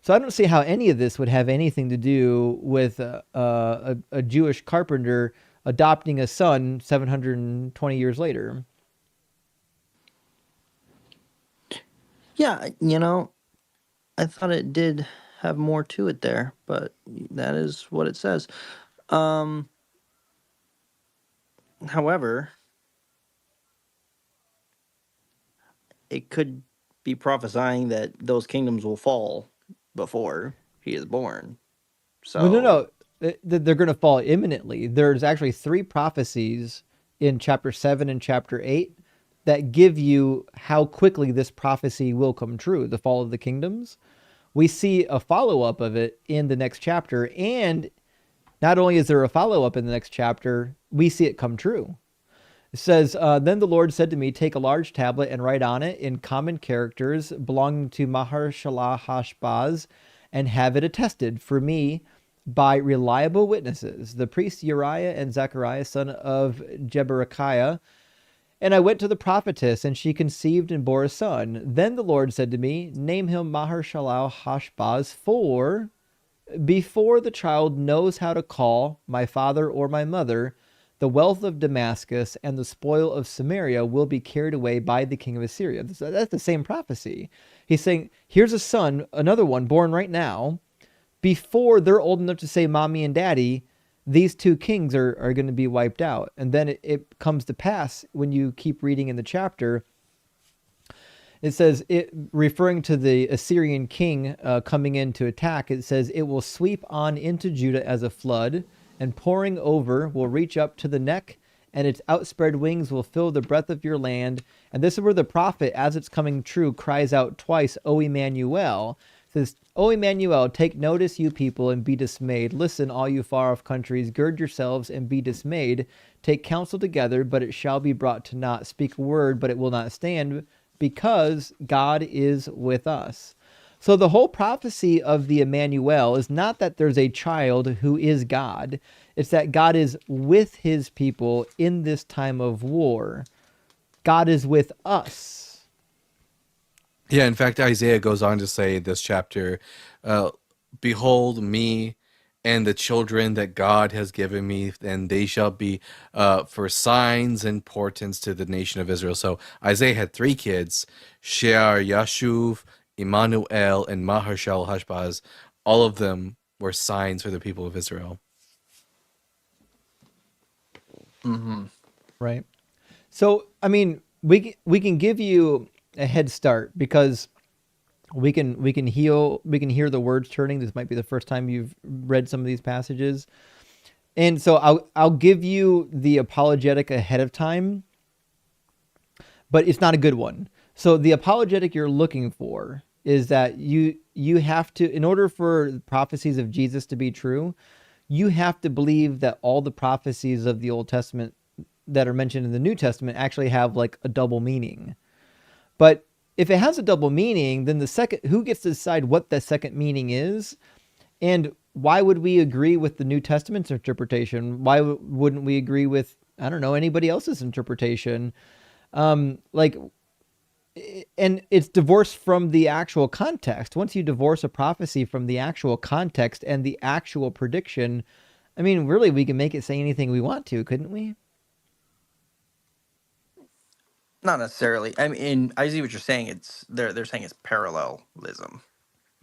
So I don't see how any of this would have anything to do with a Jewish carpenter adopting a son 720 years later. Yeah, I thought it did have more to it there, but that is what it says. However, it could be prophesying that those kingdoms will fall before he is born. So Well, no. They're going to fall imminently. There's actually 3 prophecies in chapter 7 and chapter 8 that give you how quickly this prophecy will come true, the fall of the kingdoms. We see a follow-up of it in the next chapter, and not only is there a follow-up in the next chapter, we see it come true. It says, then the Lord said to me, take a large tablet and write on it in common characters belonging to Maher-shalal-Hash-Baz, and have it attested for me by reliable witnesses, the priests Uriah and Zechariah, son of Jeberechiah. And I went to the prophetess, and she conceived and bore a son. Then the Lord said to me, name him Maher-shalal-Hash-Baz, for before the child knows how to call my father or my mother, the wealth of Damascus and the spoil of Samaria will be carried away by the king of Assyria. That's the same prophecy. He's saying, here's a son, another one born right now. Before they're old enough to say mommy and daddy, these two kings are going to be wiped out. And then it comes to pass when you keep reading in the chapter. It says, referring to the Assyrian king coming in to attack, it says, it will sweep on into Judah as a flood, and pouring over will reach up to the neck, and its outspread wings will fill the breadth of your land. And this is where the prophet, as it's coming true, cries out twice, O Emmanuel. It says, O Emmanuel, take notice, you people, and be dismayed. Listen, all you far-off countries, gird yourselves and be dismayed. Take counsel together, but it shall be brought to naught. Speak a word, but it will not stand, because God is with us. So the whole prophecy of the Emmanuel is not that there's a child who is God. It's that God is with his people in this time of war. God is with us. Yeah, in fact, Isaiah goes on to say in this chapter, behold me and the children that God has given me, and they shall be for signs and portents to the nation of Israel. So Isaiah had 3 kids, Shear, Yashuv, Emmanuel, and Maher-shalal-Hash-Baz. All of them were signs for the people of Israel. Mm-hmm. Right. So, I mean, we can give you a head start because we can hear the words turning. This might be the first time you've read some of these passages. And so I'll give you the apologetic ahead of time, but it's not a good one. So the apologetic you're looking for is that you have to, in order for the prophecies of Jesus to be true, you have to believe that all the prophecies of the Old Testament that are mentioned in the New Testament actually have like a double meaning. But if it has a double meaning, then who gets to decide what the second meaning is? And why would we agree with the New Testament's interpretation? Why wouldn't we agree with, I don't know, anybody else's interpretation? Like, and it's divorced from the actual context. Once you divorce a prophecy from the actual context and the actual prediction, I mean, really, we can make it say anything we want to, couldn't we? Not necessarily. I mean, I see what you're saying. They're saying it's parallelism.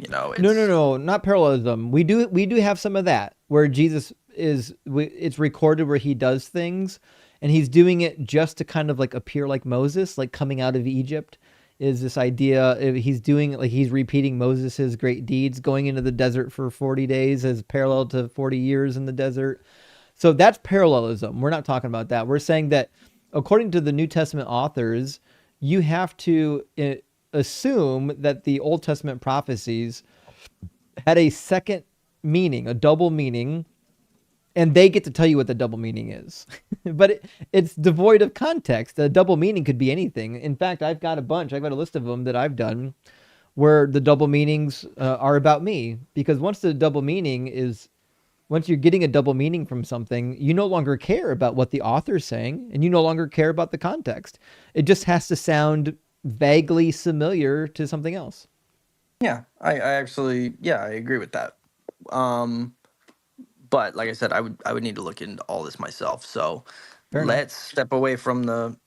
No, not parallelism. We do have some of that where Jesus it's recorded where he does things, and he's doing it just to kind of like appear like Moses, like coming out of Egypt. Is this idea he's doing it like he's repeating Moses's great deeds, going into the desert for 40 days as parallel to 40 years in the desert. So that's parallelism. We're not talking about that. We're saying that according to the New Testament authors, you have to assume that the Old Testament prophecies had a second meaning, a double meaning, and they get to tell you what the double meaning is. But it's devoid of context. The double meaning could be anything. In fact, I've got a list of them that I've done where the double meanings are about me. Because once you're getting a double meaning from something, you no longer care about what the author's saying, and you no longer care about the context. It just has to sound vaguely familiar to something else. Yeah, I actually, yeah, I agree with that. But like I said, I would need to look into all this myself. So Fair enough. let's step away from the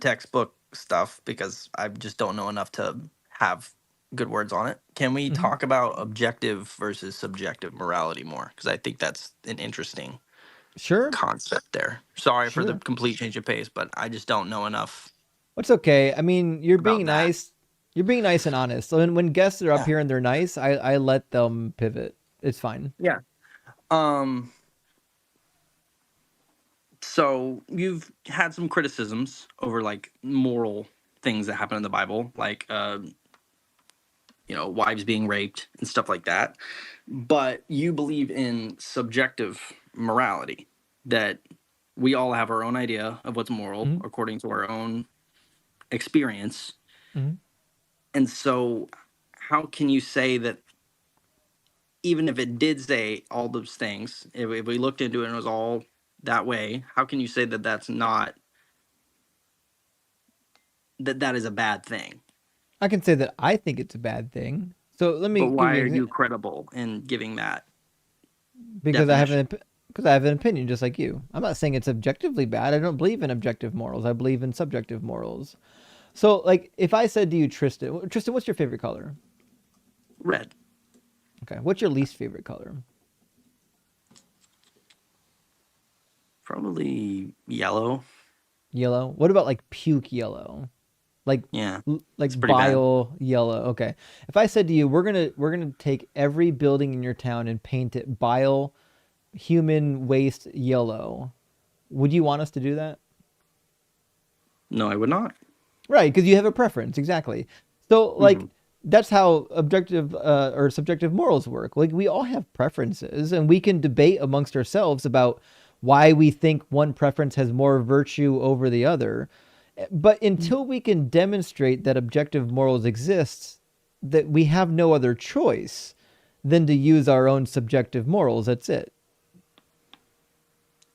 textbook stuff because I just don't know enough to have good words on it. Can we talk about objective versus subjective morality more? Because I think that's an interesting concept there. Sorry for the complete change of pace, but I just don't know enough. It's okay. I mean, you're about being that. nice. You're being nice and honest. So when guests are up here and they're nice, I let them pivot. It's fine. Yeah. So you've had some criticisms over like moral things that happen in the Bible, like wives being raped and stuff like that. But you believe in subjective morality, that we all have our own idea of what's moral according to our own experience. And so how can you say that even if it did say all those things, if we looked into it and it was all that way, how can you say that that's not that is a bad thing? I can say that I think it's a bad thing. So let me But give why you are an you credible in giving that? because I have an opinion just like you. I'm not saying it's objectively bad. I don't believe in objective morals. I believe in subjective morals. So like if I said to you, Tristan, what's your favorite color? Red. Okay. What's your least favorite color? Probably yellow. Yellow. What about like puke yellow? Like it's pretty bile yellow. Okay. If I said to you, we're gonna take every building in your town and paint it bile human waste yellow, would you want us to do that? No, I would not. Right, because you have a preference. Exactly. So like that's how objective or subjective morals work. Like we all have preferences, and we can debate amongst ourselves about why we think one preference has more virtue over the other. But until we can demonstrate that objective morals exist, that we have no other choice than to use our own subjective morals. That's it.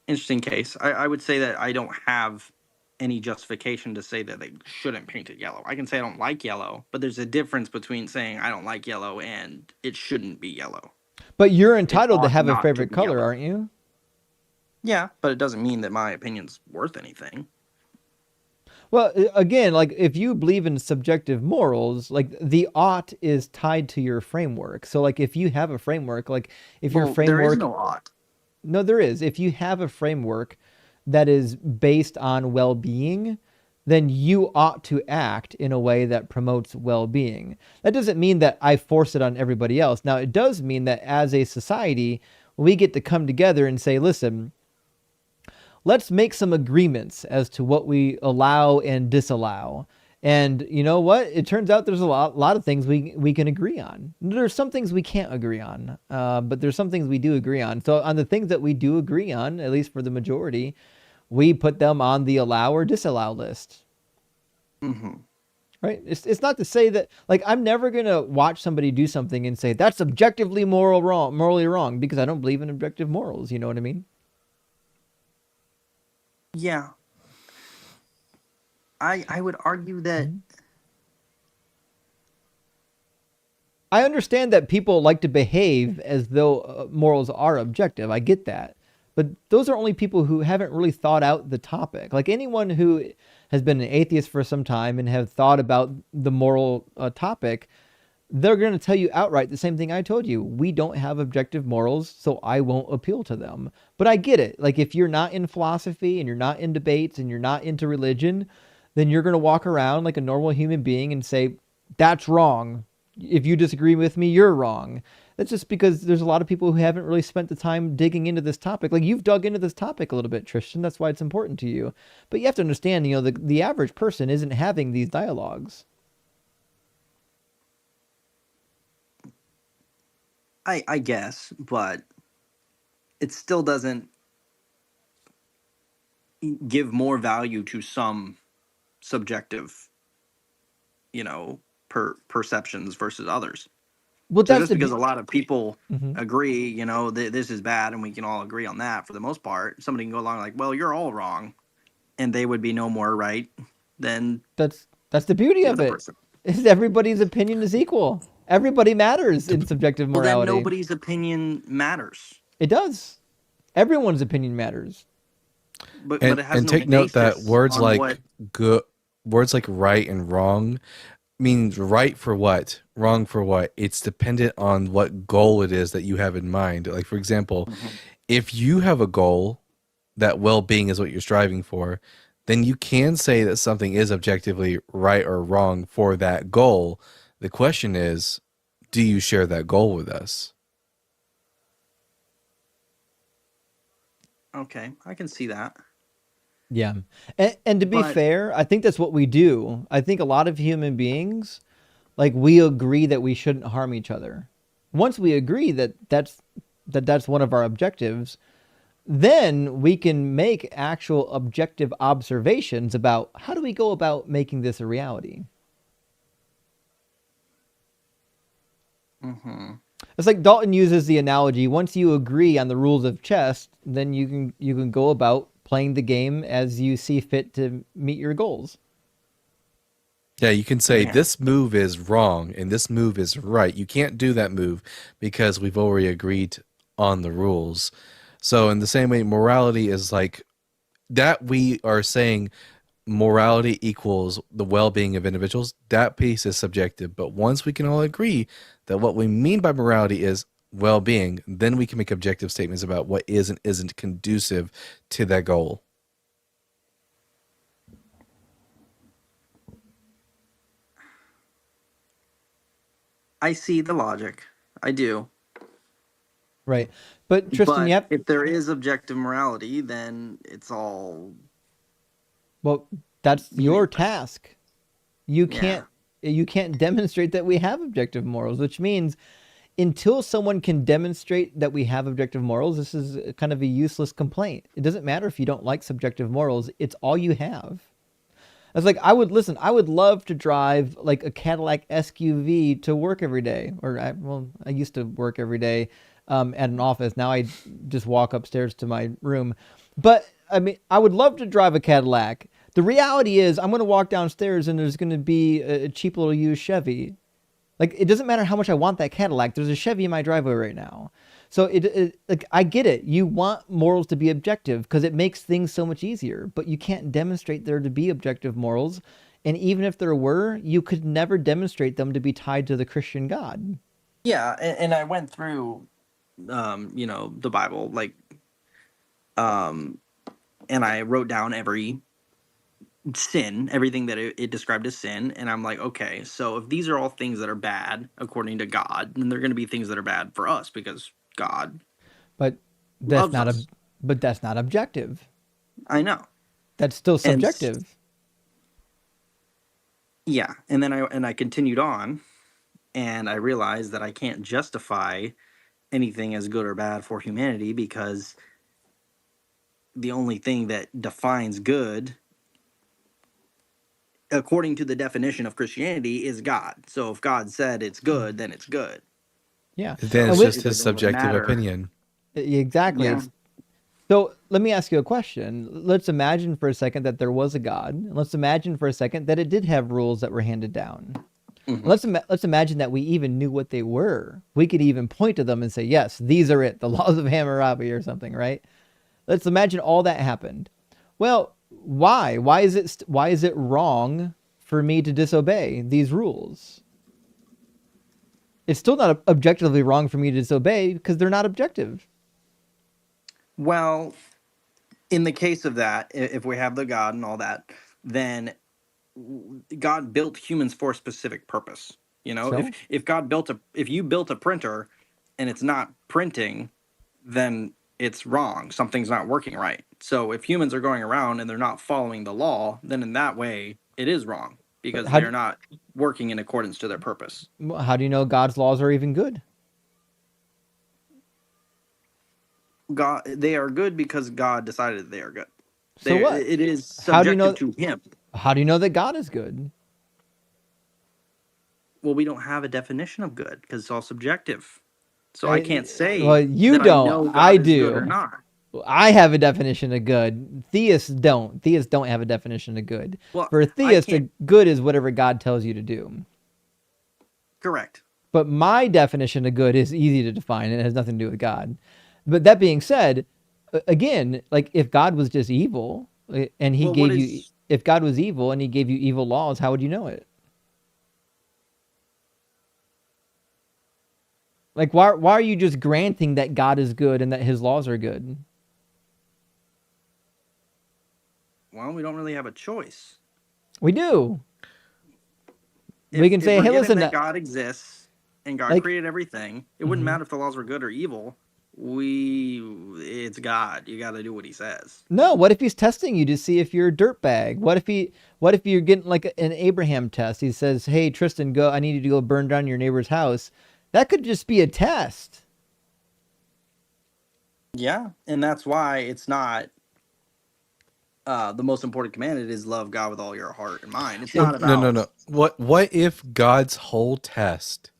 Interesting case. I would say that I don't have any justification to say that they shouldn't paint it yellow. I can say I don't like yellow, but there's a difference between saying I don't like yellow and it shouldn't be yellow. But you're entitled to have a favorite color, yellow. aren't you? Yeah, but it doesn't mean that my opinion's worth anything. Well, again, like if you believe in subjective morals, like the ought is tied to your framework. So like if you have a framework, like if your framework there is no ought. No, there is. If you have a framework that is based on well-being, then you ought to act in a way that promotes well-being. That doesn't mean that I force it on everybody else. Now, it does mean that as a society, we get to come together and say, listen, let's make some agreements as to what we allow and disallow. And you know what? It turns out there's a lot of things we can agree on. There's some things we can't agree on, but there's some things we do agree on. So on the things that we do agree on, at least for the majority, we put them on the allow or disallow list. right? It's not to say that, like, I'm never gonna watch somebody do something and say that's objectively morally wrong, because I don't believe in objective morals. You know what I mean? Yeah. I would argue that I understand that people like to behave as though morals are objective. I get that. But those are only people who haven't really thought out the topic. Like anyone who has been an atheist for some time and have thought about the moral topic, they're going to tell you outright the same thing I told you. We don't have objective morals, so I won't appeal to them. But I get it. Like if you're not in philosophy and you're not in debates and you're not into religion, then you're going to walk around like a normal human being and say, that's wrong. If you disagree with me, you're wrong. That's just because there's a lot of people who haven't really spent the time digging into this topic. Like you've dug into this topic a little bit, Tristan. That's why it's important to you. But you have to understand, the average person isn't having these dialogues. I guess, but it still doesn't give more value to some subjective, perceptions versus others. Well, So that's just the because a lot of people Mhm. agree, this is bad, and we can all agree on that for the most part, somebody can go along like, well, you're all wrong, and they would be no more right than That's the beauty the of other it. person. Is everybody's opinion is equal. Everybody matters in subjective Well, then morality. nobody's opinion matters. It does. Everyone's opinion matters. But And it has no take note that basis words on what. like good, words like right and wrong means right for what, wrong for what. It's dependent on what goal it is that you have in mind. Like for example, if you have a goal that well-being is what you're striving for, then you can say that something is objectively right or wrong for that goal. The question is, do you share that goal with us? Okay, I can see that. Yeah. And to be But fair, I think that's what we do. I think a lot of human beings, like we agree that we shouldn't harm each other. Once we agree that that's one of our objectives, then we can make actual objective observations about how do we go about making this a reality. It's like Dalton uses the analogy, once you agree on the rules of chess, then you can go about playing the game as you see fit to meet your goals. Yeah, you can say this move is wrong and this move is right. You can't do that move because we've already agreed on the rules. So in the same way, morality is like that. We are saying morality equals the well-being of individuals. That piece is subjective. But once we can all agree that what we mean by morality is well-being, then we can make objective statements about what is and isn't conducive to that goal. I see the logic. I do. Right. But Tristan, But if there is objective morality, then it's all well, that's your meaningless. task. You can't demonstrate that we have objective morals, which means until someone can demonstrate that we have objective morals, this is kind of a useless complaint. It doesn't matter if you don't like subjective morals, it's all you have. It's like I would love to drive like a Cadillac SUV to work every day. I used to work every day at an office. Now I just walk upstairs to my room. But I mean, I would love to drive a Cadillac. The reality is, I'm going to walk downstairs and there's going to be a cheap little used Chevy. Like it doesn't matter how much I want that Cadillac. There's a Chevy in my driveway right now. So like I get it. You want morals to be objective because it makes things so much easier, but you can't demonstrate there to be objective morals. And even if there were, you could never demonstrate them to be tied to the Christian God. Yeah, and I went through the Bible, like and I wrote down every sin, everything that it described as sin, and I'm like, okay, so if these are all things that are bad according to God, then they're going to be things that are bad for us because God But that's loves not us. that's not objective. I know. That's still And subjective. yeah, and then I continued on, and I realized that I can't justify anything as good or bad for humanity because the only thing that defines good according to the definition of Christianity, is God. So if God said it's good, then it's good. Yeah. Then And it's So with just it his doesn't really subjective matter. opinion. exactly, Yeah. it's so let me ask you a question. Let's imagine for a second that there was a God. And let's imagine for a second that it did have rules that were handed down. Mhm. Let's imagine that we even knew what they were. We could even point to them and say, "Yes, these are it, the laws of Hammurabi or something," right? Let's imagine all that happened. Well, why? Why is it wrong for me to disobey these rules? It's still not objectively wrong for me to disobey because they're not objective. Well, in the case of that, if we have the God and all that, then God built humans for a specific purpose. You know, So, if you built a printer and it's not printing, then it's wrong. Something's not working right. So if humans are going around and they're not following the law, then in that way it is wrong but because they're not working in accordance to their purpose. how do you know God's laws are even good? God, they are good because God decided they are good. So what? It is How do you subjective know? to Him. How do you know that God is good? Well, we don't have a definition of good because it's all subjective. So I can't Well, say you that I don't. know I God is good or do. not. I have a definition of good. Theists don't. Theists don't have a definition of good. Well, For a I theist, can't. good is whatever God tells you to do. Correct. But my definition of good is easy to define and it has nothing to do with God. But that being said, again, like if God was just evil and he Well, what gave you, is if God was evil and he gave you evil laws, how would you know it? Like, why are you just granting that God is good and that his laws are good? well, we don't really have a choice. We do. We can If say, we're hey, given listen, that God exists and God like, created everything, it wouldn't mhm. matter if the laws were good or evil. It's God. You got to do what He says. No, what if he's testing you to see if you're a dirtbag? What if you're getting like an Abraham test? He says, "Hey, Tristan, go. I need you to go burn down your neighbor's house." That could just be a test. Yeah, and that's why it's not the most important commandment is love God with all your heart and mind. It's Well, not no, no, about no. What if God's whole test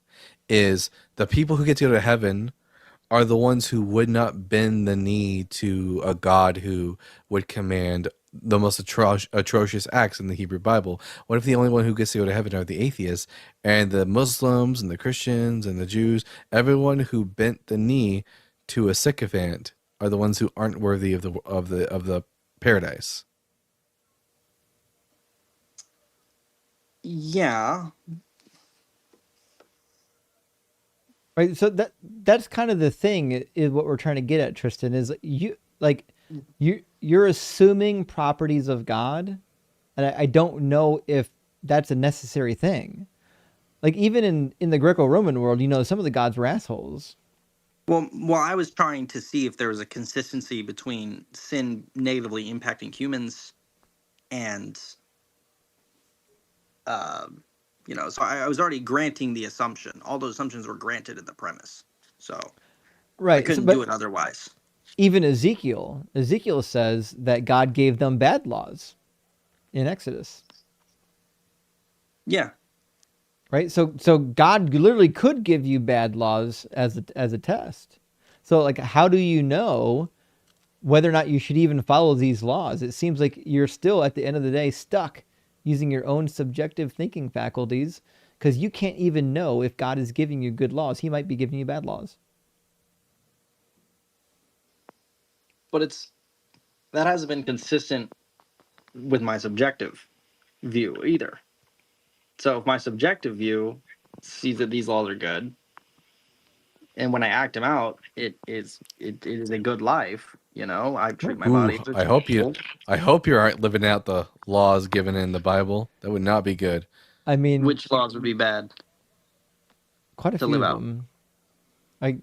is the people who get to go to heaven are the ones who would not bend the knee to a God who would command the most atrocious acts in the Hebrew Bible? What if the only one who gets to go to heaven are the atheists and the Muslims and the Christians and the Jews? Everyone who bent the knee to a sycophant are the ones who aren't worthy of the paradise. yeah. Right? So that's kind of the thing is what we're trying to get at, Tristan, is you're assuming properties of God, and I don't know if that's a necessary thing. Like even in the Greco-Roman world, some of the gods were assholes. Well, I was trying to see if there was a consistency between sin negatively impacting humans and uh, so I was already granting the assumption. All those assumptions were granted in the premise, so I Right. So, couldn't do but it otherwise. even Ezekiel says that God gave them bad laws in Exodus. Yeah. Right. So God literally could give you bad laws as a test. So like, how do you know whether or not you should even follow these laws? It seems like you're still at the end of the day stuck using your own subjective thinking faculties because you can't even know if God is giving you good laws. He might be giving you bad laws. But that hasn't been consistent with my subjective view either. So if my subjective view sees that these laws are good, and when I act them out, it is a good life. I treat my Ooh, body as a temple. I hope you aren't living out the laws given in the Bible. That would not be good. I mean, Which laws would be bad quite a to few live of out? them. Like,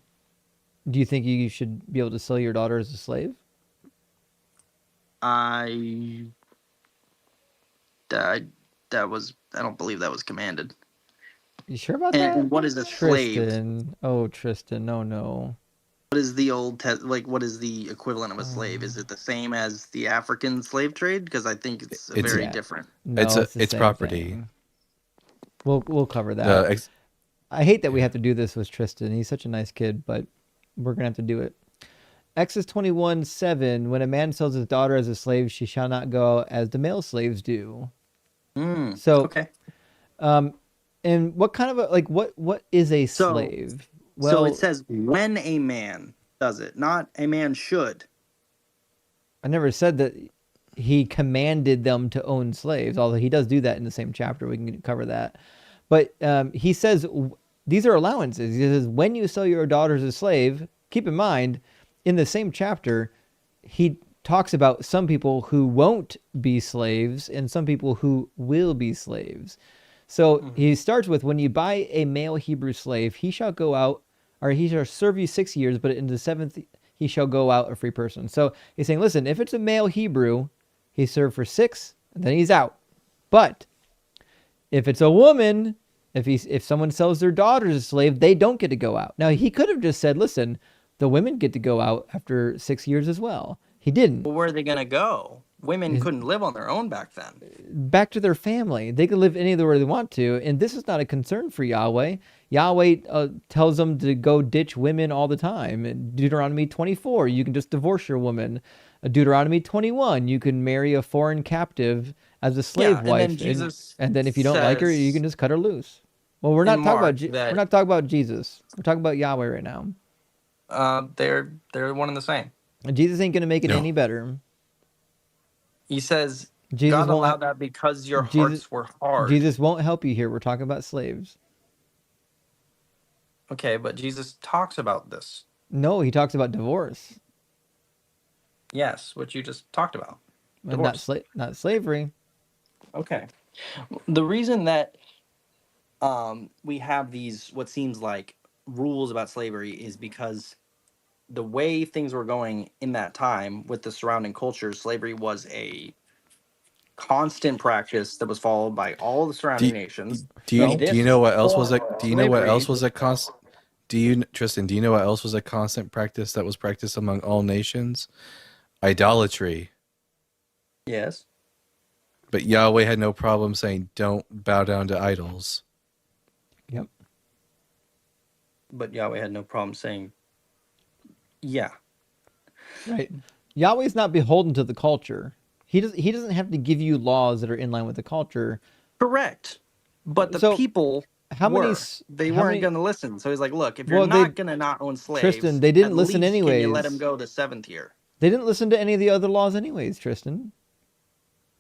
do you think you should be able to sell your daughter as a slave? I that I don't believe that was commanded. You sure about And that? what is a slave? Tristan. Oh, Tristan. No, no. What is the what is the equivalent of a slave? Is it the same as the African slave trade? Because I think it's It's very different. No, it's the it's same property. thing. We'll cover that. I hate that we have to do this with Tristan. He's such a nice kid, but we're gonna have to do it. Exodus 21:7. When a man sells his daughter as a slave, she shall not go as the male slaves do. So, okay. And what kind of what is a slave? So it says when a man does it, not a man should. I never said that he commanded them to own slaves, although he does do that in the same chapter. We can cover that. But he says these are allowances. He says when you sell your daughter as a slave, keep in mind, in the same chapter, he talks about some people who won't be slaves and some people who will be slaves. So he starts with, when you buy a male Hebrew slave, he shall go out, or he shall serve you 6 years, but in the 7th he shall go out a free person. So he's saying, listen, if it's a male Hebrew, he's served for 6, and then he's out. But if it's a woman, if someone sells their daughter as a slave, they don't get to go out. Now, he could have just said, listen, the women get to go out after 6 years as well. He didn't. Well, where are they going to go? Women couldn't live on their own back then. Back to their family. They could live anywhere they want to, and this is not a concern for Yahweh. Yahweh tells them to go ditch women all the time. In Deuteronomy 24, you can just divorce your woman. Deuteronomy 21, you can marry a foreign captive as a slave wife, and then if you don't like her, you can just cut her loose. Well, we're not talking about we're not talking about Jesus. We're talking about Yahweh right now. They're one and the same. And Jesus ain't going to make it any better. He says God allowed that because your hearts were hard. Jesus won't help you here. We're talking about slaves. Okay, but Jesus talks about this. No, he talks about divorce. Yes, what you just talked about. Not slavery. Okay. The reason that we have these, what seems like, rules about slavery is because the way things were going in that time with the surrounding cultures, slavery was a constant practice that was followed by all the surrounding nations. Do you know what else was a constant? Tristan, do you know what else was a constant practice that was practiced among all nations? Idolatry. Yes. But Yahweh had no problem saying, don't bow down to idols. Yep. But Yahweh had no problem saying, yeah. Right. Yahweh's not beholden to the culture. He doesn't have to give you laws that are in line with the culture. Correct. But the people weren't going to listen. So he's like, look, if you're not going to not own slaves, Tristan, they didn't listen anyways. Can you let them go the 7th year? They didn't listen to any of the other laws anyways, Tristan.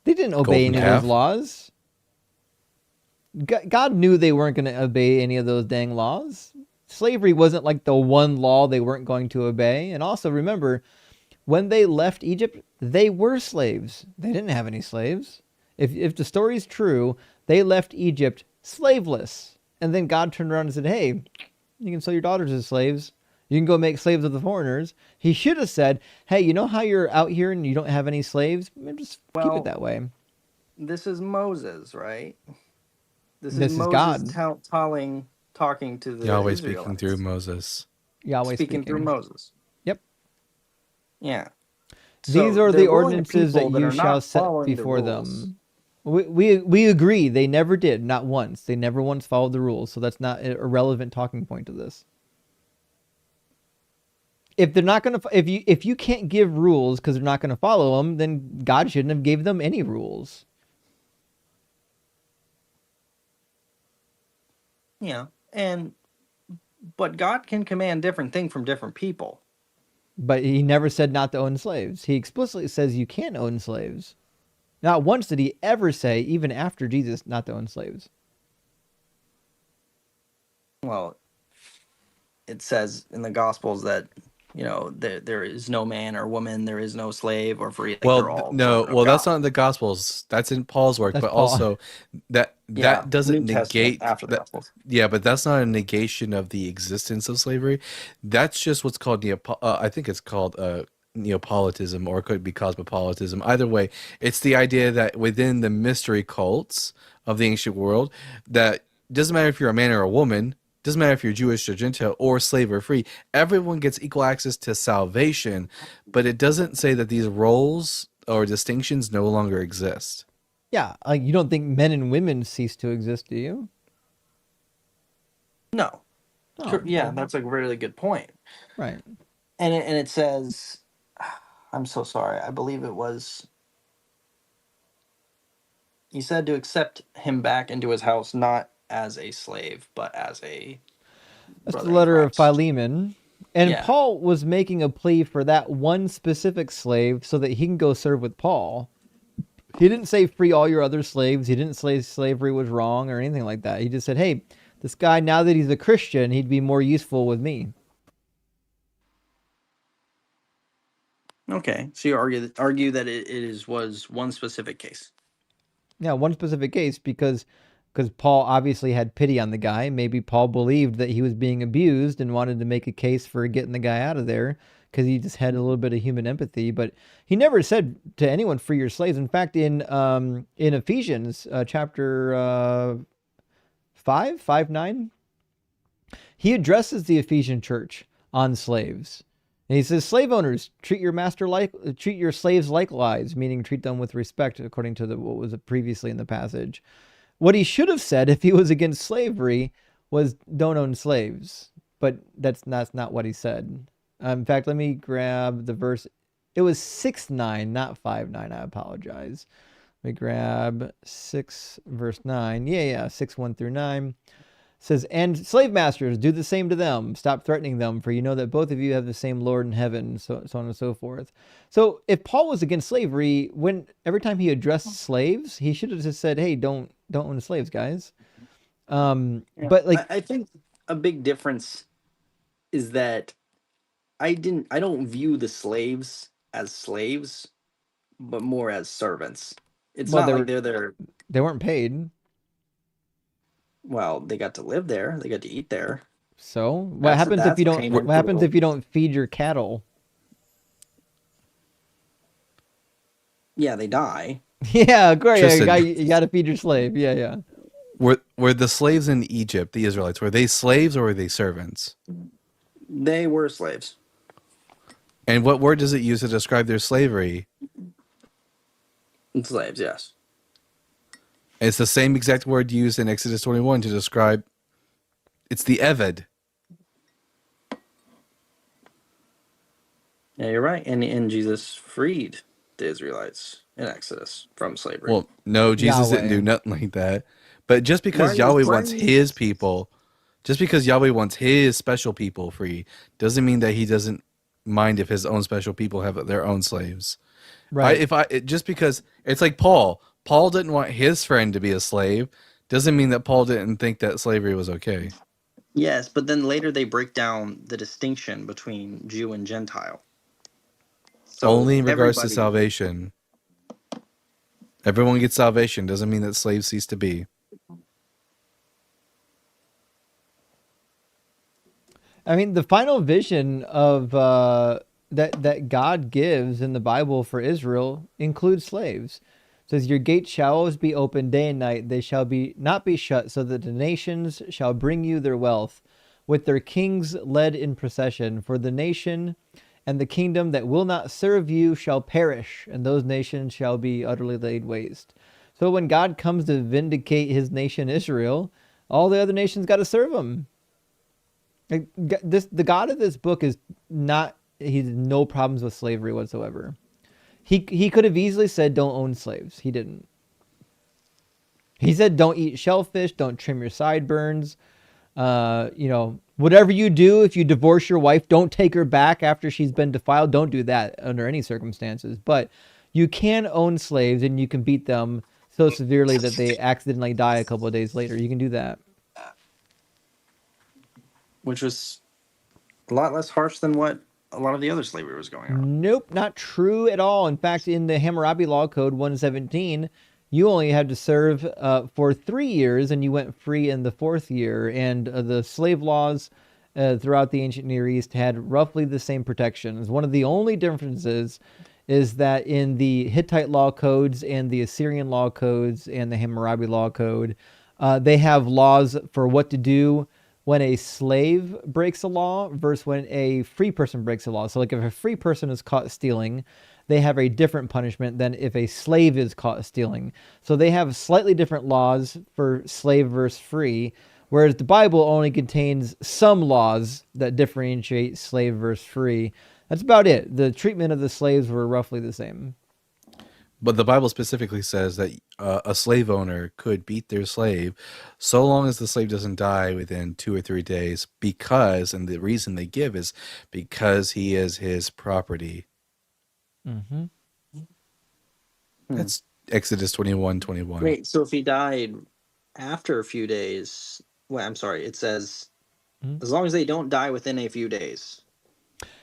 They didn't obey any of those laws. God knew they weren't going to obey any of those dang laws. Slavery wasn't like the one law they weren't going to obey. And also remember, when they left Egypt, they were slaves. They didn't have any slaves. If the story's true, they left Egypt slaveless. And then God turned around and said, hey, you can sell your daughters as slaves. You can go make slaves of the foreigners. He should have said, hey, you know how you're out here and you don't have any slaves? Just keep it that way. This is Moses, right? This is Moses God. talking to the Yahweh Israelites. speaking through Moses. Yahweh speaking through Moses. Yep. Yeah. These are the ordinances that you shall set before them. We agree they never did, not once. They never once followed the rules, so that's not a relevant talking point to this. If they're not going to, if you can't give rules because they're not going to follow them, then God shouldn't have gave them any rules. Yeah, but God can command different things from different people. But he never said not to own slaves. He explicitly says you can own slaves. Not once did he ever say, even after Jesus, not to own slaves. Well, it says in the Gospels that, you know, there is no man or woman, there is no slave or free. Like That's not in the Gospels. That's in Paul's work, but Paul. Also that doesn't negate after the Gospels. Yeah, but that's not a negation of the existence of slavery. That's just what's called I think it's called Neapolitanism, or it could be cosmopolitanism. Either way, it's the idea that within the mystery cults of the ancient world, that doesn't matter if you're a man or a woman, Doesn't matter if you're Jewish or Gentile or slave or free. Everyone gets equal access to salvation, but it doesn't say that these roles or distinctions no longer exist. Yeah, you don't think men and women cease to exist, do you? No. Oh, Yeah, that's a really good point. right. And it says, I'm so sorry. I believe it was. He said to accept him back into his house, not as a slave, but as a That's the brother in letter of Christ. Philemon. And Yeah. Paul was making a plea for that one specific slave so that he can go serve with Paul. He didn't say free all your other slaves. He didn't say slavery was wrong or anything like that. He just said, hey, this guy, now that he's a Christian, he'd be more useful with me. Okay. So you argue that was one specific case. Yeah, one specific case because Paul obviously had pity on the guy. Maybe Paul believed that he was being abused and wanted to make a case for getting the guy out of there because he just had a little bit of human empathy. But he never said to anyone, free your slaves. In fact, in Ephesians chapter 5:9, he addresses the Ephesian church on slaves. And he says, slave owners, treat your slaves likewise, meaning treat them with respect, according to what was previously in the passage. What he should have said if he was against slavery was don't own slaves. But that's not what he said. In fact, let me grab the verse. It was 6:9, not 5:9. I apologize. Let me grab 6 verse 9. Yeah, 6:1-9. Says, and slave masters, do the same to them. Stop threatening them, for you know that both of you have the same Lord in heaven, so on and so forth. So if Paul was against slavery, every time he addressed slaves, he should have just said, hey, don't own slaves, guys. But like, I think a big difference is that I don't view the slaves as slaves, but more as servants. It's well, not like they're there. They weren't paid. Well, they got to live there. They got to eat there. So what happens if you don't? What happens if you don't feed your cattle? Yeah, they die. Yeah, great. Tristan, You got to feed your slave. Yeah. Were the slaves in Egypt, the Israelites, were they slaves or were they servants? They were slaves. And what word does it use to describe their slavery? Slaves, yes. It's the same exact word used in Exodus 21 to describe. It's the Eved. Yeah, you're right. And Jesus freed the Israelites in Exodus from slavery. Well, no, Jesus didn't do nothing like that. But just because Yahweh wants his people, just because Yahweh wants his special people free, doesn't mean that he doesn't mind if his own special people have their own slaves. Right. Just because it's like Paul didn't want his friend to be a slave, doesn't mean that Paul didn't think that slavery was okay. Yes, but then later they break down the distinction between Jew and Gentile. So only in regards to salvation. Everyone gets salvation, doesn't mean that slaves cease to be. I mean, the final vision of that God gives in the Bible for Israel includes slaves. It says, your gates shall always be open day and night. They shall not be shut, so that the nations shall bring you their wealth, with their kings led in procession. For the nation and the kingdom that will not serve you shall perish, and those nations shall be utterly laid waste. So when God comes to vindicate his nation Israel, all the other nations got to serve him. The God of this book is not, he has no problems with slavery whatsoever. He could have easily said, don't own slaves. He didn't. He said, don't eat shellfish, don't trim your sideburns. Whatever you do, if you divorce your wife, don't take her back after she's been defiled. Don't do that under any circumstances. But you can own slaves and you can beat them so severely that they accidentally die a couple of days later. You can do that. Which was a lot less harsh than what a lot of the other slavery was going on. Nope, not true at all. In fact, in the Hammurabi Law Code 117, you only had to serve for 3 years and you went free in the 4th year. And the slave laws throughout the ancient Near East had roughly the same protections. One of the only differences is that in the Hittite law codes and the Assyrian law codes and the Hammurabi law code, they have laws for what to do when a slave breaks a law versus when a free person breaks a law. So like if a free person is caught stealing, they have a different punishment than if a slave is caught stealing. So they have slightly different laws for slave versus free, whereas the Bible only contains some laws that differentiate slave versus free. That's about it. The treatment of the slaves were roughly the same. But the Bible specifically says that a slave owner could beat their slave so long as the slave doesn't die within 2 or 3 days, because, and the reason they give is because he is his property. Mm-hmm. That's Exodus 21:21. Wait, so if he died after a few days, well, I'm sorry, it says as long as they don't die within a few days.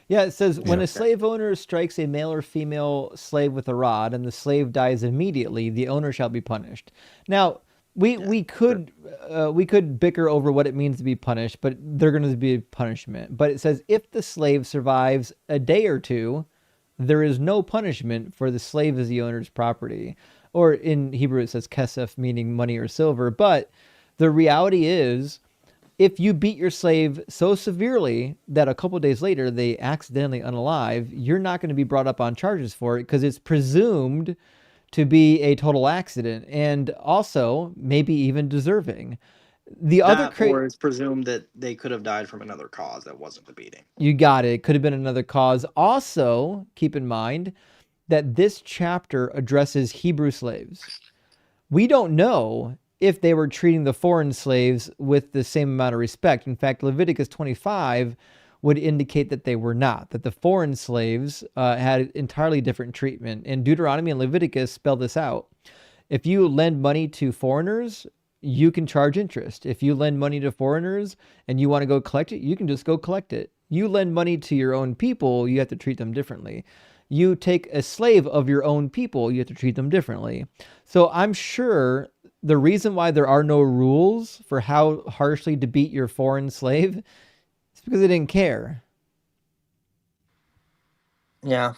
Yeah, it says when Yeah. a slave owner strikes a male or female slave with a rod and the slave dies immediately, the owner shall be punished. Now, we could bicker over what it means to be punished, but they're going to be punishment. But it says if the slave survives a day or two, there is no punishment, for the slave is the owner's property. Or in Hebrew it says kesef, meaning money or silver. But the reality is, if you beat your slave so severely that a couple days later they accidentally unalive, you're not going to be brought up on charges for it because it's presumed to be a total accident and also maybe even deserving. The other Or it's presumed that they could have died from another cause that wasn't the beating. You got it. It could have been another cause. Also, keep in mind that this chapter addresses Hebrew slaves. We don't know if they were treating the foreign slaves with the same amount of respect. In fact, Leviticus 25 would indicate that they were not, that the foreign slaves had entirely different treatment. And Deuteronomy and Leviticus spell this out. If you lend money to foreigners, you can charge interest. If you lend money to foreigners and you want to go collect it, you can just go collect it. You lend money to your own people, you have to treat them differently. You take a slave of your own people, you have to treat them differently. So I'm sure the reason why there are no rules for how harshly to beat your foreign slave is because they didn't care. Yeah.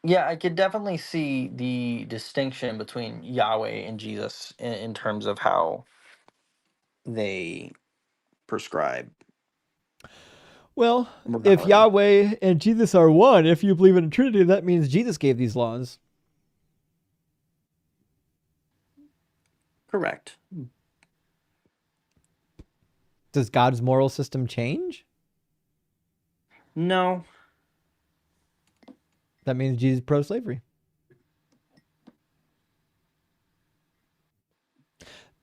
Yeah, I could definitely see the distinction between Yahweh and Jesus in terms of how they prescribe. Well, if Yahweh and Jesus are one, if you believe in a Trinity, that means Jesus gave these laws. Correct. Does God's moral system change? No. That means Jesus is pro-slavery.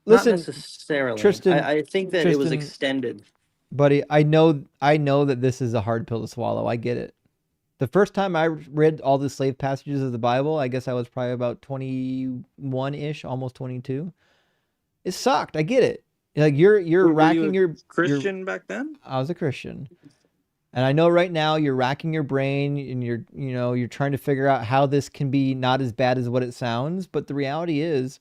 Listen, not necessarily. Tristan, I think that it was extended. Buddy, I know that this is a hard pill to swallow. I get it. The first time I read all the slave passages of the Bible, I guess I was probably about 21-ish, almost 22. It sucked. I get it. Like you're racking your Christian back then? I was a Christian. And I know right now you're racking your brain and you're trying to figure out how this can be not as bad as what it sounds, but the reality is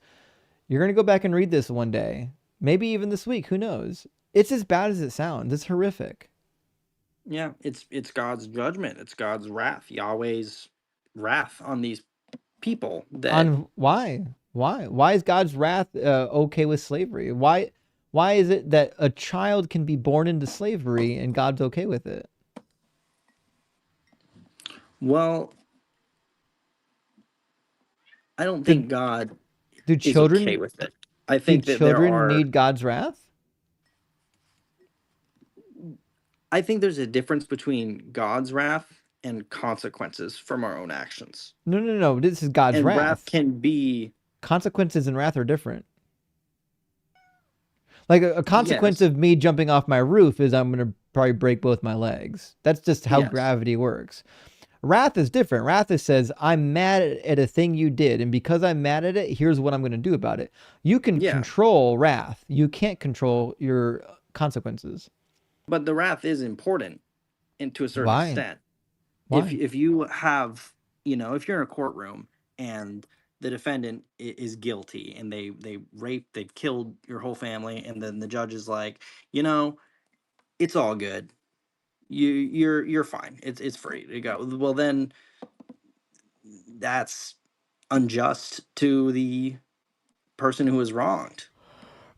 you're going to go back and read this one day. Maybe even this week, who knows? It's as bad as it sounds. It's horrific. Yeah, it's God's judgment. It's God's wrath. Yahweh's wrath on these people. On why? Why is God's wrath okay with slavery? Why is it that a child can be born into slavery and God's okay with it? Well, I don't think God is okay with it. I think that children need God's wrath? I think there's a difference between God's wrath and consequences from our own actions. No. This is God's and wrath. Wrath can be consequences and wrath are different. Like a consequence of me jumping off my roof is I'm going to probably break both my legs. That's just how gravity works. Wrath is different. Wrath says, I'm mad at a thing you did, and because I'm mad at it, here's what I'm going to do about it. You can control wrath. You can't control your consequences. But the wrath is important to a certain extent. Why? If you have, if you're in a courtroom and the defendant is guilty and they raped, they've killed your whole family, and then the judge is like, it's all good. You're fine. It's free to go. Well, then that's unjust to the person who was wronged.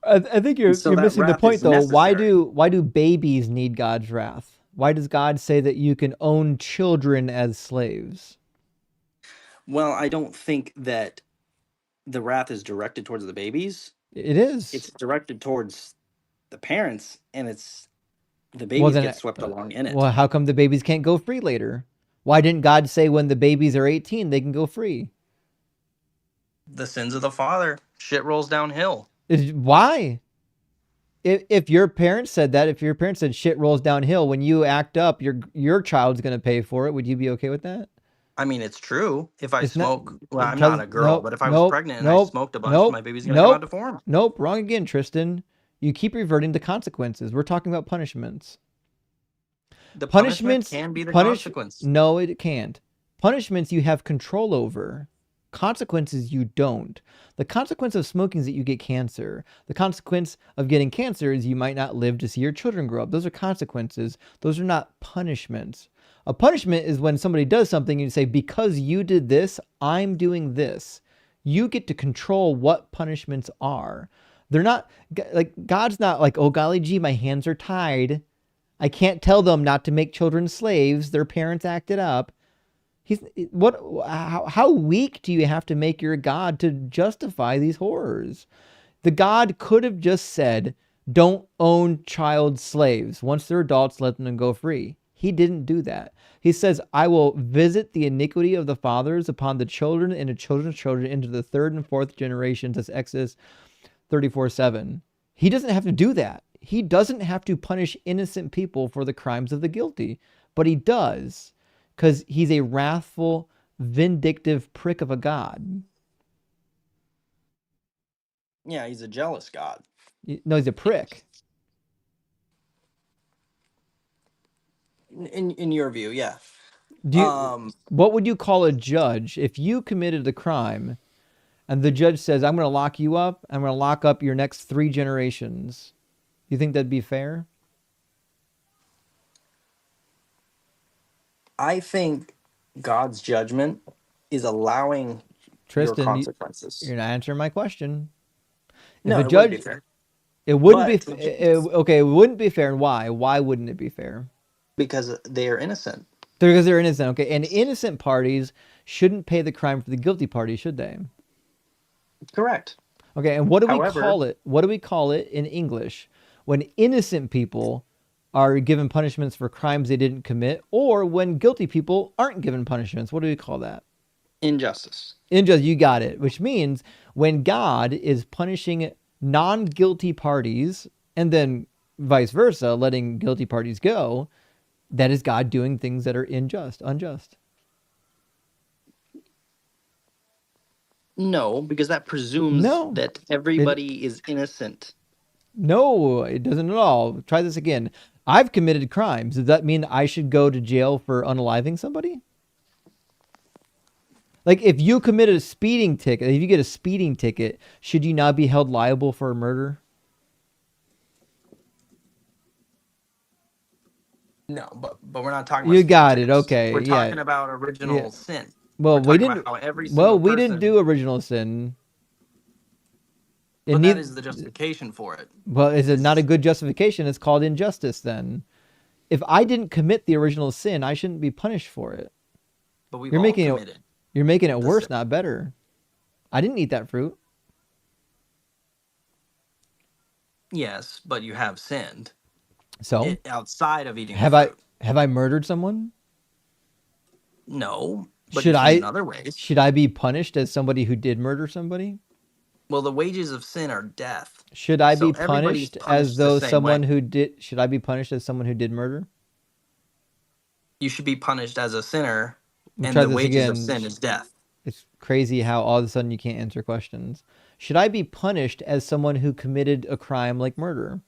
I think And you're so that missing the wrath point is though. necessary. Why do babies need God's wrath? Why does God say that you can own children as slaves? Well, I don't think that the wrath is directed towards the babies. It is. It's directed towards the parents, and it's the Well babies then, get swept along in it. well, how come the babies can't go free later? Why didn't God say when the babies are 18 they can go free? The sins of the father, shit rolls downhill. Why? If your parents said that, if your parents said shit rolls downhill when you act up, your child's gonna pay for it. Would you be okay with that? I mean, it's true. If I It's not. smoke, well, It I'm not does. a girl, Nope. but if I was Nope. pregnant and I Nope. smoked a bunch, my Nope. baby's gonna come out Nope. deformed. Nope. Wrong again, Tristan. You keep reverting to consequences. We're talking about punishments. The punishment Punishments. can be the Punish. consequence. No, it can't. Punishments you have control over. Consequences you don't. The consequence of smoking is that you get cancer. The consequence of getting cancer is you might not live to see your children grow up. Those are consequences. Those are not punishments. A punishment is when somebody does something and you say, because you did this, I'm doing this. You get to control what punishments are. They're not like, God's not like, oh golly gee, my hands are tied. I can't tell them not to make children slaves. Their parents acted up. He's what? How weak do you have to make your God to justify these horrors? The God could have just said, "Don't own child slaves. Once they're adults, let them go free." He didn't do that. He says, "I will visit the iniquity of the fathers upon the children and the children's children into the third and fourth generations." That's Exodus 34:7. He doesn't have to do that. He doesn't have to punish innocent people for the crimes of the guilty, but he does because he's a wrathful, vindictive prick of a God. Yeah, he's a jealous God. No, he's a prick. In your view, yeah. What would you call a judge if you committed a crime and the judge says, I'm going to lock you up, I'm going to lock up your next 3 generations? You think that'd be fair? I think God's judgment is allowing your Tristan, consequences. you're not answering my question. No, If a it judge, would be fair. It wouldn't be okay. It wouldn't be fair, and why? Why wouldn't it be fair? Because they are innocent. Because they're innocent. Okay, and innocent parties shouldn't pay the crime for the guilty party, should they? Correct. Okay, and what do we However, call it? What do we call it in English when innocent people are given punishments for crimes they didn't commit, or when guilty people aren't given punishments? What do we call that? Injustice. Injustice. You got it. Which means when God is punishing non-guilty parties and then vice versa, letting guilty parties go, that is God doing things that are unjust. No, because that presumes that everybody is innocent. No, it doesn't at all. Try this again. I've committed crimes. Does that mean I should go to jail for unaliving somebody? Like if you committed a speeding ticket, if you get a speeding ticket, should you not be held liable for a murder? No, but we're not talking about You got it. tickets. Okay. We're Yeah. talking about original sin. Well, we're talking about how every single we person, didn't do original sin. But that is the justification for it. Well, is it not a good justification? It's called injustice then. If I didn't commit the original sin, I shouldn't be punished for it. But we've all committed. You're making it worse, not better. I didn't eat that fruit. Yes, but you have sinned. So outside of eating have fruit. Have I murdered someone? No, but you've sinned in other ways. Should I be punished as somebody who did murder somebody? Well, the wages of sin are death. Should I be punished as though someone who did? Should I be punished as someone who did murder? You should be punished as a sinner, and the wages of sin is death. It's crazy how all of a sudden you can't answer questions. Should I be punished as someone who committed a crime like murder?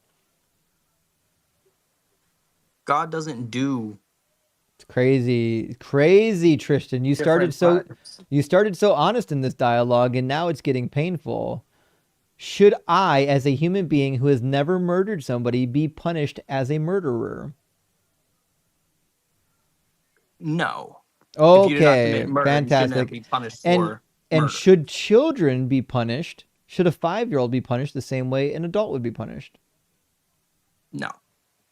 God doesn't do. It's crazy, Tristan. You started so honest in this dialogue, and now it's getting painful. Should I, as a human being who has never murdered somebody, be punished as a murderer? No. Okay, if you did not commit murder, fantastic. You shouldn't be punished for and should children be punished Should a 5-year-old be punished the same way an adult would be punished? No.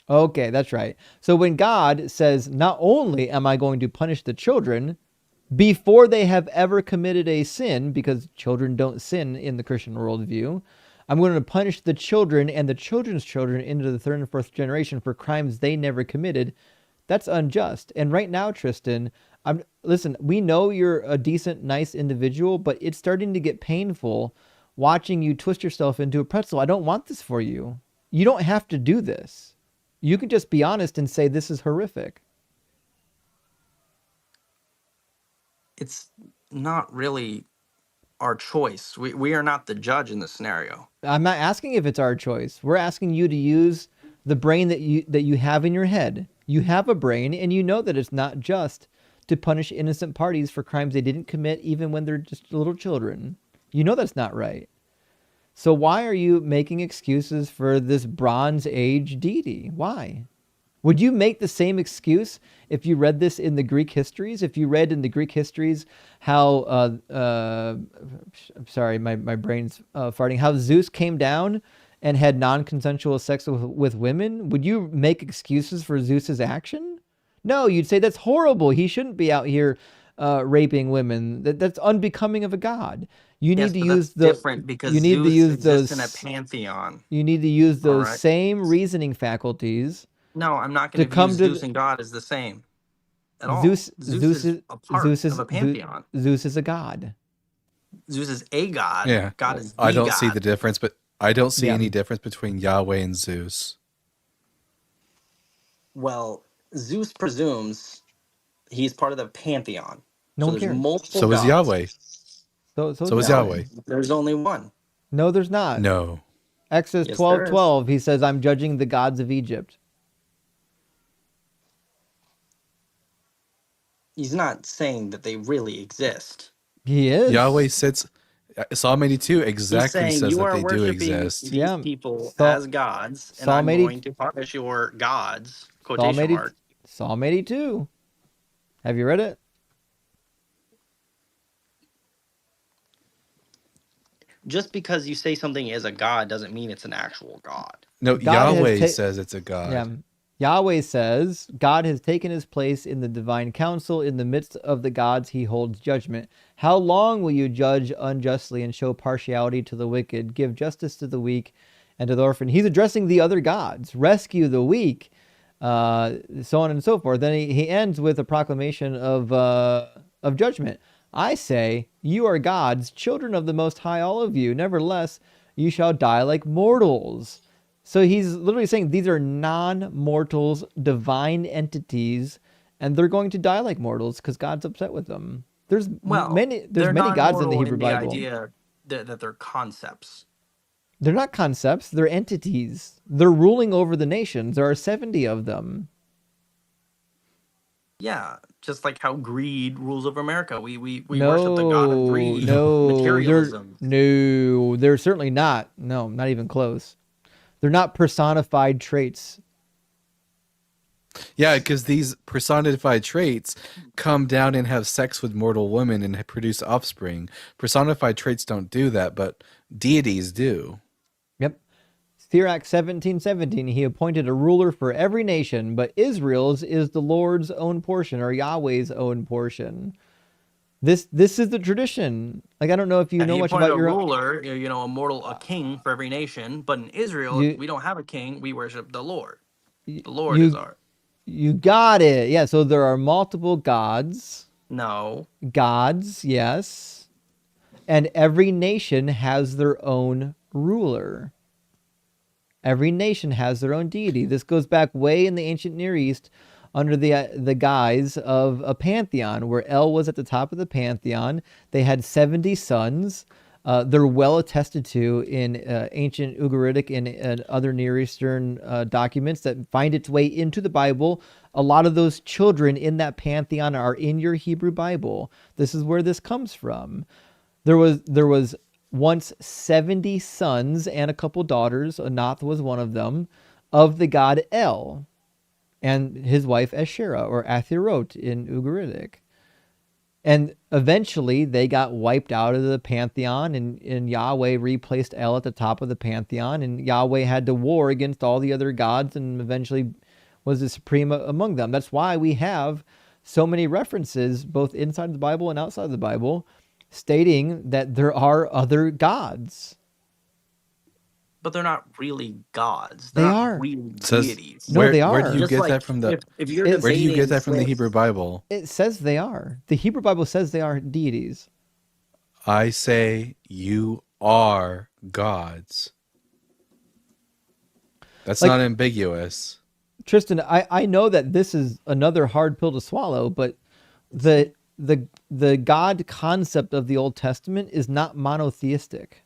Okay, that's right. So when God says, not only am I going to punish the children before they have ever committed a sin, because children don't sin in the Christian worldview, I'm going to punish the children and the children's children into the third and fourth generation for crimes they never committed. That's unjust. And right now, Tristan, listen, we know you're a decent, nice individual, but it's starting to get painful watching you twist yourself into a pretzel. I don't want this for you. You don't have to do this. You can just be honest and say this is horrific. It's not really our choice. We are not the judge in this scenario. I'm not asking if it's our choice. We're asking you to use the brain that you have in your head. You have a brain, and you know that it's not just to punish innocent parties for crimes they didn't commit, even when they're just little children. You know that's not right. So why are you making excuses for this Bronze Age deity? Why? Would you make the same excuse if you read this in the Greek histories? If you read in the Greek histories how, I'm sorry, my brain's farting, how Zeus came down and had non-consensual sex with women? Would you make excuses for Zeus's action? No, you'd say that's horrible. He shouldn't be out here raping women. That's unbecoming of a god. You Yes, need to but use that's different because you need to Zeus use exists in a those pantheon. you need to use All those right. same reasoning faculties No, I'm not to going to view come to Zeus and God as the same at all. Zeus. Zeus is a part of a pantheon. Zeus is a god. Zeus is a god. Yeah. God is I the don't see god. the difference, but I don't see Yeah. any difference between Yahweh and Zeus. Well, Zeus presumes he's part of the pantheon. No So one there's cares. multiple So is gods. Yahweh. So is So is Yahweh. Yahweh. There's only one. No, there's not. No. Exodus Yes, there 12:12. He says, "I'm judging the gods of Egypt." He's not saying that they really exist. He is. Yahweh sits. Psalm 82 He's exactly saying says you that are they do worshiping exist. these Yeah. people Psalm- as gods, and Psalm I'm 80 going to punish your gods, Psalm quotation 80 mark. Psalm 82. Have you read it? Just because you say something is a god doesn't mean it's an actual god. No, God has Yahweh ta- says it's a god. Yeah. Yahweh says, God has taken his place in the divine council. In the midst of the gods, he holds judgment. How long will you judge unjustly and show partiality to the wicked? Give justice to the weak and to the orphan. He's addressing the other gods. Rescue the weak, so on and so forth. Then he ends with a proclamation of judgment. I say, you are gods, children of the Most High, all of you. Nevertheless, you shall die like mortals. So he's literally saying these are non-mortals, divine entities, and they're going to die like mortals because God's upset with them. There's many they're gods in the non-mortal Hebrew Bible. idea that they're concepts. They're not concepts, they're entities. They're ruling over the nations. There are 70 of them. Yeah, just like how greed rules over America. We worship the god of greed, No, materialism. they're certainly not. No, not even close. They're not personified traits. Yeah, because these personified traits come down and have sex with mortal women and produce offspring. Personified traits don't do that, but deities do. Yep. Sirach 17:17, he appointed a ruler for every nation, but Israel's is the Lord's own portion, or Yahweh's own portion. This is the tradition. Like, I don't know if you know He much appointed about a your own. ruler, a king for every nation. But in Israel, we don't have a king. We worship the Lord. The Lord is our. You got it. Yeah, so there are multiple gods. No. Gods, yes. And every nation has their own ruler. Every nation has their own deity. This goes back way in the ancient Near East under the guise of a pantheon, where El was at the top of the pantheon. They had 70 sons. They're well attested to in ancient Ugaritic and other Near Eastern documents that find its way into the Bible. A lot of those children in that pantheon are in your Hebrew Bible. This is where this comes from. There was once 70 sons and a couple daughters. Anath was one of them, of the god El, and his wife Asherah, or Athirot in Ugaritic. And eventually they got wiped out of the pantheon, and Yahweh replaced El at the top of the pantheon, and Yahweh had to war against all the other gods and eventually was the supreme among them. That's why we have so many references, both inside the Bible and outside the Bible, stating that there are other gods. But they're not really gods. They're They not are. real Says deities. No, they where do are. you Just get like that from the if you're It's- where do you get debating that from the with Hebrew Bible? It says they are. The Hebrew Bible says they are deities. I say you are gods. That's Like- not ambiguous. Tristan, I know that this is another hard pill to swallow, but the God concept of the Old Testament is not monotheistic.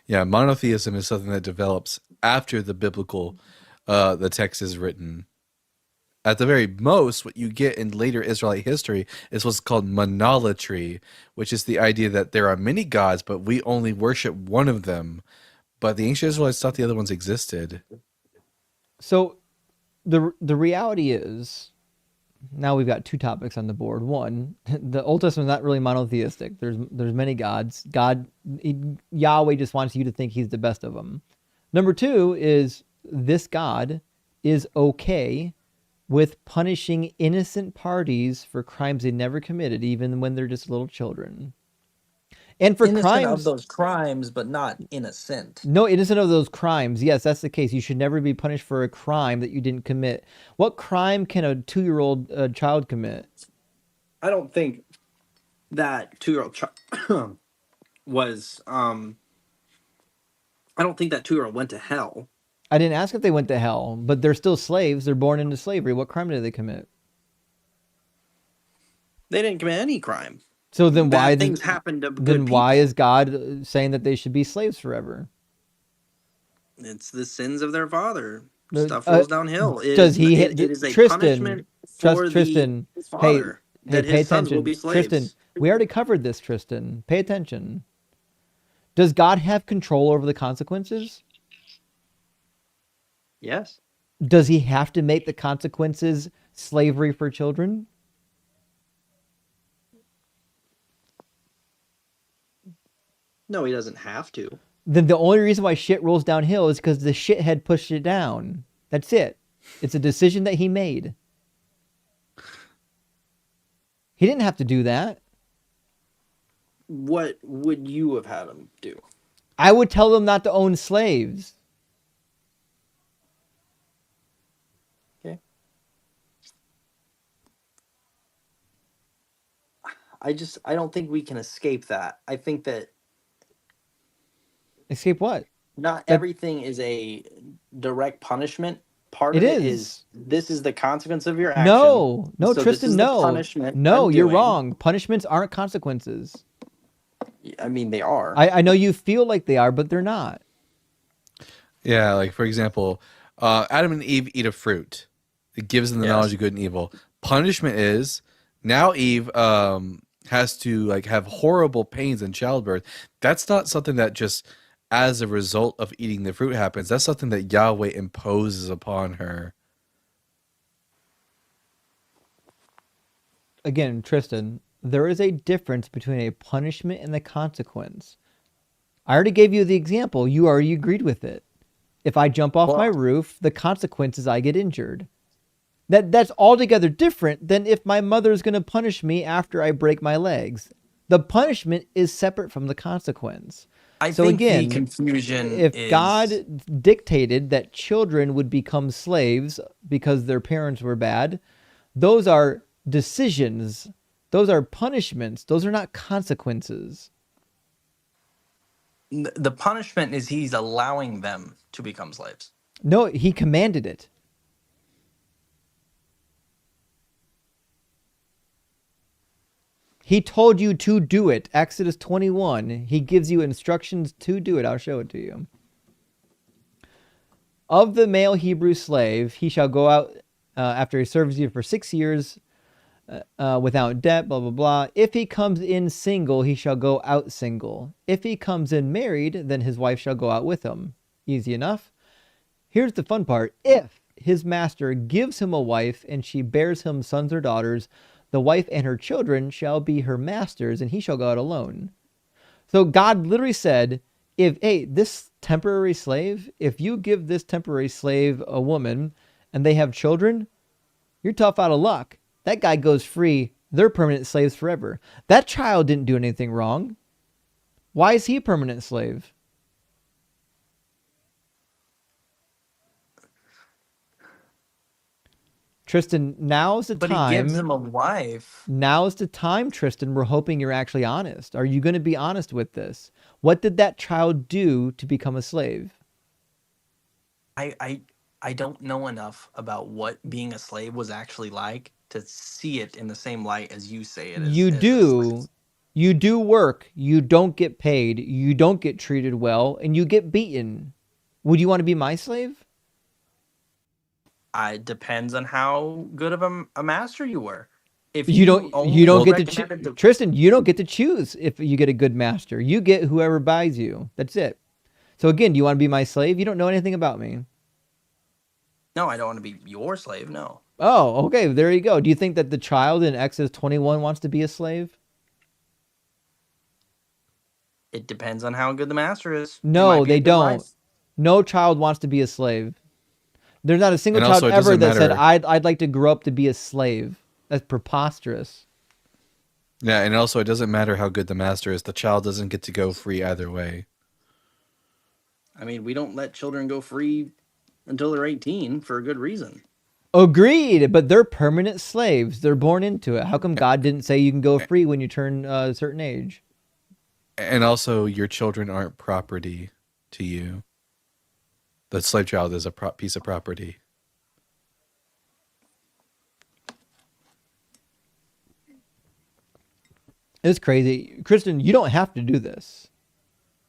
Yeah, monotheism is something that develops after the biblical the text is written. At the very most, what you get in later Israelite history is what's called monolatry, which is the idea that there are many gods, but we only worship one of them. But the ancient Israelites thought the other ones existed. So the reality is, now we've got two topics on the board. One, the Old Testament is not really monotheistic. There's many gods. Yahweh just wants you to think he's the best of them. Number two is this God is okay with punishing innocent parties for crimes they never committed, even when they're just little children. And for innocent crimes of those crimes, but not innocent. No, innocent of those crimes. Yes, that's the case. You should never be punished for a crime that you didn't commit. What crime can a 2-year-old child commit? I don't think that 2-year-old child was. I don't think that 2-year-old went to hell. I didn't ask if they went to hell, but they're still slaves. They're born into slavery. What crime did they commit? They didn't commit any crime. So then Bad things happened to good then why people. is God saying that they should be slaves forever? It's the sins of their father. Stuff rolls downhill. Does he hit It is a Tristan? punishment for Tristan. the father Hey, that pay his sons will attention. be slaves. Tristan, we already covered this, Tristan. Pay attention. Does God have control over the consequences? Yes. Does he have to make the consequences slavery for children? No, he doesn't have to. Then the only reason why shit rolls downhill is because the shithead pushed it down. That's it. It's a decision that he made. He didn't have to do that. What would you have had him do? I would tell them not to own slaves. Okay. I don't think we can escape that. I think that Escape what? not everything is a direct punishment. Part It of it is. is this is the consequence of your action. No, So this Tristan, is the no. punishment No, I'm you're doing. wrong. Punishments aren't consequences. I mean, they are. I know you feel like they are, but they're not. Yeah, like for example, Adam and Eve eat a fruit. It gives them the knowledge of good and evil. Punishment is now Eve has to like have horrible pains in childbirth. That's not something that just as a result of eating the fruit happens. That's something that Yahweh imposes upon her. Again, Tristan, there is a difference between a punishment and the consequence. I already gave you the example. You already agreed with it. If I jump off my roof, the consequence is I get injured. That's altogether different than if my mother is going to punish me after I break my legs. The punishment is separate from the consequence. I So think again, the confusion if is God dictated that children would become slaves because their parents were bad, those are decisions. Those are punishments. Those are not consequences. the punishment is he's allowing them to become slaves. No, he commanded it. He told you to do it. Exodus 21. He gives you instructions to do it. I'll show it to you. Of the male Hebrew slave, he shall go out after he serves you for 6 years without debt, blah, blah, blah. If he comes in single, he shall go out single. If he comes in married, then his wife shall go out with him. Easy enough. Here's the fun part. If his master gives him a wife, and she bears him sons or daughters, the wife and her children shall be her master's, and he shall go out alone. So God literally said, this temporary slave, if you give this temporary slave a woman and they have children, you're tough out of luck. That guy goes free. They're permanent slaves forever. That child didn't do anything wrong. Why is he a permanent slave? Tristan, now's the But time. he gives him a wife. Now's the time, Tristan. We're hoping you're actually honest. Are you going to be honest with this? What did that child do to become a slave? I don't know enough about what being a slave was actually like to see it in the same light as you say it You as a slave. you do work, you don't get paid, you don't get treated well, and you get beaten. Would you want to be my slave? It depends on how good of a master you were. If You you don't only get to recommended the Tristan, you don't get to choose if you get a good master. You get whoever buys you. That's it. So again, do you want to be my slave? You don't know anything about me. No, I don't want to be your slave, no. Oh, okay, there you go. Do you think that the child in Exodus 21 wants to be a slave? It depends on how good the master is. No, they don't. No child wants to be a slave. There's not a single And child also, it ever doesn't that said, matter. I'd like to grow up to be a slave. That's preposterous. Yeah, and also it doesn't matter how good the master is. The child doesn't get to go free either way. I mean, we don't let children go free until they're 18 for a good reason. Agreed, but they're permanent slaves. They're born into it. How come God didn't say you can go free when you turn a certain age? And also, your children aren't property to you. The slave child is a piece of property. It's crazy. Kristen, you don't have to do this.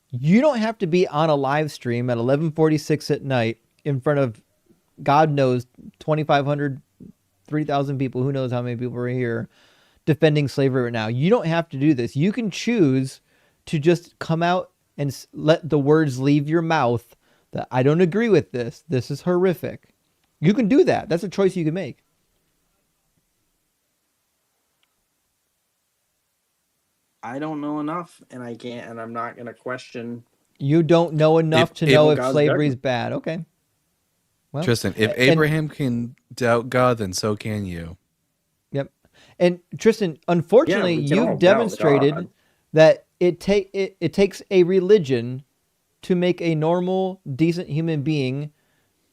You don't have to be on a live stream at 11:46 at night in front of, God knows, 2,500, 3,000 people. Who knows how many people are here defending slavery right now. You don't have to do this. You can choose to just come out and let the words leave your mouth that I don't agree with this. This is horrific. You can do that. That's a choice you can make. I don't know enough, and I'm not going to question. You don't know enough to know if slavery is judgment. bad. Okay. Well, Tristan, if Abraham can doubt God, then so can you. Yep. And Tristan, unfortunately, we can all you've doubt demonstrated God. that it takes a religion to make a normal, decent human being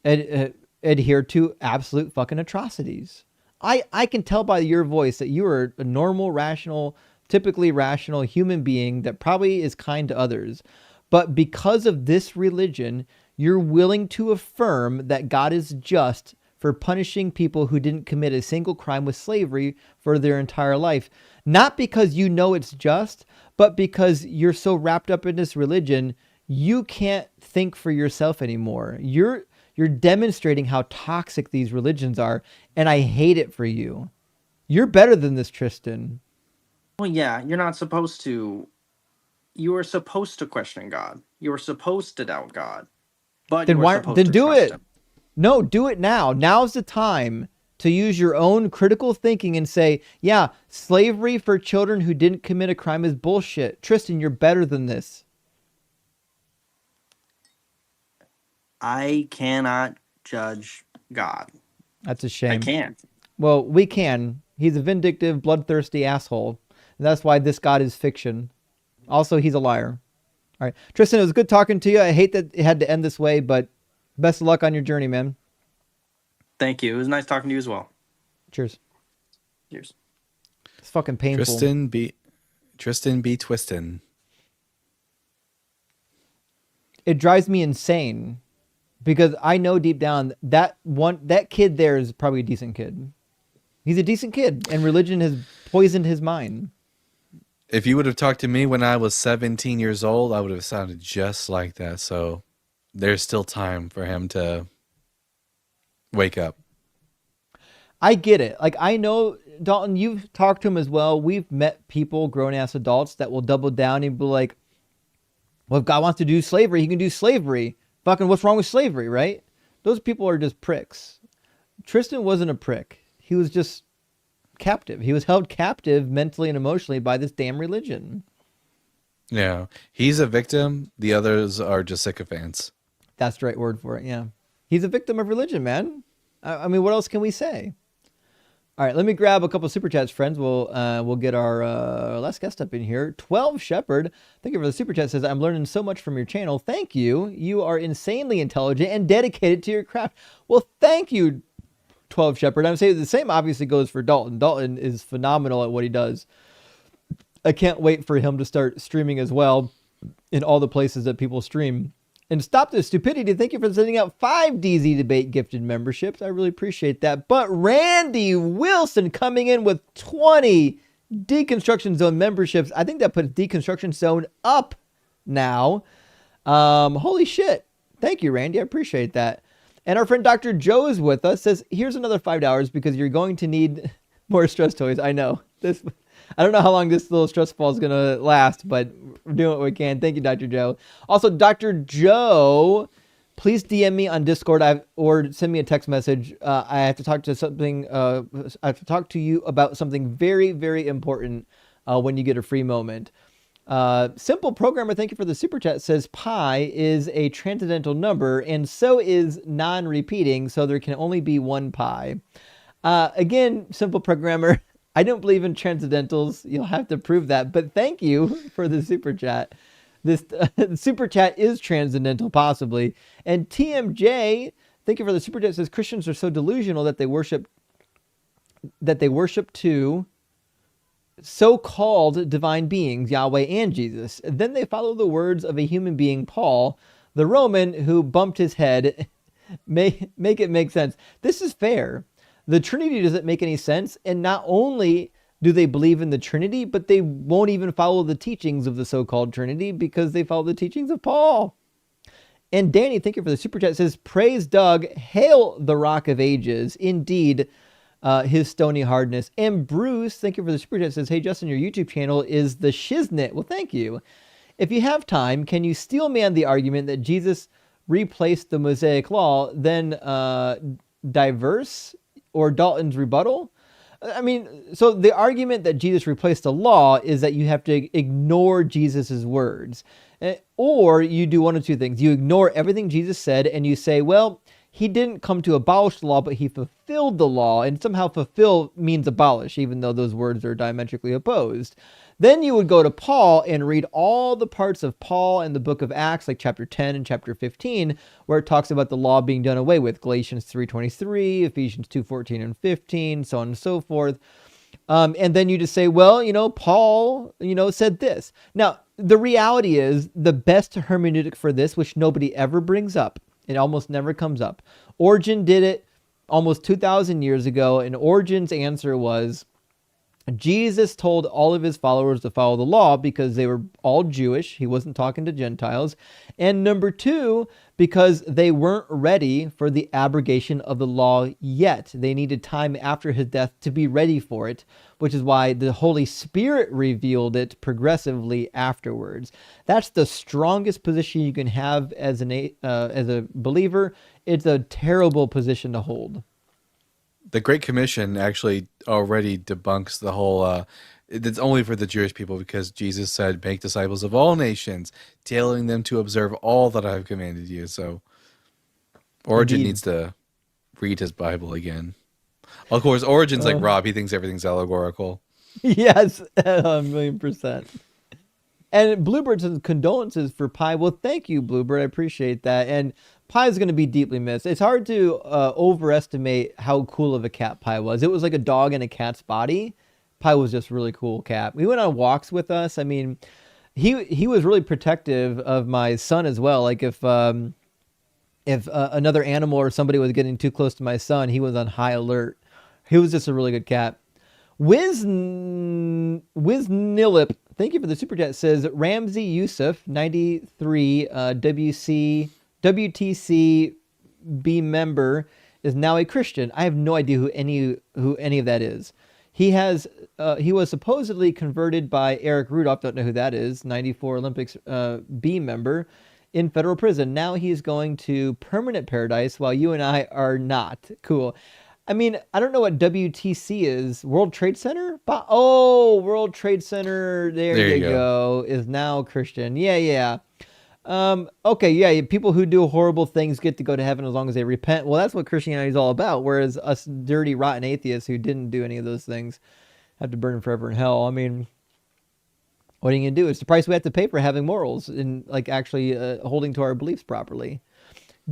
adhere to absolute fucking atrocities. I can tell by your voice that you are a normal, rational, typically rational human being that probably is kind to others. But because of this religion, you're willing to affirm that God is just for punishing people who didn't commit a single crime with slavery for their entire life. Not because you know it's just, but because you're so wrapped up in this religion, you can't think for yourself anymore. You're demonstrating how toxic these religions are, and I hate it for you. You're better than this, Tristan. Well, yeah, you're not supposed to. You are supposed to question God. You are supposed to doubt God, but Then you are supposed to do trust it. Him. No, do it now. Now's the time to use your own critical thinking and say, yeah, slavery for children who didn't commit a crime is bullshit. Tristan, you're better than this. I cannot judge God. That's a shame. I can't. Well, we can. He's a vindictive, bloodthirsty asshole. And that's why this God is fiction. Also, he's a liar. All right. Tristan, it was good talking to you. I hate that it had to end this way, but best of luck on your journey, man. Thank you. It was nice talking to you as well. Cheers. Cheers. It's fucking painful. Tristan be twistin'. It drives me insane because I know deep down that kid there is probably a decent kid. He's a decent kid, and religion has poisoned his mind. If you would have talked to me when I was 17 years old, I would have sounded just like that. So there's still time for him to wake up. I get it. Like, I know, Dalton, you've talked to him as well. We've met people, grown-ass adults, that will double down and be like, well, if God wants to do slavery, he can do slavery. Fucking what's wrong with slavery, right? Those people are just pricks. Tristan wasn't a prick. He was just captive. He was held captive mentally and emotionally by this damn religion. Yeah, he's a victim. The others are just sycophants. That's the right word for it. Yeah, he's a victim of religion, man. I mean, what else can we say? All right, let me grab a couple super chats, friends. We'll get our last guest up in here. 12 Shepherd, thank you for the super chat. Says, I'm learning so much from your channel. Thank you. You are insanely intelligent and dedicated to your craft. Well, thank you, 12 Shepherd. I'm saying the same obviously goes for Dalton. Dalton is phenomenal at what he does. I can't wait for him to start streaming as well in all the places that people stream. And Stop This Stupidity, thank you for sending out 5 DZ Debate gifted memberships. I really appreciate that. But Randy Wilson coming in with 20 Deconstruction Zone memberships. I think that puts Deconstruction Zone up now. Holy shit. Thank you, Randy. I appreciate that. And our friend Dr. Joe is with us. Says, here's another $5 because you're going to need more stress toys. I know. I don't know how long this little stress ball is going to last, but we're doing what we can. Thank you, Dr. Joe. Also, Dr. Joe, please DM me on Discord or send me a text message. I have to talk to something. I have to talk to you about something very, very important when you get a free moment. Simple Programmer, thank you for the super chat, says pi is a transcendental number and so is non-repeating, so there can only be one pi. Again, Simple Programmer, I don't believe in transcendentals. You'll have to prove that, but thank you for the super chat. This super chat is transcendental, possibly. And TMJ, thank you for the super chat. Says Christians are so delusional that they worship two so-called divine beings, Yahweh and Jesus. Then they follow the words of a human being, Paul, the Roman, who bumped his head. Make it make sense. This is fair. The Trinity doesn't make any sense, and not only do they believe in the Trinity, but they won't even follow the teachings of the so-called Trinity because they follow the teachings of Paul. And Danny, thank you for the super chat, says, praise Doug, hail the Rock of Ages, indeed, his stony hardness. And Bruce, thank you for the super chat, says, hey Justin, your YouTube channel is the shiznit. Well, thank you. If you have time, can you steel man the argument that Jesus replaced the Mosaic Law, then diverse or Dalton's rebuttal? I mean, so the argument that Jesus replaced the law is that you have to ignore Jesus's words. Or you do one of two things. You ignore everything Jesus said and you say, well, he didn't come to abolish the law, but he fulfilled the law. And somehow fulfill means abolish, even though those words are diametrically opposed. Then you would go to Paul and read all the parts of Paul in the book of Acts, like chapter 10 and chapter 15, where it talks about the law being done away with. Galatians 3:23, Ephesians 2:14 and 15, so on and so forth. And then you just say, well, Paul, said this. Now, the reality is the best hermeneutic for this, which nobody ever brings up, it almost never comes up. Origen did it almost 2,000 years ago, and Origen's answer was, Jesus told all of his followers to follow the law because they were all Jewish. He wasn't talking to Gentiles. And number two, because they weren't ready for the abrogation of the law yet. They needed time after his death to be ready for it, which is why the Holy Spirit revealed it progressively afterwards. That's the strongest position you can have as a believer. It's a terrible position to hold. The Great Commission actually already debunks the whole, it's only for the Jewish people because Jesus said, make disciples of all nations, telling them to observe all that I have commanded you. So Origen needs to read his Bible again. Of course, Origen's like Rob. He thinks everything's allegorical. Yes, 1,000,000%. And Bluebird says condolences for Pi. Well, thank you, Bluebird. I appreciate that. And Pi is going to be deeply missed. It's hard to overestimate how cool of a cat Pi was. It was like a dog in a cat's body. Pi was just a really cool cat. He went on walks with us. I mean, he was really protective of my son as well. Like if another animal or somebody was getting too close to my son, he was on high alert. He was just a really good cat. Wiznilip, thank you for the super chat, says Ramsey Yusuf 93 WTC B member is now a Christian. I have no idea who any of that is. He was supposedly converted by Eric Rudolph, don't know who that is, 94 Olympics B member in federal prison. Now he's going to permanent paradise while you and I are not. Cool. I mean, I don't know what WTC is. World Trade Center? Oh, World Trade Center. There There you you go. go. Is now Christian. Yeah, yeah. Okay, yeah. People who do horrible things get to go to heaven as long as they repent. Well, that's what Christianity is all about. Whereas us dirty, rotten atheists who didn't do any of those things have to burn forever in hell. I mean, what are you gonna do? It's the price we have to pay for having morals and like actually holding to our beliefs properly.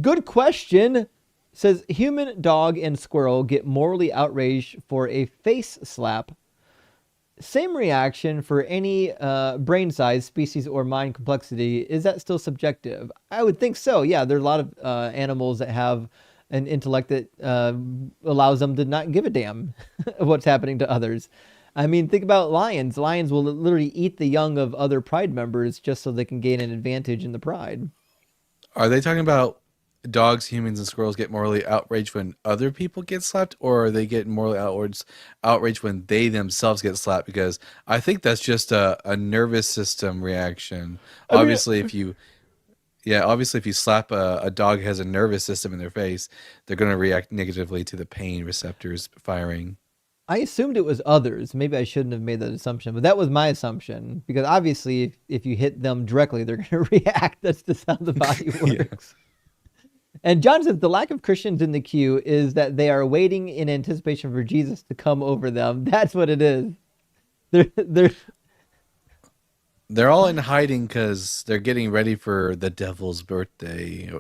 Good question. Says human, dog, and squirrel get morally outraged for a face slap. Same reaction for any brain size, species, or mind complexity. Is that still subjective? I would think so. Yeah, there are a lot of animals that have an intellect that allows them to not give a damn what's happening to others. I mean, think about lions. Lions will literally eat the young of other pride members just so they can gain an advantage in the pride. Are they talking about dogs, humans, and squirrels get morally outraged when other people get slapped, or are they get morally outraged when they themselves get slapped? Because I think that's just a nervous system reaction. I mean, Obviously, if you slap a dog who has a nervous system in their face, they're going to react negatively to the pain receptors firing. I assumed it was others. Maybe I shouldn't have made that assumption, but that was my assumption because obviously, if you hit them directly, they're going to react. That's just how the body works. And John says the lack of Christians in the queue is that they are waiting in anticipation for Jesus to come over them. That's what it is. They're all in hiding because they're getting ready for the devil's birthday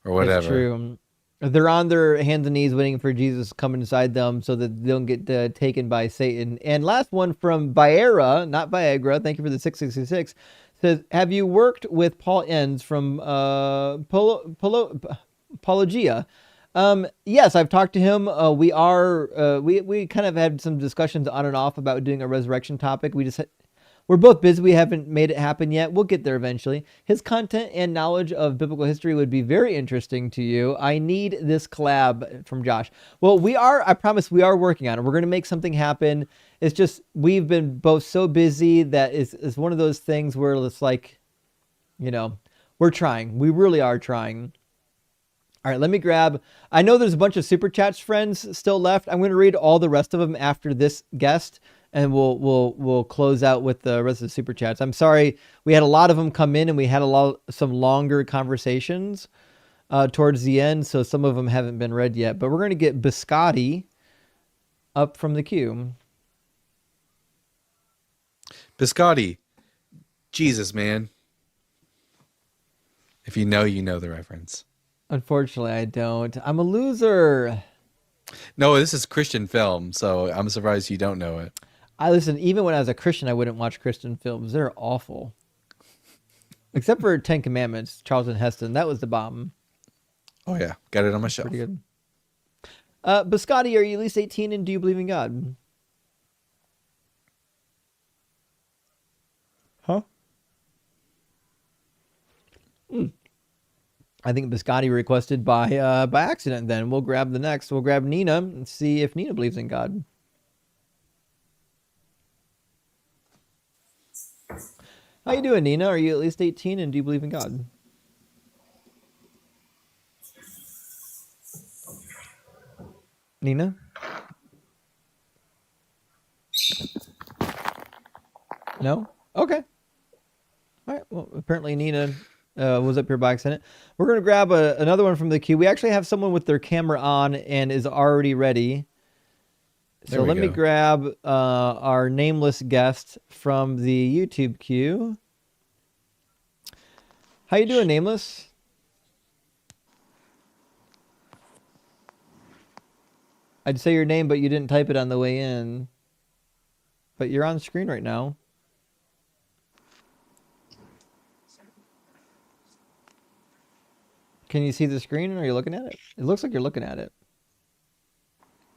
or whatever. That's true. They're on their hands and knees waiting for Jesus to come inside them so that they don't get taken by Satan. And last one from Viera, not Viagra. Thank you for the 666. Says, have you worked with Paul Enns from Apologia? Yes, I've talked to him. We kind of had some discussions on and off about doing a resurrection topic. We're both busy. We haven't made it happen yet. We'll get there eventually. His content and knowledge of biblical history would be very interesting to you. I need this collab from Josh. Well, I promise we are working on it. We're going to make something happen. It's just, we've been both so busy that it's one of those things where it's like, we're trying. We really are trying. All right, let me grab. I know there's a bunch of super chats, friends, still left. I'm going to read all the rest of them after this guest, and we'll close out with the rest of the super chats. I'm sorry, we had a lot of them come in, and we had some longer conversations towards the end, so some of them haven't been read yet. But we're going to get Biscotti up from the queue. Biscotti, Jesus, man. If you know the reference. Unfortunately, I don't. I'm a loser. No, this is Christian film, so I'm surprised you don't know it. Listen, even when I was a Christian, I wouldn't watch Christian films. They're awful. Except for 10 Commandments, Charlton Heston. That was the bomb. Oh, yeah. Got it on my shelf. Pretty good. Biscotti, are you at least 18 and do you believe in God? Huh? I think Biscotti requested by accident then. We'll grab the next. We'll grab Nina and see if Nina believes in God. How you doing, Nina? Are you at least 18 and do you believe in God? Nina? No? Okay. All right. Well, apparently Nina was up here by accident. We're going to grab another one from the queue. We actually have someone with their camera on and is already ready. So let me grab our nameless guest from the YouTube queue. How you doing, Nameless? I'd say your name, but you didn't type it on the way in. But you're on screen right now. Can you see the screen or are you looking at it? It looks like you're looking at it.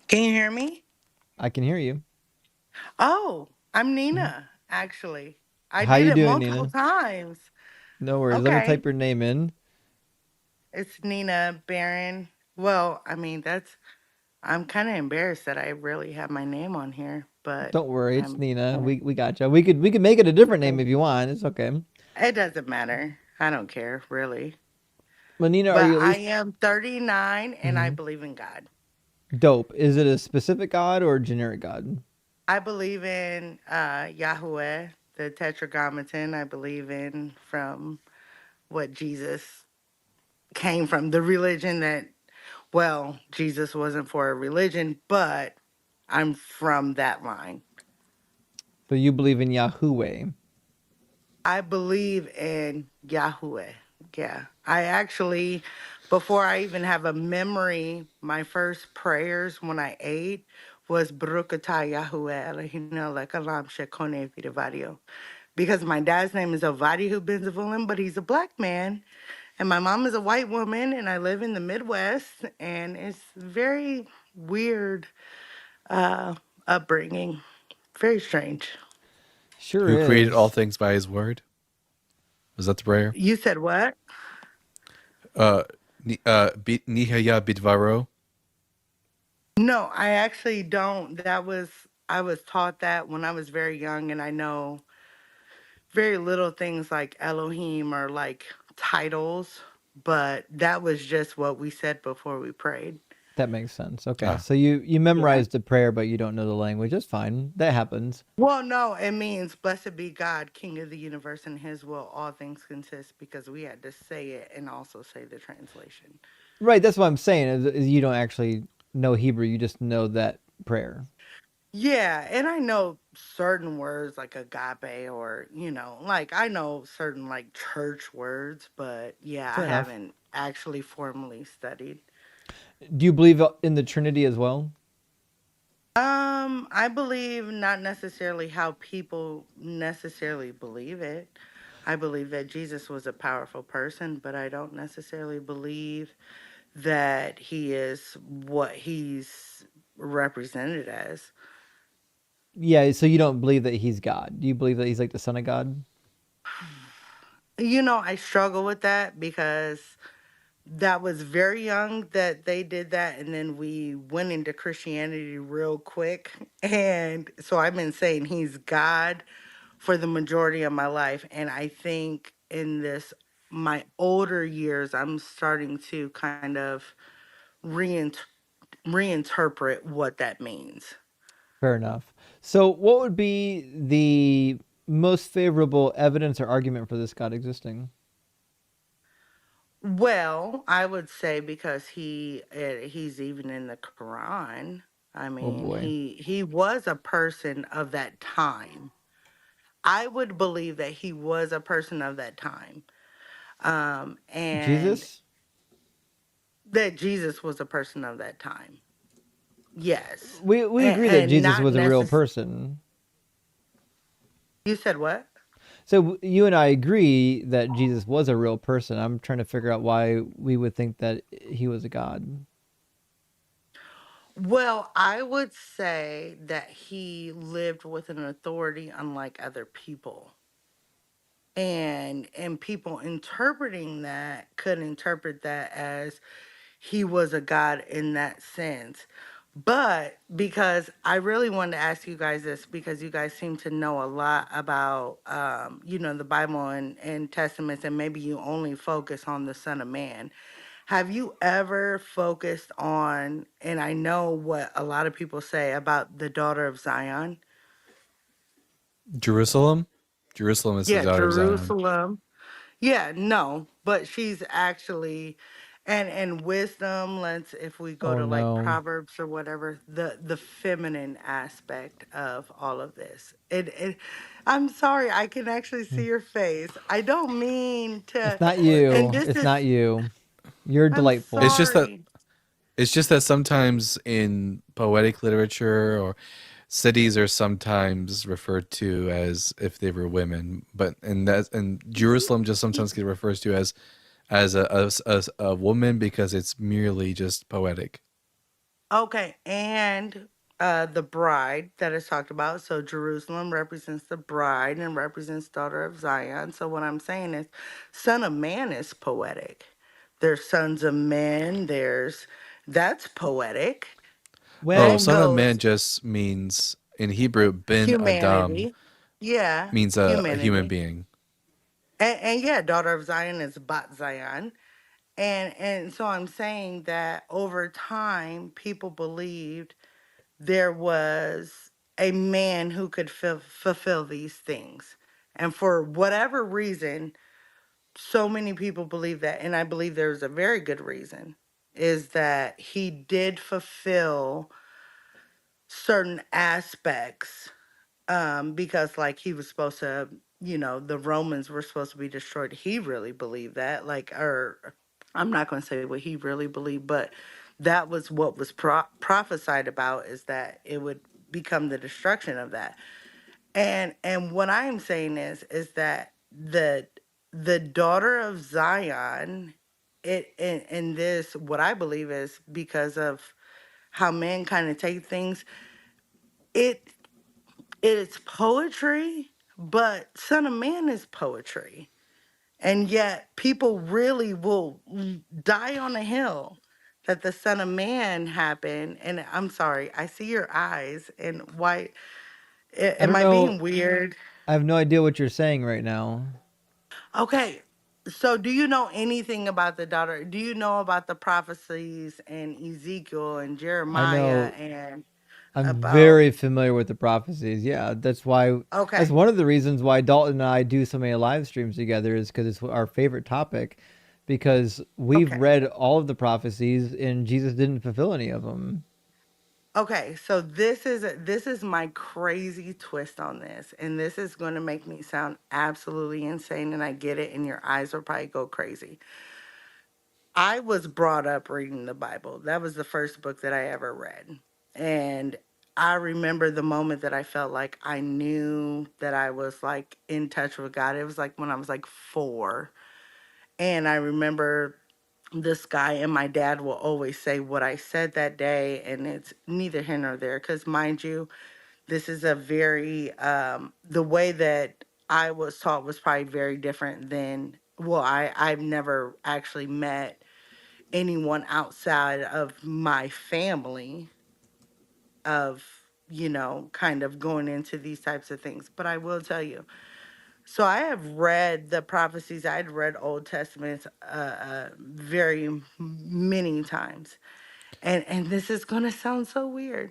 Can you hear me? I can hear you. Oh, I'm Nina, actually. I How did you it doing, multiple Nina? times. No worries. Let me Okay. type your name in. It's Nina Barron. Well, I mean, I'm kind of embarrassed that I really have my name on here, but Don't worry, it's Nina. We gotcha. We could make it a different name if you want. It's okay. it doesn't matter. I don't care, really. Well, Nina, are But you at I least am 39 and I Mhm. believe in God. Dope. Is it a specific god or a generic god? I believe in Yahweh, the Tetragrammaton. I believe in from what Jesus came from, the religion that, well, Jesus wasn't for a religion, but I'm from that line. So you believe in Yahweh. I believe in Yahweh. Yeah. I actually, before I even have a memory, my first prayers when I ate was Barukatah Yahweh Eloheinu Melech Olam Shekoneh V'Devario. Because my dad's name is Ovadihu Ben Zavulun, but he's a black man. And my mom is a white woman, and I live in the Midwest. And it's very weird upbringing. Very strange. Sure Who created all is. things by his word? Was that the prayer? You said what? Nihaya Bidvaro. No, I actually don't. I was taught that when I was very young, and I know very little things like Elohim or like titles, but that was just what we said before we prayed. That makes sense. Okay. Ah. So you Yeah. memorized the prayer, but you don't know the language. That's fine. That happens. Well, no, it means blessed be God, King of the universe, and his will all things consist, because we had to say it and also say the translation. Right. That's what I'm saying. Is you don't actually know Hebrew. You just know that prayer. Yeah, and I know certain words like agape, or, like I know certain like church words, but yeah, I Fair enough. haven't actually formally studied. Do you believe in the Trinity as well? I believe not necessarily how people necessarily believe it. I believe that Jesus was a powerful person, but I don't necessarily believe that he is what he's represented as. Yeah. So you don't believe that he's God. Do you believe that he's like the son of God? I struggle with that because that was very young that they did that, and then we went into Christianity real quick. And so I've been saying he's God for the majority of my life, and I think in this my older years I'm starting to kind of reint- reinterpret what that means. Fair enough. So what would be the most favorable evidence or argument for this God existing? Well, I would say because he's even in the Quran. I Oh mean, boy. he was a person of that time. I would believe that he was a person of that time. And Jesus? that Jesus was a person of that time. Yes. We And, agree that and Jesus not was a real necessarily. person. You said what? So you and I agree that Jesus was a real person. I'm trying to figure out why we would think that he was a god. Well, I would say that he lived with an authority unlike other people. And people interpreting that could interpret that as he was a god in that sense. But because I really wanted to ask you guys this, because you guys seem to know a lot about the Bible and testaments, and maybe you only focus on the Son of Man. Have you ever focused on, and I know what a lot of people say about the daughter of Zion? Jerusalem? Jerusalem is the Yeah, daughter of Zion. Jerusalem. Yeah, no, but she's actually, and wisdom, let's, if we go Oh to like no. Proverbs or whatever, the feminine aspect of all of this. I'm sorry, I can actually see your face. I don't mean It's to, not and you. this It's is, not you. You're I'm delightful. It's just that sorry. sometimes in poetic literature or cities are sometimes referred to as if they were women, but and Jerusalem just sometimes get referred to as a woman because it's merely just poetic. Okay, and the bride that is talked about. So Jerusalem represents the bride and represents daughter of Zion. So what I'm saying is, son of man is poetic. There's sons of men. That's poetic. Oh, That Well, son of man goes just means in Hebrew ben Adam humanity. Yeah, means a human humanity. being. And yeah, daughter of Zion is Bat Zion. And so I'm saying that over time, people believed there was a man who could fulfill these things. And for whatever reason, so many people believe that, and I believe there's a very good reason, is that he did fulfill certain aspects, because like he was supposed to, the Romans were supposed to be destroyed. He really believed that, like, or I'm not going to say what he really believed, but that was what was prophesied about, is that it would become the destruction of that. And what I'm saying is that the daughter of Zion, it in this, what I believe is because of how men kind of take things, it it is poetry, but Son of Man is poetry. And yet people really will die on a hill that the Son of Man happened. And I'm sorry, I see your eyes, and why I am don't I being know. weird? I have no idea what you're saying right now. Okay. So do you know anything about the daughter? Do you know about the prophecies in Ezekiel and I Jeremiah know and I'm about very familiar with the prophecies. Yeah, that's okay. one of the reasons why Dalton and I do so many live streams together is because it's our favorite topic because we've Okay. read all of the prophecies and Jesus didn't fulfill any of them. Okay, so this is my crazy twist on this, and this is going to make me sound absolutely insane, and I get it, and your eyes will probably go crazy. I was brought up reading the Bible. That was the first book that I ever read. And I remember the moment that I felt like I knew that I was like in touch with God. It was like when I was like 4. And I remember this guy, and my dad will always say what I said that day, and it's neither here nor there. Because, mind you, this is a very, the way that I was taught was probably very different than, well, I've never actually met anyone outside of my family of, kind of going into these types of things. But I will tell you, so I have read the prophecies. I'd read Old Testaments very many times, and this is gonna sound so weird,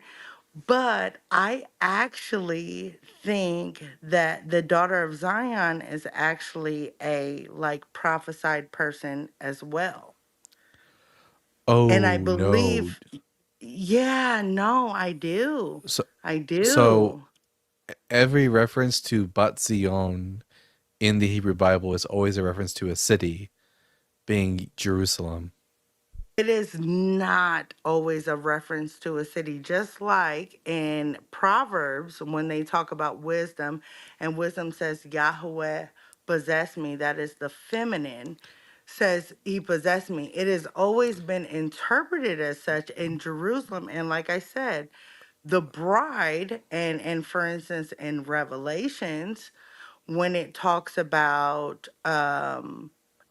but I actually think that the daughter of Zion is actually a like prophesied person as well. And I Oh no. believe, yeah, no, I do. So I so do. every reference to Bat Zion in the Hebrew Bible is always a reference to a city, being Jerusalem. It is not always a reference to a city, just like in Proverbs when they talk about wisdom, and wisdom says, Yahweh possessed me, that is the feminine, says he possessed me. It has always been interpreted as such in Jerusalem. And like I said, the bride, and for instance, in Revelations, when it talks about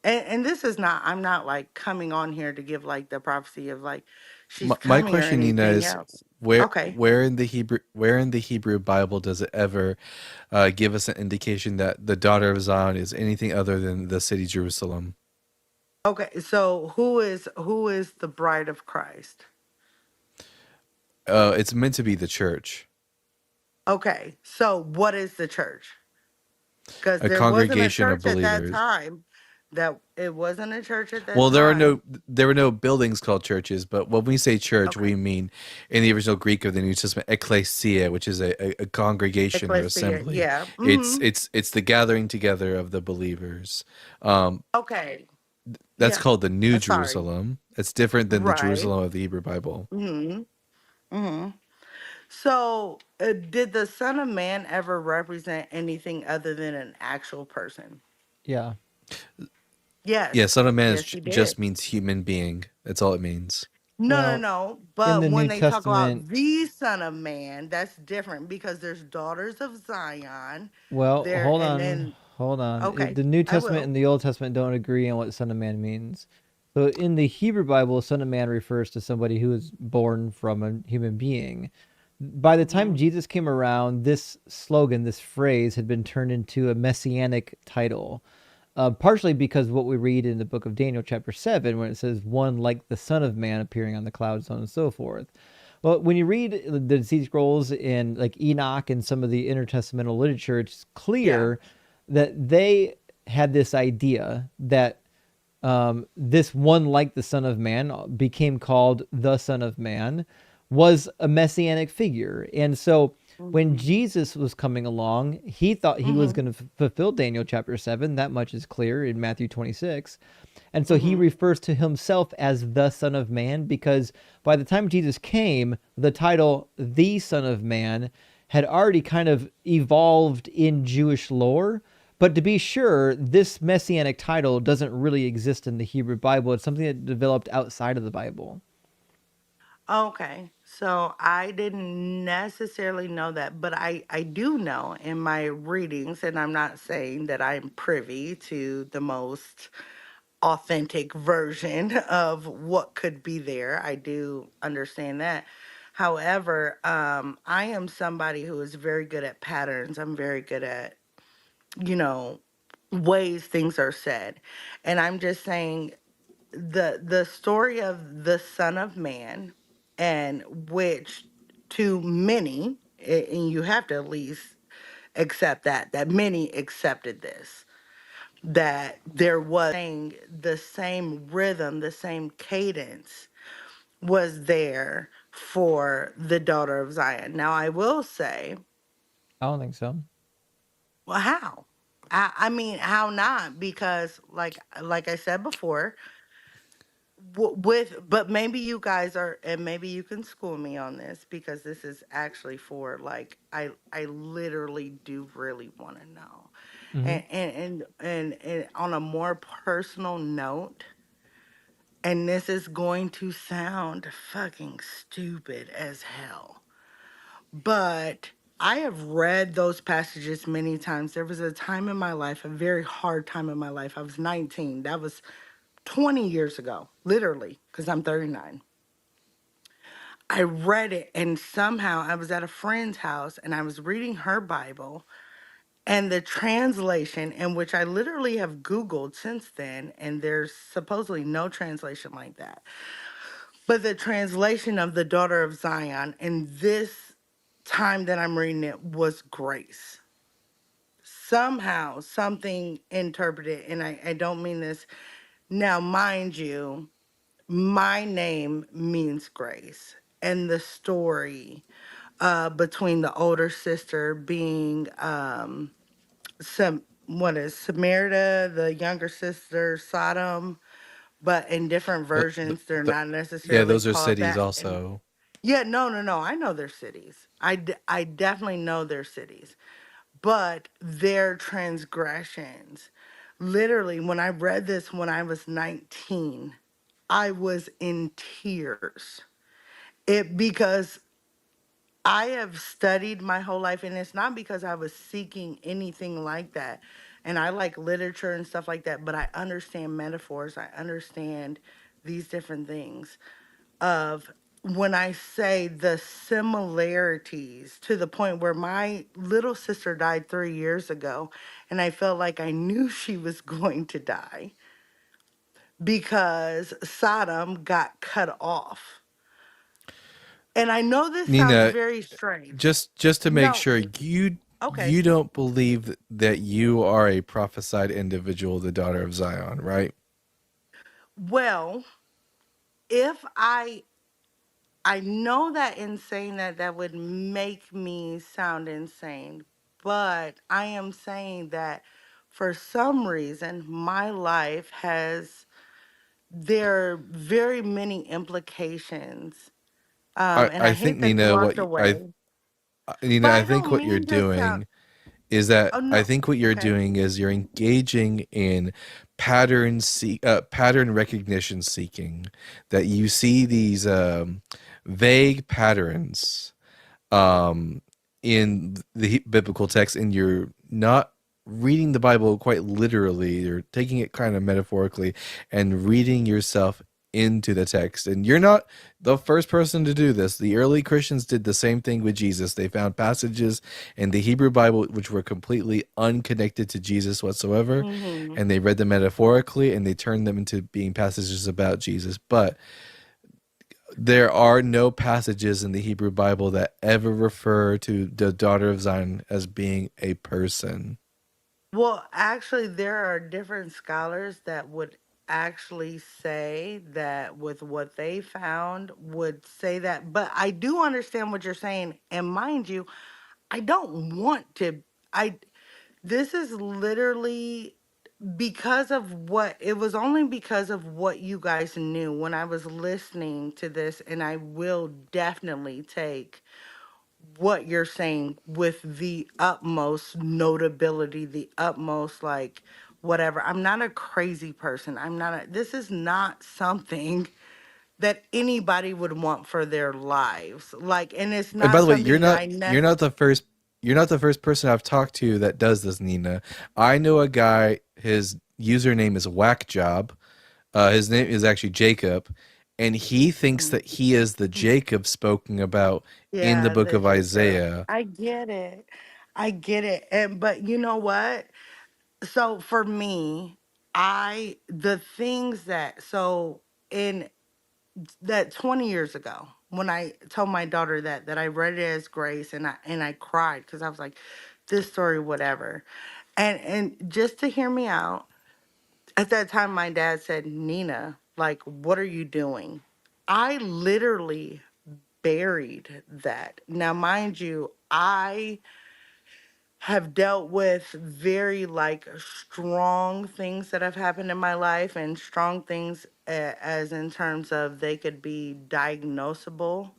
and this is not, I'm not like coming on here to give like the prophecy of like she's My coming or question, Nina, anything is else. where Okay. where in the Hebrew Bible does it ever give us an indication that the daughter of Zion is anything other than the city Jerusalem? Okay, so who is the bride of Christ? It's meant to be the church, Okay, so what is the church? Because a there wasn't a congregation of church at that believers. time. That it wasn't a church at that Well, time. there were no buildings called churches, but when we say church, Okay. we mean in the original Greek of the New Testament, ecclesia, which is a congregation or Ecclesia, assembly. yeah. Mm-hmm. It's the gathering together of the believers. Um, Okay. that's Yeah. called the New Sorry. Jerusalem. It's different than the Right. Jerusalem of the Hebrew Bible. Mm-hmm. Mm-hmm. So, did the Son of Man ever represent anything other than an actual person? Yeah. Yeah, Yes. Son of Man Yes, he did. just means human being. That's all it means. No, no, Well, no. in But the when New they talk Testament, about the Son of Man, that's different because there's daughters of Zion well, there, hold and on, then hold on. okay, The New I Testament will. and the Old Testament don't agree on what Son of Man means. So in the Hebrew Bible, Son of Man refers to somebody who is born from a human being. By the time Hmm. Jesus came around, this slogan, this phrase, had been turned into a messianic title. partially because of what we read in the book of Daniel, chapter 7, when it says, one like the Son of Man appearing on the clouds, so on and so forth. Well, when you read the Dead Sea Scrolls in like Enoch and some of the intertestamental literature, it's clear that they had this idea that this one like the Son of Man became called the Son of Man was a messianic figure. And so when Jesus was coming along, he thought he was going to fulfill Daniel chapter 7. That much is clear in Matthew 26. And so he refers to himself as the Son of Man because by the time Jesus came, the title the Son of Man had already kind of evolved in Jewish lore. But to be sure, this messianic title doesn't really exist in the Hebrew Bible. It's something that developed outside of the Bible. Okay, so I didn't necessarily know that, but I do know in my readings, and I'm not saying that I'm privy to the most authentic version of what could be there. I do understand that. However, I am somebody who is very good at patterns. I'm very good at, you know, ways things are said. And I'm just saying the story of the Son of Man, and which to many, and you have to at least accept that many accepted this, that there was the same rhythm, the same cadence was there for the daughter of Zion. Now I will say, I don't think so. well, how? I mean, how not? Because like I said before, with but maybe you guys are, and maybe you can school me on this, because this is actually for like I literally do really want to know. Mm-hmm. And on a more personal note, and this is going to sound fucking stupid as hell, but I have read those passages many times. There was a time in my life, a very hard time in my life. I was 19. That was 20 years ago, literally, because I'm 39. I read it, and somehow I was at a friend's house and I was reading her Bible, and the translation, in which I literally have Googled since then, and there's supposedly no translation like that. But the translation of the daughter of Zion in this time that I'm reading it was grace. Somehow, something interpreted, and I don't mean this. Now, mind you, my name means grace. And the story between the older sister being what is Samarita, the younger sister Sodom, but in different versions they're not Yeah, necessarily those are called cities that. And also. yeah, no, I know their cities. I definitely know their cities, but their transgressions. Literally, when I read this when I was 19, I was in tears. It because I have studied my whole life, and it's not because I was seeking anything like that. And I like literature and stuff like that, but I understand metaphors. I understand these different things of when I say the similarities, to the point where my little sister died 3 years ago, and I felt like I knew she was going to die because Sodom got cut off. And I know this sounds Nina, very strange. just to make No, sure, you okay. don't believe that you are a prophesied individual, the daughter of Zion, right? Well, if I know that in saying that that would make me sound insane, but I am saying that for some reason my life has, there are very many implications. And I I think hate that you Nina, walked away, Nina, but I I think don't what you're mean to sound. doing is that Oh I no. think what you're Okay. doing is you're engaging in pattern recognition seeking. That you see these vague patterns um, in the biblical text, and you're not reading the Bible quite literally. You're taking it kind of metaphorically and reading yourself into the text. And you're not the first person to do this. The early Christians did the same thing with Jesus. They found passages in the Hebrew Bible which were completely unconnected to Jesus whatsoever, Hmm. and they read them metaphorically and they turned them into being passages about Jesus. But there are no passages in the Hebrew Bible that ever refer to the daughter of Zion as being a person. Well, actually, there are different scholars that would actually say that with what they found would say that. But I do understand what you're saying. And mind you, I don't want to. I This is literally because of what it was only because of what you guys knew when I was listening to this, and I will definitely take what you're saying with the utmost notability, the utmost like whatever. I'm not a crazy person. This is not something that anybody would want for their lives. Like, and it's And by not the way, something that I you're not the first person I've talked to that does this, Nina. I know a guy, his username is Whackjob. His name is actually Jacob, and he thinks that he is the Jacob spoken about in the yeah, book the of Jacob. Isaiah. I get it. I get it. And but you know what? So for me, the things that so in that 20 years ago when I told my daughter that I read it as grace, and I cried because I was like, this story, whatever. And just to hear me out, at that time my dad said, Nina, like, what are you doing? I literally buried that. Now, mind you, I have dealt with very like strong things that have happened in my life, and strong things as in terms of they could be diagnosable,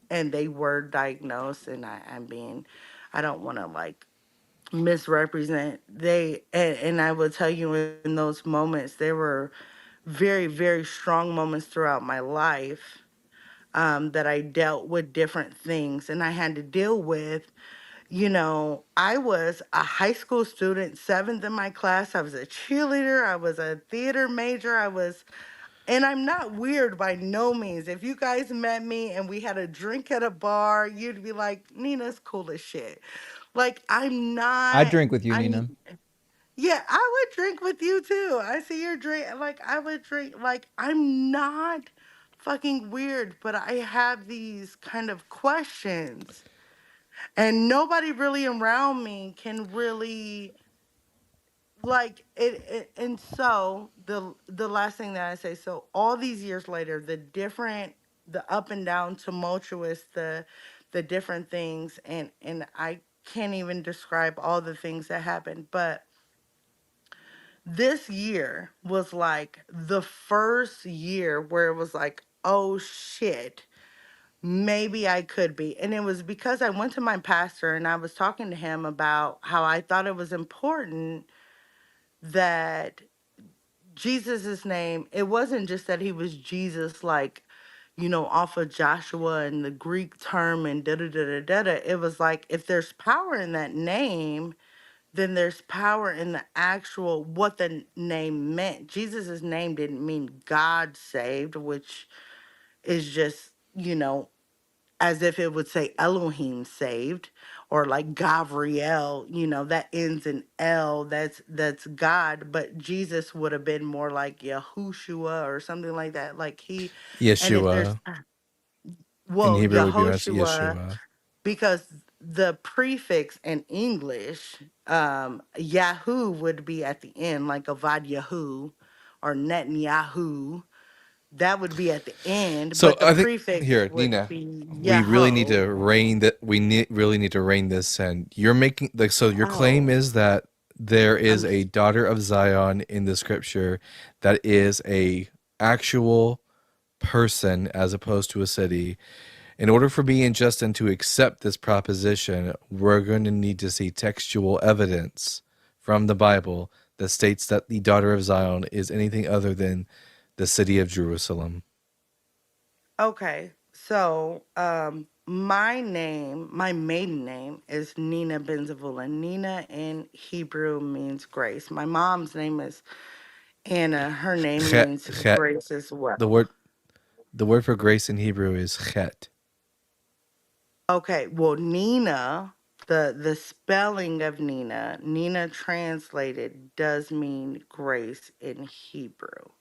and they were diagnosed, and I don't want to like misrepresent and I will tell you, in those moments there were very, very strong moments throughout my life, that I dealt with different things and I had to deal with. I was a high school student, seventh in my class. I was a cheerleader. I was a theater major. And I'm not weird by no means. If you guys met me and we had a drink at a bar, you'd be like, Nina's cool as shit. Like, I'm I not, drink with you, I'm, Nina. yeah, I would drink with you too. I see your drink. Like, I would drink. Like, I'm not fucking weird, but I have these kind of questions. And nobody really around me can really like it, and so the last thing that I say, so all these years later, the up and down tumultuous, the different things, and I can't even describe all the things that happened, but this year was like the first year where it was like, oh shit, maybe I could be. And it was because I went to my pastor and I was talking to him about how I thought it was important that Jesus's name, it wasn't just that he was Jesus, like, off of Joshua and the Greek term and da da da da da da. It was like, if there's power in that name, then there's power in the actual what the name meant. Jesus's name didn't mean God saved, which is just, as if it would say Elohim saved, or like Gavriel, that ends in L, that's God, but Jesus would have been more like Yahushua or something like that. Like and if there's, Yeshua. In well, Hebrew would be pronounced Yehoshua, Yeshua. because the prefix in English, Yahoo would be at the end, like Avad Yahoo or Netanyahu. That would be at the end, So but the I think prefix here, would Nina, be we really need Yahoo. to rein that. Really need to rein this in. You're making like so. Your claim Oh, is that there is I'm a daughter of Zion in the scripture that is a actual person as opposed to a city. In order for me and Justin to accept this proposition, we're going to need to see textual evidence from the Bible that states that the daughter of Zion is anything other than the city of Jerusalem. okay. So, my maiden name is Nina Benzavula. Nina in Hebrew means grace. My mom's name is Anna, her name Chet, means chet. grace as The well. word for grace in Hebrew is chet. Okay, well, Nina, the spelling of Nina, Nina translated does mean grace in Hebrew.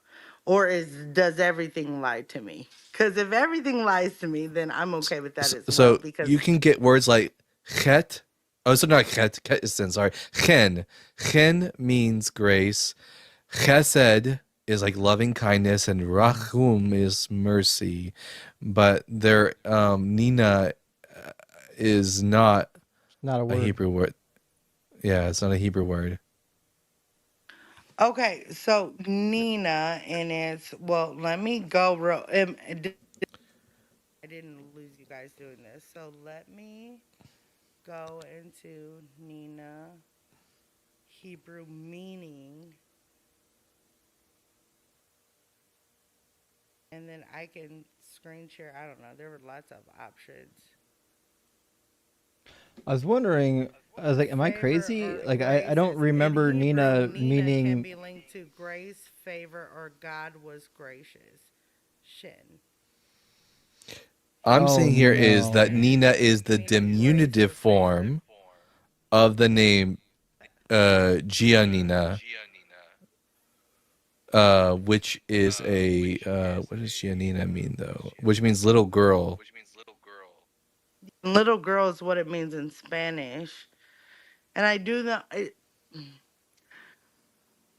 Or does everything lie to me? Because if everything lies to me, then I'm okay with that as well. So Because you can get words like chet. Oh, so not chet. Chet is sin. Sorry. Chen. Chen means grace. Chesed is like loving kindness, and rachum is mercy. But their Nina is not Not a a word. Hebrew word. Yeah, it's not a Hebrew word. okay, so Nina, and it's well. Let me go. I didn't lose you guys doing this, so let me go into Nina Hebrew meaning, and then I can screen share. I don't know. There were lots of options. I was wondering, I was like, am I Favor crazy? or Like, I grace don't is in remember Hebrew. Nina Nina can meaning. be linked to grace, favor, or God was gracious. Shin. I'm Oh saying here is that no. Nina is the Meaning grace diminutive or favor. form of the name Giannina, which is a what does Giannina mean though? Which means little girl. Little girl is what it means in Spanish. And I do know.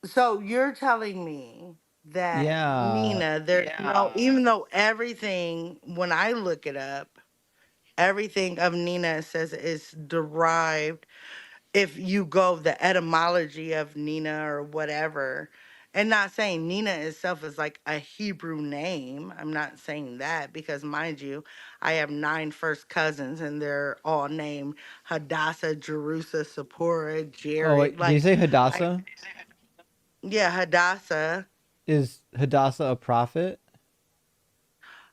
So you're telling me that Yeah. Nina, there's no, even though everything, when I look it up, everything of Nina says is derived, if you go the etymology of Nina or whatever, and not saying Nina itself is like a Hebrew name. I'm not saying that because, mind you, I have 9 first cousins and they're all named Hadassah, Jerusa, Sephora, Oh Jared. wait, did you say I Hadassah? yeah, Hadassah. Is Hadassah a prophet?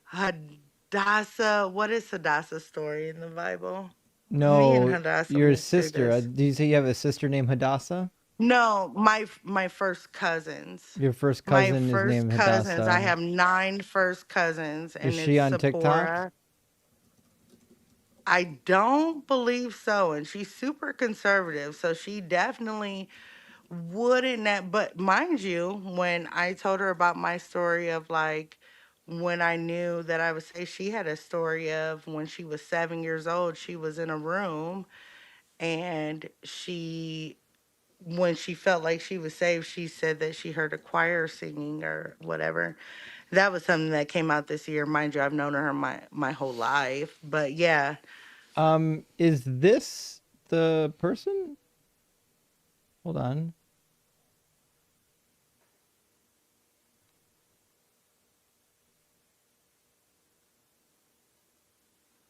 Hadassah. What is Hadassah's story in the Bible? Me and No, Hadassah your went through sister. this. Did you say you have a sister named Hadassah? No, my first cousins. Your first My cousin is first named cousins. I Hadassah. have 9 first cousins, Is and she it's on TikTok? Sephora. I don't believe so, and she's super conservative, so she definitely wouldn't that. But mind you, when I told her about my story of like when I knew that I would say, she had a story of when she was 7 years old, she was in a room and when she felt like she was saved, she said that she heard a choir singing or whatever. That was something that came out this year. Mind you, I've known her my whole life. But yeah, Is this the person? Hold on.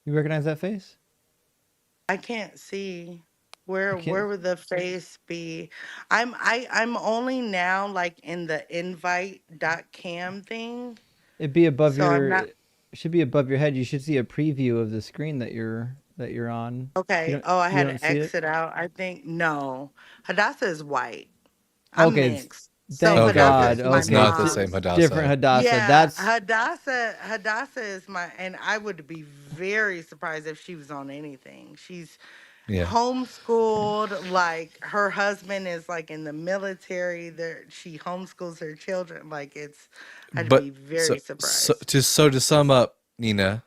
You recognize that face? I can't see You where can't. would the face be. I'm only now like in the invite.cam thing. It'd be above So I'm your. not It should be above your head. You should see a preview of the screen that you're on. okay. Oh, I You had don't to see it? exit out. I think no. Hadassah is white. I'm Okay, it's mixed. So thank Okay, Hadassah okay. God. is my It's Okay, not the same mom's. different Hadassah. Hadassah. Yeah, That's Hadassah is my, and I would be very surprised if she was on anything. She's Yeah. homeschooled, like her husband is like in the military. There, she homeschools her children. Like I'd be But very surprised. to sum up, Nina,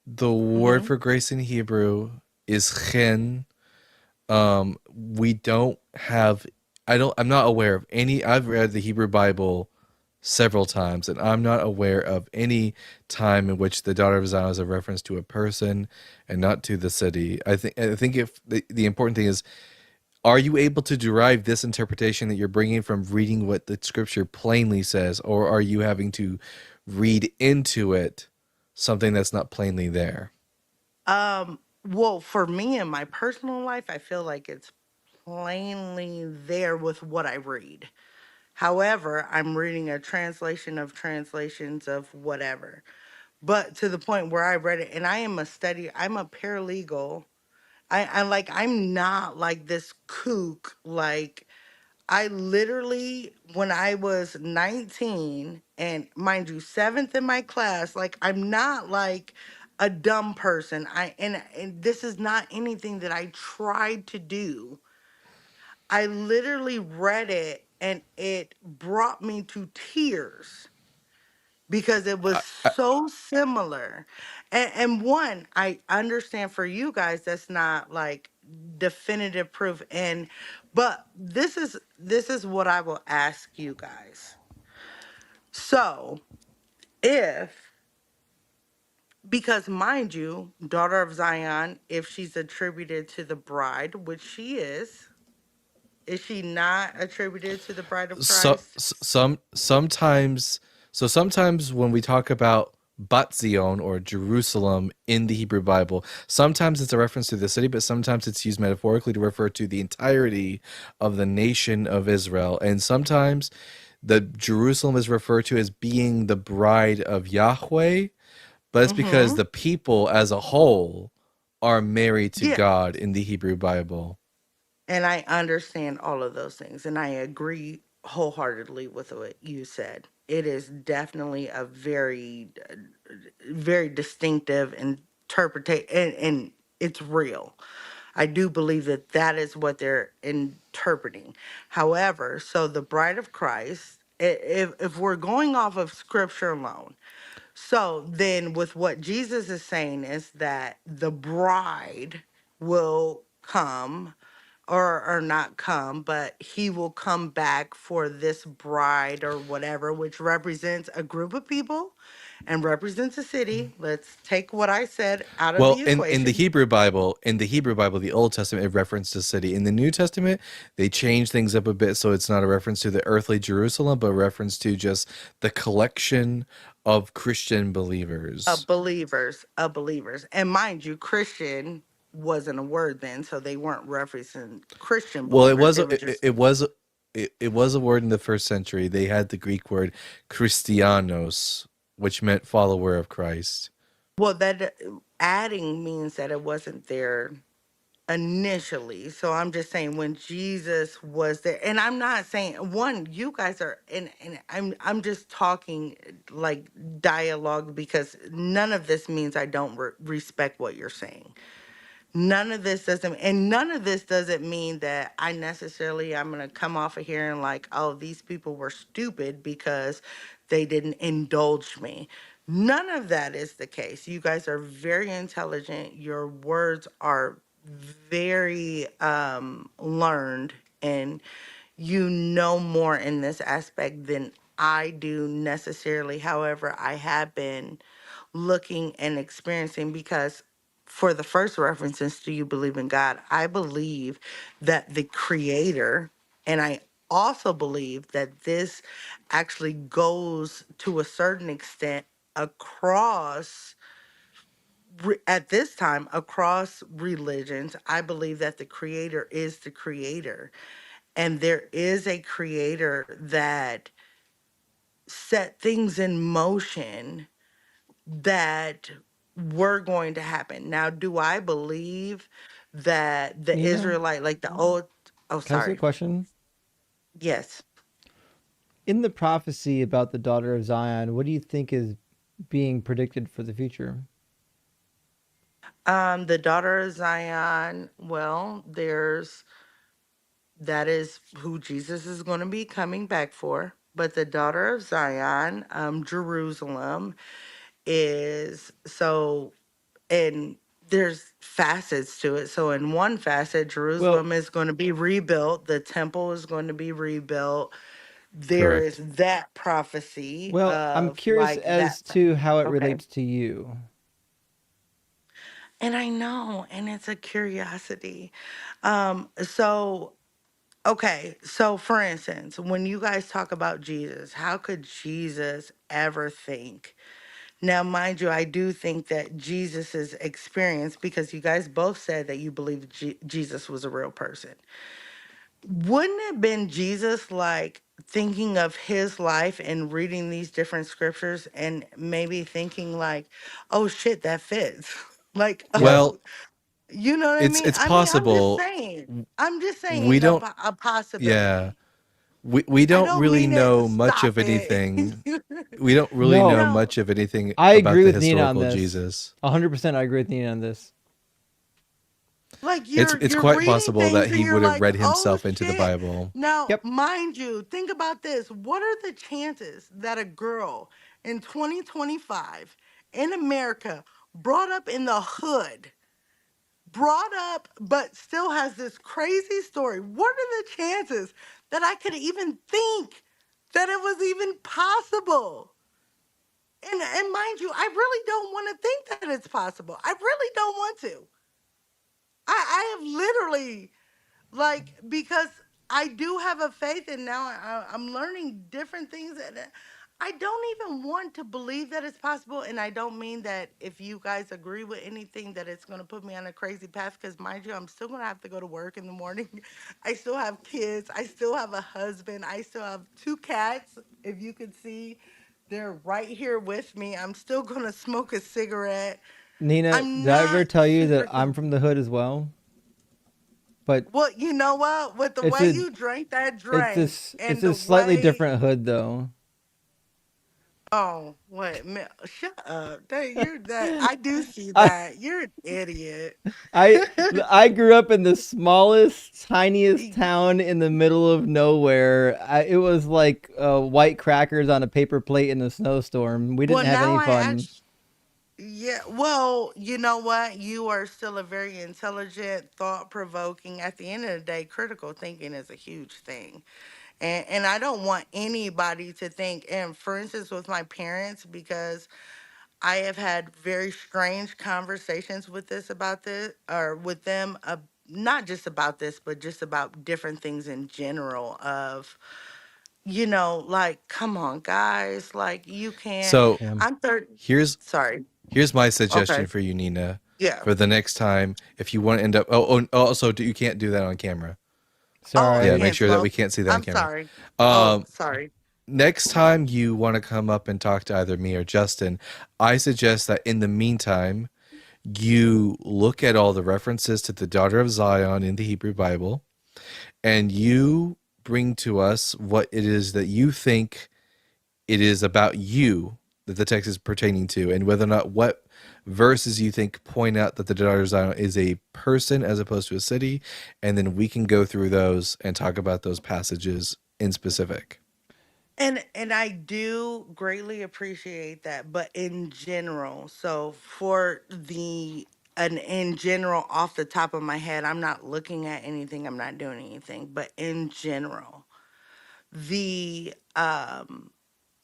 the word Hmm. for grace in Hebrew is chen. We don't have. I'm not aware of any. I've read the Hebrew Bible several times, and I'm not aware of any time in which the daughter of Zion is a reference to a person and not to the city. I think if the important thing is, are you able to derive this interpretation that you're bringing from reading what the scripture plainly says, or are you having to read into it something that's not plainly there? Well, for me in my personal life, I feel like it's plainly there with what I read. However, I'm reading a translation of translations of whatever. But to the point where I read it, and I'm a paralegal. I'm not like this kook, like I literally, when I was 19, and mind you, seventh in my class, like I'm not like a dumb person. And this is not anything that I tried to do. I literally read it and it brought me to tears because it was so similar. And one, I understand for you guys that's not like definitive proof. And but this is what I will ask you guys. So if, because mind you, daughter of Zion, if she's attributed to the bride, which she is she not attributed to the bride of Christ? Sometimes when we talk about Bat Zion or Jerusalem in the Hebrew Bible, sometimes it's a reference to the city, but sometimes it's used metaphorically to refer to the entirety of the nation of Israel. And sometimes the Jerusalem is referred to as being the bride of Yahweh, but it's because Mm-hmm. the people as a whole are married to Yeah. God in the Hebrew Bible. And I understand all of those things. And I agree wholeheartedly with what you said. It is definitely a very distinctive interpretation, and it's real. I do believe that that is what they're interpreting. However, so the bride of Christ, if we're going off of scripture alone, so then with what Jesus is saying is that the bride will come, or not come, but he will come back for this bride or whatever, which represents a group of people and represents a city. Let's take what I said out of Well, the in the equation. Hebrew Bible, the Old Testament, it referenced the city. In the New Testament, they changed things up a bit, so it's not a reference to the earthly Jerusalem, but a reference to just the collection of Christian believers. Of believers. And mind you, Christian wasn't a word then, so they weren't referencing Christian Well, believers. They were just, it was a word in the first century. They had the Greek word Christianos, which meant follower of Christ. well, that adding means that it wasn't there initially. So I'm just saying when Jesus was there, and I'm not saying one, you guys are, and I'm just talking like dialogue, because none of this means I don't respect what you're saying. None of this doesn't, and none of this doesn't mean that I necessarily, I'm going to come off of here and like, oh, these people were stupid because they didn't indulge me. None of that is the case. You guys are very intelligent. Your words are very learned, and you know more in this aspect than I do necessarily. However, I have been looking and experiencing, because for the first references, do you believe in God? I believe that the creator, and I also believe that this actually goes to a certain extent across at this time across religions. I believe that the creator is the creator, and there is a creator that set things in motion that were going to happen. Now, do I believe that the Nina, Israelite, like the old, oh, can I ask you a sorry. question? Yes. In the prophecy about the daughter of Zion, what do you think is being predicted for the future? The daughter of Zion, well, that is who Jesus is going to be coming back for. But the daughter of Zion, Jerusalem, is so, and there's facets to it. So in one facet, Well, Jerusalem is going to be rebuilt. The temple is going to be rebuilt. There is Correct. that prophecy I'm of curious like that. as to how it Okay. relates to you. And I know, and it's a curiosity. So okay, so for instance, when you guys talk about Jesus, how could Jesus ever think? Now, mind you, I do think that Jesus's experience, because you guys both said that you believe Jesus was a real person. Wouldn't it have been Jesus like thinking of his life and reading these different scriptures and maybe thinking like, oh shit, that fits. Like, Well, oh, you know what I mean? it's I mean, I'm just possible. saying. I'm just We saying don't. a Yeah. possibility. we I don't don't really mean it. know much Stop of it. anything. We don't really know No, No, much of anything I about agree the with Nina on historical this. Jesus. 100%, I agree with Nina on this. like It's you're quite reading possible that things and he you're would have like, read oh himself into the shit. Bible. Now, Yep. mind you, think about this. What are the chances that a girl in 2025 in America, brought up in the hood, brought up but still has this crazy story, what are the chances that I could even think that it was even possible? And mind you, I really don't want to think that it's possible. I really don't want to. I have literally, like, because I do have a faith, and now I'm learning different things, and I don't even want to believe that it's possible. And I don't mean that if you guys agree with anything that it's going to put me on a crazy path, because mind you, I'm still going to have to go to work in the morning. I still have kids. I still have a husband. I still have two cats. If you could see, they're right here with me. I'm still going to smoke a cigarette. Nina, I'm did I ever not tell you that super I'm from the hood as well? But Well, you know what? With the it's way a you drank that it's drink this it's and a the slightly way, different hood though. oh, what? Shut up. That I do see I that. You're an idiot. I I grew up in the smallest, tiniest town in the middle of nowhere. It was like white crackers on a paper plate in a snowstorm. We Well, didn't have now any I fun. actually, yeah, well, you know what? You are still a very intelligent, thought provoking. At the end of the day, critical thinking is a huge thing. And I don't want anybody to think, and for instance, with my parents, because I have had very strange conversations with this about this or with them, not just about this, but just about different things in general of, like, come on, guys, like you can't. So Yeah. I'm third. here's Sorry. here's my Okay. suggestion for you, Nina, Yeah. for the next time if you want to end up. Also, you can't do that on camera. Oh, I Yeah, make Sorry. can't sure that we smoke. can't see that on I'm camera. sorry. Oh, Um, sorry. Next time you want to come up and talk to either me or Justin, I suggest that in the meantime, you look at all the references to the daughter of Zion in the Hebrew Bible, and you bring to us what it is that you think it is about you that the text is pertaining to, and whether or not what verses you think point out that the daughter of Zion is a person as opposed to a city, and then we can go through those and talk about those passages in specific. And I do greatly appreciate that, but in general, so for the and in general, off the top of my head, I'm not looking at anything, I'm not doing anything, but in general, the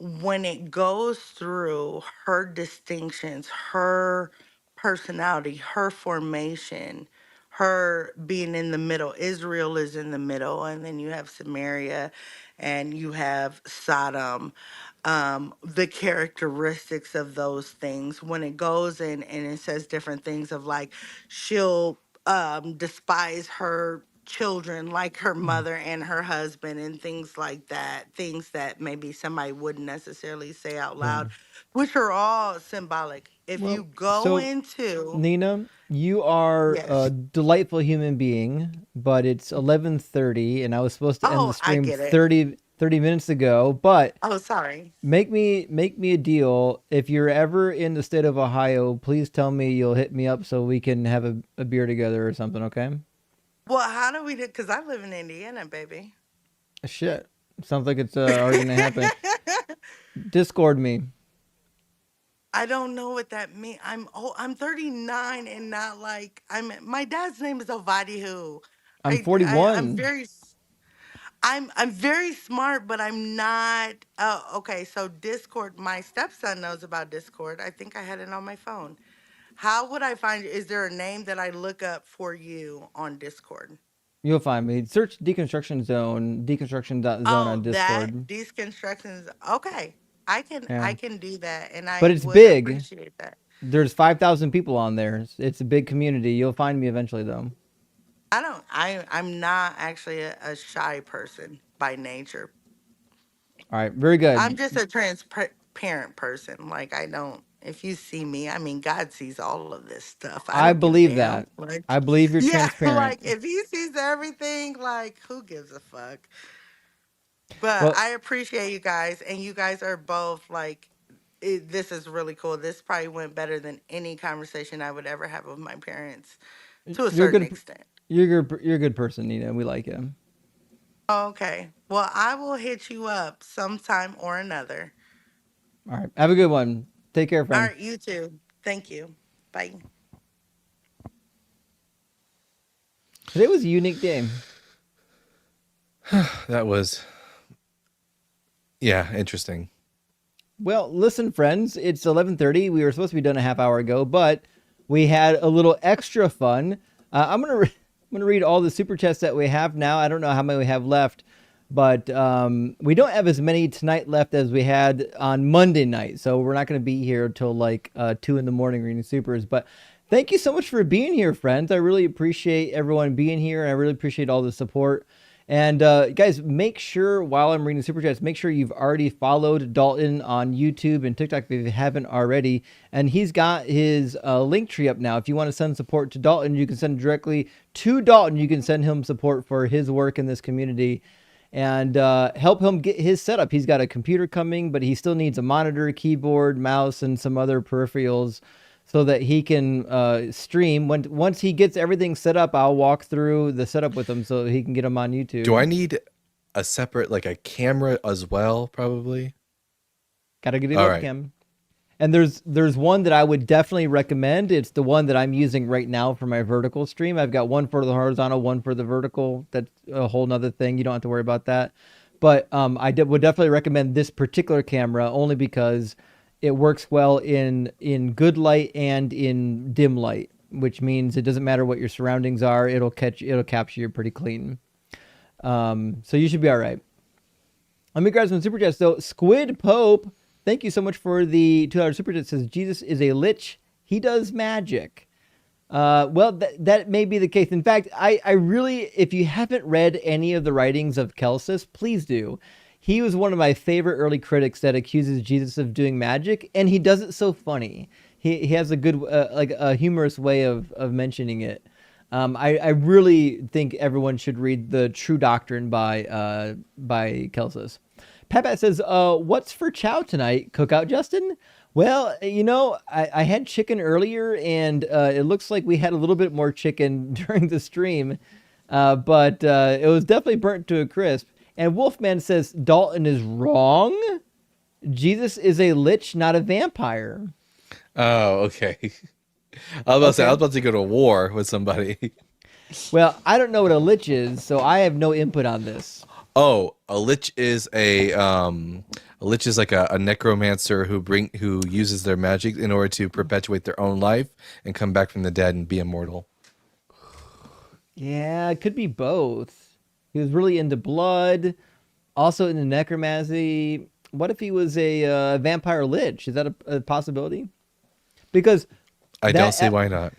when it goes through her distinctions, her personality, her formation, her being in the middle. Israel is in the middle, and then you have Samaria and you have Sodom. The characteristics of those things, when it goes in and it says different things of like, she'll despise her children like her Mm. mother and her husband and things like that, things that maybe somebody wouldn't necessarily say out Yeah. loud, which are all symbolic. If you Well, go so into, Nina, you are a yes, delightful human being, but it's 11:30 and I was supposed to end the oh, I stream get it. 30 minutes ago, but Oh, sorry. make me a deal. If you're ever in the state of Ohio, please tell me you'll hit me up so we can have a beer together or something, okay? Well, how do we do? Because I live in Indiana, baby. Shit. Sounds like it's already gonna happen. Discord me. I don't know what that means. I'm 39 and not like my dad's name is Ovadihu. I'm I'm 41. very I'm very smart, but I'm not. Oh, okay. So Discord, my stepson knows about Discord. I think I had it on my phone. How would I find you? Is there a name that I look up for you on Discord? You'll find me. Search Deconstruction Zone, deconstruction.zone on Oh, that Discord. these constructions. Okay, Yeah. I can do that, and But I it's would big. appreciate that. There's 5,000 people on there. It's a big community. You'll find me eventually, though. I don't. I'm not actually a shy person by nature. All right, very I'm good. just a transparent person. Like I don't. If you see me, I mean, God sees all of this stuff. I I don't give a believe damn. that. Like, I believe you're yeah, like transparent. if He sees everything, like who gives a fuck? But Well, I appreciate you guys, and you guys are both like, this is really cool. This probably went better than any conversation I would ever have with my parents, to a you're certain good. extent. You're a good person, Nina. We like you. Okay. Well, I will hit you up sometime or another. All right. Have a good one. Take care, All friend. right, you too. Thank you. Bye. Today was a unique day. That was, yeah, interesting. Well, listen, friends, it's 11:30. We were supposed to be done a half hour ago, but we had a little extra fun. I'm gonna read all the super chats that we have now. I don't know how many we have left, but we don't have as many tonight left as we had on Monday night. So we're not gonna be here till like 2 in the morning reading supers. But thank you so much for being here, friends. I really appreciate everyone being here, and I really appreciate all the support. And guys, make sure while I'm reading super chats, make sure you've already followed Dalton on YouTube and TikTok if you haven't already. And he's got his link tree up now. If you want to send support to Dalton, you can send directly to Dalton. You can send him support for his work in this community and help him get his setup. He's got a computer coming, but he still needs a monitor, keyboard, mouse, and some other peripherals so that he can stream. Once he gets everything set up, I'll walk through the setup with him so he can get them on YouTube. Do I need a separate, like a camera as well? Probably. Gotta get a All right. webcam. And there's one that I would definitely recommend. It's the one that I'm using right now for my vertical stream. I've got one for the horizontal, one for the vertical. That's a whole nother thing. You don't have to worry about that. But would definitely recommend this particular camera only because it works well in good light and in dim light, which means it doesn't matter what your surroundings are. It'll capture you pretty clean. So you should be all right. Let me grab some super chats. So Squid Pope, thank you so much for the $2 super chat. Says Jesus is a lich. He does magic. Well, that may be the case. In fact, I really, if you haven't read any of the writings of Celsus, please do. He was one of my favorite early critics that accuses Jesus of doing magic, and he does it so funny. He has a good, like a humorous way of mentioning it. I really think everyone should read the True Doctrine by Celsus. Pat says, what's for chow tonight? Cookout, Justin? Well, I had chicken earlier, and it looks like we had a little bit more chicken during the stream, but it was definitely burnt to a crisp. And Wolfman says, Dalton is wrong. Jesus is a lich, not a vampire. Oh, okay. I was about to go to war with somebody. Well, I don't know what a lich is, so I have no input on this. Oh, a lich is like a necromancer who uses their magic in order to perpetuate their own life and come back from the dead and be immortal. Yeah, it could be both. He was really into blood, also into necromancy. What if he was a vampire lich? Is that a possibility? Because I don't see why not.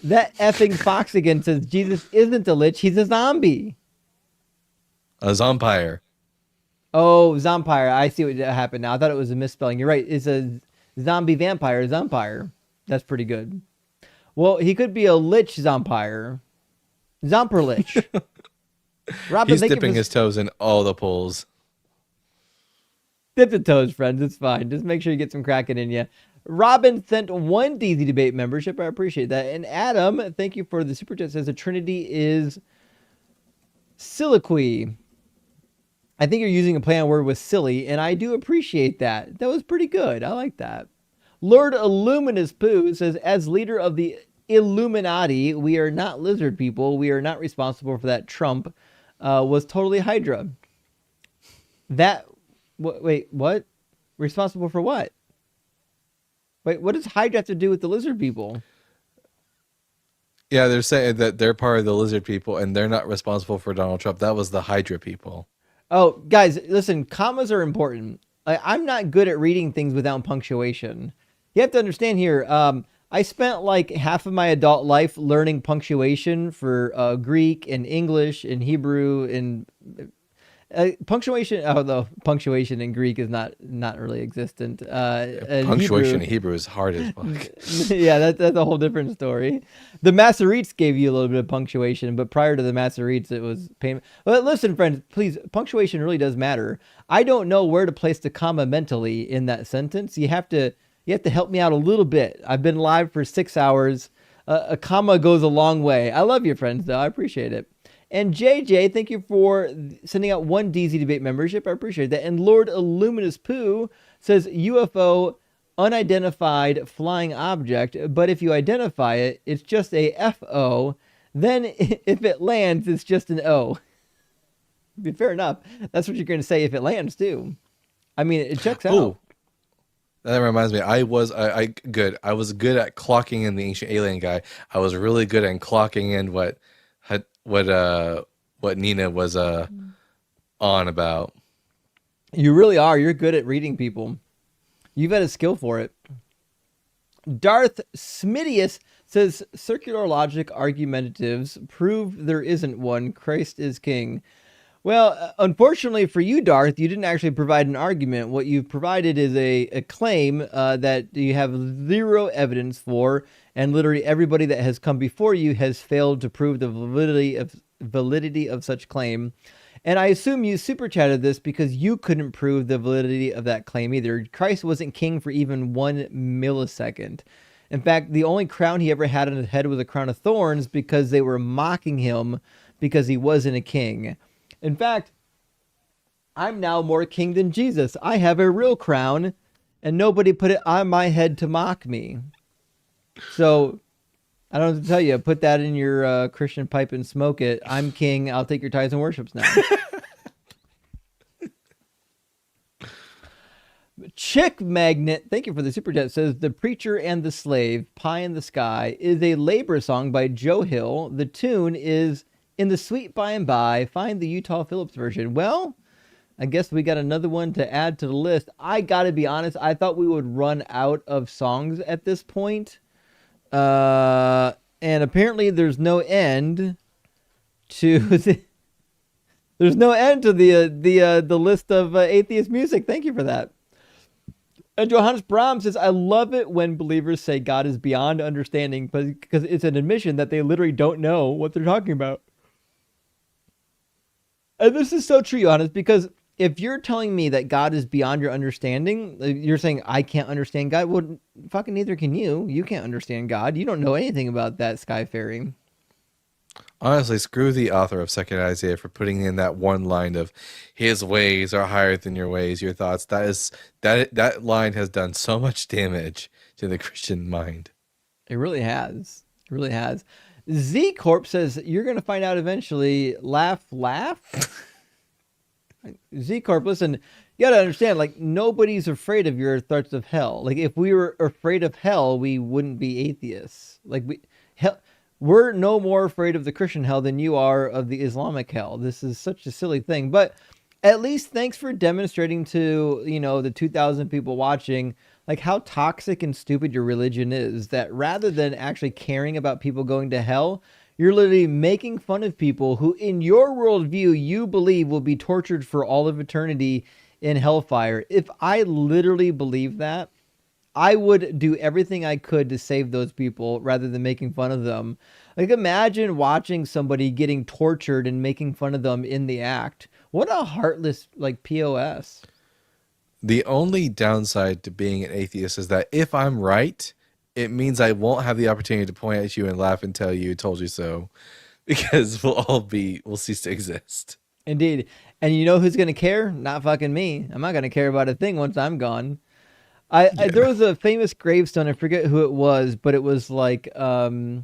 That effing fox again says Jesus isn't a lich, he's a zombie. A zompire. Oh, zompire. I see what happened now. I thought it was a misspelling. You're right. It's a zombie vampire, zompire. That's pretty good. Well, he could be a lich zompire. Zomper lich. Robin, he's dipping his toes in all the pools. Dip the toes, friends. It's fine. Just make sure you get some cracking in you. Robin sent one DZ Debate membership. I appreciate that. And Adam, thank you for the super chat. Says the Trinity is siliqui. I think you're using a play on word with silly, and I do appreciate that. That was pretty good. I like that. Lord Illuminous Pooh says, as leader of the Illuminati, we are not lizard people. We are not responsible for that. Trump was totally Hydra. Wait, what? Responsible for what? Wait, what does Hydra have to do with the lizard people? Yeah, they're saying that they're part of the lizard people and they're not responsible for Donald Trump. That was the Hydra people. Oh, guys, listen, commas are important. I'm not good at reading things without punctuation. You have to understand here, I spent like half of my adult life learning punctuation for Greek and English and Hebrew Punctuation, although punctuation in Greek is not really existent. Punctuation Hebrew, in Hebrew is hard as fuck. yeah, that's a whole different story. The Masoretes gave you a little bit of punctuation, but prior to the Masoretes, it was pain. But listen, friends, please, punctuation really does matter. I don't know where to place the comma mentally in that sentence. You have to help me out a little bit. I've been live for 6 hours. A comma goes a long way. I love you, friends, though. I appreciate it. And JJ, thank you for sending out 1 DZ Debate membership. I appreciate that. And Lord Illuminous Pooh says UFO, unidentified flying object, but if you identify it, it's just a FO. Then if it lands, it's just an O. Fair enough. That's what you're going to say if it lands, too. I mean, it checks out. Ooh. That reminds me, I was good at clocking in the ancient alien guy. I was really good at clocking in what Nina was on about. You really are. You're good at reading people. You've had a skill for it. Darth Smidius says circular logic argumentatives prove there isn't one. Christ is king. Well, unfortunately for you, Darth, you didn't actually provide an argument. What you've provided is a claim that you have zero evidence for, and literally everybody that has come before you has failed to prove the validity of such claim. And I assume you super chatted this because you couldn't prove the validity of that claim either. Christ wasn't king for even 1 millisecond. In fact, the only crown he ever had on his head was a crown of thorns because they were mocking him because he wasn't a king. In fact, I'm now more king than Jesus. I have a real crown, and nobody put it on my head to mock me. So, I don't have to tell you, put that in your Christian pipe and smoke it. I'm king. I'll take your tithes and worships now. Chick Magnet, thank you for the super chat, says The Preacher and the Slave, Pie in the Sky, is a labor song by Joe Hill. The tune is In the Sweet By and By. Find the Utah Phillips version. Well, I guess we got another one to add to the list. I gotta be honest, I thought we would run out of songs at this point. And apparently there's no end to there's no end to the list of atheist music. Thank you for that. And Johannes Brahm says, I love it when believers say God is beyond understanding because it's an admission that they literally don't know what they're talking about. And this is so true, Johannes, because if you're telling me that God is beyond your understanding, you're saying I can't understand God. Well, fucking neither can you. You can't understand God. You don't know anything about that sky fairy. Honestly, screw the author of 2nd Isaiah for putting in that one line of his ways are higher than your ways, your thoughts. That line has done so much damage to the Christian mind. It really has. It really has. Z Corp says you're going to find out eventually. Laugh. Z Corp, listen, you got to understand, like, nobody's afraid of your threats of hell. Like, if we were afraid of hell, we wouldn't be atheists. Like, we're no more afraid of the Christian hell than you are of the Islamic hell. This is such a silly thing. But at least thanks for demonstrating to, the 2,000 people watching, like, how toxic and stupid your religion is. That rather than actually caring about people going to hell, you're literally making fun of people who, in your worldview, you believe will be tortured for all of eternity in hellfire. If I literally believe that, I would do everything I could to save those people rather than making fun of them. Like, imagine watching somebody getting tortured and making fun of them in the act. What a heartless, POS. The only downside to being an atheist is that if I'm right, it means I won't have the opportunity to point at you and laugh and tell you, told you so, because we'll cease to exist. Indeed. And you know who's going to care? Not fucking me. I'm not going to care about a thing once I'm gone. There was a famous gravestone. I forget who it was, but it was like, I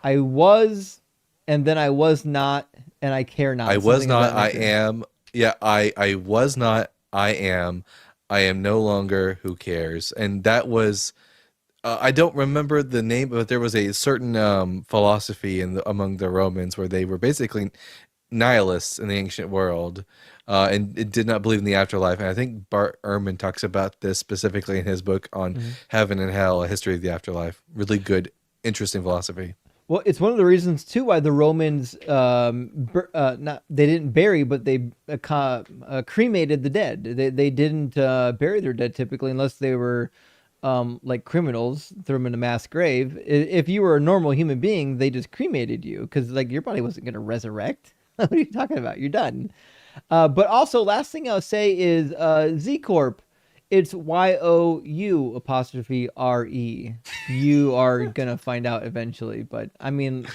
was, and then I was not, and I care not. I was not, I am. Yeah, I was not, I am. I am no longer, who cares? And that was, I don't remember the name, but there was a certain philosophy among the Romans where they were basically nihilists in the ancient world. And it did not believe in the afterlife. And I think Bart Ehrman talks about this specifically in his book on heaven and hell, a history of the afterlife. Really good, interesting philosophy. Well, it's one of the reasons too why the Romans not they didn't bury, but they cremated the dead. They didn't bury their dead typically unless they were like criminals, threw them in a mass grave. If you were a normal human being, they just cremated you because like your body wasn't going to resurrect. What are you talking about? You're done. But also, last thing I'll say is Z Corp. It's YOU apostrophe RE. You are gonna find out eventually, but I mean,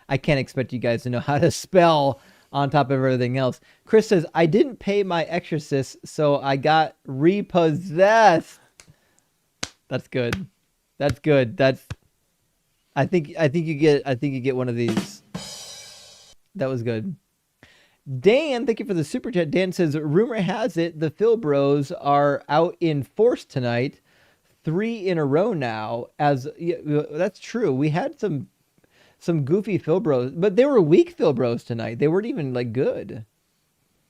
I can't expect you guys to know how to spell on top of everything else. Chris says I didn't pay my exorcist, so I got repossessed. That's good. That's good. That's. I think you get one of these. That was good. Dan, thank you for the super chat. Dan says, rumor has it the Phil Bros are out in force tonight, 3 in a row now. That's true. We had some goofy Phil Bros, but they were weak Phil Bros tonight. They weren't even like good.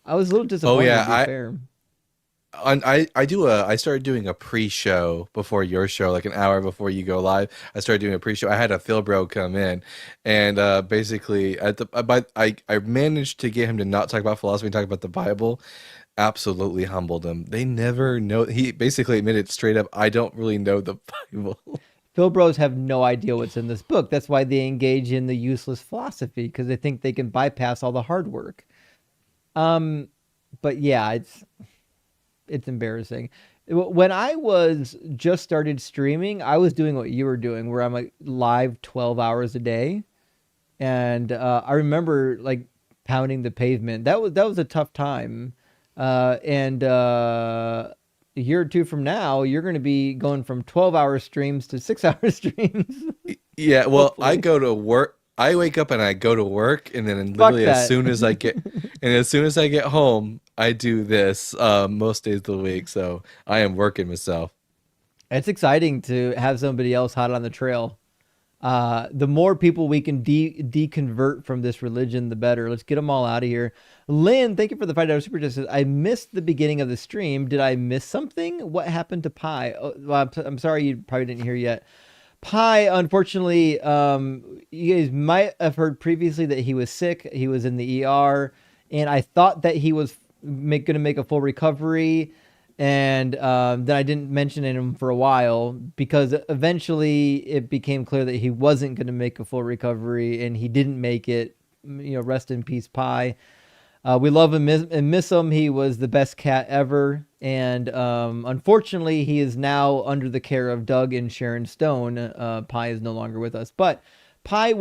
I was a little Oh disappointed yeah, to be fair. I started doing a pre-show before your show, like an hour before you go live. I started doing a pre-show. I had a Phil Bro come in, and basically I managed to get him to not talk about philosophy and talk about the Bible. Absolutely humbled him. They never know. He basically admitted straight up, I don't really know the Bible. Phil Bros have no idea what's in this book. That's why they engage in the useless philosophy because they think they can bypass all the hard work. But yeah, it's embarrassing. When I was just started streaming, I was doing what you were doing, where I'm like live 12 hours a day, and I remember like pounding the pavement. That was a tough time, and a year or two from now, you're going to be going from 12-hour streams to 6-hour streams. Yeah, well, I Hopefully. go to work. I wake up and I go to work, and then Fuck literally that. as soon as I get home, I do this most days of the week. So I am working myself. It's exciting to have somebody else hot on the trail. The more people we can deconvert from this religion, the better. Let's get them all out of here. Lynn, thank you for the $5 super chat. Says, I missed the beginning of the stream. Did I miss something? What happened to Pi? Oh, well, I'm sorry you probably didn't hear yet. Pi, unfortunately, you guys might have heard previously that he was sick. He was in the ER, and I thought that he was going to make a full recovery. And then I didn't mention him for a while because eventually it became clear that he wasn't going to make a full recovery, and he didn't make it. Rest in peace, Pi. We love him and miss him. He was the best cat ever. And unfortunately, he is now under the care of Doug and Sharon Stone. Pi is no longer with us. But Pi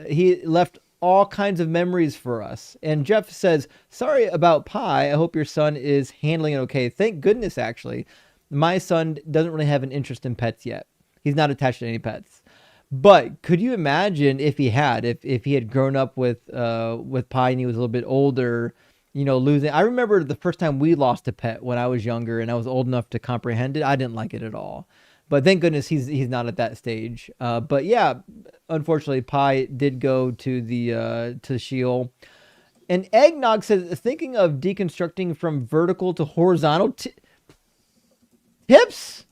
he left all kinds of memories for us. And Jeff says, sorry about Pi. I hope your son is handling it okay. Thank goodness, actually. My son doesn't really have an interest in pets yet. He's not attached to any pets. But could you imagine if he had, if he had grown up with Pi and he was a little bit older, losing. I remember the first time we lost a pet when I was younger and I was old enough to comprehend it. I didn't like it at all. But thank goodness he's not at that stage. But yeah, unfortunately, Pi did go to to Sheol. And Eggnog says, thinking of deconstructing from vertical to horizontal tips.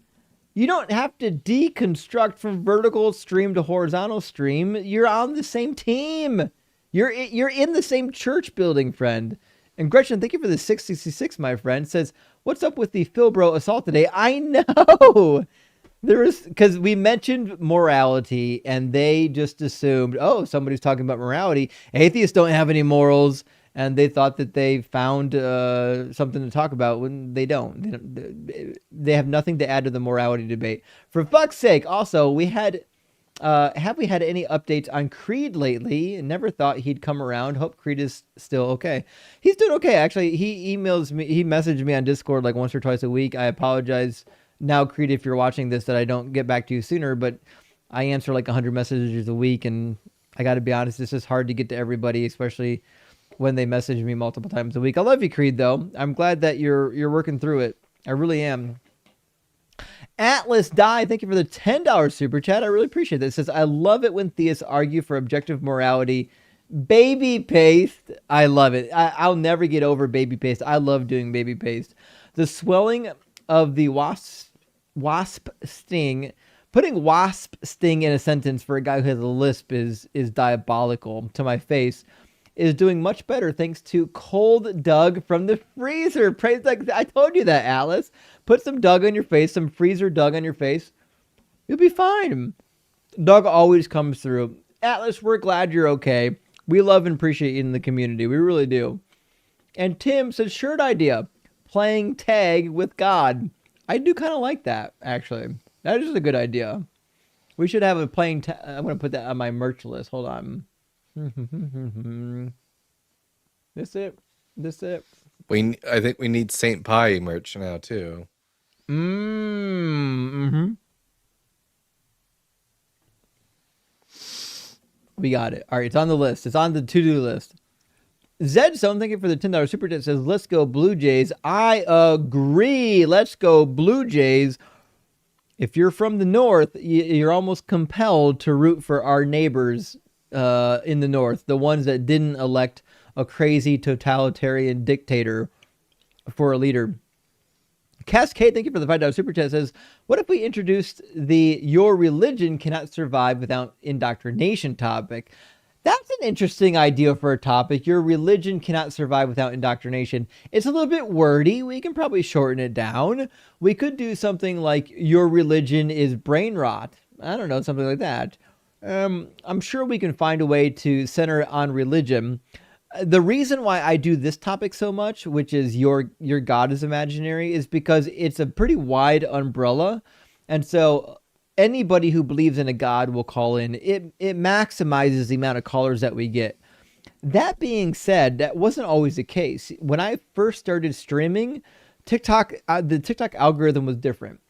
You don't have to deconstruct from vertical stream to horizontal stream. You're on the same team. You're in the same church building, friend. And Gretchen, thank you for the 666, my friend. Says, what's up with the Philbro assault today? I know. There was, because we mentioned morality and they just assumed, oh, somebody's talking about morality. Atheists don't have any morals. And they thought that they found something to talk about when they don't. They have nothing to add to the morality debate. For fuck's sake, also, have we had any updates on Creed lately? Never thought he'd come around. Hope Creed is still okay. He's doing okay, actually. He messaged me on Discord like once or twice a week. I apologize now, Creed, if you're watching this, that I don't get back to you sooner, but I answer like 100 messages a week, and I got to be honest, it's just hard to get to everybody, especially when they message me multiple times a week. I love you, Creed, though. I'm glad that you're working through it. I really am. Atlas Die, thank you for the $10 super chat. I really appreciate it. It says, I love it when theists argue for objective morality. Baby paste. I love it. I'll never get over baby paste. I love doing baby paste. The swelling of the wasp sting Putting wasp sting in a sentence for a guy who has a lisp is diabolical to my face. Is doing much better thanks to cold Doug from the freezer. Praise like I told you that, Alice. Put some Doug on your face, some freezer Doug on your face. You'll be fine. Doug always comes through. Atlas, we're glad you're okay. We love and appreciate you in the community. We really do. And Tim says, shirt idea. Playing tag with God. I do kind of like that, actually. That is a good idea. We should have a playing tag. I'm going to put that on my merch list. Hold on. This it. I think we need Saint Pie merch now too. Mm-hmm. We got it. All right, it's on the list. It's on the to-do list. Zedstone, thank you for the $10 super chat. Says, "Let's go Blue Jays." I agree. Let's go Blue Jays. If you're from the north, you're almost compelled to root for our neighbors in the north, the ones that didn't elect a crazy totalitarian dictator for a leader. Cascade, thank you for the $5 super chat. Says, what if we introduced the "your religion cannot survive without indoctrination" topic? That's an interesting idea for a topic. Your religion cannot survive without indoctrination. It's a little bit wordy. We can probably shorten it down. We could do something like your religion is brain rot. I don't know, something like that. I'm sure we can find a way to center on religion. The reason why I do this topic so much, which is your God is imaginary, is because it's a pretty wide umbrella. And so anybody who believes in a God will call in. It maximizes the amount of callers that we get. That being said, that wasn't always the case. When I first started streaming, the TikTok algorithm was different.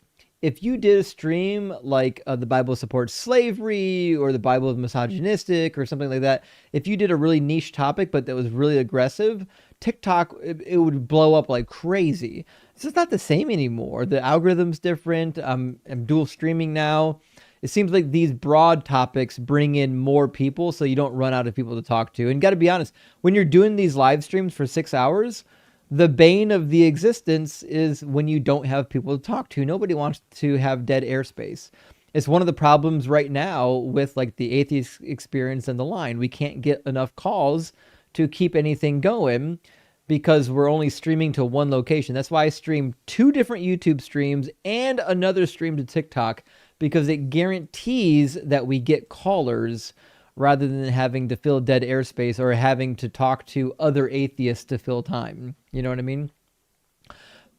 If you did a stream like the Bible supports slavery or the Bible is misogynistic or something like that, if you did a really niche topic but that was really aggressive, TikTok, it would blow up like crazy. It's just not the same anymore. The algorithm's different. I'm dual streaming now. It seems like these broad topics bring in more people so you don't run out of people to talk to. And got to be honest, when you're doing these live streams for 6 hours, the bane of the existence is when you don't have people to talk to. Nobody wants to have dead airspace. It's one of the problems right now with like the atheist experience and the line. We can't get enough calls to keep anything going because we're only streaming to one location. That's why I stream 2 different YouTube streams and another stream to TikTok, because it guarantees that we get callers rather than having to fill dead airspace or having to talk to other atheists to fill time. You know what I mean?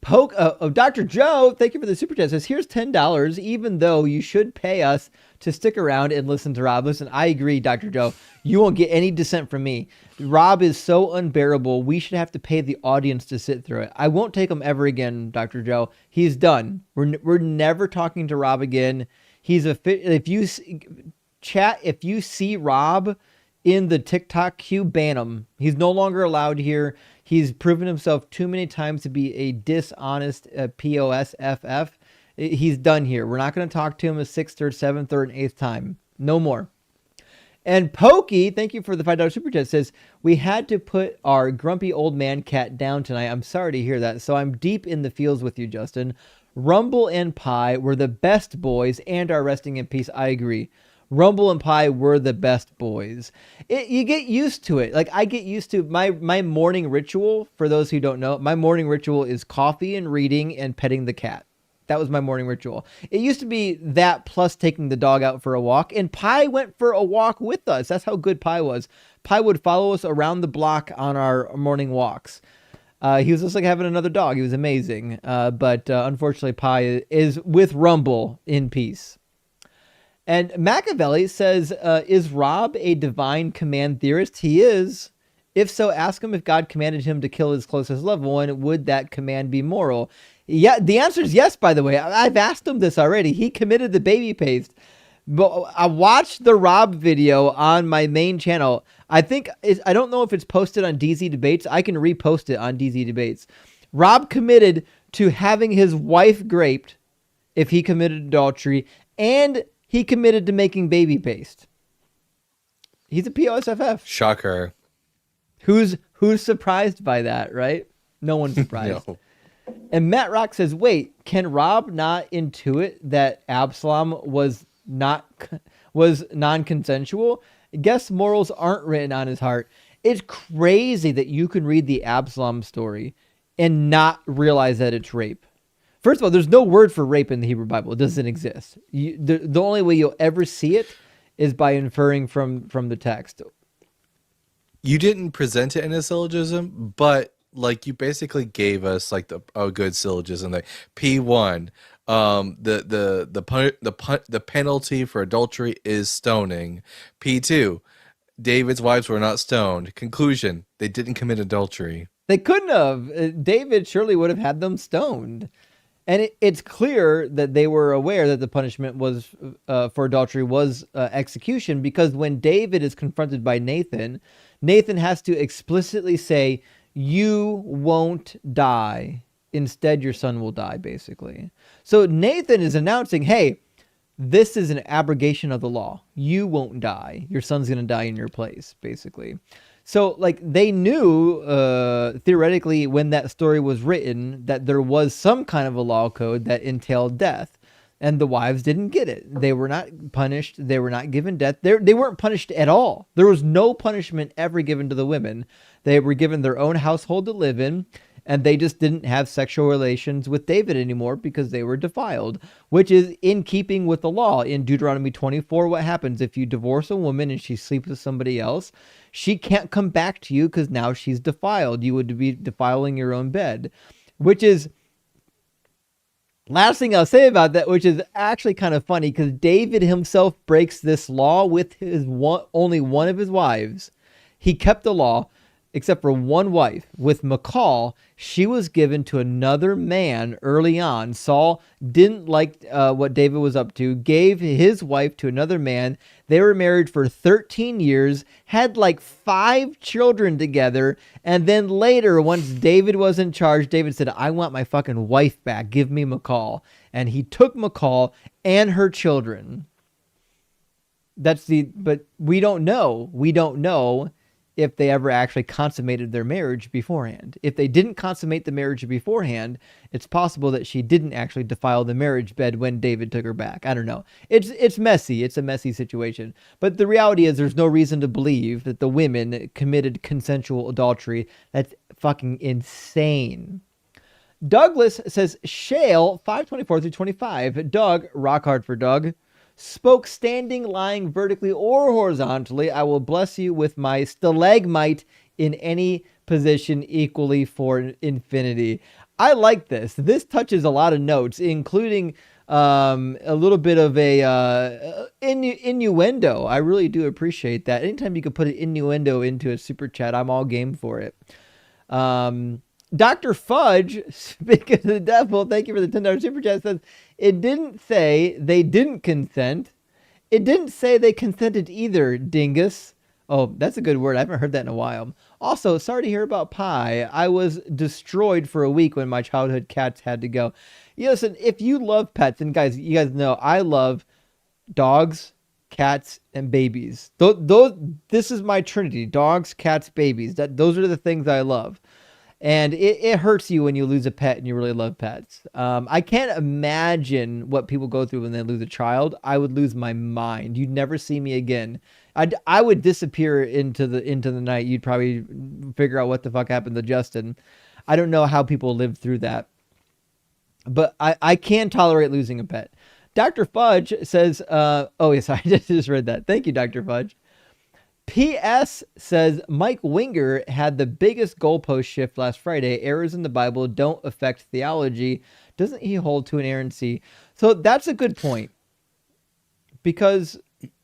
Dr. Joe, thank you for the super chat. Says, here's $10, even though you should pay us to stick around and listen to Rob. Listen, I agree, Dr. Joe. You won't get any dissent from me. Rob is so unbearable. We should have to pay the audience to sit through it. I won't take him ever again, Dr. Joe. He's done. We're never talking to Rob again. If you see Rob in the TikTok queue, ban him. He's no longer allowed here. He's proven himself too many times to be a dishonest POSFF. He's done here. We're not going to talk to him a 6th, 3rd, 7th, or an 8th time. No more. And Pokey, thank you for the $5 super chat, says, we had to put our grumpy old man cat down tonight. I'm sorry to hear that. So I'm deep in the feels with you, Justin. Rumble and Pie were the best boys and are resting in peace. I agree. Rumble and Pie were the best boys. You get used to it. Like I get used to my morning ritual. For those who don't know, my morning ritual is coffee and reading and petting the cat. That was my morning ritual. It used to be that plus taking the dog out for a walk. And Pie went for a walk with us. That's how good Pie was. Pie would follow us around the block on our morning walks. He was just like having another dog. He was amazing. But unfortunately, Pie is with Rumble in peace. And Machiavelli says, is Rob a divine command theorist? He is. If so, ask him if God commanded him to kill his closest loved one. Would that command be moral? Yeah, the answer is yes, by the way. I've asked him this already. He committed the baby paste. But I watched the Rob video on my main channel. I don't know if it's posted on DZ Debates. I can repost it on DZ Debates. Rob committed to having his wife raped if he committed adultery, and he committed to making baby paste. He's a POSFF. Shocker. Who's surprised by that, right? No one's surprised. No. And Matt Rock says, wait, can Rob not intuit that Absalom was non-consensual? Guess morals aren't written on his heart. It's crazy that you can read the Absalom story and not realize that it's rape. First of all, there's no word for rape in the Hebrew Bible. It doesn't exist. The only way you'll ever see it is by inferring from the text. You didn't present it in a syllogism, but like you basically gave us like a good syllogism. Like P1, the penalty for adultery is stoning. P2, David's wives were not stoned. Conclusion, they didn't commit adultery. They couldn't have. David surely would have had them stoned. And it's clear that they were aware that the punishment was for adultery was execution, because when David is confronted by Nathan, Nathan has to explicitly say, you won't die. Instead, your son will die, basically. So Nathan is announcing, hey, this is an abrogation of the law. You won't die. Your son's going to die in your place, basically. So, like, they knew, theoretically, when that story was written, that there was some kind of a law code that entailed death. And the wives didn't get it. They were not punished. They were not given death. They weren't punished at all. There was no punishment ever given to the women. They were given their own household to live in. And they just didn't have sexual relations with David anymore because they were defiled, which is in keeping with the law. In Deuteronomy 24, what happens if you divorce a woman and she sleeps with somebody else? She can't come back to you because now she's defiled. You would be defiling your own bed, which is, last thing I'll say about that, which is actually kind of funny, because David himself breaks this law with only one of his wives. He kept the law, except for one wife. With Michal, she was given to another man early on. Saul didn't like what David was up to, gave his wife to another man. They were married for 13 years, had like 5 children together. And then later, once David was in charge, David said, I want my fucking wife back. Give me Michal. And he took Michal and her children. But we don't know. We don't know if they ever actually consummated their marriage beforehand. If they didn't consummate the marriage beforehand, it's possible that she didn't actually defile the marriage bed when David took her back. I don't know. It's messy. It's a messy situation. But the reality is there's no reason to believe that the women committed consensual adultery. That's fucking insane. Douglas says, Shale 524 through 25. Doug, rock hard for Doug. Spoke standing, lying vertically or horizontally. I will bless you with my stalagmite in any position equally for infinity. I like this. This touches a lot of notes, including a little bit of a innuendo. I really do appreciate that. Anytime you can put an innuendo into a super chat, I'm all game for it. Dr. Fudge, speaking of the devil, thank you for the $10 super chat, says, it didn't say they didn't consent. It didn't say they consented either, dingus. Oh, that's a good word. I haven't heard that in a while. Also, sorry to hear about Pi. I was destroyed for a week when my childhood cats had to go. Yeah, listen, if you love pets, and guys, you guys know I love dogs, cats, and babies. This is my trinity: dogs, cats, babies. Those are the things I love. And it hurts you when you lose a pet and you really love pets. I can't imagine what people go through when they lose a child. I would lose my mind. You'd never see me again. I would disappear into the night. You'd probably figure out what the fuck happened to Justin. I don't know how people live through that. But I can tolerate losing a pet. Dr. Fudge says, oh yes, I just read that. Thank you, Dr. Fudge. P.S. says Mike Winger had the biggest goalpost shift last Friday. Errors in the Bible don't affect theology. Doesn't he hold to inerrancy? So that's a good point, because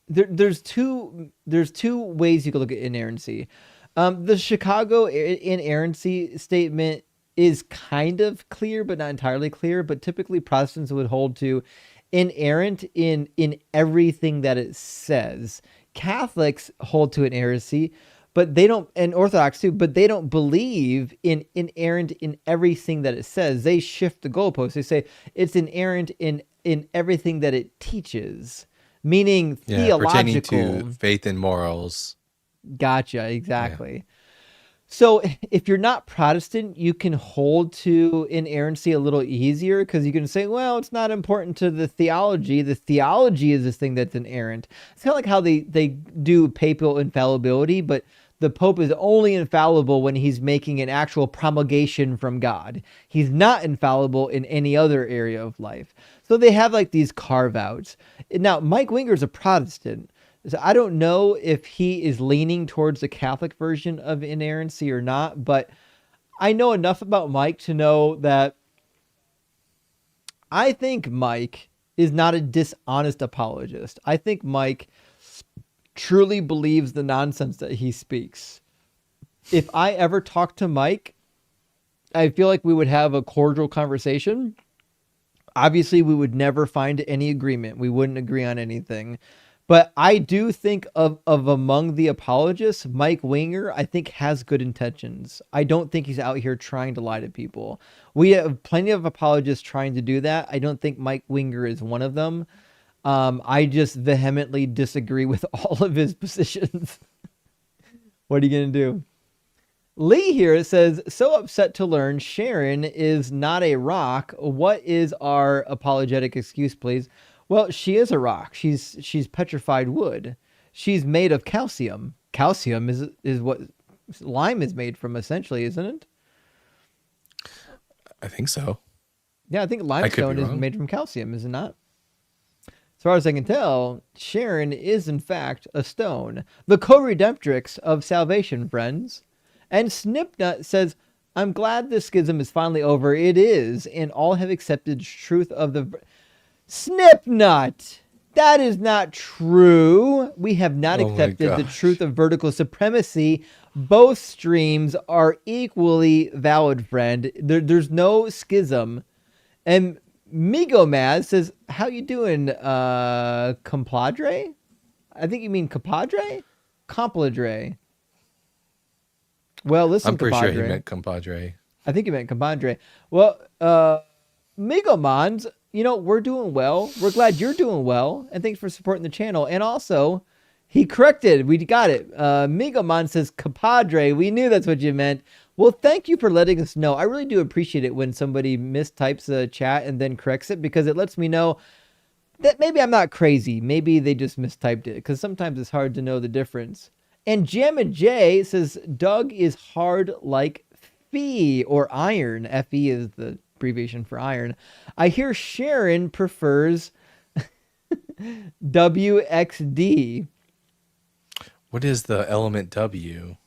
there's two ways you can look at inerrancy. The Chicago inerrancy statement is kind of clear, but not entirely clear. But typically Protestants would hold to inerrant in everything that it says. Catholics hold to inerrancy, but they don't, and Orthodox too, but they don't believe in inerrant in everything that it says. They shift the goalposts. They say it's inerrant in everything that it teaches, meaning theological. Pertaining to faith and morals. Gotcha, exactly. Yeah. So if you're not Protestant, you can hold to inerrancy a little easier because you can say, well, it's not important to the theology. The theology is this thing that's inerrant. It's kind of like how they do papal infallibility, but the Pope is only infallible when he's making an actual promulgation from God. He's not infallible in any other area of life. So they have like these carve outs. Now, Mike Winger's a Protestant. So I don't know if he is leaning towards the Catholic version of inerrancy or not, but I know enough about Mike to know that I think Mike is not a dishonest apologist. I think Mike truly believes the nonsense that he speaks. If I ever talk to Mike, I feel like we would have a cordial conversation. Obviously, we would never find any agreement. We wouldn't agree on anything. But I do think of among the apologists, Mike Winger, I think has good intentions. I don't think he's out here trying to lie to people. We have plenty of apologists trying to do that. I don't think Mike Winger is one of them. I just vehemently disagree with all of his positions. What are you going to do? Lee here says, so upset to learn Sharon is not a rock. What is our apologetic excuse, please? Well, she is a rock. She's petrified wood. She's made of calcium. Calcium is what lime is made from, essentially, isn't it? I think so. Yeah, I think I could limestone be is wrong. made from calcium, is it not? As far as I can tell, Sharon is in fact a stone. The co-redemptrix of salvation, friends. And Snipnut says, I'm glad the schism is finally over. It is, and all have accepted truth of the... Snipnut! That is not true. We have not Oh my accepted the gosh. truth of vertical supremacy. Both streams are equally valid, friend. There's no schism. And Migomaz says, how you doing, compadre? I think you mean compadre? Compadre. Well, listen, I'm pretty sure he compadre. meant compadre. I think you meant compadre. Well, Migomons, we're doing well. We're glad you're doing well. And thanks for supporting the channel. And also, he corrected. We got it. Migomon says compadre. We knew that's what you meant. Well, thank you for letting us know. I really do appreciate it when somebody mistypes a chat and then corrects it, because it lets me know that maybe I'm not crazy. Maybe they just mistyped it, because sometimes it's hard to know the difference. And Jammin' J says, Doug is hard like Fe or iron. Fe is the abbreviation for iron. I hear Sharon prefers WXD. What is the element W?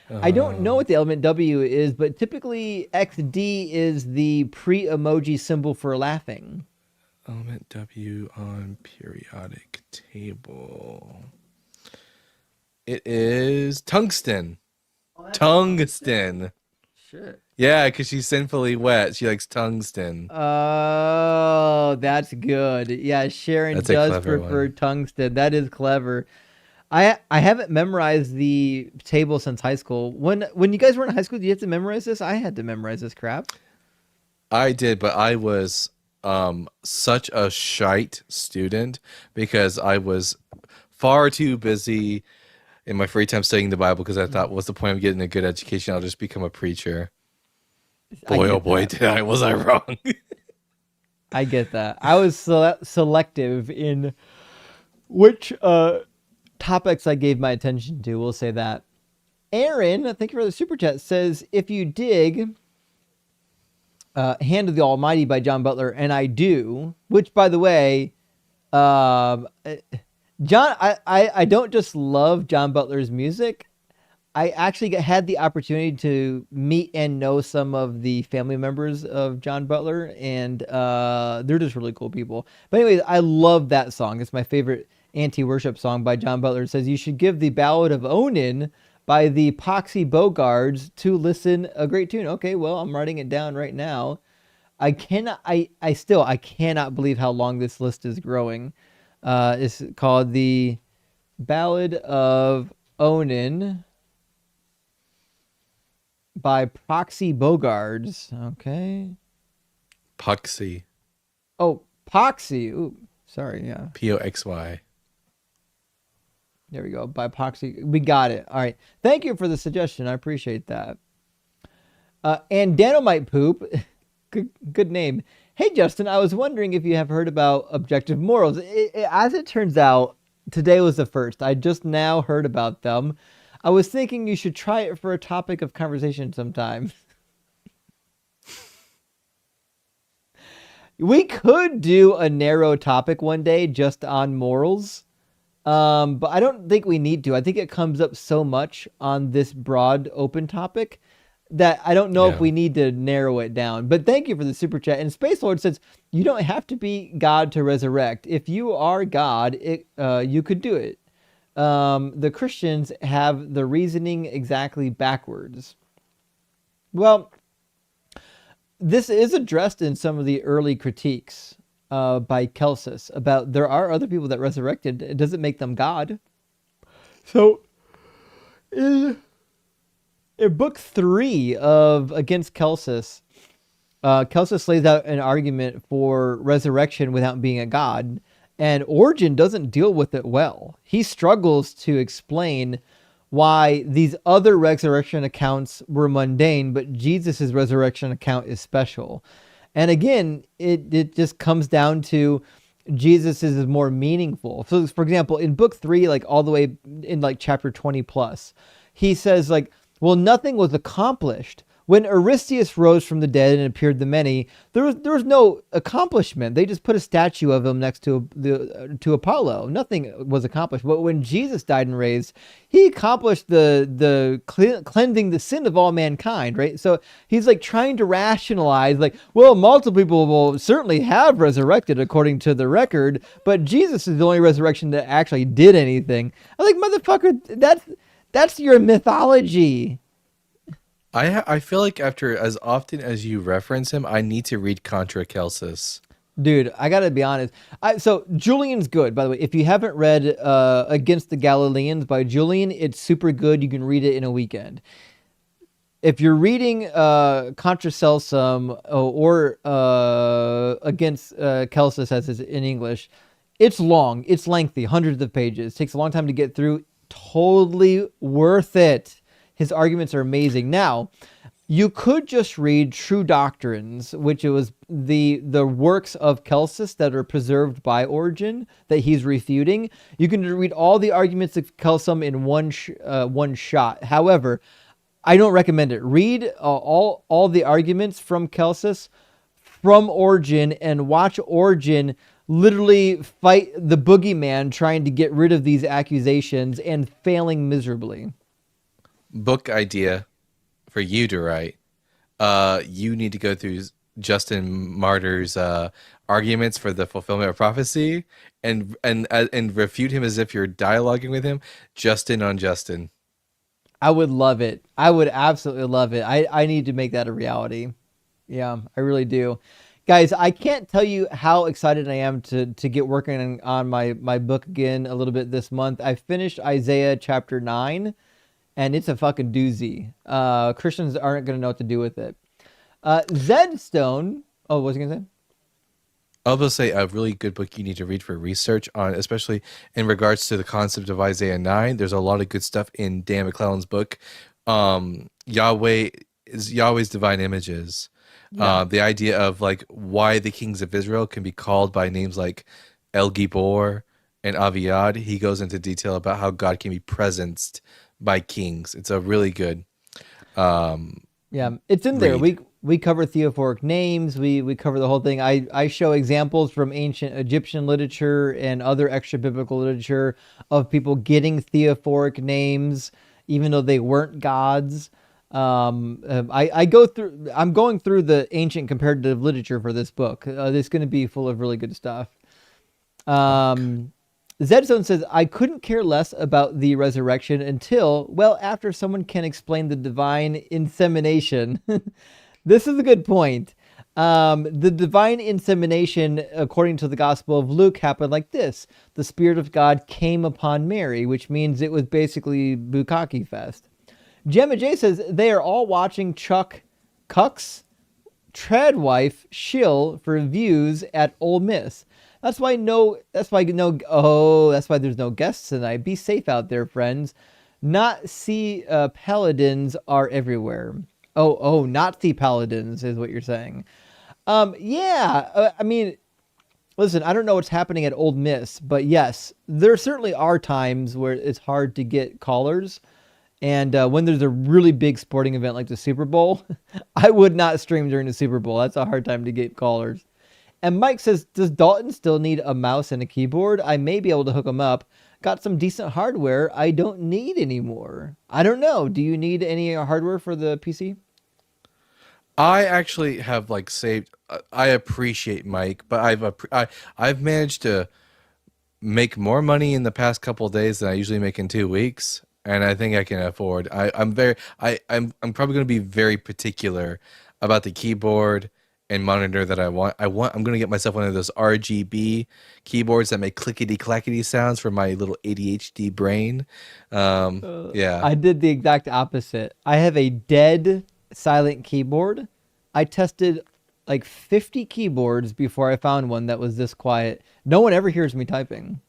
I don't know what the element W is, but typically XD is the pre-emoji symbol for laughing. Element W on periodic table. It is tungsten. Tungsten. Shit. Yeah, because she's sinfully wet. She likes tungsten. Oh, that's good. Yeah, Sharon That's a does clever prefer one. tungsten. That is clever. I haven't memorized the table since high school. When you guys were in high school, did you have to memorize this? I had to memorize this crap. I did, but I was such a shite student because I was far too busy in my free time studying the Bible, because I thought, what's the point of getting a good education? I'll just become a preacher. Boy, oh boy, was I wrong. I get that. I was selective in which topics I gave my attention to. We'll say that. Aaron, thank you for the super chat, says, if you dig Hand of the Almighty by John Butler, and I do, which, by the way, John, I don't just love John Butler's music. I actually had the opportunity to meet and know some of the family members of John Butler, and they're just really cool people. But anyways, I love that song. It's my favorite anti-worship song by John Butler. It says, you should give the Ballad of Onan by the Poxy Bogards to listen. A great tune. Okay, well, I'm writing it down right now. I cannot believe how long this list is growing. It's called the Ballad of Onan by Proxy Bogards. Okay. Poxy. Oh, Poxy. Ooh, sorry. Yeah. Poxy. There we go. By epoxy. We got it. All right. Thank you for the suggestion. I appreciate that. And Danomite Poop. Good name. Hey, Justin, I was wondering if you have heard about objective morals. As it turns out, today was the first. I just now heard about them. I was thinking you should try it for a topic of conversation sometime. We could do a narrow topic one day just on morals. But I don't think we need to. I think it comes up so much on this broad open topic that I don't know if we need to narrow it down. But thank you for the super chat. And Space Lord says, you don't have to be God to resurrect. If you are God, you could do it. The Christians have the reasoning exactly backwards. Well, this is addressed in some of the early critiques by Celsus about there are other people that resurrected. It doesn't make them God. So in book 3 of Against Celsus, Celsus lays out an argument for resurrection without being a god, and Origen doesn't deal with it well. He struggles to explain why these other resurrection accounts were mundane, but Jesus' resurrection account is special. And again, it just comes down to Jesus is more meaningful. So, for example, in book 3, like all the way in like chapter 20 plus, he says like, well, nothing was accomplished. When Aristeus rose from the dead and appeared to many, there was no accomplishment. They just put a statue of him next to Apollo. Nothing was accomplished. But when Jesus died and raised, he accomplished the cleansing the sin of all mankind, right? So he's like trying to rationalize, like, well, multiple people will certainly have resurrected according to the record, but Jesus is the only resurrection that actually did anything. I'm like, motherfucker, that's your mythology. I feel like after as often as you reference him, I need to read Contra Celsus. Dude, I gotta be honest. So Julian's good, by the way. If you haven't read Against the Galileans by Julian, it's super good. You can read it in a weekend. If you're reading Contra Celsum or Against Celsus, as is in English, it's long, it's lengthy, hundreds of pages. It takes a long time to get through. Totally worth it. His arguments are amazing. Now, you could just read True Doctrines, which was the works of Celsus that are preserved by Origen that he's refuting. You can read all the arguments of Celsum in one shot. However, I don't recommend it. Read all the arguments from Celsus from Origen and watch Origen literally fight the boogeyman trying to get rid of these accusations and failing miserably. Book idea for you to write. You need to go through Justin Martyr's arguments for the fulfillment of prophecy and refute him as if you're dialoguing with him. Justin on Justin. I would love it. I would absolutely love it. I need to make that a reality. Yeah, I really do. Guys, I can't tell you how excited I am to get working on my book again a little bit this month. I finished Isaiah chapter 9. And it's a fucking doozy. Christians aren't going to know what to do with it. Zedstone. Oh, what was I going to say? I will say a really good book you need to read for research on, especially in regards to the concept of Isaiah 9. There's a lot of good stuff in Dan McClellan's book. Yahweh is Yahweh's divine images. Yeah. The idea of like why the kings of Israel can be called by names like El Gibor and Aviad. He goes into detail about how God can be presenced by kings. It's a really good it's in there. We cover theophoric names. We cover the whole thing. I show examples from ancient Egyptian literature and other extra biblical literature of people getting theophoric names even though they weren't gods. I'm going through the ancient comparative literature for this book. It's going to be full of really good stuff. Zedzone says, I couldn't care less about the resurrection until, well, after someone can explain the divine insemination. This is a good point. The divine insemination, according to the Gospel of Luke, happened like this. The Spirit of God came upon Mary, which means it was basically Bukkake Fest. Gemma J says, they are all watching Chuck Cucks. Tradwife shill for views at Ole Miss. That's why That's why there's no guests tonight. Be safe out there, friends. Nazi paladins are everywhere. Nazi paladins is what you're saying. I mean, listen, I don't know what's happening at Ole Miss, but yes, there certainly are times where it's hard to get callers. And when there's a really big sporting event like the Super Bowl, I would not stream during the Super Bowl. That's a hard time to get callers. And Mike says, does Dalton still need a mouse and a keyboard? I may be able to hook him up. Got some decent hardware I don't need anymore. I don't know. Do you need any hardware for the PC? I actually have like saved. I appreciate Mike, but I've managed to make more money in the past couple of days than I usually make in 2 weeks, and I think I can afford. I'm probably going to be very particular about the keyboard and monitor that I want. I'm going to get myself one of those RGB keyboards that make clickety clackety sounds for my little ADHD brain. Yeah. I did the exact opposite. I have a dead silent keyboard. I tested like 50 keyboards before I found one that was this quiet. No one ever hears me typing.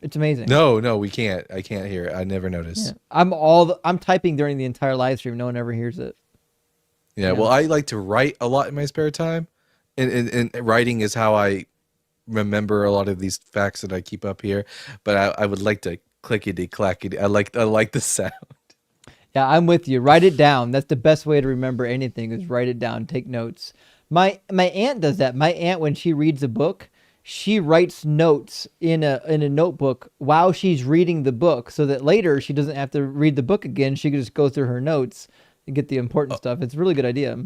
It's amazing. No, we can't. I can't hear it. I never noticed. Yeah. I'm typing during the entire live stream. No one ever hears it. Yeah, well, I like to write a lot in my spare time, and writing is how I remember a lot of these facts that I keep up here. But I would like to clickety clackety. I like the sound. Yeah, I'm with you. Write it down. That's the best way to remember anything is write it down. Take notes. My aunt does that. My aunt, when she reads a book, she writes notes in a notebook while she's reading the book, so that later she doesn't have to read the book again. She can just go through her notes and get the important stuff. It's a really good idea.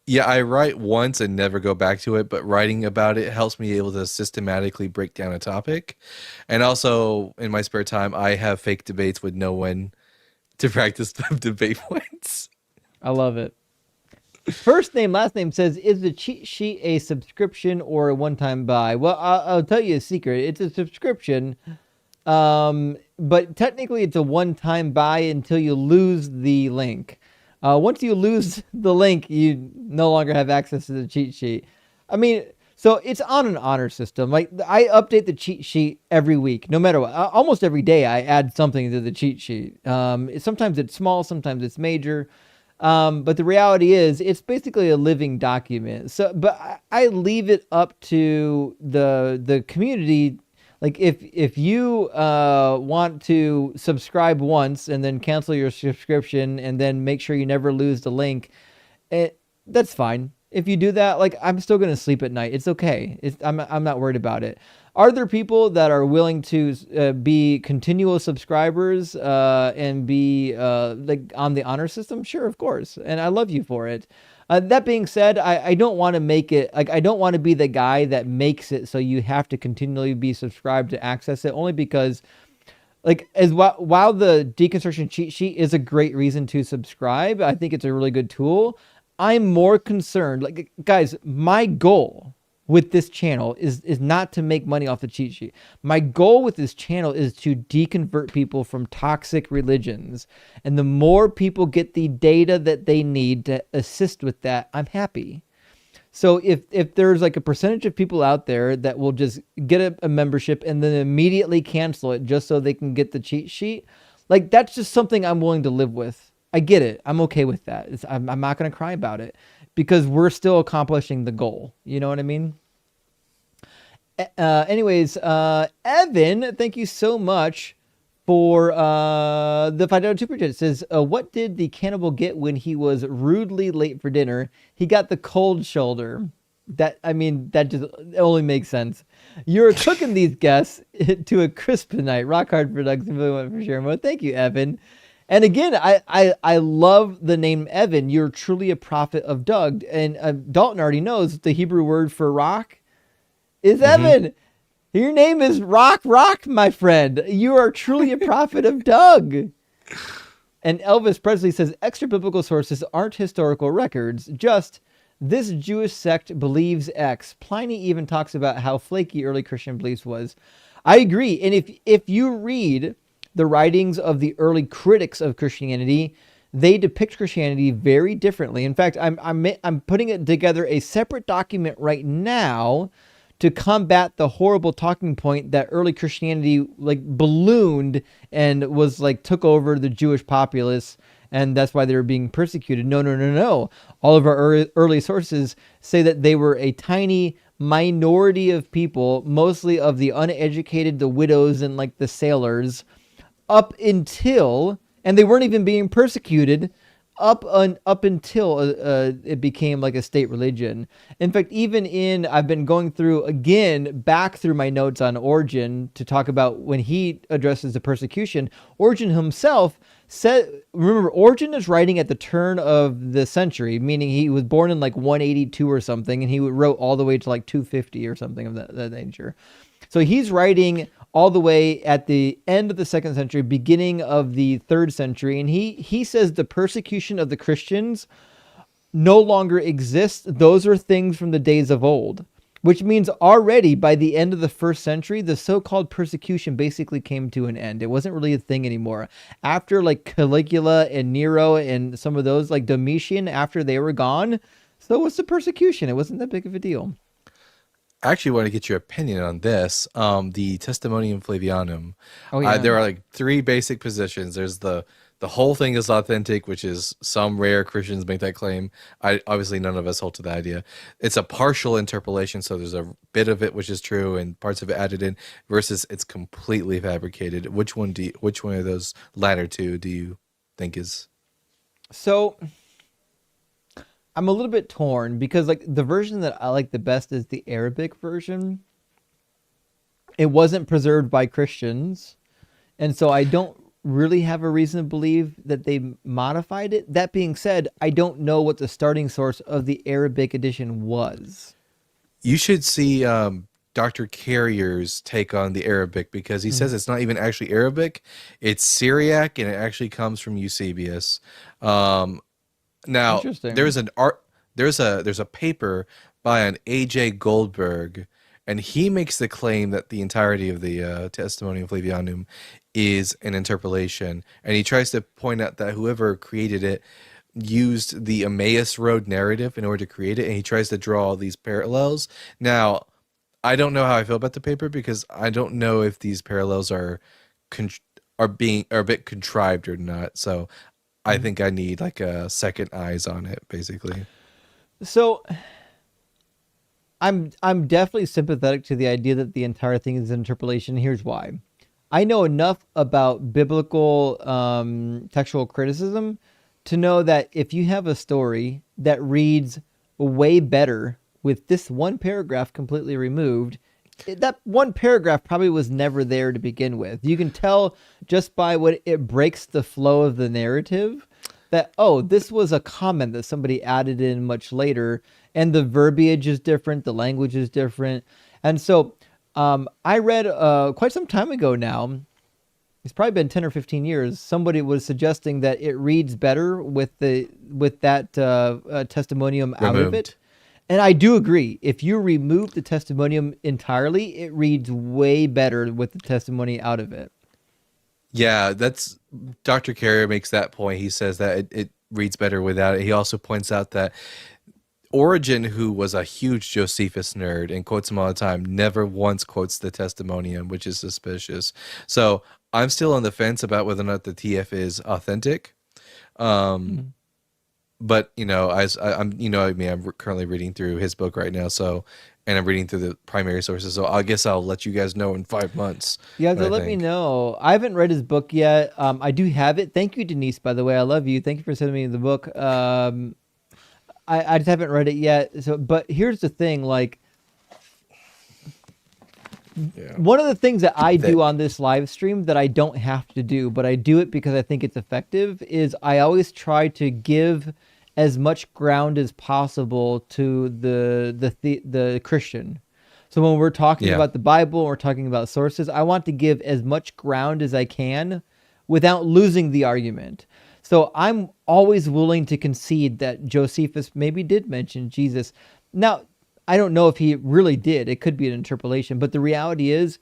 Yeah, I write once and never go back to it, but writing about it helps me able to systematically break down a topic. And also, in my spare time, I have fake debates with no one to practice the debate points. I love it. First name, last name says, is the cheat sheet a subscription or a one-time buy? Well, I'll tell you a secret. It's a subscription, but technically it's a one-time buy until you lose the link. Once you lose the link, you no longer have access to the cheat sheet. I mean, so it's on an honor system. Like, I update the cheat sheet every week, no matter what. Almost every day I add something to the cheat sheet. Sometimes it's small, sometimes it's major. But the reality is it's basically a living document. So, but I leave it up to the community. Like, if you want to subscribe once and then cancel your subscription and then make sure you never lose the link, that's fine. If you do that, like, I'm still going to sleep at night. It's okay. I'm not worried about it. Are there people that are willing to be continual subscribers and be like on the honor system? Sure, of course. And I love you for it. That being said, I don't want to make it like, I don't want to be the guy that makes it so you have to continually be subscribed to access it, only because like while the deconstruction cheat sheet is a great reason to subscribe, I think it's a really good tool. I'm more concerned, like, guys, my goal with this channel is not to make money off the cheat sheet. My goal with this channel is to deconvert people from toxic religions. And the more people get the data that they need to assist with that, I'm happy. So if there's like a percentage of people out there that will just get a membership and then immediately cancel it just so they can get the cheat sheet, like, that's just something I'm willing to live with. I get it. I'm okay with that. I'm not going to cry about it because we're still accomplishing the goal. You know what I mean? Anyways, Evan, thank you so much for the $5 super chat. It says, what did the cannibal get when he was rudely late for dinner? He got the cold shoulder. That just only makes sense. You're cooking these guests to a crisp tonight. Rock hard production. Really want for sharing. Well, thank you, Evan. And again, I love the name Evan. You're truly a prophet of Doug. And Dalton already knows the Hebrew word for rock is Evan. Your name is Rock, my friend. You are truly a prophet of Doug. And Elvis Presley says, extra biblical sources aren't historical records, just this Jewish sect believes X. Pliny even talks about how flaky early Christian beliefs was. I agree. And if you read the writings of the early critics of Christianity, they depict Christianity very differently. In fact, I'm putting it together a separate document right now to combat the horrible talking point that early Christianity like ballooned and was like took over the Jewish populace, and that's why they were being persecuted. No, no, no, no. All of our early sources say that they were a tiny minority of people, mostly of the uneducated, the widows, and like the sailors, up until, and they weren't even being persecuted up until it became like a state religion. In fact, I've been going through again back through my notes on Origen to talk about when he addresses the persecution. Origen himself said, remember, Origen is writing at the turn of the century, meaning he was born in like 182 or something, and he wrote all the way to like 250 or something of that nature. So he's writing all the way at the end of the 2nd century, beginning of the 3rd century. And he says the persecution of the Christians no longer exists. Those are things from the days of old, which means already by the end of the 1st century, the so-called persecution basically came to an end. It wasn't really a thing anymore. After like Caligula and Nero and some of those, like Domitian, after they were gone, so was the persecution. It wasn't that big of a deal. I actually want to get your opinion on this. The Testimonium Flavianum. Oh, yeah. There are like 3 basic positions. There's the whole thing is authentic, which is some rare Christians make that claim. Obviously none of us hold to that idea. It's a partial interpolation, so there's a bit of it which is true and parts of it added in, versus it's completely fabricated. Which one of those latter 2 do you think is? So I'm a little bit torn because like the version that I like the best is the Arabic version. It wasn't preserved by Christians, and so I don't really have a reason to believe that they modified it. That being said, I don't know what the starting source of the Arabic edition was. You should see Dr. Carrier's take on the Arabic, because he says it's not even actually Arabic. It's Syriac, and it actually comes from Eusebius. Now there's a paper by an A.J. Goldberg, and he makes the claim that the entirety of the Testimonium Flavianum is an interpolation, and he tries to point out that whoever created it used the Emmaus Road narrative in order to create it, and he tries to draw these parallels. Now, I don't know how I feel about the paper, because I don't know if these parallels are a bit contrived or not. So I think I need like a second eyes on it, basically. So I'm definitely sympathetic to the idea that the entire thing is an interpolation. Here's why. I know enough about biblical textual criticism to know that if you have a story that reads way better with this one paragraph completely removed, that one paragraph probably was never there to begin with. You can tell just by what it breaks the flow of the narrative that, oh, this was a comment that somebody added in much later, and the verbiage is different, the language is different. And so I read quite some time ago now, it's probably been 10 or 15 years, somebody was suggesting that it reads better with that testimonium out of it. And I do agree. If you remove the testimonium entirely, it reads way better with the testimony out of it. Yeah, that's Dr. Carrier makes that point. He says that it reads better without it. He also points out that Origen, who was a huge Josephus nerd and quotes him all the time, never once quotes the Testimonium, which is suspicious. So I'm still on the fence about whether or not the TF is authentic. But I'm currently reading through his book right now, and I'm reading through the primary sources. So I guess I'll let you guys know in 5 months. Yeah, so let me know. I haven't read his book yet. I do have it. Thank you, Denise, by the way. I love you. Thank you for sending me the book. I just haven't read it yet. So, but here's the thing, like, one of the things that I do on this live stream that I don't have to do, but I do it because I think it's effective, is I always try to give as much ground as possible to the Christian. So when we're talking about the Bible, we're talking about sources, I want to give as much ground as I can without losing the argument. So I'm always willing to concede that Josephus maybe did mention Jesus. Now, I don't know if he really did. It could be an interpolation. But the reality is,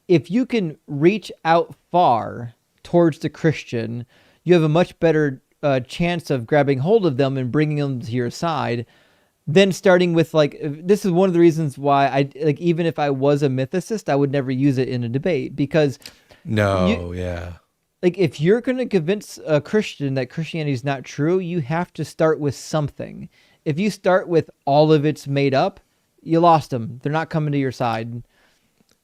if you can reach out far towards the Christian, you have a much better chance of grabbing hold of them and bringing them to your side. Then starting with like, this is one of the reasons why I like, even if I was a mythicist, I would never use it in a debate, because like if you're going to convince a Christian that Christianity is not true, you have to start with something. If you start with all of it's made up, you lost them. They're not coming to your side.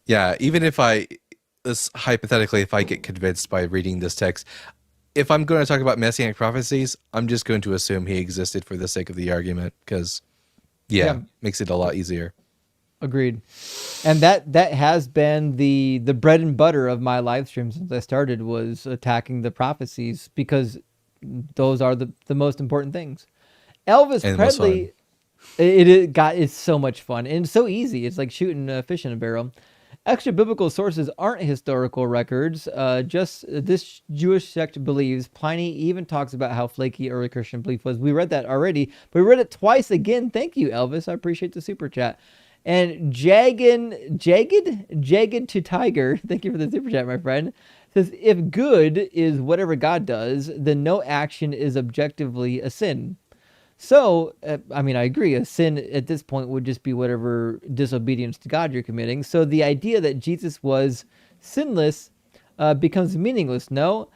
Yeah, even if hypothetically, if I get convinced by reading this text, if I'm going to talk about messianic prophecies, I'm just going to assume he existed for the sake of the argument, because makes it a lot easier. Agreed. And that has been the bread and butter of my live stream since I started, was attacking the prophecies, because those are the most important things. Elvis Presley, it's so much fun and so easy. It's like shooting a fish in a barrel. Extra biblical sources aren't historical records. Just this Jewish sect believes. Pliny even talks about how flaky early Christian belief was. We read that already, but we read it twice again. Thank you, Elvis. I appreciate the super chat. And Jagged to Tiger, thank you for the super chat, my friend. Says, if good is whatever God does, then no action is objectively a sin. So, I mean, I agree. A sin at this point would just be whatever disobedience to God you're committing. So the idea that Jesus was sinless becomes meaningless. No,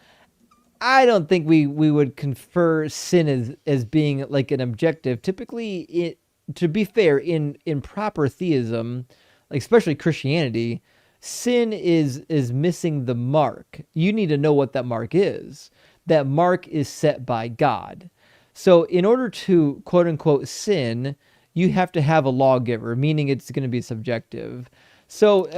I don't think we would confer sin as being like an objective. Typically, to be fair, in proper theism, like especially Christianity, sin is missing the mark. You need to know what that mark is. That mark is set by God. So in order to quote unquote sin, you have to have a lawgiver, meaning it's going to be subjective. So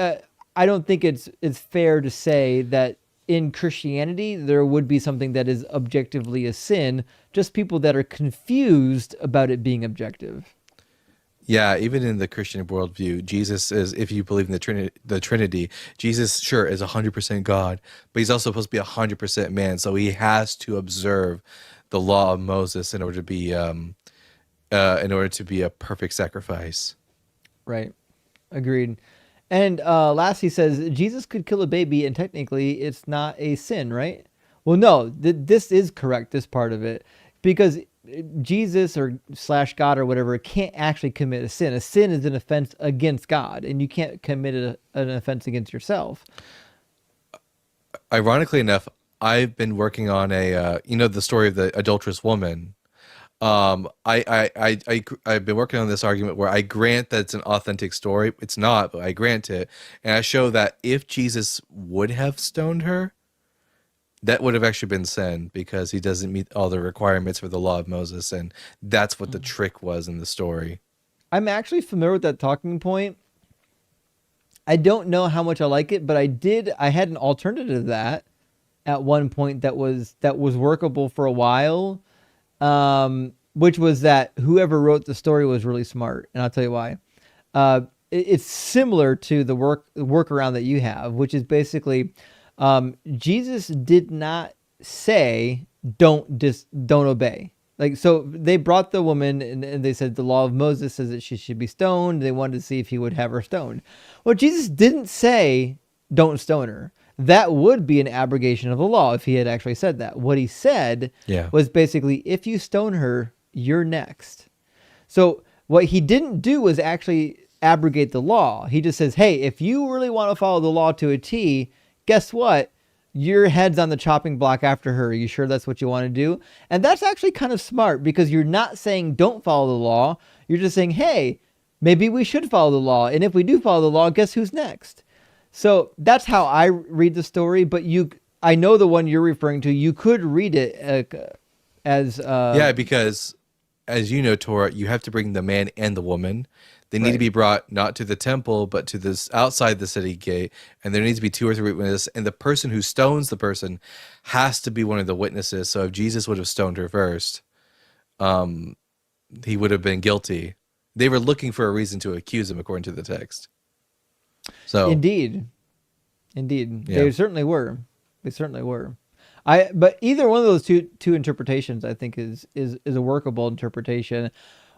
I don't think it's fair to say that in Christianity there would be something that is objectively a sin, just people that are confused about it being objective. Yeah, even in the Christian worldview, Jesus is, if you believe in the Trinity, Jesus, sure, is 100% God, but he's also supposed to be 100% man, so he has to observe the law of Moses in order to be a perfect sacrifice. Right. Agreed. And last, he says Jesus could kill a baby, and technically it's not a sin, right? Well, no, this is correct, this part of it, because Jesus or / God or whatever can't actually commit a sin. A sin is an offense against God, and you can't commit an offense against yourself. Ironically enough, I've been working on the story of the adulterous woman. I've been working on this argument where I grant that it's an authentic story. It's not, but I grant it. And I show that if Jesus would have stoned her, that would have actually been sin, because he doesn't meet all the requirements for the law of Moses. And that's what the trick was in the story. I'm actually familiar with that talking point. I don't know how much I like it, but I had an alternative to that at one point that was workable for a while, which was that whoever wrote the story was really smart, and I'll tell you why. It's similar to the workaround that you have, which is basically Jesus did not say don't obey. Like, so they brought the woman and they said the law of Moses says that she should be stoned. They wanted to see if he would have her stoned. Well, Jesus didn't say don't stone her. That would be an abrogation of the law if he had actually said that. What he said was basically, if you stone her, you're next. So what he didn't do was actually abrogate the law. He just says, hey, if you really want to follow the law to a T, guess what? Your head's on the chopping block after her. Are you sure that's what you want to do? And that's actually kind of smart, because you're not saying don't follow the law. You're just saying, hey, maybe we should follow the law. And if we do follow the law, guess who's next? So that's how I read the story. But I know the one you're referring to. You could read it as because as you know, Torah, you have to bring the man and the woman. They need to be brought not to the temple, but to this outside the city gate, and there needs to be 2 or 3 witnesses. And the person who stones the person has to be one of the witnesses. So if Jesus would have stoned her first, he would have been guilty. They were looking for a reason to accuse him, according to the text. So indeed, they certainly were. But either one of those two interpretations, I think, is a workable interpretation.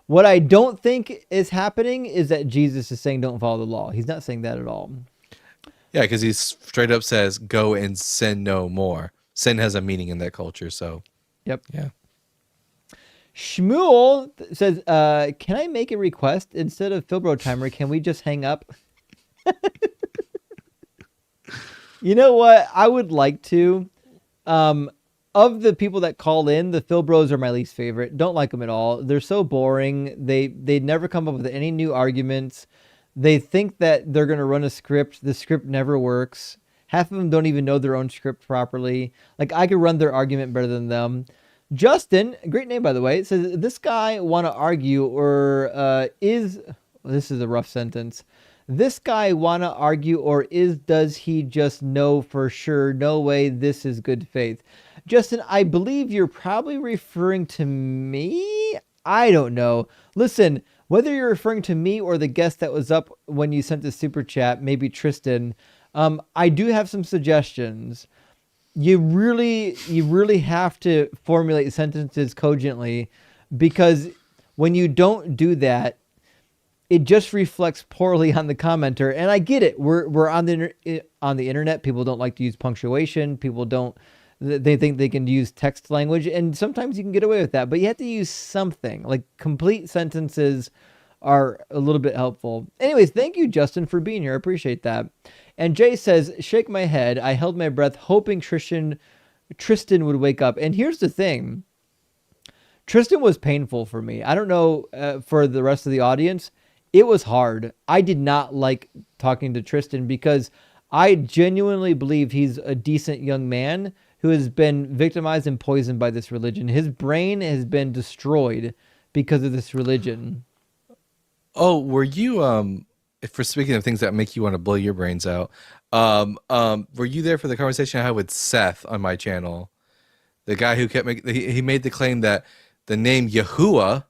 What I don't think is happening is that Jesus is saying don't follow the law. He's not saying that at all. Yeah, because he straight up says, go and sin no more. Sin has a meaning in that culture, so. Yep. Yeah. Shmuel says, can I make a request? Instead of Philbro timer, can we just hang up? You know what? I would like to. Of the people that call in, the Philbros are my least favorite. Don't like them at all. They're so boring. They never come up with any new arguments. They think that they're going to run a script. The script never works. Half of them don't even know their own script properly. Like, I could run their argument better than them. Justin, great name by the way, says, this guy want to argue or is... This is a rough sentence. This guy want to argue or does he just know for sure? No way, this is good faith. Justin, I believe you're probably referring to me? I don't know. Listen, whether you're referring to me or the guest that was up when you sent the super chat, maybe Tristan, I do have some suggestions. You really have to formulate sentences cogently, because when you don't do that, it just reflects poorly on the commenter. And I get it. We're on the internet. People don't like to use punctuation. People don't. They think they can use text language, and sometimes you can get away with that. But you have to use something. Like, complete sentences are a little bit helpful. Anyways, thank you, Justin, for being here. I appreciate that. And Jay says, shake my head. I held my breath, hoping Tristan would wake up. And here's the thing. Tristan was painful for me. I don't know for the rest of the audience. It was hard. I did not like talking to Tristan because I genuinely believe he's a decent young man who has been victimized and poisoned by this religion. His brain has been destroyed because of this religion. Oh, were you if for speaking of things that make you want to blow your brains out, were you there for the conversation I had with Seth on my channel? The guy who kept he made the claim that the name Yahuwah,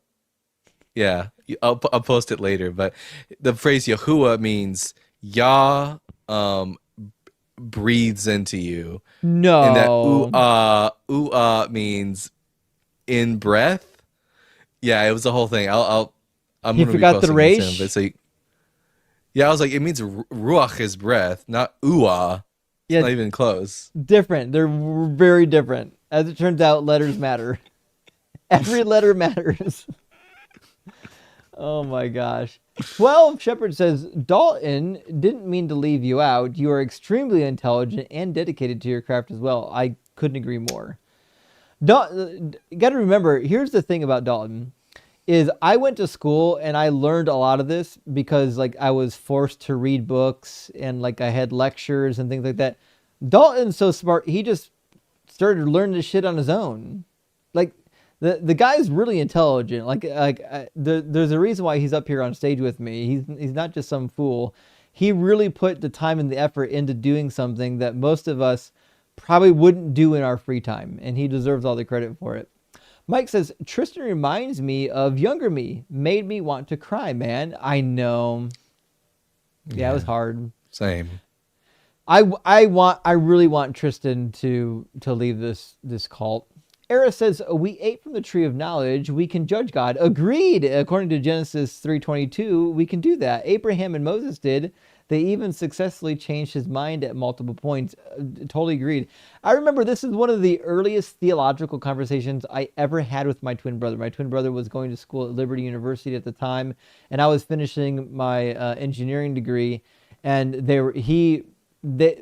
yeah, I'll post it later, but the phrase Yahuwah means Yah breathes into you. No. And that means in breath. Yeah, it was the whole thing. I'm You gonna forgot the repost it resh? soon, but yeah, I was like, it means ruach is breath, not uah. It's Yeah, not even close. different. They're very different. As it turns out, letters matter. Every letter matters. Oh my gosh. 12 Shepherd says, Dalton didn't mean to leave you out. You are extremely intelligent and dedicated to your craft as well. I couldn't agree more. You got to remember, here's the thing about Dalton, is I went to school and I learned a lot of this because like I was forced to read books and like I had lectures and things like that. Dalton's so smart, he just started learning this shit on his own. Like, the guy's really intelligent. There's a reason why he's up here on stage with me. He's not just some fool. He really put the time and the effort into doing something that most of us probably wouldn't do in our free time, and he deserves all the credit for it. Mike says, Tristan reminds me of younger me. Made me want to cry, man. I know. Yeah, it was hard. Same. I really want Tristan to leave this cult. Era says, we ate from the tree of knowledge, we can judge God. Agreed. According to Genesis 3:22, we can do that. Abraham and Moses did. They even successfully changed his mind at multiple points. Totally agreed. I remember this is one of the earliest theological conversations I ever had with my twin brother. My twin brother was going to school at Liberty University at the time, and I was finishing my engineering degree. And they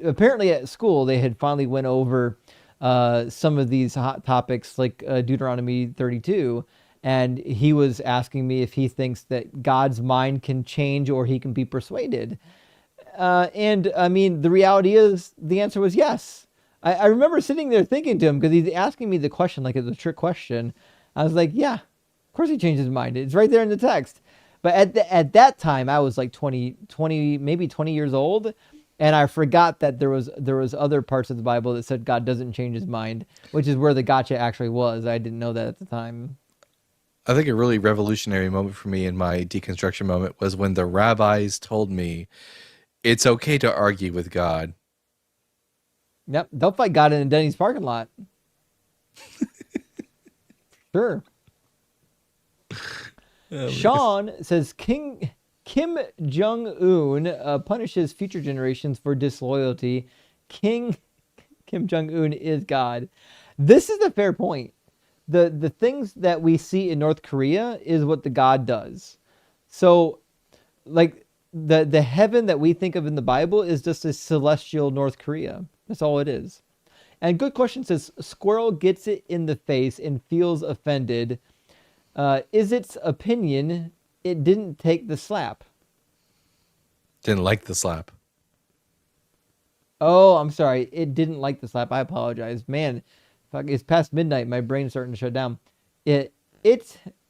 apparently at school they had finally went over some of these hot topics like Deuteronomy 32, and he was asking me if he thinks that God's mind can change or he can be persuaded. And I mean, the reality is the answer was yes. I remember sitting there thinking to him, because he's asking me the question like it's a trick question. I was like, yeah, of course he changed his mind. It's right there in the text. But at that time, I was like 20, maybe 20 years old. And I forgot that there was other parts of the Bible that said God doesn't change his mind, which is where the gotcha actually was. I didn't know that at the time. I think a really revolutionary moment for me in my deconstruction moment was when the rabbis told me it's okay to argue with God. Yep, they'll fight God in a Denny's parking lot. Sure. Sean says Kim Jong-un punishes future generations for disloyalty. Kim Jong-un is God. This is a fair point. the things that we see in North Korea is what the God does. So, like the heaven that we think of in the Bible is just a celestial North Korea. That's all it is. And good question says squirrel gets it in the face and feels offended. Is its opinion it didn't take the slap? Didn't like the slap. Oh, I'm sorry. It didn't like the slap. I apologize. Man, it's past midnight. My brain's starting to shut down. It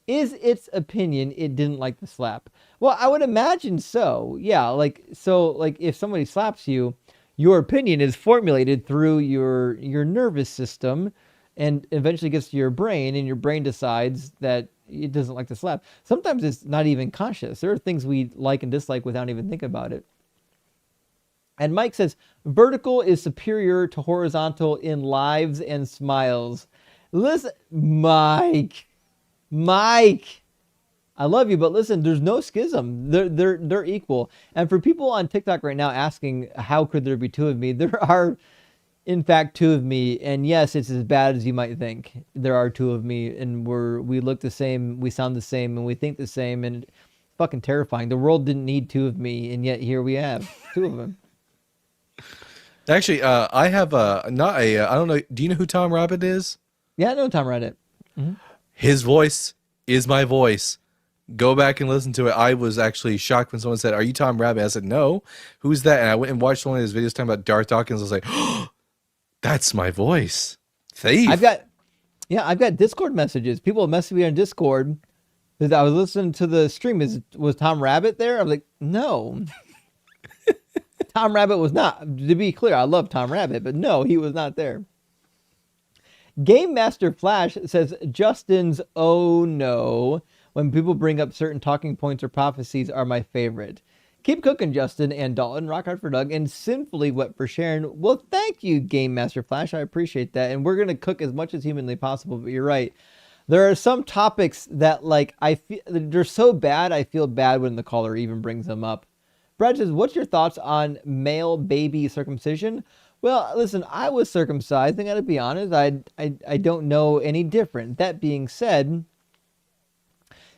is its opinion it didn't like the slap. Well, I would imagine so. Yeah, like if somebody slaps you, your opinion is formulated through your nervous system and eventually gets to your brain, and your brain decides that it doesn't like the slap. Sometimes it's not even conscious. There are things we like and dislike without even thinking about it. And Mike says, vertical is superior to horizontal in lives and smiles. Listen, Mike, I love you, but listen, there's no schism. They're equal. And for people on TikTok right now asking, how could there be two of me? There are, in fact, two of me. And yes, it's as bad as you might think. There are two of me, and we look the same, we sound the same, and we think the same, and it's fucking terrifying. The world didn't need two of me, and yet here we have two of them. Actually, I have I don't know. Do you know who Tom Rabbit is? Yeah, I know Tom Rabbit. Mm-hmm. His voice is my voice. Go back and listen to it. I was actually shocked when someone said, "Are you Tom Rabbit?" I said, "No." Who's that? And I went and watched one of his videos talking about Darth Dawkins. I was like, "Oh, that's my voice." Thief. I've got Discord messages. People messaged me on Discord because I was listening to the stream. Was Tom Rabbit there? I was like, no. Tom Rabbit was not. To be clear, I love Tom Rabbit, but no, he was not there. Game Master Flash says Justin's "oh no" when people bring up certain talking points or prophecies are my favorite. Keep cooking, Justin and Dalton. Rock hard for Doug and Sinfully Wet for Sharon. Well, thank you, Game Master Flash. I appreciate that. And we're gonna cook as much as humanly possible. But you're right. There are some topics that I feel they're so bad. I feel bad when the caller even brings them up. Brad says, what's your thoughts on male baby circumcision? Well, listen, I was circumcised. I gotta be honest. I don't know any different. That being said,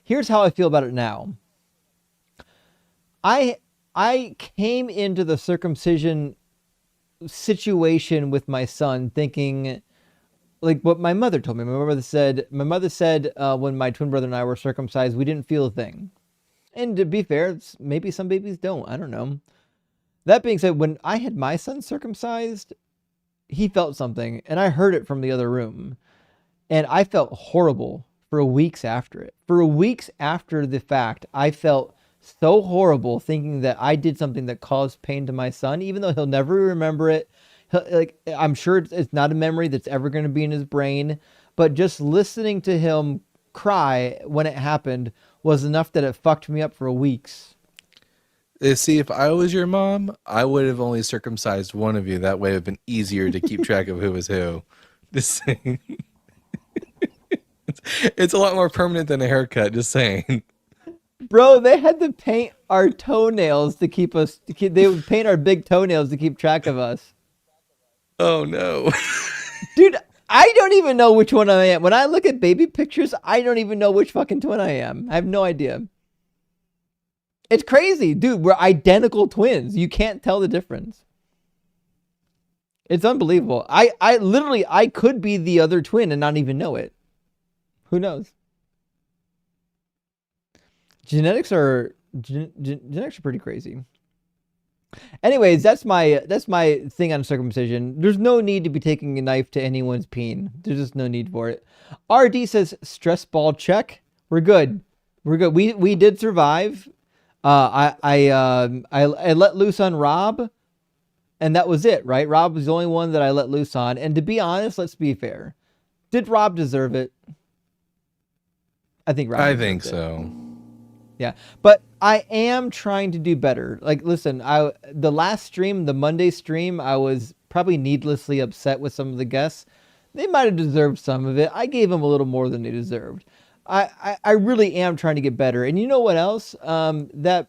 here's how I feel about it now. I came into the circumcision situation with my son thinking like what my mother told me. My mother said when my twin brother and I were circumcised, we didn't feel a thing. And to be fair, maybe some babies don't. I don't know. That being said, when I had my son circumcised, he felt something, and I heard it from the other room. And I felt horrible for weeks after it. For weeks after the fact, I felt so horrible thinking that I did something that caused pain to my son, even though he'll never remember it. I'm sure it's not a memory that's ever going to be in his brain. But just listening to him cry when it happened was enough that it fucked me up for weeks. See, if I was your mom, I would have only circumcised one of you. That way it would have been easier to keep track of who was who. Just saying. It's a lot more permanent than a haircut, just saying. Bro, they had to paint our toenails to keep us... They would paint our big toenails to keep track of us. Oh, no. Dude, I don't even know which one I am. When I look at baby pictures, I don't even know which fucking twin I am. I have no idea. It's crazy. Dude, we're identical twins. You can't tell the difference. It's unbelievable. I literally could be the other twin and not even know it. Who knows? Genetics are pretty crazy. Anyways, that's my thing on circumcision. There's no need to be taking a knife to anyone's peen. There's just no need for it. RD says stress ball check. We're good. We did survive. I let loose on Rob, and that was it, right? Rob was the only one that I let loose on. And to be honest, let's be fair. Did Rob deserve it? I think Rob. I think so. Yeah, but I am trying to do better. Like, listen, the last stream, the Monday stream, I was probably needlessly upset with some of the guests. They might have deserved some of it. I gave them a little more than they deserved. I really am trying to get better. And you know what else? That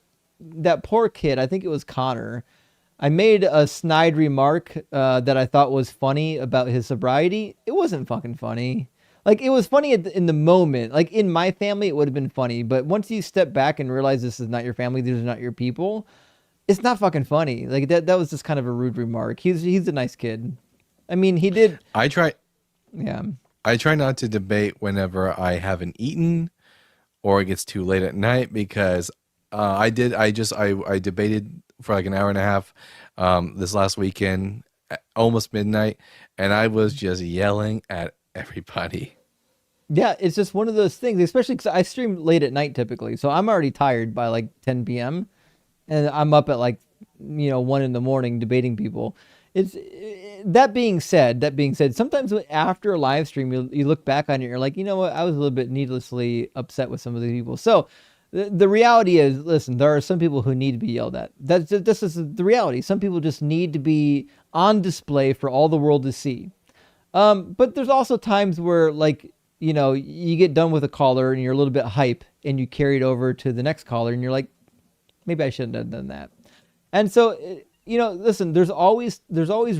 poor kid, I think it was Connor. I made a snide remark that I thought was funny about his sobriety. It wasn't fucking funny. Like, it was funny in the moment. Like, in my family, it would have been funny. But once you step back and realize this is not your family, these are not your people, it's not fucking funny. Like, that was just kind of a rude remark. He's a nice kid. I mean, he did. Yeah. I try not to debate whenever I haven't eaten or it gets too late at night, because I debated for like an hour and a half this last weekend, almost midnight, and I was just yelling at everybody. Yeah, it's just one of those things, especially because I stream late at night typically. So I'm already tired by like 10 p.m. and I'm up at like, 1 in the morning debating people. That being said, sometimes after a live stream, you look back on it, you're like, you know what, I was a little bit needlessly upset with some of the people. So the reality is, listen, there are some people who need to be yelled at. This is the reality. Some people just need to be on display for all the world to see. But there's also times where, like, you get done with a caller and you're a little bit hype and you carry it over to the next caller and you're like, maybe I shouldn't have done that. And so, listen, there's always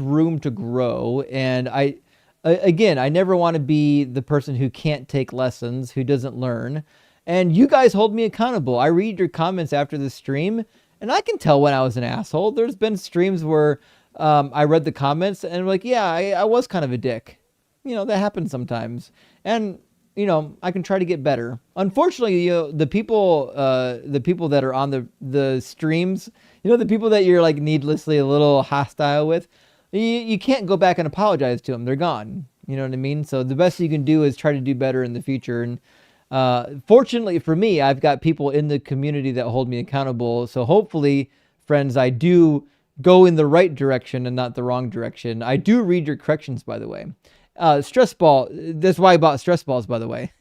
room to grow. And I never want to be the person who can't take lessons, who doesn't learn. And you guys hold me accountable. I read your comments after the stream and I can tell when I was an asshole. There's been streams where I read the comments and I'm like, yeah, I was kind of a dick. That happens sometimes. And, I can try to get better. Unfortunately, the people that are on the streams, the people that you're like needlessly a little hostile with, you can't go back and apologize to them. They're gone. You know what I mean? So the best you can do is try to do better in the future. And fortunately for me, I've got people in the community that hold me accountable. So hopefully, friends, I do go in the right direction and not the wrong direction. I do read your corrections, by the way. Stress ball. That's why I bought stress balls, by the way.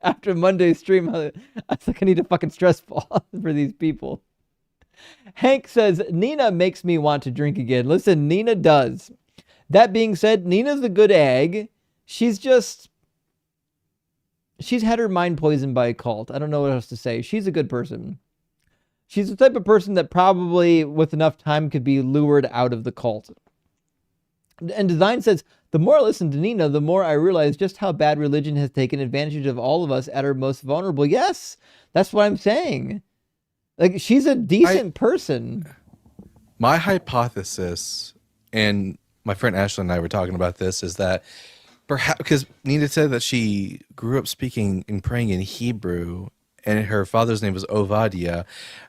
After Monday's stream, I was like, I need a fucking stress ball for these people. Hank says, Nina makes me want to drink again. Listen, Nina does. That being said, Nina's a good egg. She's had her mind poisoned by a cult. I don't know what else to say. She's a good person. She's the type of person that probably, with enough time, could be lured out of the cult. And Design says, the more I listen to Nina, the more I realize just how bad religion has taken advantage of all of us at our most vulnerable. Yes, that's what I'm saying. Like, she's a decent person. My hypothesis, and my friend Ashley and I were talking about this, is that perhaps because Nina said that she grew up speaking and praying in Hebrew, and her father's name was Ovadia,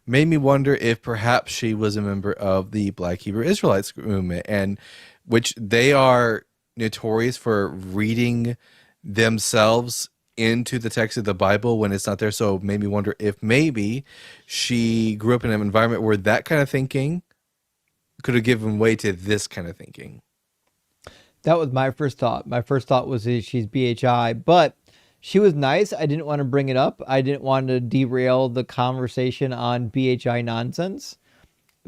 made me wonder if perhaps she was a member of the Black Hebrew Israelites movement, and which they are notorious for reading themselves into the text of the Bible when it's not there. So it made me wonder if maybe she grew up in an environment where that kind of thinking could have given way to this kind of thinking. That was my first thought. My first thought was she's BHI, but she was nice. I didn't want to bring it up. I didn't want to derail the conversation on BHI nonsense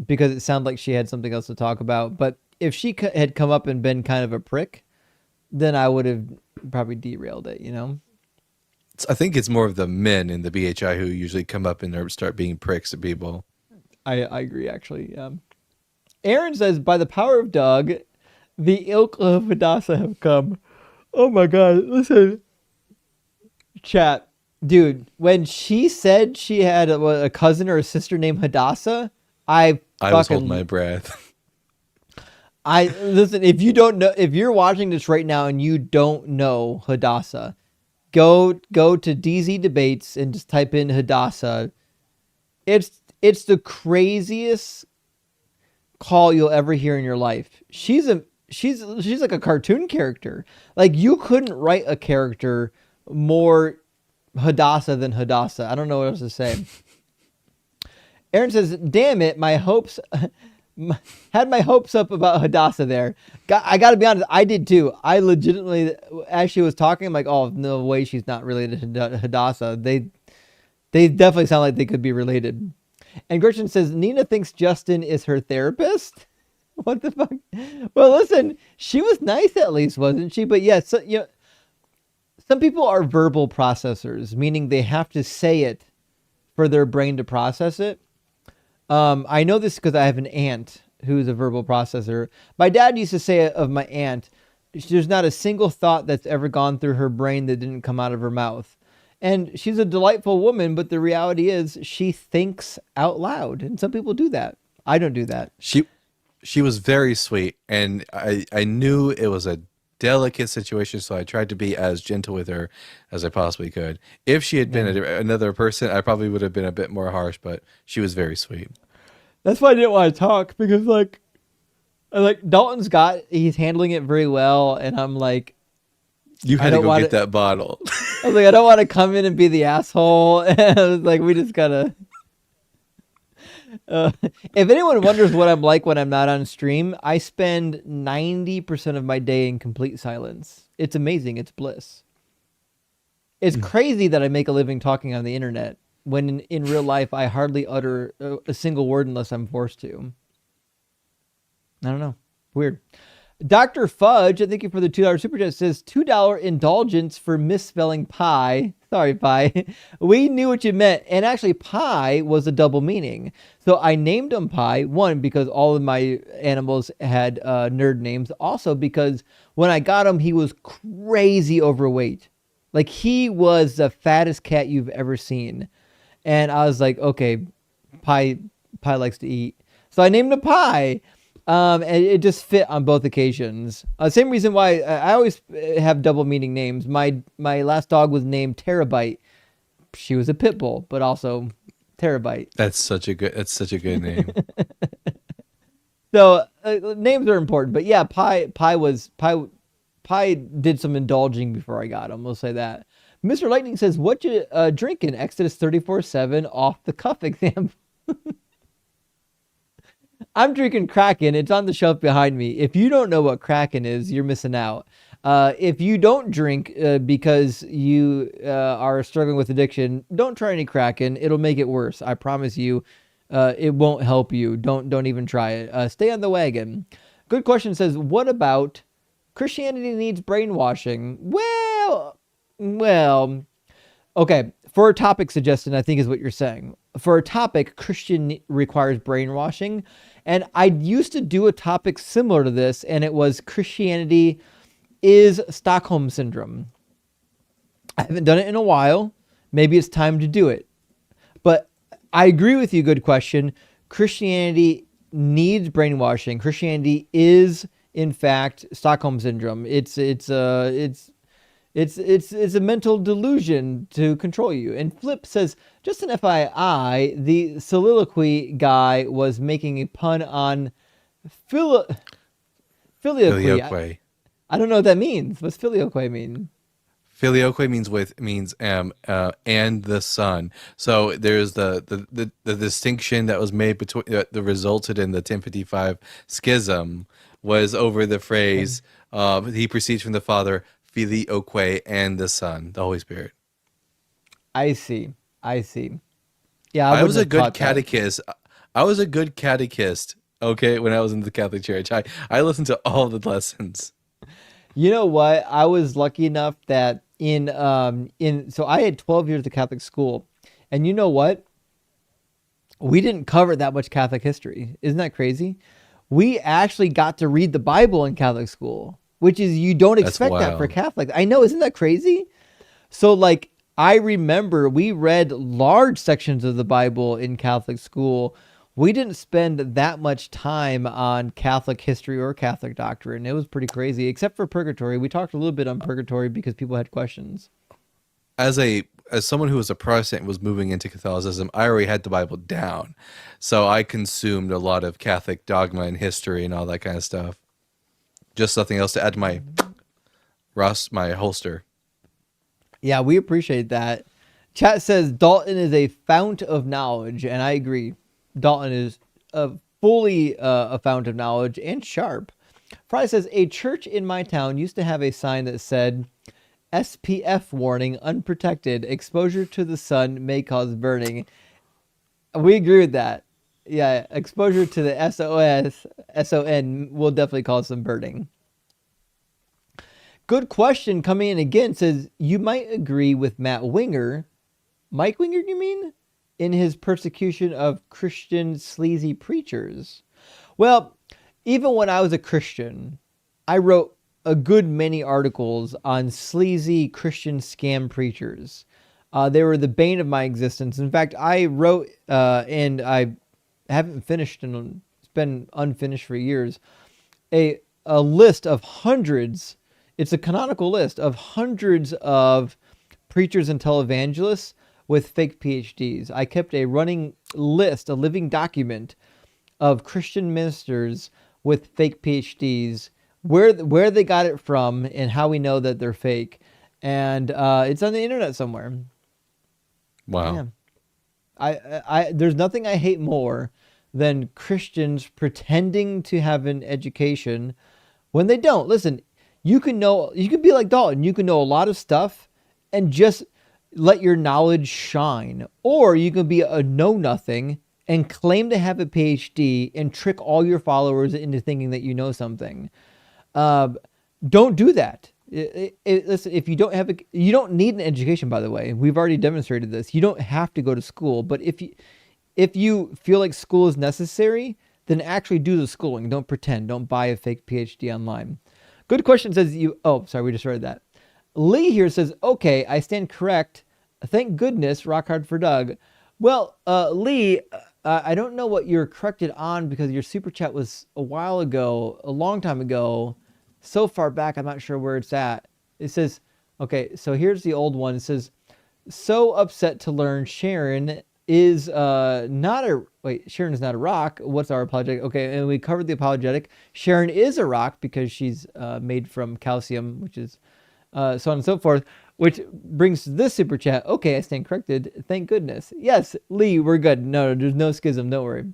because it sounded like she had something else to talk about. But if she had come up and been kind of a prick, then I would have probably derailed it, I think it's more of the men in the BHI who usually come up and start being pricks to people. I agree, actually. Aaron says, by the power of Doug, the ilk of Hadassah have come. Oh my God, listen. Chat. Dude, when she said she had a cousin or a sister named Hadassah, I was holding my breath. Listen, if you don't know, if you're watching this right now and you don't know Hadassah, go to DZ Debates and just type in Hadassah. It's the craziest call you'll ever hear in your life. She's like a cartoon character. Like, you couldn't write a character more Hadassah than Hadassah. I don't know what else to say. Aaron says, damn it, my hopes had my hopes up about Hadassah there. I gotta be honest, I did too. I legitimately, as she was talking, I'm like, oh, no way she's not related to Hadassah. They definitely sound like they could be related. And Gretchen says, Nina thinks Justin is her therapist? What the fuck? Well, listen, she was nice at least, wasn't she? But yes, some people are verbal processors, meaning they have to say it for their brain to process it. I know this because I have an aunt who's a verbal processor. My dad used to say of my aunt, there's not a single thought that's ever gone through her brain that didn't come out of her mouth. And she's a delightful woman, but the reality is she thinks out loud. And some people do that. I don't do that. She was very sweet, and I knew it was a delicate situation, so I tried to be as gentle with her as I possibly could. If she had been another person, I probably would have been a bit more harsh, but she was very sweet. That's why I didn't want to talk, because like he's handling it very well, and I'm like, you had to go get that bottle. I was like, I don't want to come in and be the asshole. And I was like, we just gotta. If anyone wonders what I'm like when I'm not on stream, I spend 90% of my day in complete silence. It's amazing. It's bliss. It's crazy that I make a living talking on the internet when in real life I hardly utter a single word unless I'm forced to. I don't know. Weird. Dr. Fudge, thank you for the $2 super chat, says $2 indulgence for misspelling pie. Sorry, pie. We knew what you meant. And actually, pie was a double meaning. So I named him Pie, one, because all of my animals had nerd names. Also, because when I got him, he was crazy overweight. Like, he was the fattest cat you've ever seen. And I was like, okay, Pie likes to eat. So I named him Pie. And it just fit on both occasions. Same reason why I always have double meaning names. My last dog was named Terabyte. She was a pit bull, but also Terabyte. That's such a good name. So names are important, but yeah, Pie did some indulging before I got him. We'll say that. Mr. Lightning says, "What you drinking?" Exodus 34:7 off the cuff example. I'm drinking Kraken. It's on the shelf behind me. If you don't know what Kraken is, you're missing out. If you don't drink because you are struggling with addiction, don't try any Kraken. It'll make it worse. I promise you, it won't help you. Don't even try it. Stay on the wagon. Good question says, what about Christianity needs brainwashing? Well, okay. For a topic suggestion, I think is what you're saying. For a topic, Christian requires brainwashing. And I used to do a topic similar to this, and it was Christianity is Stockholm Syndrome. I haven't done it in a while. Maybe it's time to do it. But I agree with you, good question. Christianity needs brainwashing. Christianity is, in fact, Stockholm Syndrome. It's a mental delusion to control you. And Flip says, just an FYI, the soliloquy guy was making a pun on filioque. I don't know what that means. What's filioque mean? Filioque means and the son. So there's the distinction that was made between that resulted in the 1055 schism was over the phrase he proceeds from the Father, filioque, and the Son, the Holy Spirit. I see. Yeah, I was a good catechist. I was a good catechist. Okay, when I was in the Catholic Church, I listened to all the lessons. You know what? I was lucky enough that so I had 12 years of Catholic school, and you know what? We didn't cover that much Catholic history. Isn't that crazy? We actually got to read the Bible in Catholic school, which is, you don't expect that for Catholics. I know, isn't that crazy? So like, I remember we read large sections of the Bible in Catholic school. We didn't spend that much time on Catholic history or Catholic doctrine. It was pretty crazy, except for purgatory. We talked a little bit on purgatory because people had questions. As someone who was a Protestant and was moving into Catholicism, I already had the Bible down. So I consumed a lot of Catholic dogma and history and all that kind of stuff. Just something else to add to my holster. Yeah, we appreciate that. Chat says Dalton is a fount of knowledge, and I agree. Dalton is fully a fount of knowledge and sharp. Fry says, a church in my town used to have a sign that said, SPF warning, unprotected, exposure to the sun may cause burning. We agree with that. Yeah, exposure to the SON will definitely cause some burning. Good question coming in again says, you might agree with Matt Winger. Mike Winger, you mean? In his persecution of Christian sleazy preachers. Well, even when I was a Christian, I wrote a good many articles on sleazy Christian scam preachers. They were the bane of my existence. In fact, I wrote, and I haven't finished, and it's been unfinished for years, a list of hundreds. It's a canonical list of hundreds of preachers and televangelists with fake PhDs. I kept a running list, a living document of Christian ministers with fake PhDs, where they got it from, and how we know that they're fake. And it's on the internet somewhere. Wow. Yeah. I there's nothing I hate more than Christians pretending to have an education when they don't. Listen, you can be like Dalton, you can know a lot of stuff and just let your knowledge shine. Or you can be a know-nothing and claim to have a PhD and trick all your followers into thinking that you know something. Don't do that. Listen, if you you don't need an education, by the way. We've already demonstrated this. You don't have to go to school, but if you feel like school is necessary, then actually do the schooling. Don't pretend. Don't buy a fake PhD online. Good question says you. Oh, sorry, we just read that. Lee here says, okay, I stand correct. Thank goodness, rock hard for Doug. Well, Lee, I don't know what you're corrected on because your super chat was a while ago, a long time ago, so far back, I'm not sure where it's at. It says, okay, so here's the old one. It says, so upset to learn Sharon is Sharon is not a rock. What's our apologetic? Okay, and we covered the apologetic. Sharon is a rock because she's made from calcium, which is so on and so forth, which brings this super chat. Okay, I stand corrected. Thank goodness. Yes, Lee, we're good. No, there's no schism. Don't worry.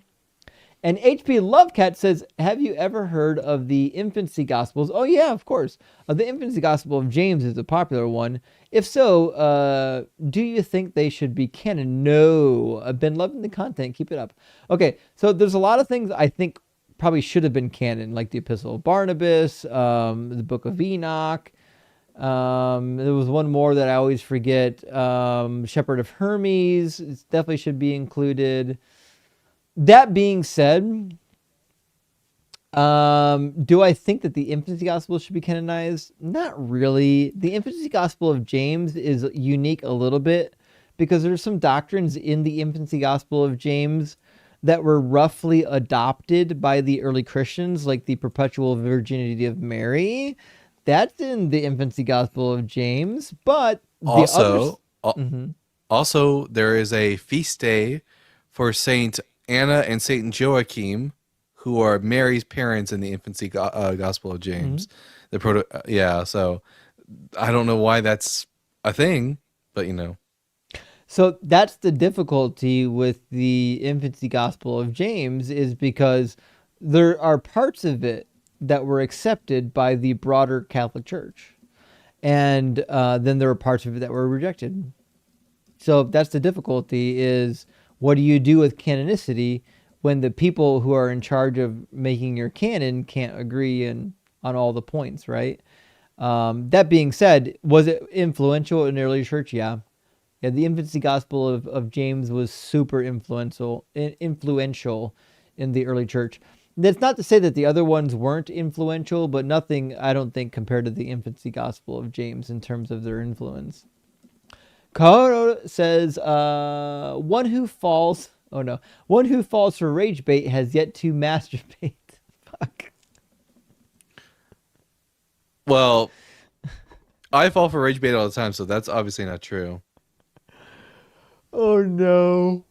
And HP Lovecat says, have you ever heard of the infancy gospels? Oh yeah, of course. The infancy gospel of James is a popular one. If so, do you think they should be canon? No. I've been loving the content. Keep it up. Okay, so there's a lot of things I think probably should have been canon, like the Epistle of Barnabas, the Book of Enoch. There was one more that I always forget. Shepherd of Hermes. It definitely should be included. That being said, do I think that the infancy gospel should be canonized? Not really. The infancy gospel of James is unique a little bit because there's some doctrines in the infancy gospel of James that were roughly adopted by the early Christians, like the perpetual virginity of Mary. That's in the infancy gospel of James, but also there is a feast day for Saint Anna and Saint Joachim, who are Mary's parents in the infancy gospel of James. Mm-hmm. So I don't know why that's a thing, but you know. So that's the difficulty with the infancy gospel of James, is because there are parts of it that were accepted by the broader Catholic Church. And then there are parts of it that were rejected. So that's the difficulty, is what do you do with canonicity when the people who are in charge of making your canon can't agree on all the points, right? That being said, was it influential in the early church? Yeah. Yeah, the infancy gospel of James was super influential in the early church. That's not to say that the other ones weren't influential, but nothing, I don't think, compared to the infancy gospel of James in terms of their influence. Karo says, one who falls for rage bait has yet to masturbate. Fuck. Well, I fall for rage bait all the time, so that's obviously not true. Oh no.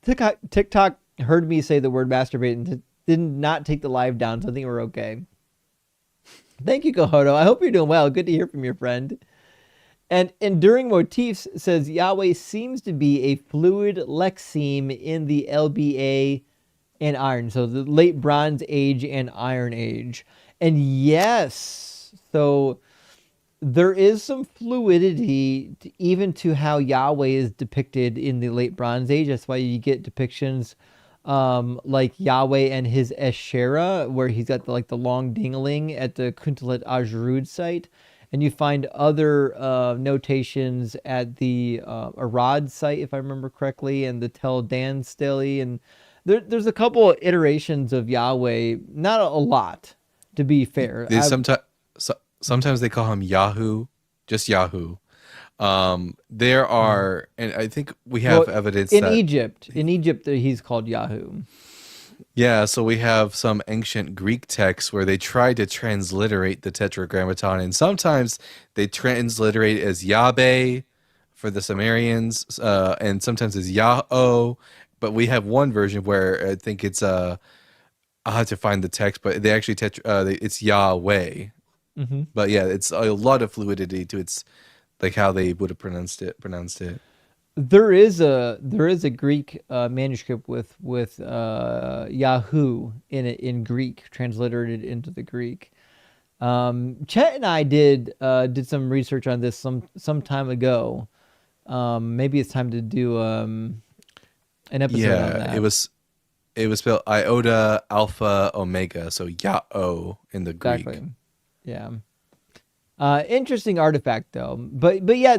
TikTok heard me say the word masturbate and did not take the live down, so I think we're okay. Thank you, Kohodo. I hope you're doing well. Good to hear from your friend. And Enduring Motifs says, Yahweh seems to be a fluid lexeme in the LBA and Iron. So the late Bronze Age and Iron Age. And yes, so there is some fluidity even to how Yahweh is depicted in the late Bronze Age. That's why you get depictions like Yahweh and his Esherah, where he's got the long dingling at the Kuntalet Ajrud site. And you find other notations at the Arad site, if I remember correctly, and the Tel Dan stele. And there's a couple of iterations of Yahweh, not a lot, To be fair, They sometimes they call him Yahoo, just Yahoo. There are, and I think we have evidence in that Egypt, he's called Yahoo. yeah, so we have some ancient Greek texts where they try to transliterate the Tetragrammaton, and sometimes they transliterate as Yahweh for the Sumerians, and sometimes as Yah-O. But we have one version where I think it's I'll have to find the text, but they actually it's Yahweh. Mm-hmm. But yeah, it's a lot of fluidity to its like how they would have pronounced it. There is a Greek manuscript with Yahoo in it in Greek, transliterated into the Greek. Chet and I did some research on this some time ago. Maybe it's time to do an episode on that. It was spelled iota alpha omega, so Yah-O in the Greek. Exactly. Yeah. Interesting artifact though, but yeah,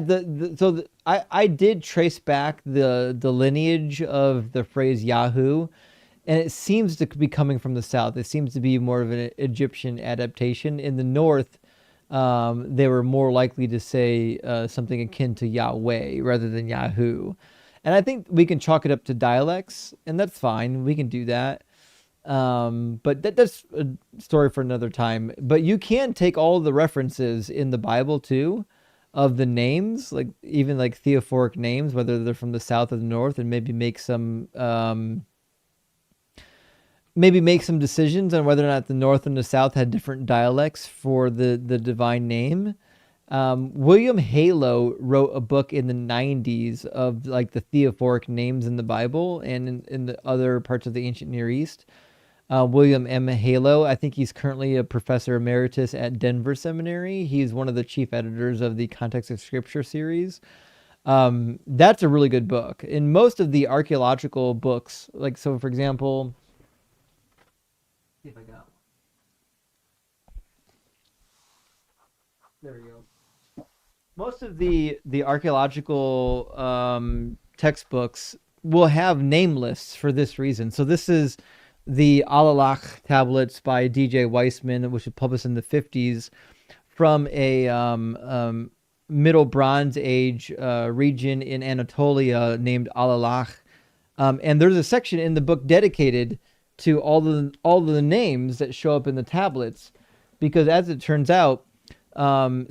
I did trace back the lineage of the phrase Yahoo, and it seems to be coming from the south. It seems to be more of an Egyptian adaptation. In the north, they were more likely to say something akin to Yahweh rather than Yahoo, and I think we can chalk it up to dialects, and that's fine. We can do that. But that's a story for another time. But you can take all the references in the Bible too, of the names, like even like theophoric names, whether they're from the south or the north, and maybe make some decisions on whether or not the north and the south had different dialects for the divine name. William Halo wrote a book in the 90s of like the theophoric names in the Bible and in the other parts of the ancient Near East. William M. Halo. I think he's currently a professor emeritus at Denver Seminary. He's one of the chief editors of the Context of Scripture series. That's a really good book. In most of the archaeological books, like, so for example, see if I got one. There we go. Most of the archaeological textbooks will have name lists for this reason. So this is the Alalakh tablets by D.J. Weissman, which was published in the 50s from a Middle Bronze Age region in Anatolia named Alalakh. And there's a section in the book dedicated to all the names that show up in the tablets, because as it turns out,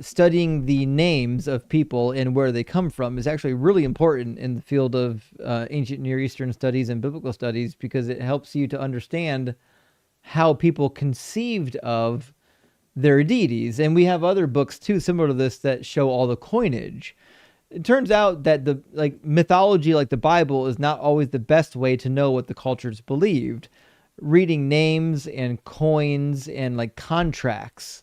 studying the names of people and where they come from is actually really important in the field of ancient Near Eastern studies and biblical studies, because it helps you to understand how people conceived of their deities. And we have other books too similar to this that show all the coinage. It turns out that the mythology, like the Bible, is not always the best way to know what the cultures believed. Reading names and coins and like contracts,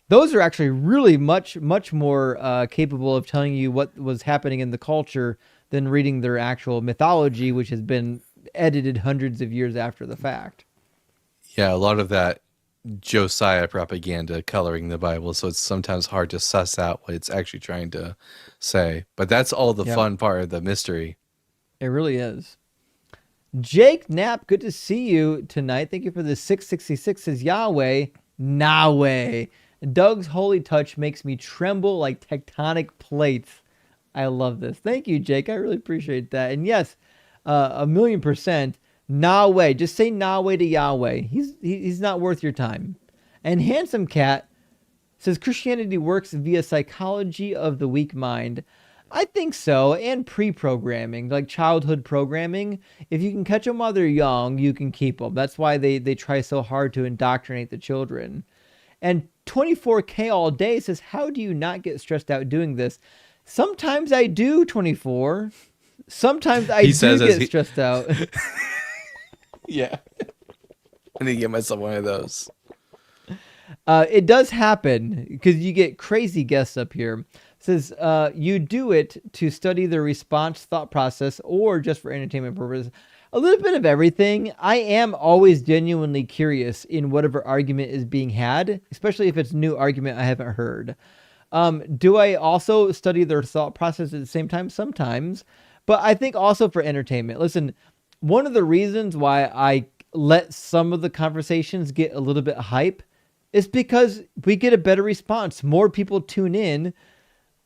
those are actually really much more capable of telling you what was happening in the culture than reading their actual mythology, which has been edited hundreds of years after the fact. Yeah, a lot of that Josiah propaganda coloring the Bible, so it's sometimes hard to suss out what it's actually trying to say. But that's all the fun part of the mystery. It really is. Jake Knapp, good to see you tonight. Thank you for the 666. Says Yahweh, Nahweh. Doug's holy touch makes me tremble like tectonic plates. I love this. Thank you, Jake. I really appreciate that. And yes, 1,000,000%, Nahweh. Just say Nahweh to Yahweh. He's not worth your time. And Handsome Cat says Christianity works via psychology of the weak mind. I think so, and pre-programming, like childhood programming. If you can catch them while they're young, you can keep them. That's why they try so hard to indoctrinate the children. And 24K all day says, how do you not get stressed out doing this? Sometimes I do, 24. Sometimes I do get stressed out. Yeah. I need to get myself one of those. It does happen because you get crazy guests up here. It says, you do it to study the response thought process or just for entertainment purposes. A little bit of everything. I am always genuinely curious in whatever argument is being had, especially if it's new argument I haven't heard. Do I also study their thought process at the same time? Sometimes. But I think also for entertainment. Listen, one of the reasons why I let some of the conversations get a little bit hype It's because we get a better response. More people tune in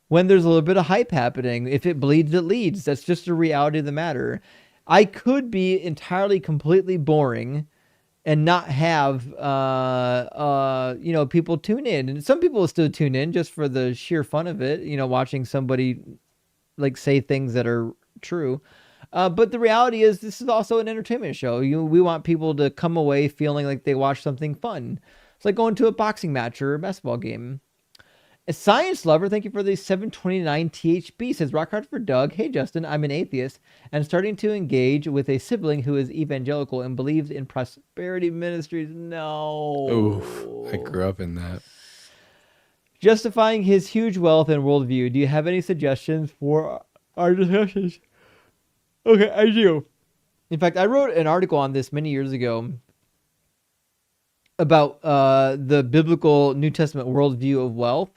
when there's a little bit of hype happening. If it bleeds, it leads. That's just the reality of the matter. I could be entirely, completely boring and not have, people tune in. And some people will still tune in just for the sheer fun of it, watching somebody like say things that are true. But the reality is, this is also an entertainment show. We want people to come away feeling like they watched something fun. It's like going to a boxing match or a basketball game. A science lover, thank you for the 729 THB, says Rock Hard for Doug. Hey, Justin, I'm an atheist and starting to engage with a sibling who is evangelical and believes in prosperity ministries. No. Oof, I grew up in that. Justifying his huge wealth and worldview. Do you have any suggestions for our discussions? Okay, I do. In fact, I wrote an article on this many years ago about the biblical New Testament worldview of wealth.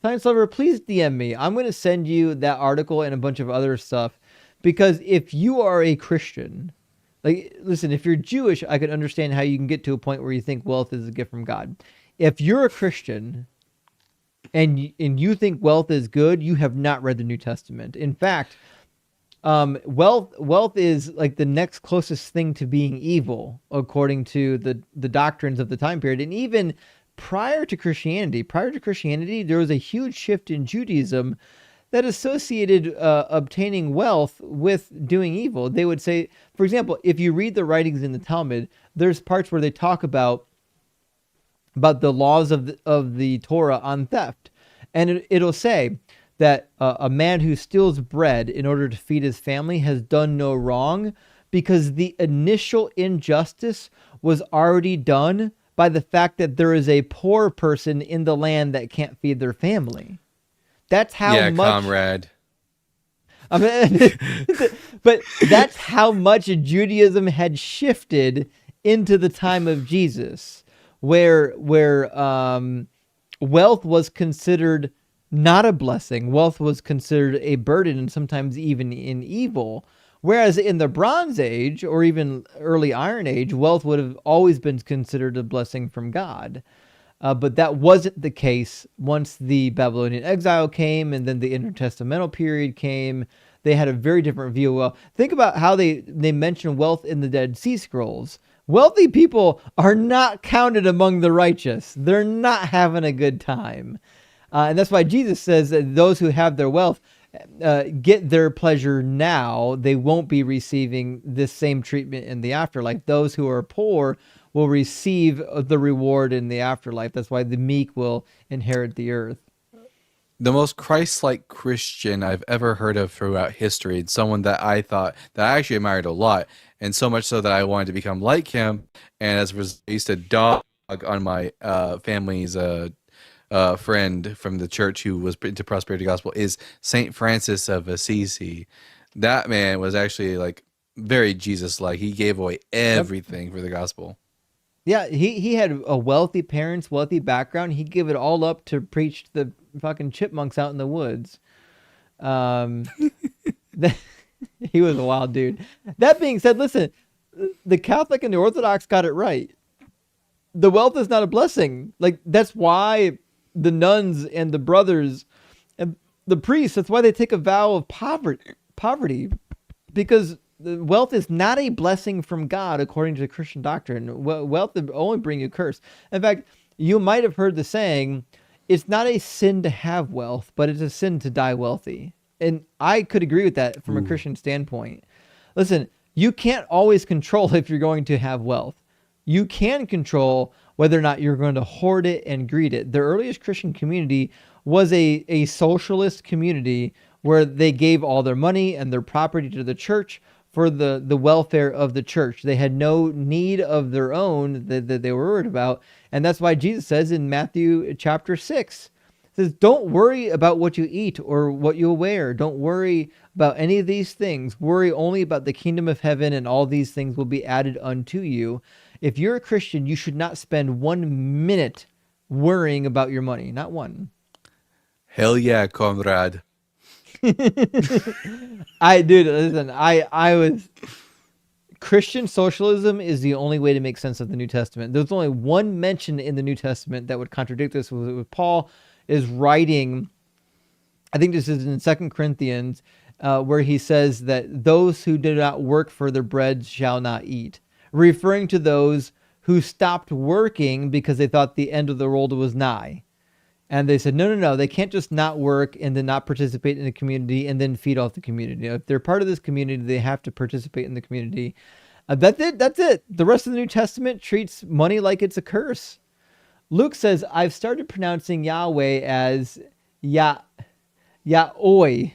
Science lover, please DM me. I'm going to send you that article and a bunch of other stuff, because if you are a Christian, like, listen, if you're Jewish, I can understand how you can get to a point where you think wealth is a gift from God. If you're a Christian and you think wealth is good, you have not read the New Testament. In fact, wealth is like the next closest thing to being evil, according to the doctrines of the time period. And even prior to Christianity, there was a huge shift in Judaism that associated obtaining wealth with doing evil. They would say, for example, if you read the writings in the Talmud, there's parts where they talk about the laws of the Torah on theft, and it'll say that a man who steals bread in order to feed his family has done no wrong, because the initial injustice was already done by the fact that there is a poor person in the land that can't feed their family. That's how much, comrade. I mean, but that's how much Judaism had shifted into the time of Jesus, where wealth was considered not a blessing. Wealth was considered a burden, and sometimes even in evil. Whereas in the Bronze Age, or even early Iron Age, wealth would have always been considered a blessing from God. But that wasn't the case once the Babylonian exile came, and then the intertestamental period came. They had a very different view of wealth. Think about how they mention wealth in the Dead Sea Scrolls. Wealthy people are not counted among the righteous. They're not having a good time. And that's why Jesus says that those who have their wealth get their pleasure now. They won't be receiving this same treatment in the afterlife. Those who are poor will receive the reward in the afterlife. That's why the meek will inherit the earth. The most Christ-like Christian I've ever heard of throughout history, and someone that I thought that I actually admired a lot, and so much so that I wanted to become like him. And as a result, I used to dog on my family's friend from the church who was into prosperity gospel, is Saint Francis of Assisi. That man was actually like very Jesus-like. He gave away everything for the gospel. Yeah, he had a wealthy parents, wealthy background. He'd give it all up to preach to the fucking chipmunks out in the woods. He was a wild dude. That being said, listen, the Catholic and the Orthodox got it right. The wealth is not a blessing. Like, that's why the nuns and the brothers and the priests, that's why they take a vow of poverty, because the wealth is not a blessing from God according to the Christian doctrine. Wealth will only bring you curse. In fact, you might have heard the saying, it's not a sin to have wealth, but it's a sin to die wealthy. And I could agree with that from a Christian standpoint. Listen, you can't always control if you're going to have wealth. You can control whether or not you're going to hoard it and greed it. The earliest Christian community was a socialist community where they gave all their money and their property to the church for the welfare of the church. They had no need of their own that they were worried about. And that's why Jesus says in Matthew chapter 6, says, don't worry about what you eat or what you'll wear. Don't worry about any of these things. Worry only about the kingdom of heaven, and all these things will be added unto you. If you're a Christian, you should not spend 1 minute worrying about your money. Not one. Hell yeah, comrade. Listen, I was Christian socialism is the only way to make sense of the New Testament. There's only one mention in the New Testament that would contradict this. With Paul is writing, I think this is in 2 Corinthians, where he says that those who do not work for their bread shall not eat, referring to those who stopped working because they thought the end of the world was nigh. And they said, no, they can't just not work and then not participate in the community and then feed off the community. If they're part of this community, they have to participate in the community. That's it. The rest of the New Testament treats money like it's a curse. Luke says, I've started pronouncing Yahweh as Yahweh. I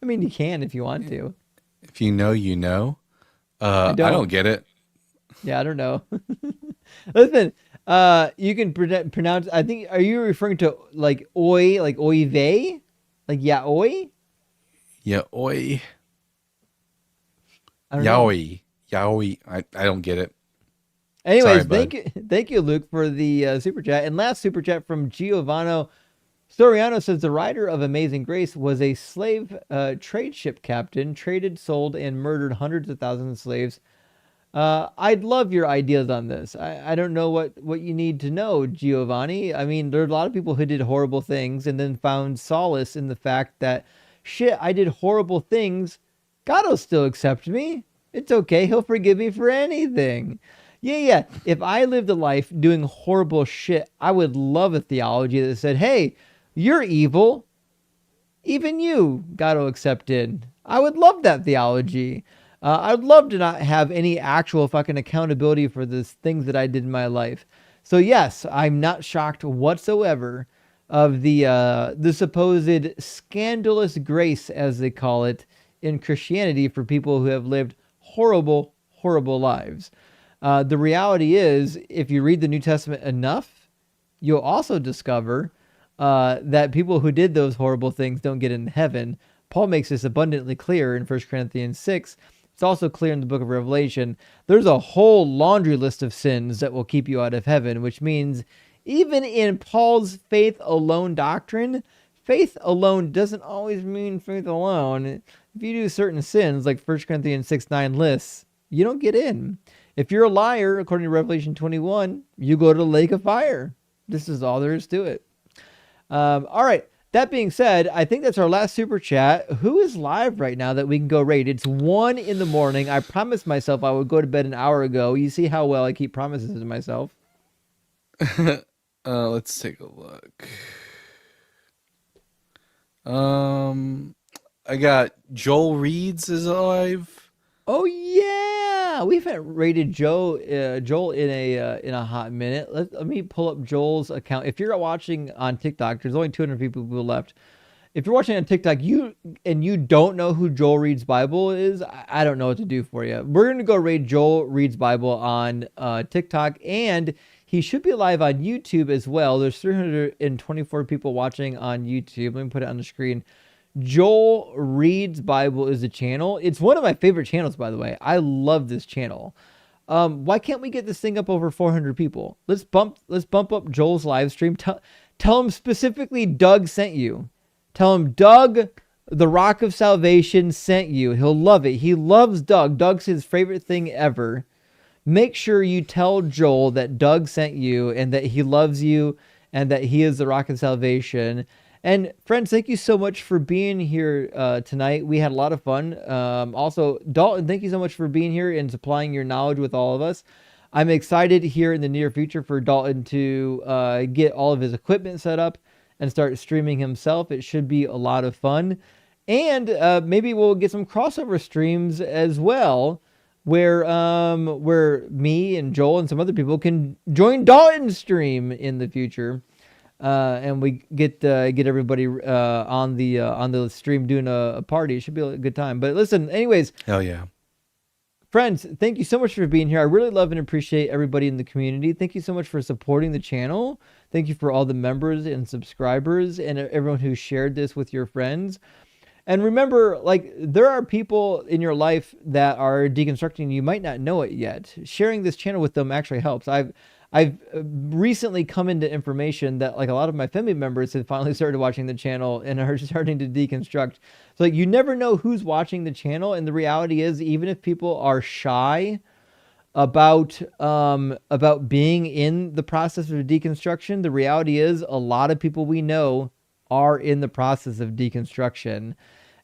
mean, you can if you want to. If you know, you know. I don't get it. Yeah, I don't know. Listen, you can pronounce. I think. Are you referring to like oi, like oive, like yaoi? Yaoi. Yaoi. Yaoi. I don't get it. Anyways, Sorry, thank you, Luke, for the super chat. And last super chat from Giovanni Soriano says the writer of Amazing Grace was a slave trade ship captain, traded, sold, and murdered hundreds of thousands of slaves. I'd love your ideas on this. I don't know what you need to know, Giovanni. I mean, there are a lot of people who did horrible things and then found solace in the fact that, shit, I did horrible things. God will still accept me. It's okay. He'll forgive me for anything. Yeah. If I lived a life doing horrible shit, I would love a theology that said, hey, you're evil. Even you, God will accept it. I would love that theology. I'd love to not have any actual fucking accountability for the things that I did in my life. So yes, I'm not shocked whatsoever of the supposed scandalous grace, as they call it, in Christianity for people who have lived horrible, horrible lives. The reality is, if you read the New Testament enough, you'll also discover that people who did those horrible things don't get into heaven. Paul makes this abundantly clear in 1 Corinthians 6. It's also clear in the book of Revelation. There's a whole laundry list of sins that will keep you out of heaven, which means even in Paul's faith alone doctrine, faith alone doesn't always mean faith alone. If you do certain sins, like 1 Corinthians 6:9 lists, you don't get in. If you're a liar, according to Revelation 21, you go to the lake of fire. This is all there is to it. All right. That being said, I think that's our last super chat. Who is live right now that we can go raid? It's 1 a.m. I promised myself I would go to bed an hour ago. You see how well I keep promises to myself. Let's take a look. I got Joel Reeds is alive. Oh yeah, we haven't rated Joel in a hot minute. Let me pull up Joel's account. If you're watching on TikTok, there's only 200 people left. If you're watching on TikTok, you don't know who Joel Reads Bible is, I don't know what to do for you. We're gonna go raid Joel Reads Bible on TikTok, and he should be live on YouTube as well. There's 324 people watching on YouTube. Let me put it on the screen. Joel Reads Bible is the channel. It's one of my favorite channels, by the way. I love this channel. Why can't we get this thing up over 400 people? Let's bump up Joel's live stream. Tell him specifically Doug sent you. Tell him Doug, the Rock of Salvation, sent you. He'll love it. He loves Doug. Doug's his favorite thing ever. Make sure you tell Joel that Doug sent you and that he loves you and that he is the Rock of Salvation. And friends, thank you so much for being here tonight. We had a lot of fun. Also, Dalton, thank you so much for being here and supplying your knowledge with all of us. I'm excited here in the near future for Dalton to get all of his equipment set up and start streaming himself. It should be a lot of fun. And maybe we'll get some crossover streams as well, where me and Joel and some other people can join Dalton's stream in the future. And we get everybody on the stream doing a party. It should be a good time. But listen, anyways. Hell yeah. Friends, thank you so much for being here. I really love and appreciate everybody in the community. Thank you so much for supporting the channel. Thank you for all the members and subscribers and everyone who shared this with your friends. And remember, like, there are people in your life that are deconstructing. You might not know it yet. Sharing this channel with them actually helps. I've recently come into information that like a lot of my family members have finally started watching the channel and are starting to deconstruct. So like you never know who's watching the channel, and the reality is even if people are shy about being in the process of deconstruction, the reality is a lot of people we know are in the process of deconstruction,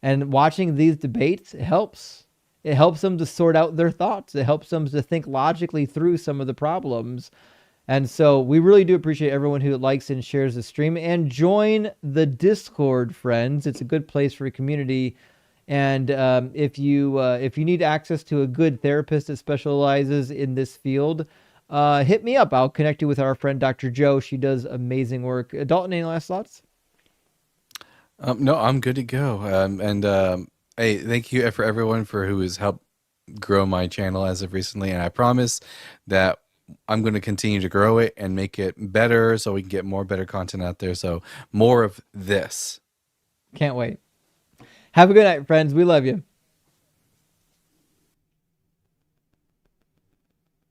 and watching these debates helps. It helps them to sort out their thoughts. It helps them to think logically through some of the problems. And so we really do appreciate everyone who likes and shares the stream, and join the Discord, friends. It's a good place for a community. And if you need access to a good therapist that specializes in this field, hit me up. I'll connect you with our friend Dr. Joe. She does amazing work. Dalton, any last thoughts? No, I'm good to go. Hey, thank you for everyone who has helped grow my channel as of recently, and I promise that I'm going to continue to grow it and make it better so we can get more better content out there. So more of this. Can't wait. Have a good night, friends. We love you.